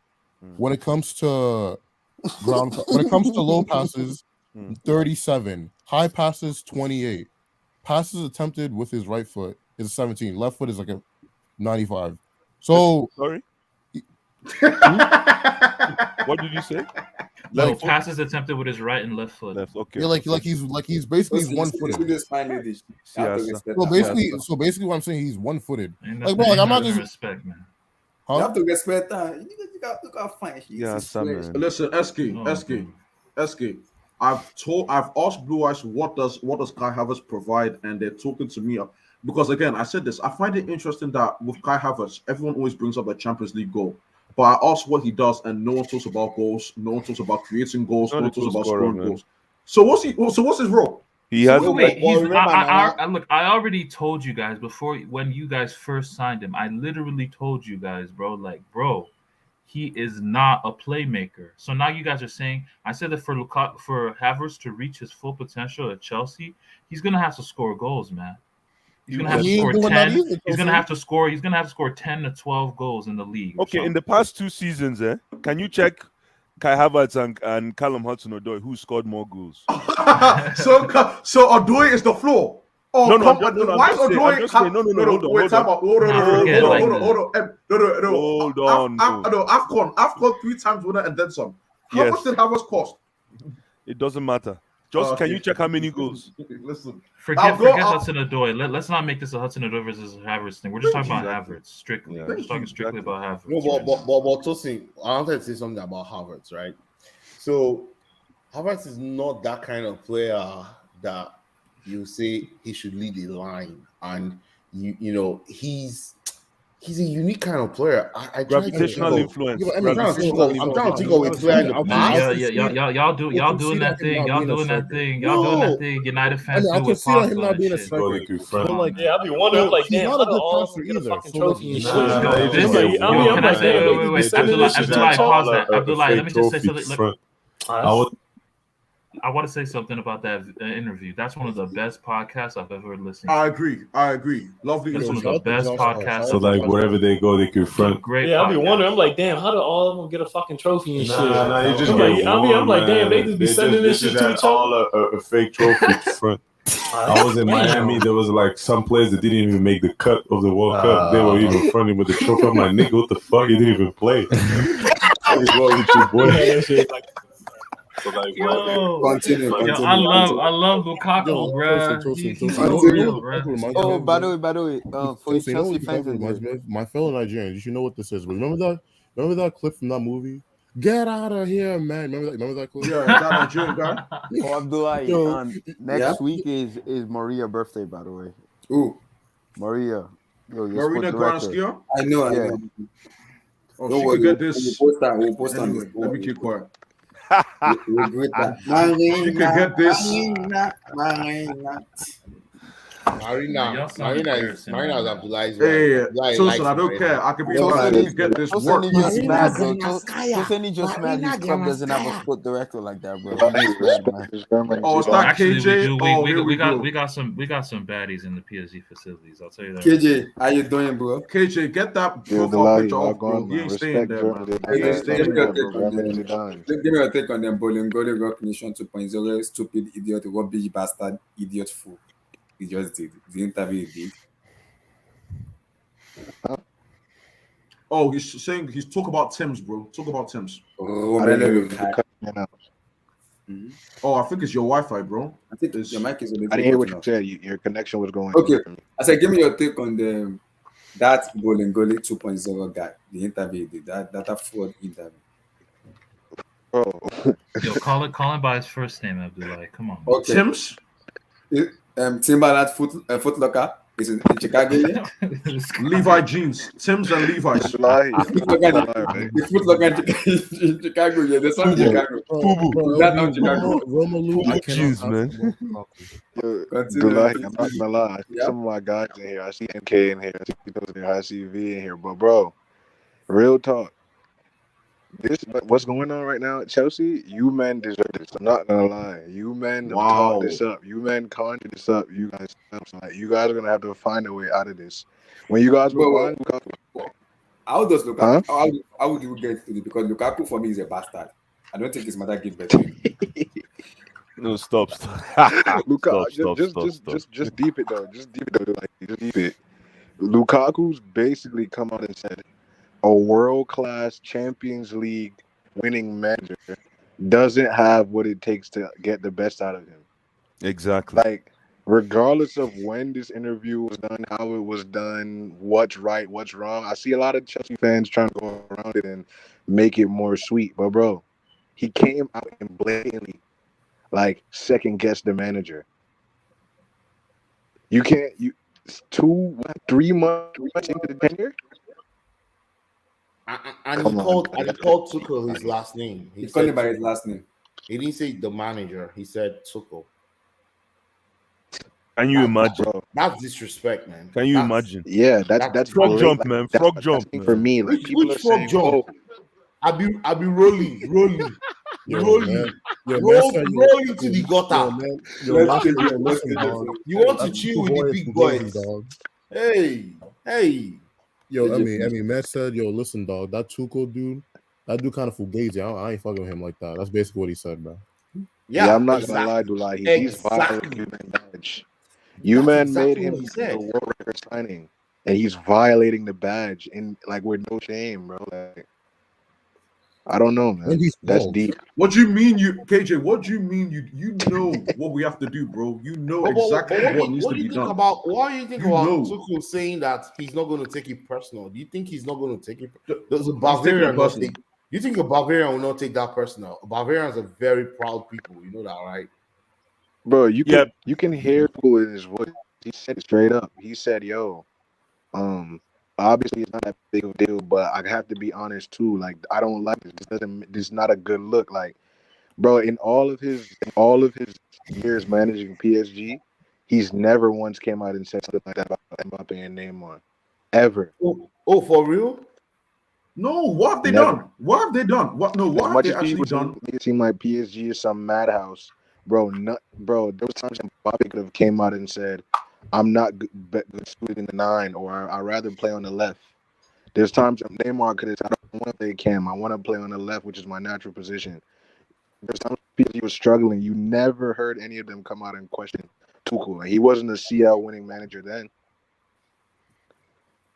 When it comes to low passes, 37. High passes, 28. Passes attempted with his right foot is 17. Left foot is like a 95. So sorry. What did you say? No, passes attempted with his right and left foot. Okay. Yeah, he's basically one-footed. So basically, what I'm saying, he's one-footed. Like, bro, like I'm not just respect, man. Huh? You have to respect that. You got fine. Listen, SK. I've asked Blue Eyes what does Kai Havertz provide, and they're talking to me because again, I said this. I find it interesting that with Kai Havertz, everyone always brings up the Champions League goal. But I asked what he does, and no one talks about goals. No one talks about creating goals. No one talks about scoring goals. So what's his role? He has. Look, I already told you guys before when you guys first signed him. I literally told you guys, bro, he is not a playmaker. So now you guys are saying I said that for Havertz to reach his full potential at Chelsea, he's gonna have to score goals, man. He's gonna have to score 10. He's gonna have to score 10 to 12 goals in the league. Okay, in the past 2 seasons, can you check Kai Havertz and Callum Hudson-Odoi who scored more goals? so Odoi is the floor. Oh, no. Why is Odoi? No. Wait, time out. Hold on. Afcon 3 times winner and then some. How much did Havertz cost? It doesn't matter. Just can you check how many goals? Listen, forget Hudson-Odoi. Let's not make this a Hudson-Odoi versus Havertz thing. We're just talking about Havertz strictly. We're just talking strictly about Havertz. No, but Tosin, I wanted to say something about Havertz, right? So Havertz is not that kind of player that you say he should lead a line, and you know he's a unique kind of player. Gravitational influence. I'm trying to think of a player in the past. Y'all doing that thing. Y'all doing that thing. United fans do with Pogba him not being a striker. I'll be wondering, like, damn, how do all of them get a fucking trophy and shit? Can I say, wait, Abdullah, pause that. Abdullah, let me just say something. I want to say something about that interview. That's one of the best podcasts I've ever listened to. I agree. Lovely. That's one of the best podcasts. So, like, wherever they go, they can front. Great. Yeah, I'll be wondering. I'm like, damn, how do all of them get a fucking trophy and shit? You just I'm like, damn, they just be sending this shit to each other. All a fake trophy front. I was in Miami. There was like some players that didn't even make the cut of the World Cup. They were even fronting with the trophy. I'm like, nigga, what the fuck? You didn't even play. What is wrong with you, boy? So like, Continue. I love Lukaku, bro. He's unreal, bro. Oh, by the way, for Chelsea, you know Chelsea what fans Lukaku in reminds here, me of? My fellow Nigerians, you know what this is. But remember that clip from that movie? Get out of here, man. Remember that clip? Yeah, that Nigerian guy. Oh, Abdullahi, Yo, next week is Maria's birthday, by the way. Ooh, Maria, your Marina sport director. Granskia. I know. Oh, Don't she worry, could get we'll this. post that. We'll post on Anyway, this. let me keep quiet. We'll greet that. She could get this. Marina. Marina is Abdullah's Hey, wife. Abdullahi Tosin, likes I don't Marina. care. I could be Tosin honest. is- You get this Tosin work. is just mad, bro. Granskaya. Tosin is just mad. His Marina club doesn't have a Granskaya. sport director like that, bro. He's just mad, man. Oh, is that Actually, KJ? we do. Oh, here we go. We got some baddies in the PSG facilities. I'll tell you that. KJ, how you doing, bro? KJ, get that Yo, profile Delahi, picture off, bro. Wagwan, He man. ain't staying Respect there, man. Germany. He ain't staying there, bro. Give me your take on them Bolingoli Rock Nation 2.0. Stupid idiot, rubbish bastard, idiot fool. He just did the interview he did. Oh, he's talk about Tim's, bro. Talk about Tim's. Romelu Lukaku. Oh, I think it's your Wi-Fi, bro. I think your mic is a little I didn't hear what cut you off. said. Your connection was going. Okay, I said, give me your take on that Bolingoli 2.0 guy, the interview he did, that fraud interview. Oh, Yo, call him by his first name, Abdullahi. Come on. Okay. Tim's? Timberland Foot Locker is in Chicago. Yeah? Levi jeans. Tim's and Levi's. The Foot Locker in Chicago. Yeah, there's some in Chicago. That's not Chicago. Romelu, I Jeez, man. Delahi, I'm not gonna lie. I see some of my guys in here. I see MK in here. I see V in here. But bro, real talk. What's going on right now at Chelsea? You men deserve this. I'm not gonna lie. You men have taught this up. You men conjured this up. You guys, you guys are gonna have to find a way out of this. When you guys were buying Lukaku, how does Lukaku? How would you get to it? Because Lukaku for me is a bastard. I don't think his mother give birth to him. No, stop. Lukaku, just deep it though. Just deep it. Lukaku's basically come out and said a world-class Champions League winning manager doesn't have what it takes to get the best out of him. Exactly. Like, regardless of when this interview was done, how it was done, what's right, what's wrong, I see a lot of Chelsea fans trying to go around it and make it more sweet. But, bro, he came out and blatantly, second-guessed the manager. You can't... 3 months into the tenure? And he called Tuchel his last name. He called him by his last name. He didn't say the manager. He said Tuchel. Can you imagine? That's disrespect, man. Can you imagine? Yeah, that's frog jump, man. Frog jump. For me, like people are saying, jump? I'll be rolling. Rolling to the gutter. You want to chill with the big boys? Hey. Yo, I mean, Matt said, "Yo, listen, dog. That Tuchel dude, that dude kind of fugazi. I ain't fucking with him like that." That's basically what he said, bro. Yeah, I'm not gonna lie, Dulahi. He's violating the badge. You man made him a world record signing, and he's violating the badge in with no shame, bro. I don't know, man. That's deep. What do you mean, KJ? What do you mean you know what we have to do, bro? You know exactly what needs to be done. What do you think about Tuchel saying that he's not going to take it personal? Do you think he's not going to take it? Does a Bavarian not take? Do you think a Bavarian will not take that personal? Bavarians are very proud people. You know that, right? Bro, you can hear Tuchel in his voice. He said it straight up. He said, "Yo, obviously it's not that big of a deal, but I have to be honest too. I don't like this. This is not a good look. Bro, in all of his years managing PSG, he's never once came out and said something like that about Mbappe and Neymar, ever. Oh, for real? No. What have they done? What have they done? What have they actually done? It seemed like PSG is some madhouse, bro. Bro, there was times Mbappe could have came out and said, I'm not good suited in the 9, or I'd rather play on the left. There's times Neymar could have said, I don't want to play cam. I want to play on the left, which is my natural position. There's times he was struggling. You never heard any of them come out and question Tuchel. He wasn't a CL winning manager then.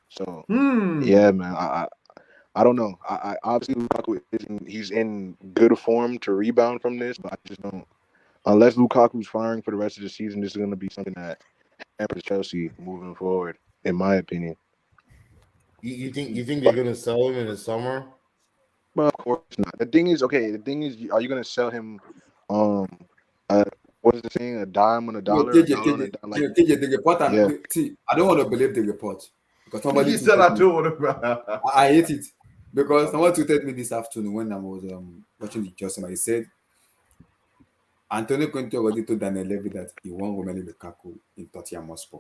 So, yeah, man. I don't know. I obviously Lukaku he's in good form to rebound from this, but I just don't. Unless Lukaku's firing for the rest of the season, this is going to be something that hampers Chelsea moving forward, in my opinion. You think they're gonna sell him in the summer? Well, of course not. The thing is, are you going to sell him? What is the saying? A dime on a dollar. KJ, the report. Yeah. See, I don't want to believe the report because somebody. He said I do want to. I hate it because someone tweeted me this afternoon when I was watching the Chelsea. He said Antonio Conte already told Daniel Levy that he won Romelu Lukaku in Tottenham Hotspur.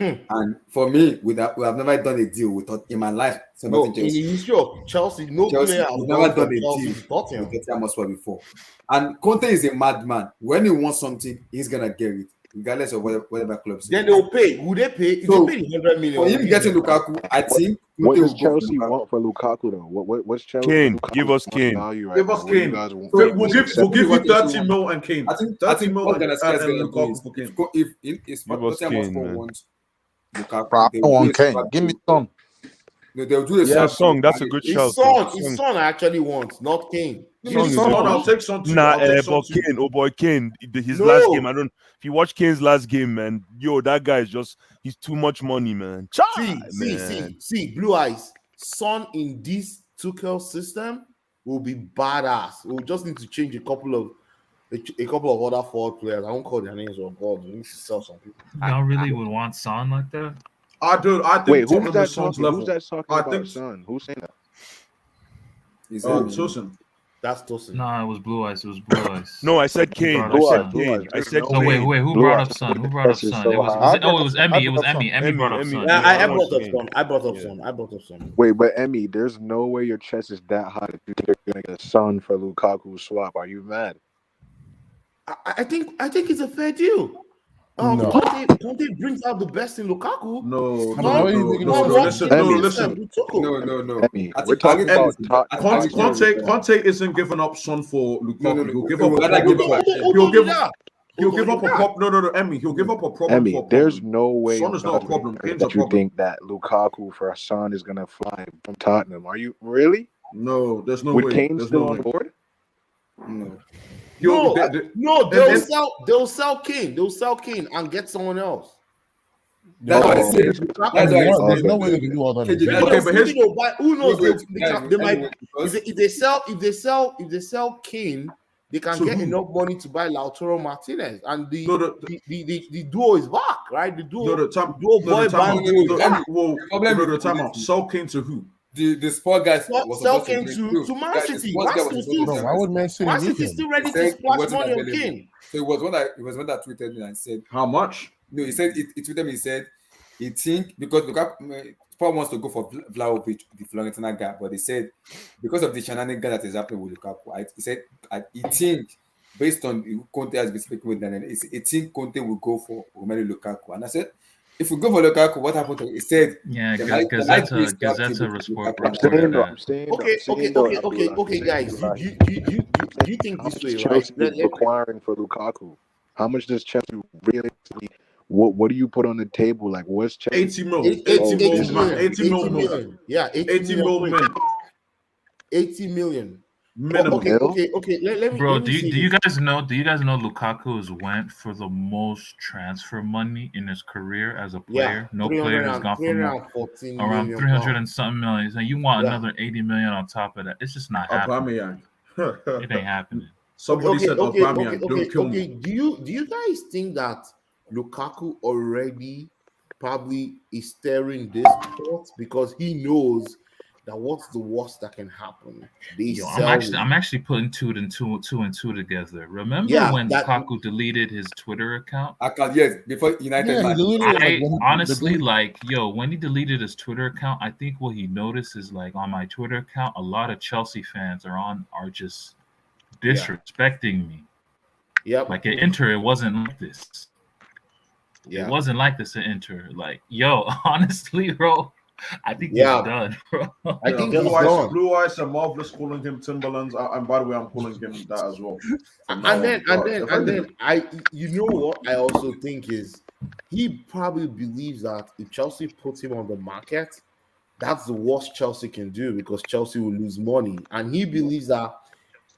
And for me, we have never done a deal with in my life. No, in the history of Chelsea, no player has never done a Chelsea deal with Tottenham. with Tottenham Hotspur before. And Conte is a madman. When he wants something, he's gonna get it, regardless of whatever club. Then they'll pay. Would they pay? If So, they pay 100 million, for him getting Lukaku, I think. What does Chelsea want for Lukaku though? What's Chelsea? Kane, give us Kane. Give us Kane. We'll give you 30 mil and Kane. I think 30 mil what and Lukaku for Kane. If Tottenham Hotspur wants Lukaku, I don't want Kane. Give me Son. No, they'll do the Yeah, Song. That's a good shout. His son I actually wants, not Kane. I'll take Son too. Nah, but Kane, oh boy, Kane. His last game, I don't. If you watch Kane's last game, man, yo, that guy is he's too much money, man. See, Blue Eyes. Son in this Tuchel system will be badass. We'll just need to change a couple of other forward players. I won't call their names on board. We need to sell some people. Y'all really would want Son like that? I do. I think. Wait, who's that talking about Son? Who's saying that? Tosin. That's Tosin. No, it was Blue Eyes. It was Blue Eyes. No, I said Kane. I said Kane. Wait. Who brought up Son? It was Emmy. It was Emmy. Emmy brought up Son. I brought up Son. Wait, but Emmy, there's no way your chest is that hot if you think you're gonna get a Son for Lukaku swap. Are you mad? I think it's a fair deal. No. Conte brings out the best in Lukaku. No. Listen. Emmy, we're talking about Conte isn't giving up Son for Lukaku. He'll give up a prop. No, Emmy. He'll give up a problem. Emmy, there's no way Son is not a problem. that you think that Lukaku for Son is gonna fly from Tottenham. Are you really? No, there's no way. With Kane still on board? No. They'll sell Kane. They'll sell Kane and get someone else. That's what I said. There's no way they can do all that. Okay, but who knows? They might. If they sell Kane, they can get enough money to buy Lautaro Martinez, and the duo is back, right? The duo. The time out. Sell Kane to who? The sport guys sell Kane to Man City. Why would Man City? Man City still ready to splash money on Kane. So it was when that tweeted me and said, how much? No, he said it tweeted me. He said he think because Lukaku Sport wants to go for Vlahovic, the Florentina guy, but he said because of the shenanigans that is happening with Lukaku, he said he think based on Conte has been speaking with Daniel, he think Conte will go for Romelu Lukaku, and I said, if we go for Lukaku, what happened to him? He said, yeah, Gazetta reported that. Okay, guys. Do you think this way, right? Chelsea requiring for Lukaku? How much does Chelsea realistically? What do you put on the table? Like, what's Chelsea? 80 mil. 80 million. Yeah, 80 million. 80 million. Minimum. Okay. Let me. Bro, do you guys know? Do you guys know Lukaku has went for the most transfer money in his career as a player? No player has gone for around 300 and something million. So you want another 80 million on top of that? It's just not happening. It ain't happening. Somebody said Aubameyang. Don't kill me. Do you guys think that Lukaku already probably is stirring this pot because he knows that what's the worst that can happen? I'm actually putting two and two together. Remember when Lukaku deleted his Twitter account? Yes, before United. Honestly, when he deleted his Twitter account, I think what he noticed is like on my Twitter account, a lot of Chelsea fans are just disrespecting me. Yep. Like at Inter, it wasn't like this. Yeah. It wasn't like this at Inter. Like, honestly, bro, I think he's done, bro. I think Blue Eyes are marvelous calling him Timberlands, and by the way, I'm calling him that as well. And then you know what I also think is he probably believes that if Chelsea puts him on the market, that's the worst Chelsea can do because Chelsea will lose money. And he believes that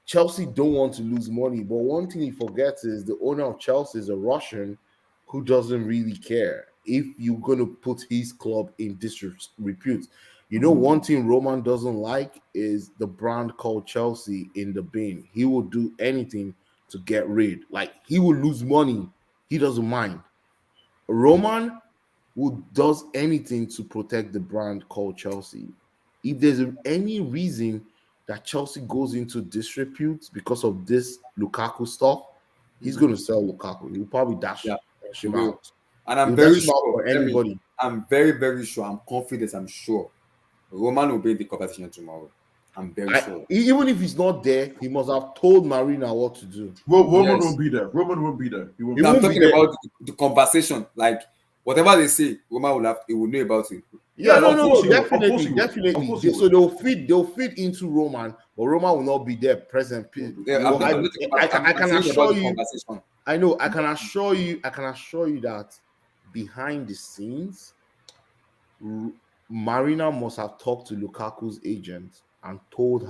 Chelsea don't want to lose money. But one thing he forgets is the owner of Chelsea is a Russian who doesn't really care if you're going to put his club in disrepute. You know, one thing Roman doesn't like is the brand called Chelsea in the bin. He will do anything to get rid. Like, he will lose money. He doesn't mind. Roman who does anything to protect the brand called Chelsea. If there's any reason that Chelsea goes into disrepute because of this Lukaku stuff, he's going to sell Lukaku. He'll probably dash him out. And I'm very sure for anybody. I'm very, very sure. I'm confident. I'm sure Roman will be in the conversation tomorrow. I'm very sure. Even if he's not there, he must have told Marina what to do. Roman won't be there. Roman won't be there. I'm talking about the conversation. Like, whatever they say, Roman will have. He will know about it. Yeah, no, definitely. So they'll feed into Roman, but Roman will not be there present. I can assure you. I know. I can assure you that behind the scenes, Marina must have talked to Lukaku's agent and told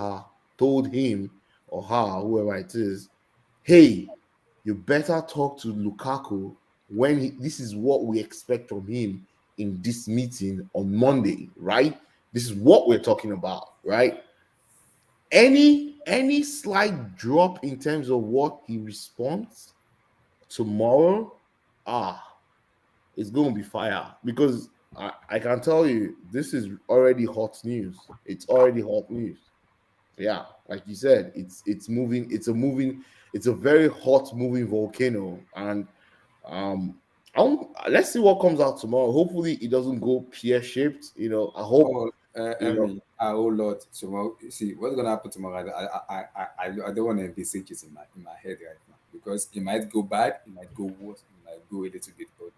him or her, whoever it is, hey, you better talk to Lukaku when this is what we expect from him in this meeting on Monday, right? This is what we're talking about, right? Any slight drop in terms of what he responds tomorrow, it's going to be fire because I can tell you this is already hot news. It's already hot news. Yeah, like you said, it's moving. It's a very hot moving volcano, and let's see what comes out tomorrow. Hopefully, it doesn't go pear-shaped. You know, I hope. Oh Lord, tomorrow. See what's gonna happen tomorrow. I don't want to envisage it in my head right now because it might go bad, it might go worse, it might go a little bit okay.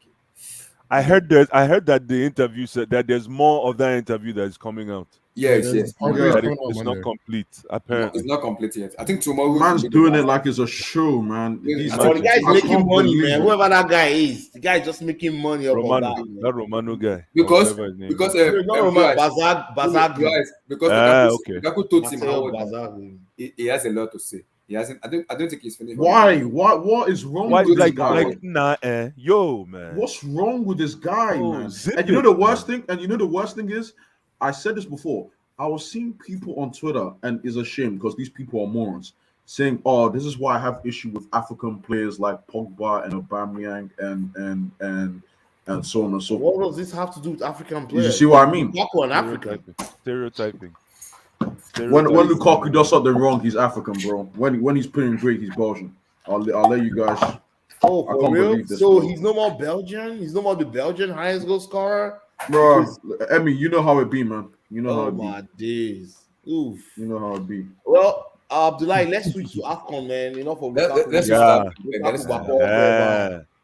I heard that the interview said that there's more of that interview that is coming out. Yes. It's not complete. Apparently, it's not complete yet. I think tomorrow. Man's doing it like it's a show, man. The guy's making money, man. Whoever that guy is, the guy is just making money off of that. That Romano guy. Because Lukaku told him he has a lot to say. He hasn't. I don't think he's finished. Why? What is wrong with this guy? Yo, man. What's wrong with this guy, man? And you know the worst thing. And you know the worst thing is, I said this before. I was seeing people on Twitter, and it's a shame because these people are morons, saying, "Oh, this is why I have issue with African players like Pogba and Aubameyang and so on and so forth." What does this have to do with African players? You see what I mean? Lukaku and African. Stereotyping. When Lukaku does something wrong, he's African, bro. When he's playing great, he's Belgian. I'll let you guys. Oh, for real? So he's no more Belgian. He's no more the Belgian highest goal scorer. Bro, Emmy, you know how it be, man. You know how it be. Oh my days. Oof. You know how it be. Well, Abdullah, let's switch to Afcon, man. Enough of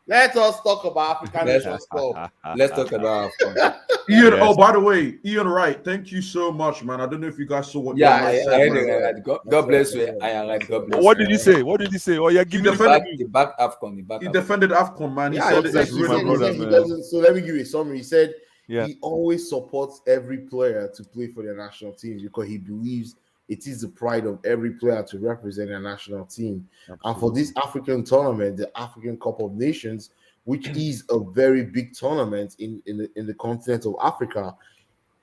Let us talk about African national stuff. Let's talk about Afcon. Ian, oh, by the way, Ian Wright, thank you so much, man. I don't know if you guys saw what. I heard it. God bless you. God bless. What did he say? Oh, yeah, give me the back Afcon. He defended Afcon, man. He said it's my brother, man. So let me give you a summary. He said he always supports every player to play for their national teams because he believes it is the pride of every player to represent their national team. Absolutely. And for this African tournament, the African Cup of Nations, which is a very big tournament in the continent of Africa,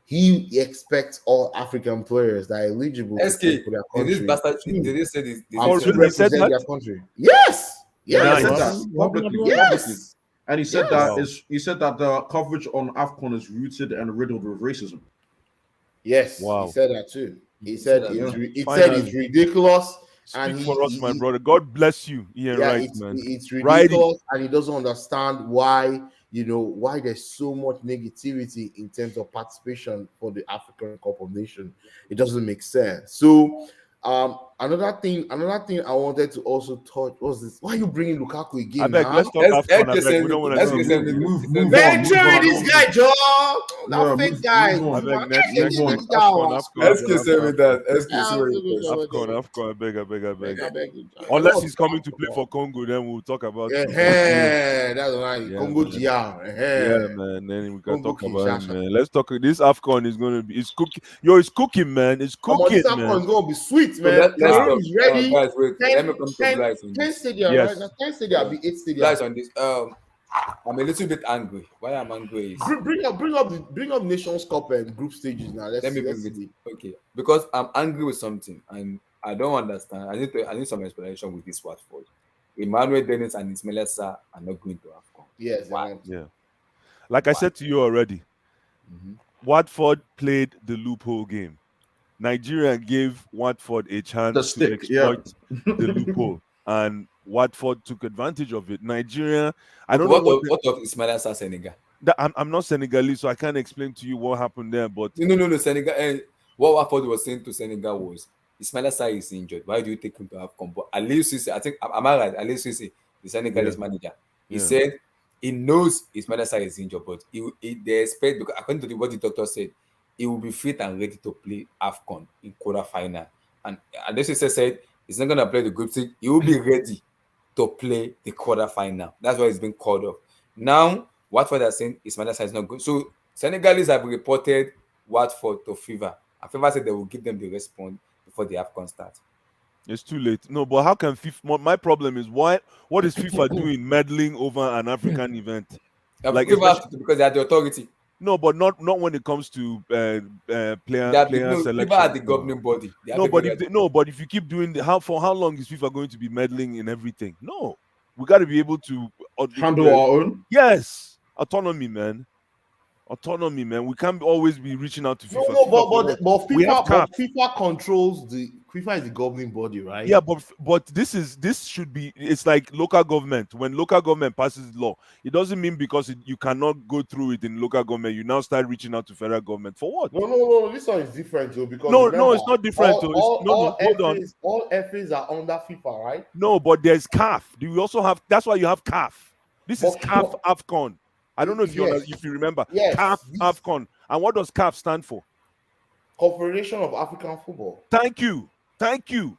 he expects all African players that are eligible to play for their country. Did he say this? To represent their country. Yes. Yeah, he said that publicly. Yes. And he said that the coverage on Afcon is rooted and riddled with racism. Yes, he said that too. He said it's ridiculous. Speak for us, my brother. God bless you, Ian Wright, man. It's ridiculous, and he doesn't understand why there's so much negativity in terms of participation for the African Cup of Nations. It doesn't make sense. So, Another thing I wanted to also touch was this. Why are you bringing Lukaku again? I beg, now? let's talk Afcon. I beg, we don't want to see move Man, on. trade this guy, Joe. That fake guy. I beg, Man, next Afcon. SK send me that. SK Afcon, I beg. Unless he's coming to play for Congo, then we'll talk about it. That's right. Yeah, Congo man. GR. Yeah, man. Then we can Congo talk about it, Kinshasa. man. Let's talk. This Afcon is gonna be. It's cooking. Yo, it's cooking, man. It's cooking, This man. Afcon is gonna be sweet, So man. let's Cameroon is ready. guys, wait. Let me come to 10 Blythe on this. stadium, Yes. right? Now 10 stadium, be 8 stadium. Guys, on this, I'm a little bit angry. Why I'm angry is Bring up Nations Cup and group stages now. let me bring it. Okay, because I'm angry with something and I don't understand. I need some explanation with this Watford. Emmanuel Dennis and Ismail Sarr are not going to Afcon. Yes, why? Yeah. Like I said to you already, Watford played the loophole game. Nigeria gave Watford a chance to exploit the loophole, and Watford took advantage of it. Nigeria, I don't know what of Ismail Sarr Senegal. I'm not Senegalese, so I can't explain to you what happened there. But no, Senegal. What Watford was saying to Senegal was Ismail Sarr is injured. Why do you take him to Afcon? But Aliou Cisse, I think, am I right? Aliou Cisse, the Senegalese manager, he said he knows Ismail Sarr is injured, but they expect, because according to what the doctor said, he will be fit and ready to play Afcon in quarterfinal. And Aliou Cisse said he's not going to play the group stage. He will be ready to play the quarterfinal. That's why he's been called up. Now, Watford are saying Ismail Sarr is not good. So Senegalese have reported Watford to FIFA. And FIFA said they will give them the response before the Afcon starts. It's too late. No, but how can FIFA? My problem is what is FIFA doing meddling over an African event? Like FIFA because they are the authority. No, but not when it comes to player selection. FIFA are the governing body. But if you keep doing for how long is FIFA going to be meddling in everything? No, we got to be able to handle our own. Yes, autonomy, man. We can't always be reaching out to FIFA. But FIFA controls FIFA is the governing body, right? Yeah, but this should be. It's like local government. When local government passes law, it doesn't mean because you cannot go through it in local government, you now start reaching out to federal government for what? No. This one is different, Joe. Because no, it's not different. All FAs are under FIFA, right? No, but there's CAF. Do we also have? That's why you have CAF. This is CAF Afcon. I don't know if you remember. Yes. CAF Afcon. And what does CAF stand for? Confederation of African Football. Thank you.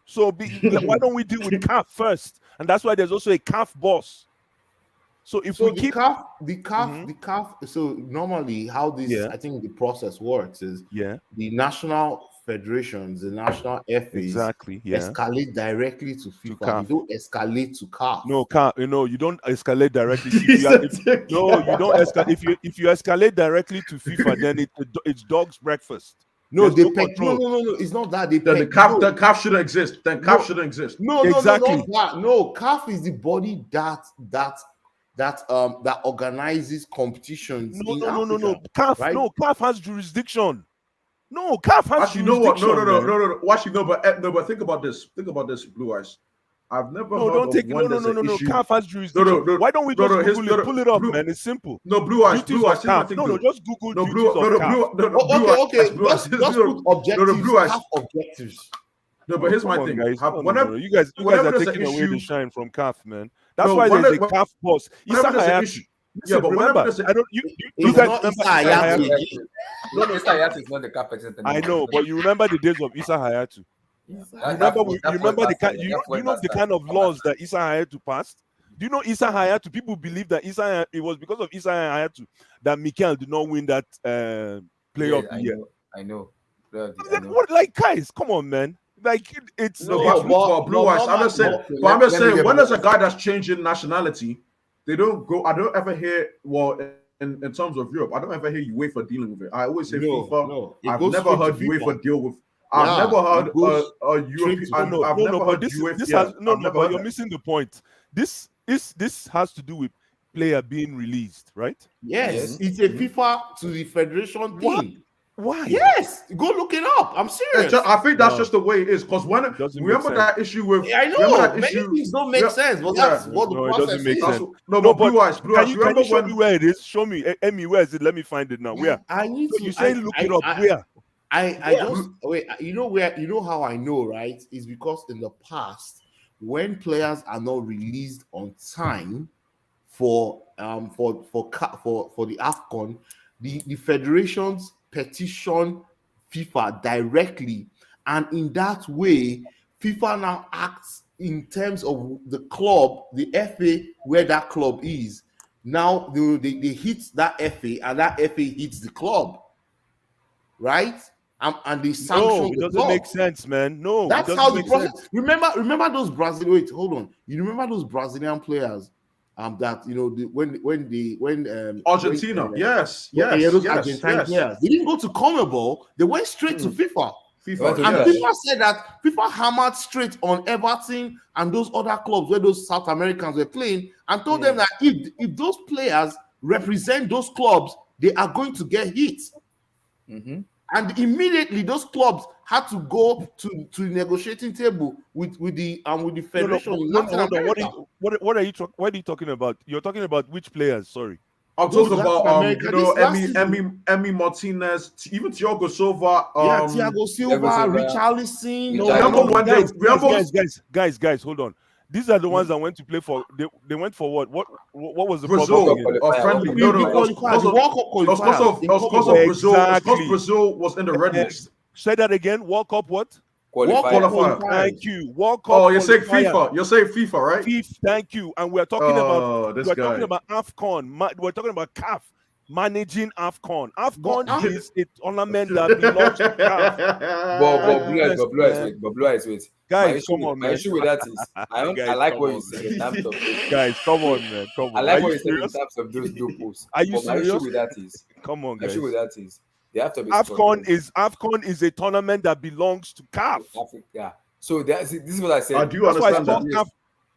So why don't we deal with CAF first? And that's why there's also a CAF boss. So if we keep the CAF. So normally, how this I think the process works is the national federations, the national FAs, escalate directly to FIFA. You don't escalate to CAF. No, CAF. You don't escalate directly. You don't escalate. If you escalate directly to FIFA, then it's dog's breakfast. No, they peg. No. It's not that they peg. The CAF shouldn't exist. CAF shouldn't exist. No, exactly. No, CAF is the body that organizes competitions. No. CAF, right? No, CAF has jurisdiction. No, CAF has actually, jurisdiction. No. Actually, but think about this. Blue Eyes. I've never heard of one that's an issue. CAF has jurisdiction. No. Why don't we just Google it? Pull it up, man. It's simple. No, Blue Eyes. No, just Google duties of CAF. Okay. Let's put objectives. No, but here's my thing. Guys. You guys are taking away the shine from CAF, man. That's why there's a CAF boss. Issa Hayatu. Yeah, but remember, you guys remember Issa Hayatu. No, Issa Hayatu is not the CAF president anymore. I know, but you remember the days of Issa Hayatu. You remember the kind of laws that Issa Hayatu passed? Do you know Issa Hayatu? People believe that it was because of Issa Hayatu that Mikel did not win that player of the year. I know. What, like, guys, come on, man. Like it's Blue Eyes. I'm just saying, when there's a guy that's changing nationality, they don't go. I don't ever hear. Well, in terms of Europe, I don't ever hear UEFA dealing with it. I always say FIFA. No. I've never heard UEFA deal with. I've never heard a European. But you're missing the point. This has to do with player being released, right? Yes. It's a FIFA to the federation thing. Why? Yes, go look it up. I'm serious. I think that's just the way it is. Because remember that issue with I know many things don't make sense, but that's what the process is. But Blue Eyes. Can you show me where it is? Show me, Emmy, where is it? Let me find it now. Where? I need to. You say look it up. Where? I just wait. You know how I know, right? Is because in the past, when players are not released on time for the Afcon, the federations petition FIFA directly, and in that way, FIFA now acts in terms of the club, the FA, where that club is. Now they hit that FA, and that FA hits the club, right? And they sanction it the doesn't club. make sense, man. No, That's it how doesn't the make process. sense. Remember those Brazilian. Wait, hold on. You remember those Brazilian players? That when Argentina, yes, those Argentine players, they didn't go to CONMEBOL. They went straight to FIFA. And FIFA said that FIFA hammered straight on Everton and those other clubs where those South Americans were playing, and told them that if those players represent those clubs, they are going to get hit. And immediately those clubs had to go to the negotiating table with the federation. What are you talking about? You're talking about which players? Sorry. I'm talking about Emi Martinez, even Thiago Silva. Thiago Silva, Richarlison. Guys, hold on. These are the ones that went to play for. They went for what? What was the Brazil friendly? No, because Brazil was in the red list. Say that again. World Cup what? Qualifier. Thank you. World Cup. Oh, you're saying FIFA. You're saying FIFA, right? FIFA. Thank you. And we're talking talking about Afcon. We're talking about CAF managing Afcon. Afcon is a tournament that belongs to CAF. But Blue eyes, wait. Guys, come on, man. My issue with that is I like what you said in terms of guys, come on, man. Come on. I like what you said in terms of those dopos. Are you serious? My issue with that is come on, guys. My issue with that is they have to be Afcon is a tournament that belongs to CAF. Yeah. So this is what I said. I do understand that.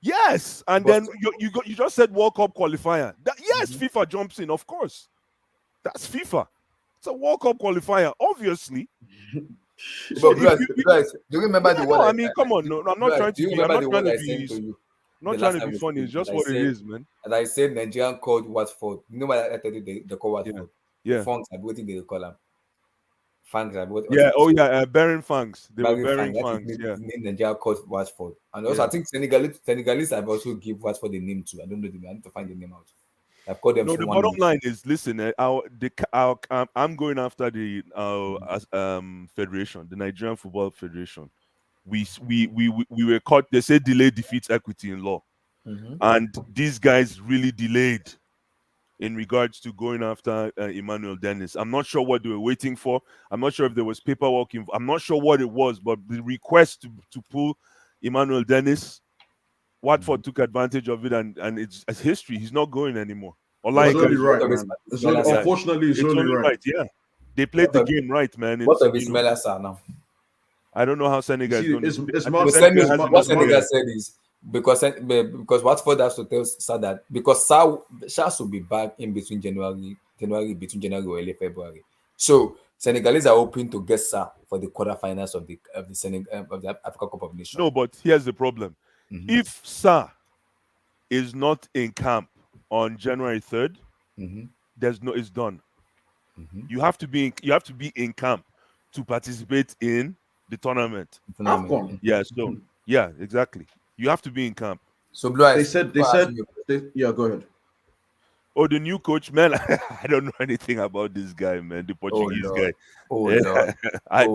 Yes, and then you just said World Cup qualifier. Yes, FIFA jumps in, of course. That's FIFA. It's a World Cup qualifier, obviously. But do you remember the word? No, I mean, come on. No, I'm not trying to be. I'm not trying to be funny. It's just what it is, man. And I said Nigerian called Watford. You know what I told you? They call Watford. Yeah. Fangs, I believe they call them. Fangs, bearing fangs. They were bearing fangs. Yeah. Nigeria called Watford, and also I think Senegalese have also give Watford the name too. I don't know the name. I need to find the name out. I've called them. No, the bottom line is, listen. I'm going after the federation, the Nigerian Football Federation. We were caught. They say delay defeats equity in law, and these guys really delayed in regards to going after Emmanuel Dennis. I'm not sure what they were waiting for. I'm not sure if there was paperwork involved. I'm not sure what it was, but the request to pull Emmanuel Dennis, Watford took advantage of it, and it's history. He's not going anymore. Unfortunately, it's only right. Yeah, they played the game right, man. What of his Melasa now? I don't know how Senegal is going to. What Senegal said is because Watford has to tell Sa that because Sa will be back in between January or early February. So Senegalese are hoping to get Sa for the quarterfinals of the Africa Cup of Nations. No, but here's the problem: if Sa is not in camp on January 3rd, it's done. You have to be in camp to participate in the tournament. Afcon. Yeah, so yeah, exactly. You have to be in camp. So Blue they said go ahead. Oh, the new coach, man. I don't know anything about this guy, man. The Portuguese guy.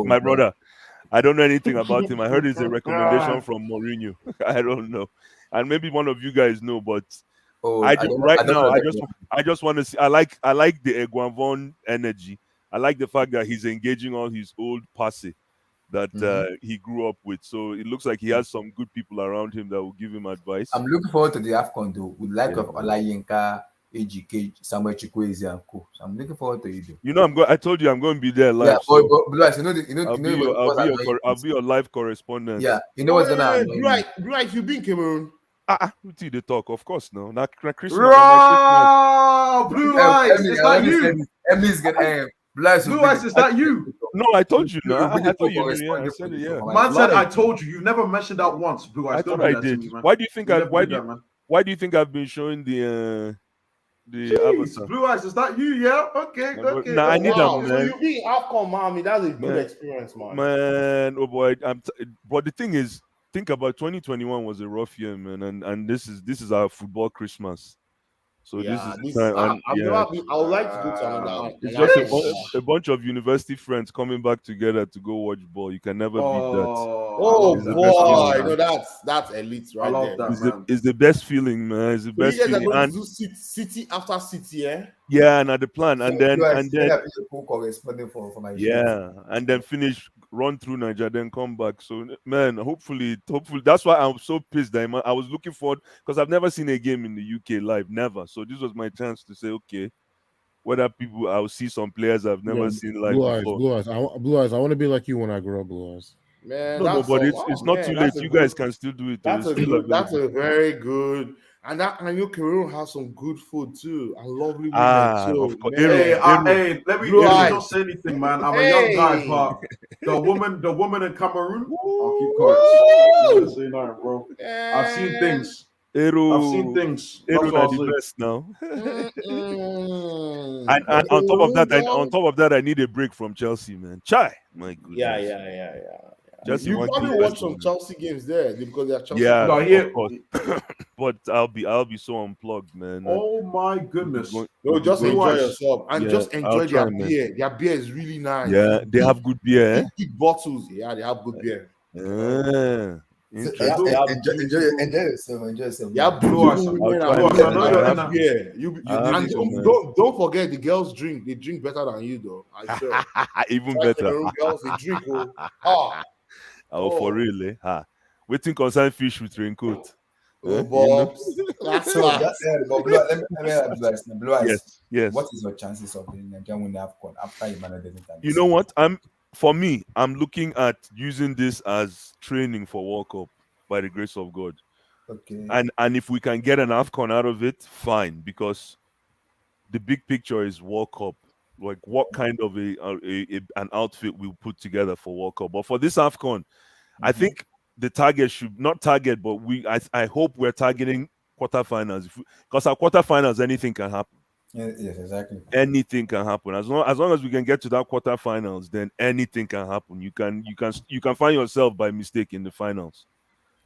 My brother, I don't know anything about him. I heard it's a recommendation from Mourinho. I don't know, and maybe one of you guys know, but I just want to see. I like the Eguavon energy. I like the fact that he's engaging all his old passe that he grew up with. So it looks like he has some good people around him that will give him advice. I'm looking forward to the Afcon though, with of Olayinka, AGK, Samuel Chukwueze and co. So I'm looking forward to it. You know, I told you I'm going to be there live. Yeah, so I'll be your live correspondent. Yeah, you know what's gonna happen. Right, you been Cameroon. We see the talk, of course. No, not Christmas. Blue eyes, is that you? Emily's gonna Blue eyes, is that you? No, I told you. No, I told you. Yeah, I said it. Yeah. Man said I told you. You've never mentioned that once. Blue eyes. I thought I did. Why do you think Why do you think I've been showing the The Jeez, avatar. Blue Eyes, is that you? Yeah. Okay. Okay. Nah, I need them, So man. you being Afcon, Miami, that's a good Man, experience, man. Man, oh boy, but the thing is, think about 2021 was a rough year, man, and this is our football Christmas. So Yeah, this is the time, and I've yeah, never been. I would like to go to another. it's An just Afcon, man. a bunch of university friends coming back together to go watch ball. You can never beat that. Oh It's the best boy, feeling. no, that's elite I right love there. that, It's the best feeling, man. It's the So you best guys are feeling, going and to do city after city, eh? yeah, and at the plan, and then corresponding for my show. yeah, and then finish run through Nigeria, then come back. So man, hopefully, that's why I'm so pissed that I was looking forward because I've never seen a game in the UK live, never. So this was my chance to say, okay, whether people I'll see some players I've never seen live before. Blue Eyes. I want to be like you when I grow up, Blue Eyes. Man, No, that's but some, it's not too late. You guys can still do it. That's It's a still good. That's available. a very good. And you Cameroon has some good food too, and lovely women. So, Of course. man, Hey, let me Blue not Eyes. say anything, man. I'm a young guy, Hey. but the woman in Cameroon, I'll keep quiet. I'm not saying nothing, bro. I've seen things. I've seen things. That's Eru what are I'll the say. best now. And on top of that, I need a break from Chelsea, man. Chai, my goodness. Yeah. Chelsea You won't probably keep watch us, some man. Chelsea games there because they are Chelsea. Yeah, No, of course. But I'll be so unplugged, man. Oh my goodness. No, just enjoy Blue Eyes. yourself and Yeah, just I'll enjoy try, their man. beer. Their beer is really nice. Yeah, they have good beer, eh? Big bottles. Yeah, they have good beer. Yeah. Enjoy yourself. Yeah, Blue Eyes. beautiful Blue women Eyes, and I know you're in nice that. beer. Don't forget the girls drink. They drink better than you, though. I sure. Even Like better. Cameroon girls, they drink. For real, eh? Waiting concern fish with raincoat. Oh, Bob. Blue Eyes. Yes. What is your chances of the Nigerian winning AFCON after Emmanuel doesn't have You know what? I'm looking at using this as training for World Cup by the grace of God. Okay. And if we can get an AFCON out of it, fine, because the big picture is World Cup. Like what kind of an outfit we'll put together for World Cup. But for this AFCON, I think the target should not target, but I hope we're targeting quarterfinals. Because our quarterfinals, anything can happen. Yes, exactly. Anything can happen. As long as we can get to that quarterfinals, then anything can happen. You can find yourself by mistake in the finals.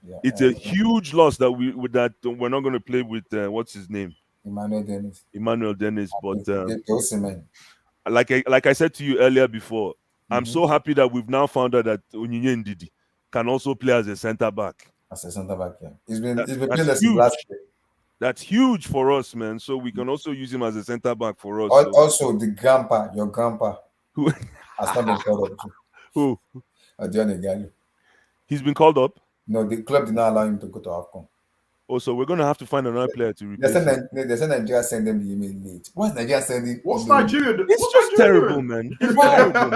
Yeah, it's a huge loss that we're not going to play with what's his name? Emmanuel Dennis. But like I said to you earlier before, I'm so happy that we've now found out that Onyinye Ndidi can also play as a center back. As a center back, yeah. He's been playing as last year. That's huge for us, man. So we can also use him as a center back for us. Also, your grandpa, who has not been called up too. Who? Dione Gallo. He's been called up? No, the club did not allow him to go to AFCON. Oh, so we're going to have to find another player to replace him. They said Nigeria send them the email late. What's Nigeria sending? What's Nigeria? It's just terrible, man. It's terrible,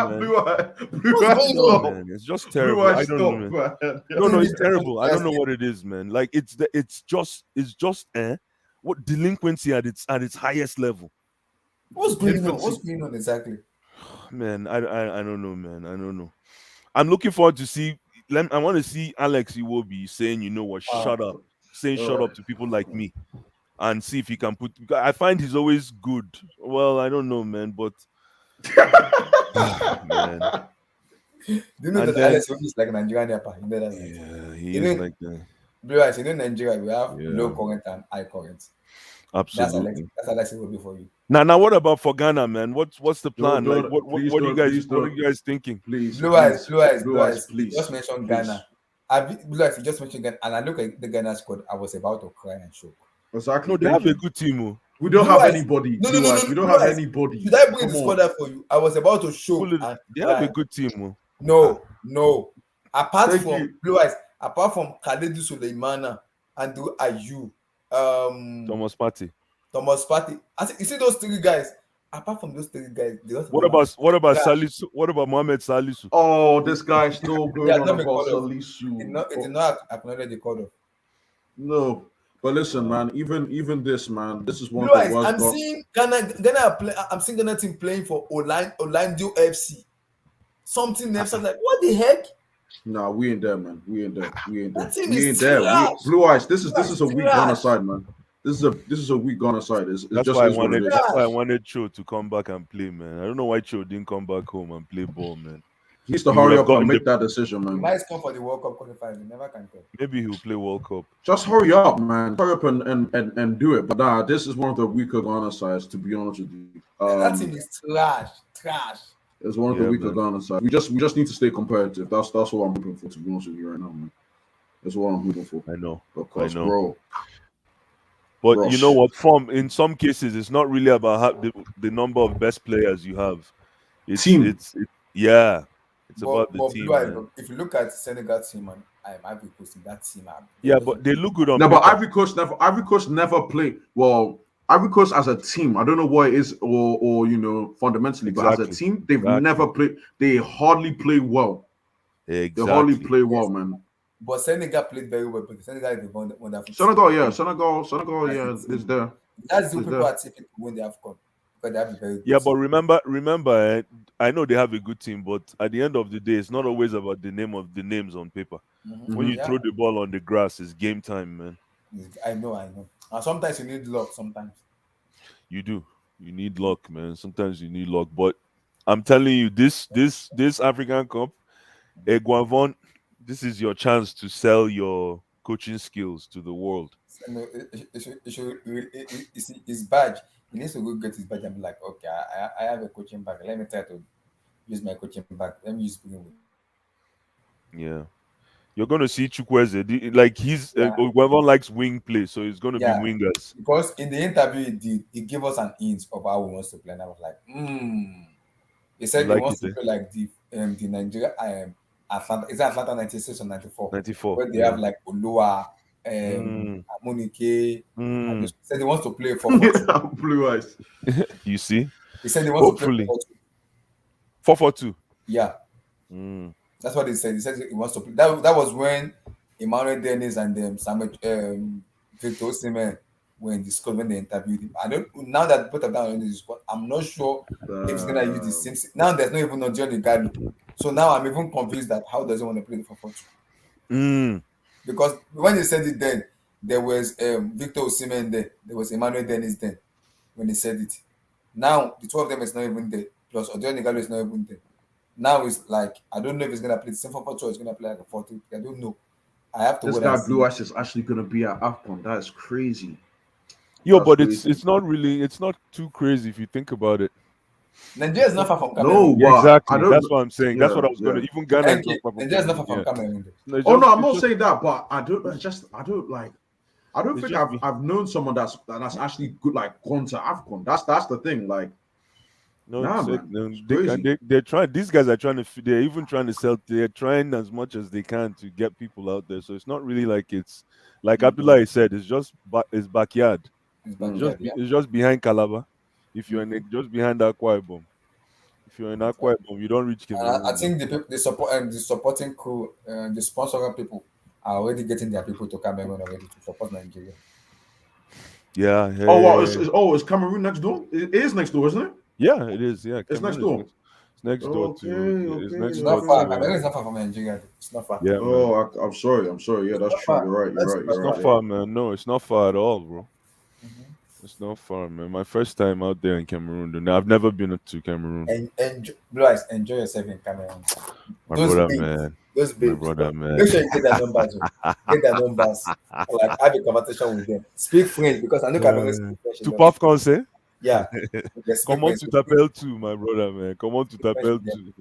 man. It's just terrible. I don't know, man. No, it's terrible. I don't know what it is, man. Like it's just what delinquency at its highest level. What's going on? What's going on exactly? Man, I don't know, man. I don't know. I'm looking forward to see. I want to see Alex Iwobi saying, you know what, shut up. Saying shut up to people like me. And see if he can put. I find he's always good. Well, I don't know, man, but man. Do you know that Alex Iwobi is like a Nigerian rapper? You know that? Yeah, he is like that. Blue Eyes, in Nigeria, we have low current and high current. Absolutely. That's Alex Iwobi for you. Now, what about for Ghana, man? What's the plan? What are you guys thinking? Please, Blue Eyes, please. Just mention Ghana. Blue Eyes, you just mentioned Ghana, and I look at the Ghana squad. I was about to cry and choke. Exactly. No, they have a good team. We don't have anybody. No, we don't have anybody. Should I bring the squad up for you? I was about to choke. They have a good team. No. Apart from Blue Eyes, apart from Khalidou Suleimana and Ayu, Thomas Partey. I think you see those three guys. Apart from those three guys, what about Salisu? What about Mohamed Salisu? Oh, this guy's still going on about Salisu. It did not acknowledge the call of. No, but listen, man. Even this, man. This is one Blue of Eyes, the worst. I'm seeing Ghana play. I'm seeing Ghana team playing for Orlando FC. Something else. I'm like, what the heck? Nah, we ain't there, man. We ain't there. That team We is ain't there. trash. Blue Eyes. This is a weak Ghana side, man. This is a weak Ghana side. It's That's just why I is what it wanted. is. That's why I wanted Cho to come back and play, man. I don't know why Cho didn't come back home and play ball, man. He needs to He would hurry have up and gotten make the. that decision, He man. might come for the World Cup qualifiers. You never can tell. Maybe he'll play World Cup. Just hurry up, man. Hurry up and do it. But nah, this is one of the weaker Ghana sides, to be honest with you. That team is trash. It's one of the weaker Ghana sides. We just need to stay competitive. That's what I'm hoping for, to be honest with you right now, man. That's what I'm hoping for. I know. Because, bro. But you know what? In some cases, it's not really about the number of best players you have. It's about the team. If you look at Senegal team and Ivory Coast, that team. But they look good on paper. But Ivory Coast never played well. Ivory Coast as a team, I don't know what it is, or fundamentally, but as a team, they've never played. They hardly play well. Exactly. They hardly play well, man. But Senegal played very well. Because Senegal is the wonderful. Senegal, is there. That's the people are taking to win the Afcon. Because they have a very good but remember, I know they have a good team, but at the end of the day, it's not always about the names on paper. Mm-hmm. When you throw the ball on the grass, it's game time, man. I know. And sometimes you need luck. Sometimes you do. You need luck, man. Sometimes you need luck. But I'm telling you, this African Cup, Guavon, this is your chance to sell your coaching skills to the world. His badge. He needs to go get his badge and be like, okay, I have a coaching bag. Let me try to use my coaching bag. Let me use it. Yeah. You're going to see Chukwueze. Like Guavon likes wing play, so he's going to be wingers. Because in the interview, he gave us an hint of how he wants to play. And I was like, He said he wants to play like the Nigeria Atlanta. Is that Atlanta 96 or 94? 94. Where they have like Olua, Amunike. He said he wants to play for Blue Eyes. You see? He said he wants to play 4-4-2. Yeah. That's what he said. He said he wants to play. That was when Emmanuel Dennis and Samuel Victor Osimhen were in the squad when they interviewed him. Now that both of them are in the squad, I'm not sure if he's gonna use the same. Now there's not even Johnny Gallo. So now I'm even convinced that how does he want to play the 4-4-2? Because when he said it then, there was Victor Osimhen there. There was Emmanuel Dennis then when he said it. Now the two of them is not even there. Plus Johnny Gallo is not even there. Now it's like I don't know if he's gonna play the same 4-4-2 or he's gonna play like a 4-2. I don't know. I have to. This guy Blue Eyes is actually gonna be at Afcon. That is crazy. It's not really. It's not too crazy if you think about it. Nigeria is not far from Cameroon. No, exactly. That's what I'm saying. That's what I was going to. Even Ghana is not far from Nigeria is not far from Cameroon. I'm not saying that, but I don't think I've known someone that's actually good, like gone to Afcon. That's the thing. Like, they're trying. These guys are trying to. They're even trying to sell. They're trying as much as they can to get people out there. So it's not really like it's like Abdullah said. It's just his backyard. It's just behind Calabar. If you're just behind Akwa Ibom. If you're in Akwa Ibom, you don't reach Cameroon. I think the supporting crew, the sponsoring people are already getting their people to Cameroon already to support Nigeria. Yeah. Is Cameroon next door? It is next door, isn't it? Yeah, it is. Yeah, it's next door. It's next door to. It's not far. Cameroon is not far from Nigeria. It's not far. Yeah. I'm sorry. Yeah, that's true. You're right. It's not far, man. No, it's not far at all, bro. It's not far, man. My first time out there in Cameroon. I've never been to Cameroon. And Blue Eyes, enjoy yourself in Cameroon. Those brother, man. Make sure you get their numbers. Get their numbers. Like have a conversation with them. Speak French because I know Cameroon speak French. Tu parles français? Yeah. Comment tu t'appelles tu, my brother, man? Comment tu t'appelles tu?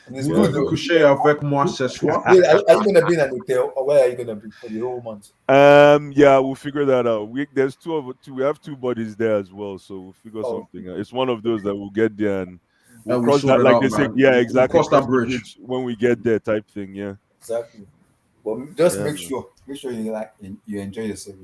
Vous vous couchez avec moi ce soir? Are you gonna be in an hotel or where are you gonna be for the whole month? Yeah, we'll figure that out. There's two. We have two bodies there as well, so we'll figure something out. It's one of those that we'll get there and we'll cross that, like they say. Yeah, exactly. We'll cross that bridge when we get there, type thing. Yeah. Exactly. But just make sure you enjoy yourself.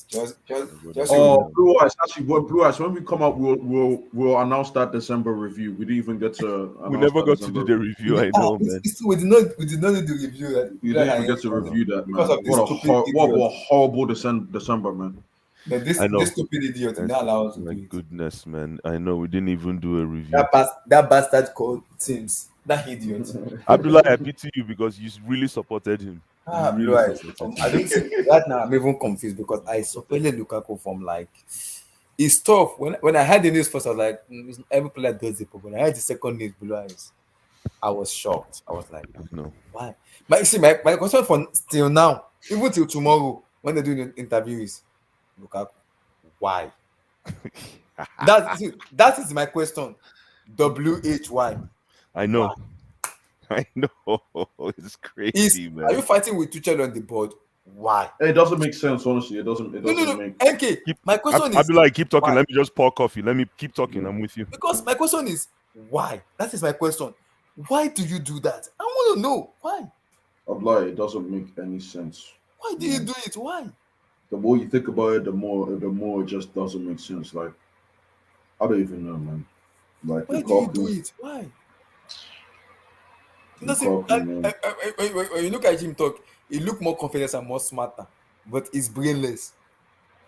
Just Blue Eyes. Actually, Blue Eyes. When we come out, we'll announce that December review. We didn't even get to. We never got to do the review. I know, man. We did not do the review. We didn't even get to review that, man. What a horrible December, man. This stupid idiot did not allow us. My goodness, man. I know we didn't even do a review. That bastard called teams. That idiot. Abdullah, I pity you because you really supported him. You Blue really eyes. supported I him. don't see right now. I'm even confused because I supported Lukaku from like it's tough. When I heard the news first, I was like, every player does it. But when I heard the second news, Blue eyes, I was shocked. I was like, no, why? But see, my question for till now, even till tomorrow, when they're doing the interviews, Lukaku, why? That is my question. WHY. I know. Why? I know. It's crazy, man. Are you fighting with Tuchel on the board? Why? It doesn't make sense, honestly. It doesn't No. make. NK, my question is. Abdullah, keep talking. Why? Let me just pour coffee. Let me keep talking. I'm with you. Because my question is why? That is my question. Why do you do that? I want to know why. Abdullah, it doesn't make any sense. Why do you do it? Why? The more you think about it, the more it just doesn't make sense. Like, I don't even know, man. Like, why do you do it? Why? When you look at him talk, he look more confident and more smarter, but he's brainless.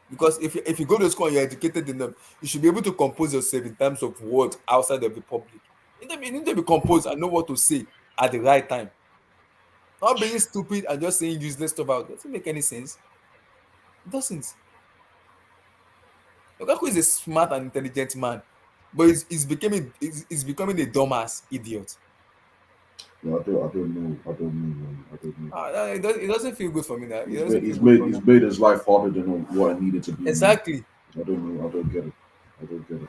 Because if you go to school and you're educated enough, you should be able to compose yourself in terms of words outside of the public. You need to be composed and know what to say at the right time. Not being stupid and just saying useless stuff out. Doesn't make any sense. It doesn't. Lukaku is a smart and intelligent man, but he's becoming a dumbass idiot. No, I don't know, man. I don't know. It doesn't feel good for me now. He's made his life harder than what it needed to be. Exactly. I don't know. I don't get it.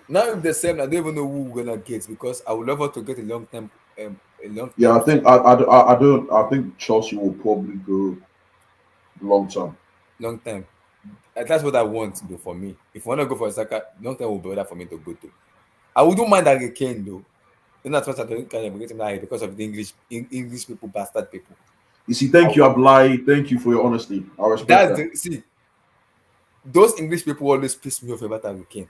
Now if the same, I don't even know who we're gonna get because I would love her to get a long term. Yeah, I think Chelsea will probably go long term. Long term. That's what I want to do for me. If I want to go for a Saka, long term will be better for me to go to. I wouldn't mind that Kane though. And that's what I don't kind of get him that because of the English people, bastard people. You see, thank you, Ablai. Thank you for your honesty. I respect that. See, those English people always piss me off about Harry Kane.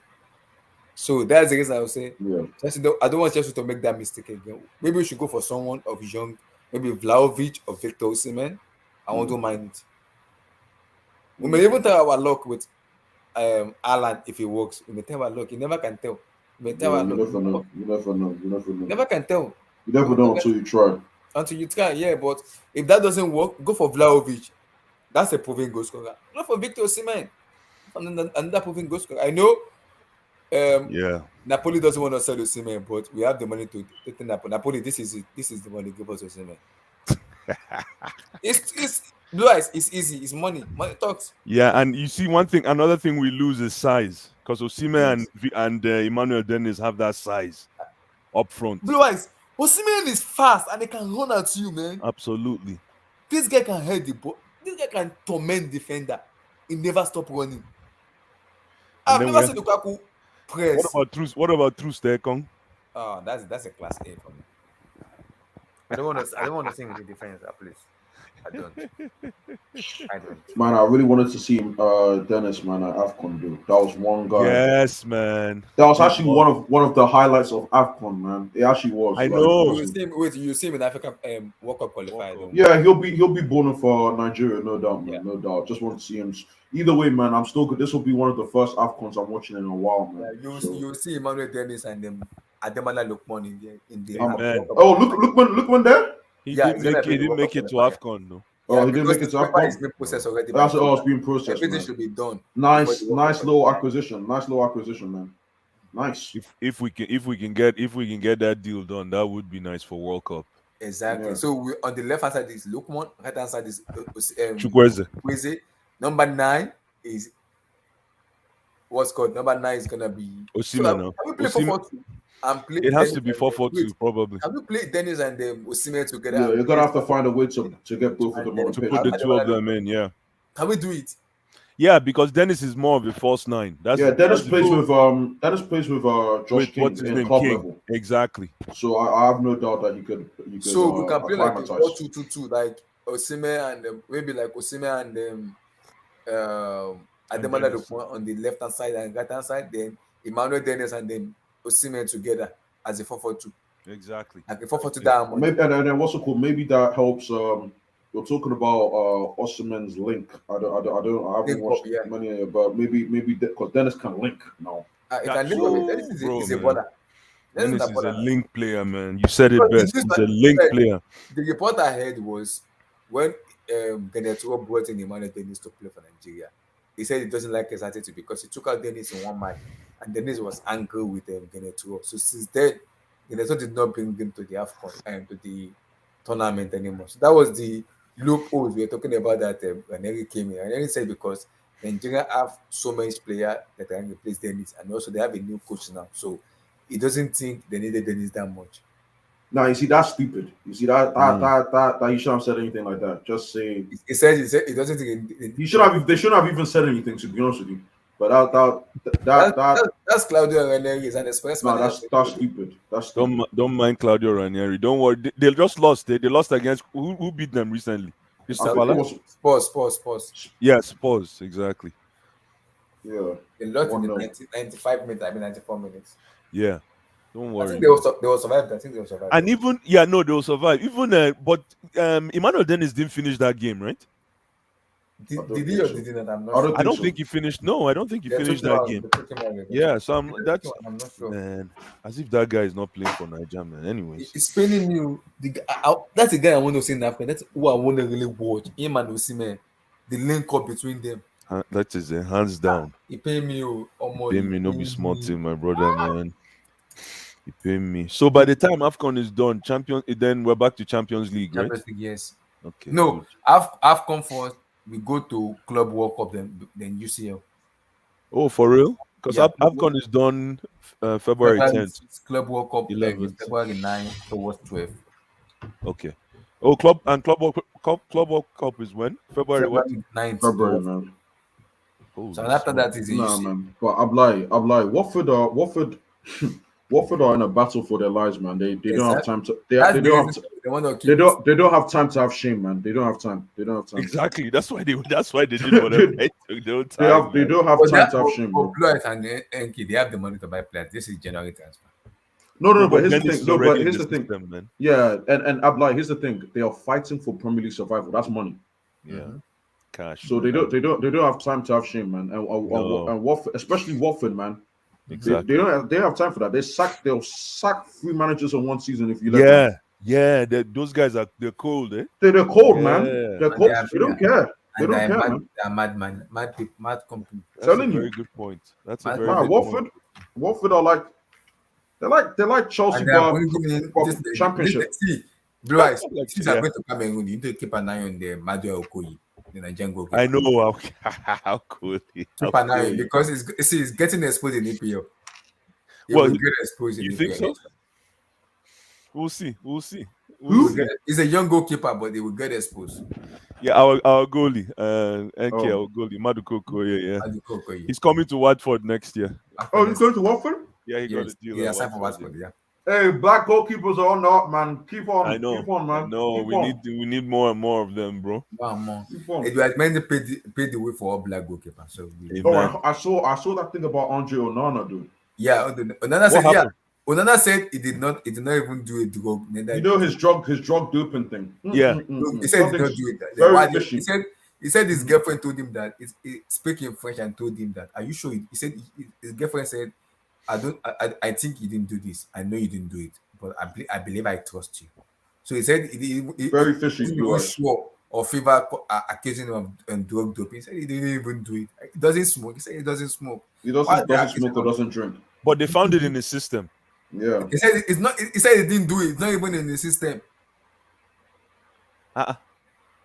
So that's the reason I would say, I don't want Chelsea to make that mistake again. Maybe we should go for someone of young, maybe Vlahovic or Victor Osimhen. I won't mind it. We may even tell our luck with Alan if it works. We may tell our luck. You never can tell. You never know. Never can tell. You never know until you try. Until you try, yeah. But if that doesn't work, go for Vlahovic. That's a proven goal scorer. Not for Victor Osimhen. Another proven goal scorer. I know. Napoli doesn't want to sell Osimhen, but we have the money to take Napoli. Napoli, this is the money. Give us Osimhen. It's Blue Eyes. It's easy. It's money. Money talks. Yeah, and you see another thing we lose is size because Osimhen and Emmanuel Dennis have that size up front. Blue Eyes. Osimhen is fast and he can run at you, man. Absolutely. This guy can head the ball. This guy can torment defender. He never stop running. I've never seen Lukaku press. What about True Stekong? Oh, that's a class A for me. I don't want to sing in the defense, please. I don't. Man, I really wanted to see Dennis, man, at Afcon do. That was one guy. Yes, man. That was actually one of the highlights of Afcon, man. It actually was. I know. You see him in Africa World Cup qualified. Yeah, he'll be born for Nigeria, no doubt, man. Yeah. No doubt. Just want to see him. Either way, man, I'm still good. This will be one of the first Afcons I'm watching in a while, man. Yeah, you'll see Emmanuel Dennis and Ademola Lookman in the Lookman there? He didn't make it to Afcon, no. Oh, he didn't make it to Afcon. It's been processed already. It's being processed. Everything should be done. Nice little acquisition. Man. Nice. If we can get that deal done, that would be nice for World Cup. Exactly. Yeah. So on the left hand side is Lookman, right hand side is Chukwueze. Number 9 is what's called. Number 9 is gonna be Osimhen. Can we play 4-4-2? It has to be 4-4-2, probably. Have you played Dennis and Osimhen together? Yeah, you're gonna have to find a way to get both of them on the pitch. To put the two of them in, yeah. Can we do it? Yeah, because Dennis is more of a false 9. Dennis plays with Josh King in club level. Exactly. So I have no doubt that he could. So we can play like a 4-2-2-2, like Osimhen and maybe like Osimhen and Ademola Lookman on the left hand side and right hand side, then Emmanuel Dennis and then Osimhen together as a 4-4-2. Exactly. Like a 4-4-2 diamond. Maybe and then what's it called? Maybe that helps. You're talking about Osimhen's link. I haven't watched many, but maybe because Dennis can link now. It can link with Dennis is a baller. Dennis is a link player, man. You said it best. He's a link player. The report I heard was when Geneturo brought in Emmanuel Dennis to play for Nigeria. He said he doesn't like his attitude because he took out Dennis in one match, and Dennis was angry with Geneturo. So since then, Geneturo did not bring him to the Afcon and to the tournament anymore. So that was the loopholes we were talking about that when Eric came in. And Eric said because Nigeria have so many players that can replace Dennis, and also they have a new coach now. So he doesn't think they needed Dennis that much. No, you see, that's stupid. You see that he shouldn't have said anything like that. Just say he said he doesn't think he should have. They shouldn't have even said anything, to be honest with you. But that's Claudio Ranieri is an express. No, that's stupid. That's stupid. Don't mind Claudio Ranieri. Don't worry. They just lost. They lost against who beat them recently? Spurs. Yeah, Spurs, exactly. Yeah. They lost in the 95 minutes, 94 minutes. Yeah. Don't worry. I think they will survive. And even they will survive. Even but Emmanuel Dennis didn't finish that game, right? Did he or did he not? I'm not sure. I don't think he finished. No, I don't think he finished that game. Yeah, so I'm not sure. Man, as if that guy is not playing for Nigeria, man. Anyways, it's paining me. That's the guy I want to see in Africa. That's who I want to really watch. Him and Osimhen, the link up between them. That is hands down. He pay me. Pay me, no be small thing, my brother, man. He pay me. So by the time Afcon is done, then we're back to Champions League, right? Champions League, yes. Okay. No, Afcon first. We go to Club World Cup, then UCL. Oh, for real? Because Afcon is done February 10th. Club World Cup 11th. February 9th towards 12th. Okay. Oh, Club World Cup is when? February what? 9th. February, man. Oh, so after that is UCL. Man. But I'm like, Watford are in a battle for their lives, man. They don't have time to. They don't have time to have shame, man. They don't have time. Exactly. That's why they did whatever they took. They don't have time to have shame. For Blue and Enki, they have the money to buy players. This is January transfer. No, but here's the thing. Here's the thing. Man. Yeah, and Ablai, here's the thing. They are fighting for Premier League survival. That's money. Yeah. Cash. So they don't have time to have shame, man. And Watford, especially Watford, man. Exactly. They don't have time for that. They'll sack 3 managers in one season if you let them. Yeah. Those guys they're cold, eh? They're cold, man. They're cold. They don't care. They don't care, man. They're madman, mad company. That's a very good point. That's a very good point. Watford are they're like Chelsea championship. Blue Eyes, since I'm going to Cameroon, you need to keep an eye on the Madua Okoye, the Nigerian goalkeeper. I know how cool keep an eye because it's getting exposed in EPL. Well, get exposed in EPL. You think so? We'll see. He's a young goalkeeper, but they will get exposed. Yeah, our goalie, NK, our goalie, Madukoko, yeah. He's coming to Watford next year. Oh, he's going to Watford? Yeah, he got a deal. Yeah, signed for Watford, yeah. Hey, black goalkeepers are on up, man. Keep on. I know. Keep on, man. No, we need more and more of them, bro. More. It meant paid the way for all black goalkeepers. So I saw that thing about Andre Onana, dude. Yeah, Onana said happened? Onana said he did not even do a drug. You know his drug doping thing. Yeah. He said he did not do it. Very fishy. He said his girlfriend told him that he speaking French and told him that. Are you sure? He said his girlfriend said, I think you didn't do this. I know you didn't do it, but I believe I trust you. So he said he very fishy. He was sure or fever accusing him of drug doping. He said he didn't even do it. He doesn't smoke. He said he doesn't smoke. He doesn't smoke or doesn't drink. But they found it in his system. Yeah. He said it's not. He said he didn't do it. It's not even in the system.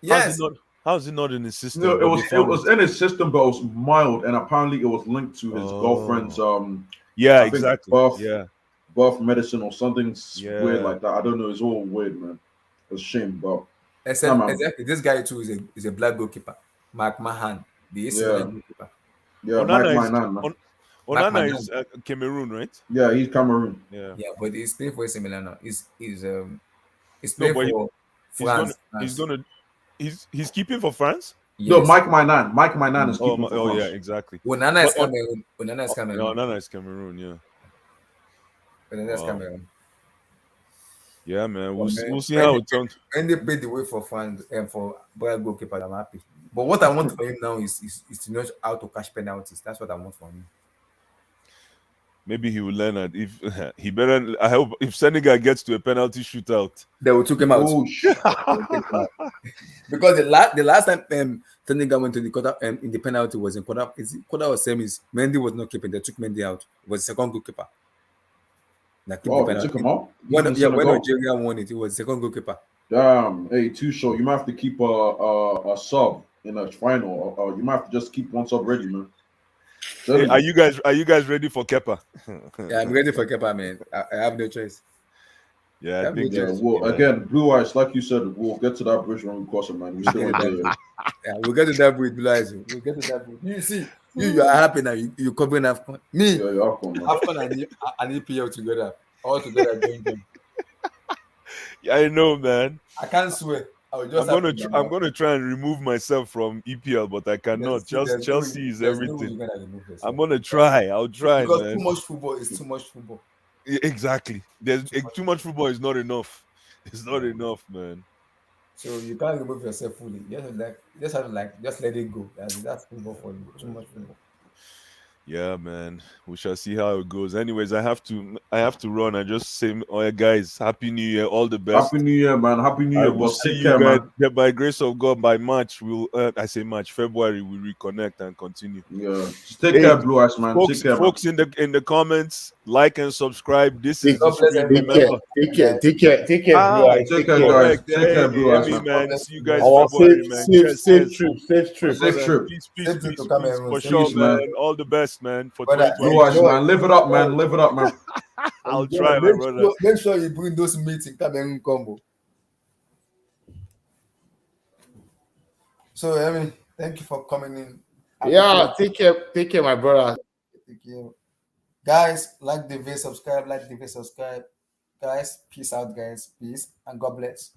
Yes. How is it not in his system? No, it was in his system, but it was mild, and apparently it was linked to his girlfriend's birth medicine or something weird like that. I don't know. It's all weird, man. It's a shame, but exactly. This guy too is a black goalkeeper, Mark Mahan, the goalkeeper. Yeah, Onana is Cameroon, right? Yeah, he's Cameroon. Yeah, but he's playing for AC Milan now. He's playing for France. He's keeping for France. Yes. No, Mike Mainan is keeping for France. Yeah, exactly. Onana is Cameroon. Onana is Cameroon. Onana is Cameroon. Yeah. Onana is Cameroon. Yeah, man. We'll see how it turns. And they paid the way for France and for black goalkeeper. I'm happy. But what I want for him now is to know how to catch penalties. That's what I want from him. Maybe he will learn it. If he better, I hope if Senegal gets to a penalty shootout, they will took him out. Because the last time Senegal went to the quarter in the penalty was in quarter or semis. Mendy was not keeping. They took Mendy out. It was the second goalkeeper. They took him out. When Nigeria won it, it was the second goalkeeper. Damn, hey, too short. You might have to keep a sub in a final, or you might have to just keep one sub ready, man. Hey, are you guys ready for Kepa? Yeah, I'm ready for Kepa, man. I have no choice. Yeah, I think again, Blue Eyes, like you said, we'll get to that bridge when we cross it, man. We still yeah, we'll get to that bridge, Blue Eyes. We'll get to that bridge. You see, you are happy now. You're covering Afcon. Me, Afcon and EPL together, all together. Yeah, I know, man. I can't swear. I'm gonna try and remove myself from EPL, but I cannot. Chelsea is everything. I'm gonna try. I'll try, because man. Too much football is too much football. Exactly. There's too much football is not enough. It's not enough, man. So you can't remove yourself fully. You just have to just let it go. That's football for you. Too much football. Yeah, man. We shall see how it goes. Anyways, I have to run. I just say, guys, Happy New Year, all the best. Happy New Year, man. Happy New Year, boss. Take care, man. By grace of God, by March, February, we'll reconnect and continue. Yeah. Take care, Blue Eyes, man. Folks, take care, folks in the comments, like and subscribe. This is the stream. Take care, Blue Eyes. Take care, guys. Take care, Blue Eyes, man. See you guys February, man. Safe trip. Peace, for sure, man. All the best, man. For Blue Eyes, man. Live it up, man. I'll try, my brother. Make sure you bring those meats in Cameroon combo. So, thank you for coming in. Yeah, take care, my brother. Thank you. Guys, like the video, subscribe. Guys, peace out, guys. Peace and God bless.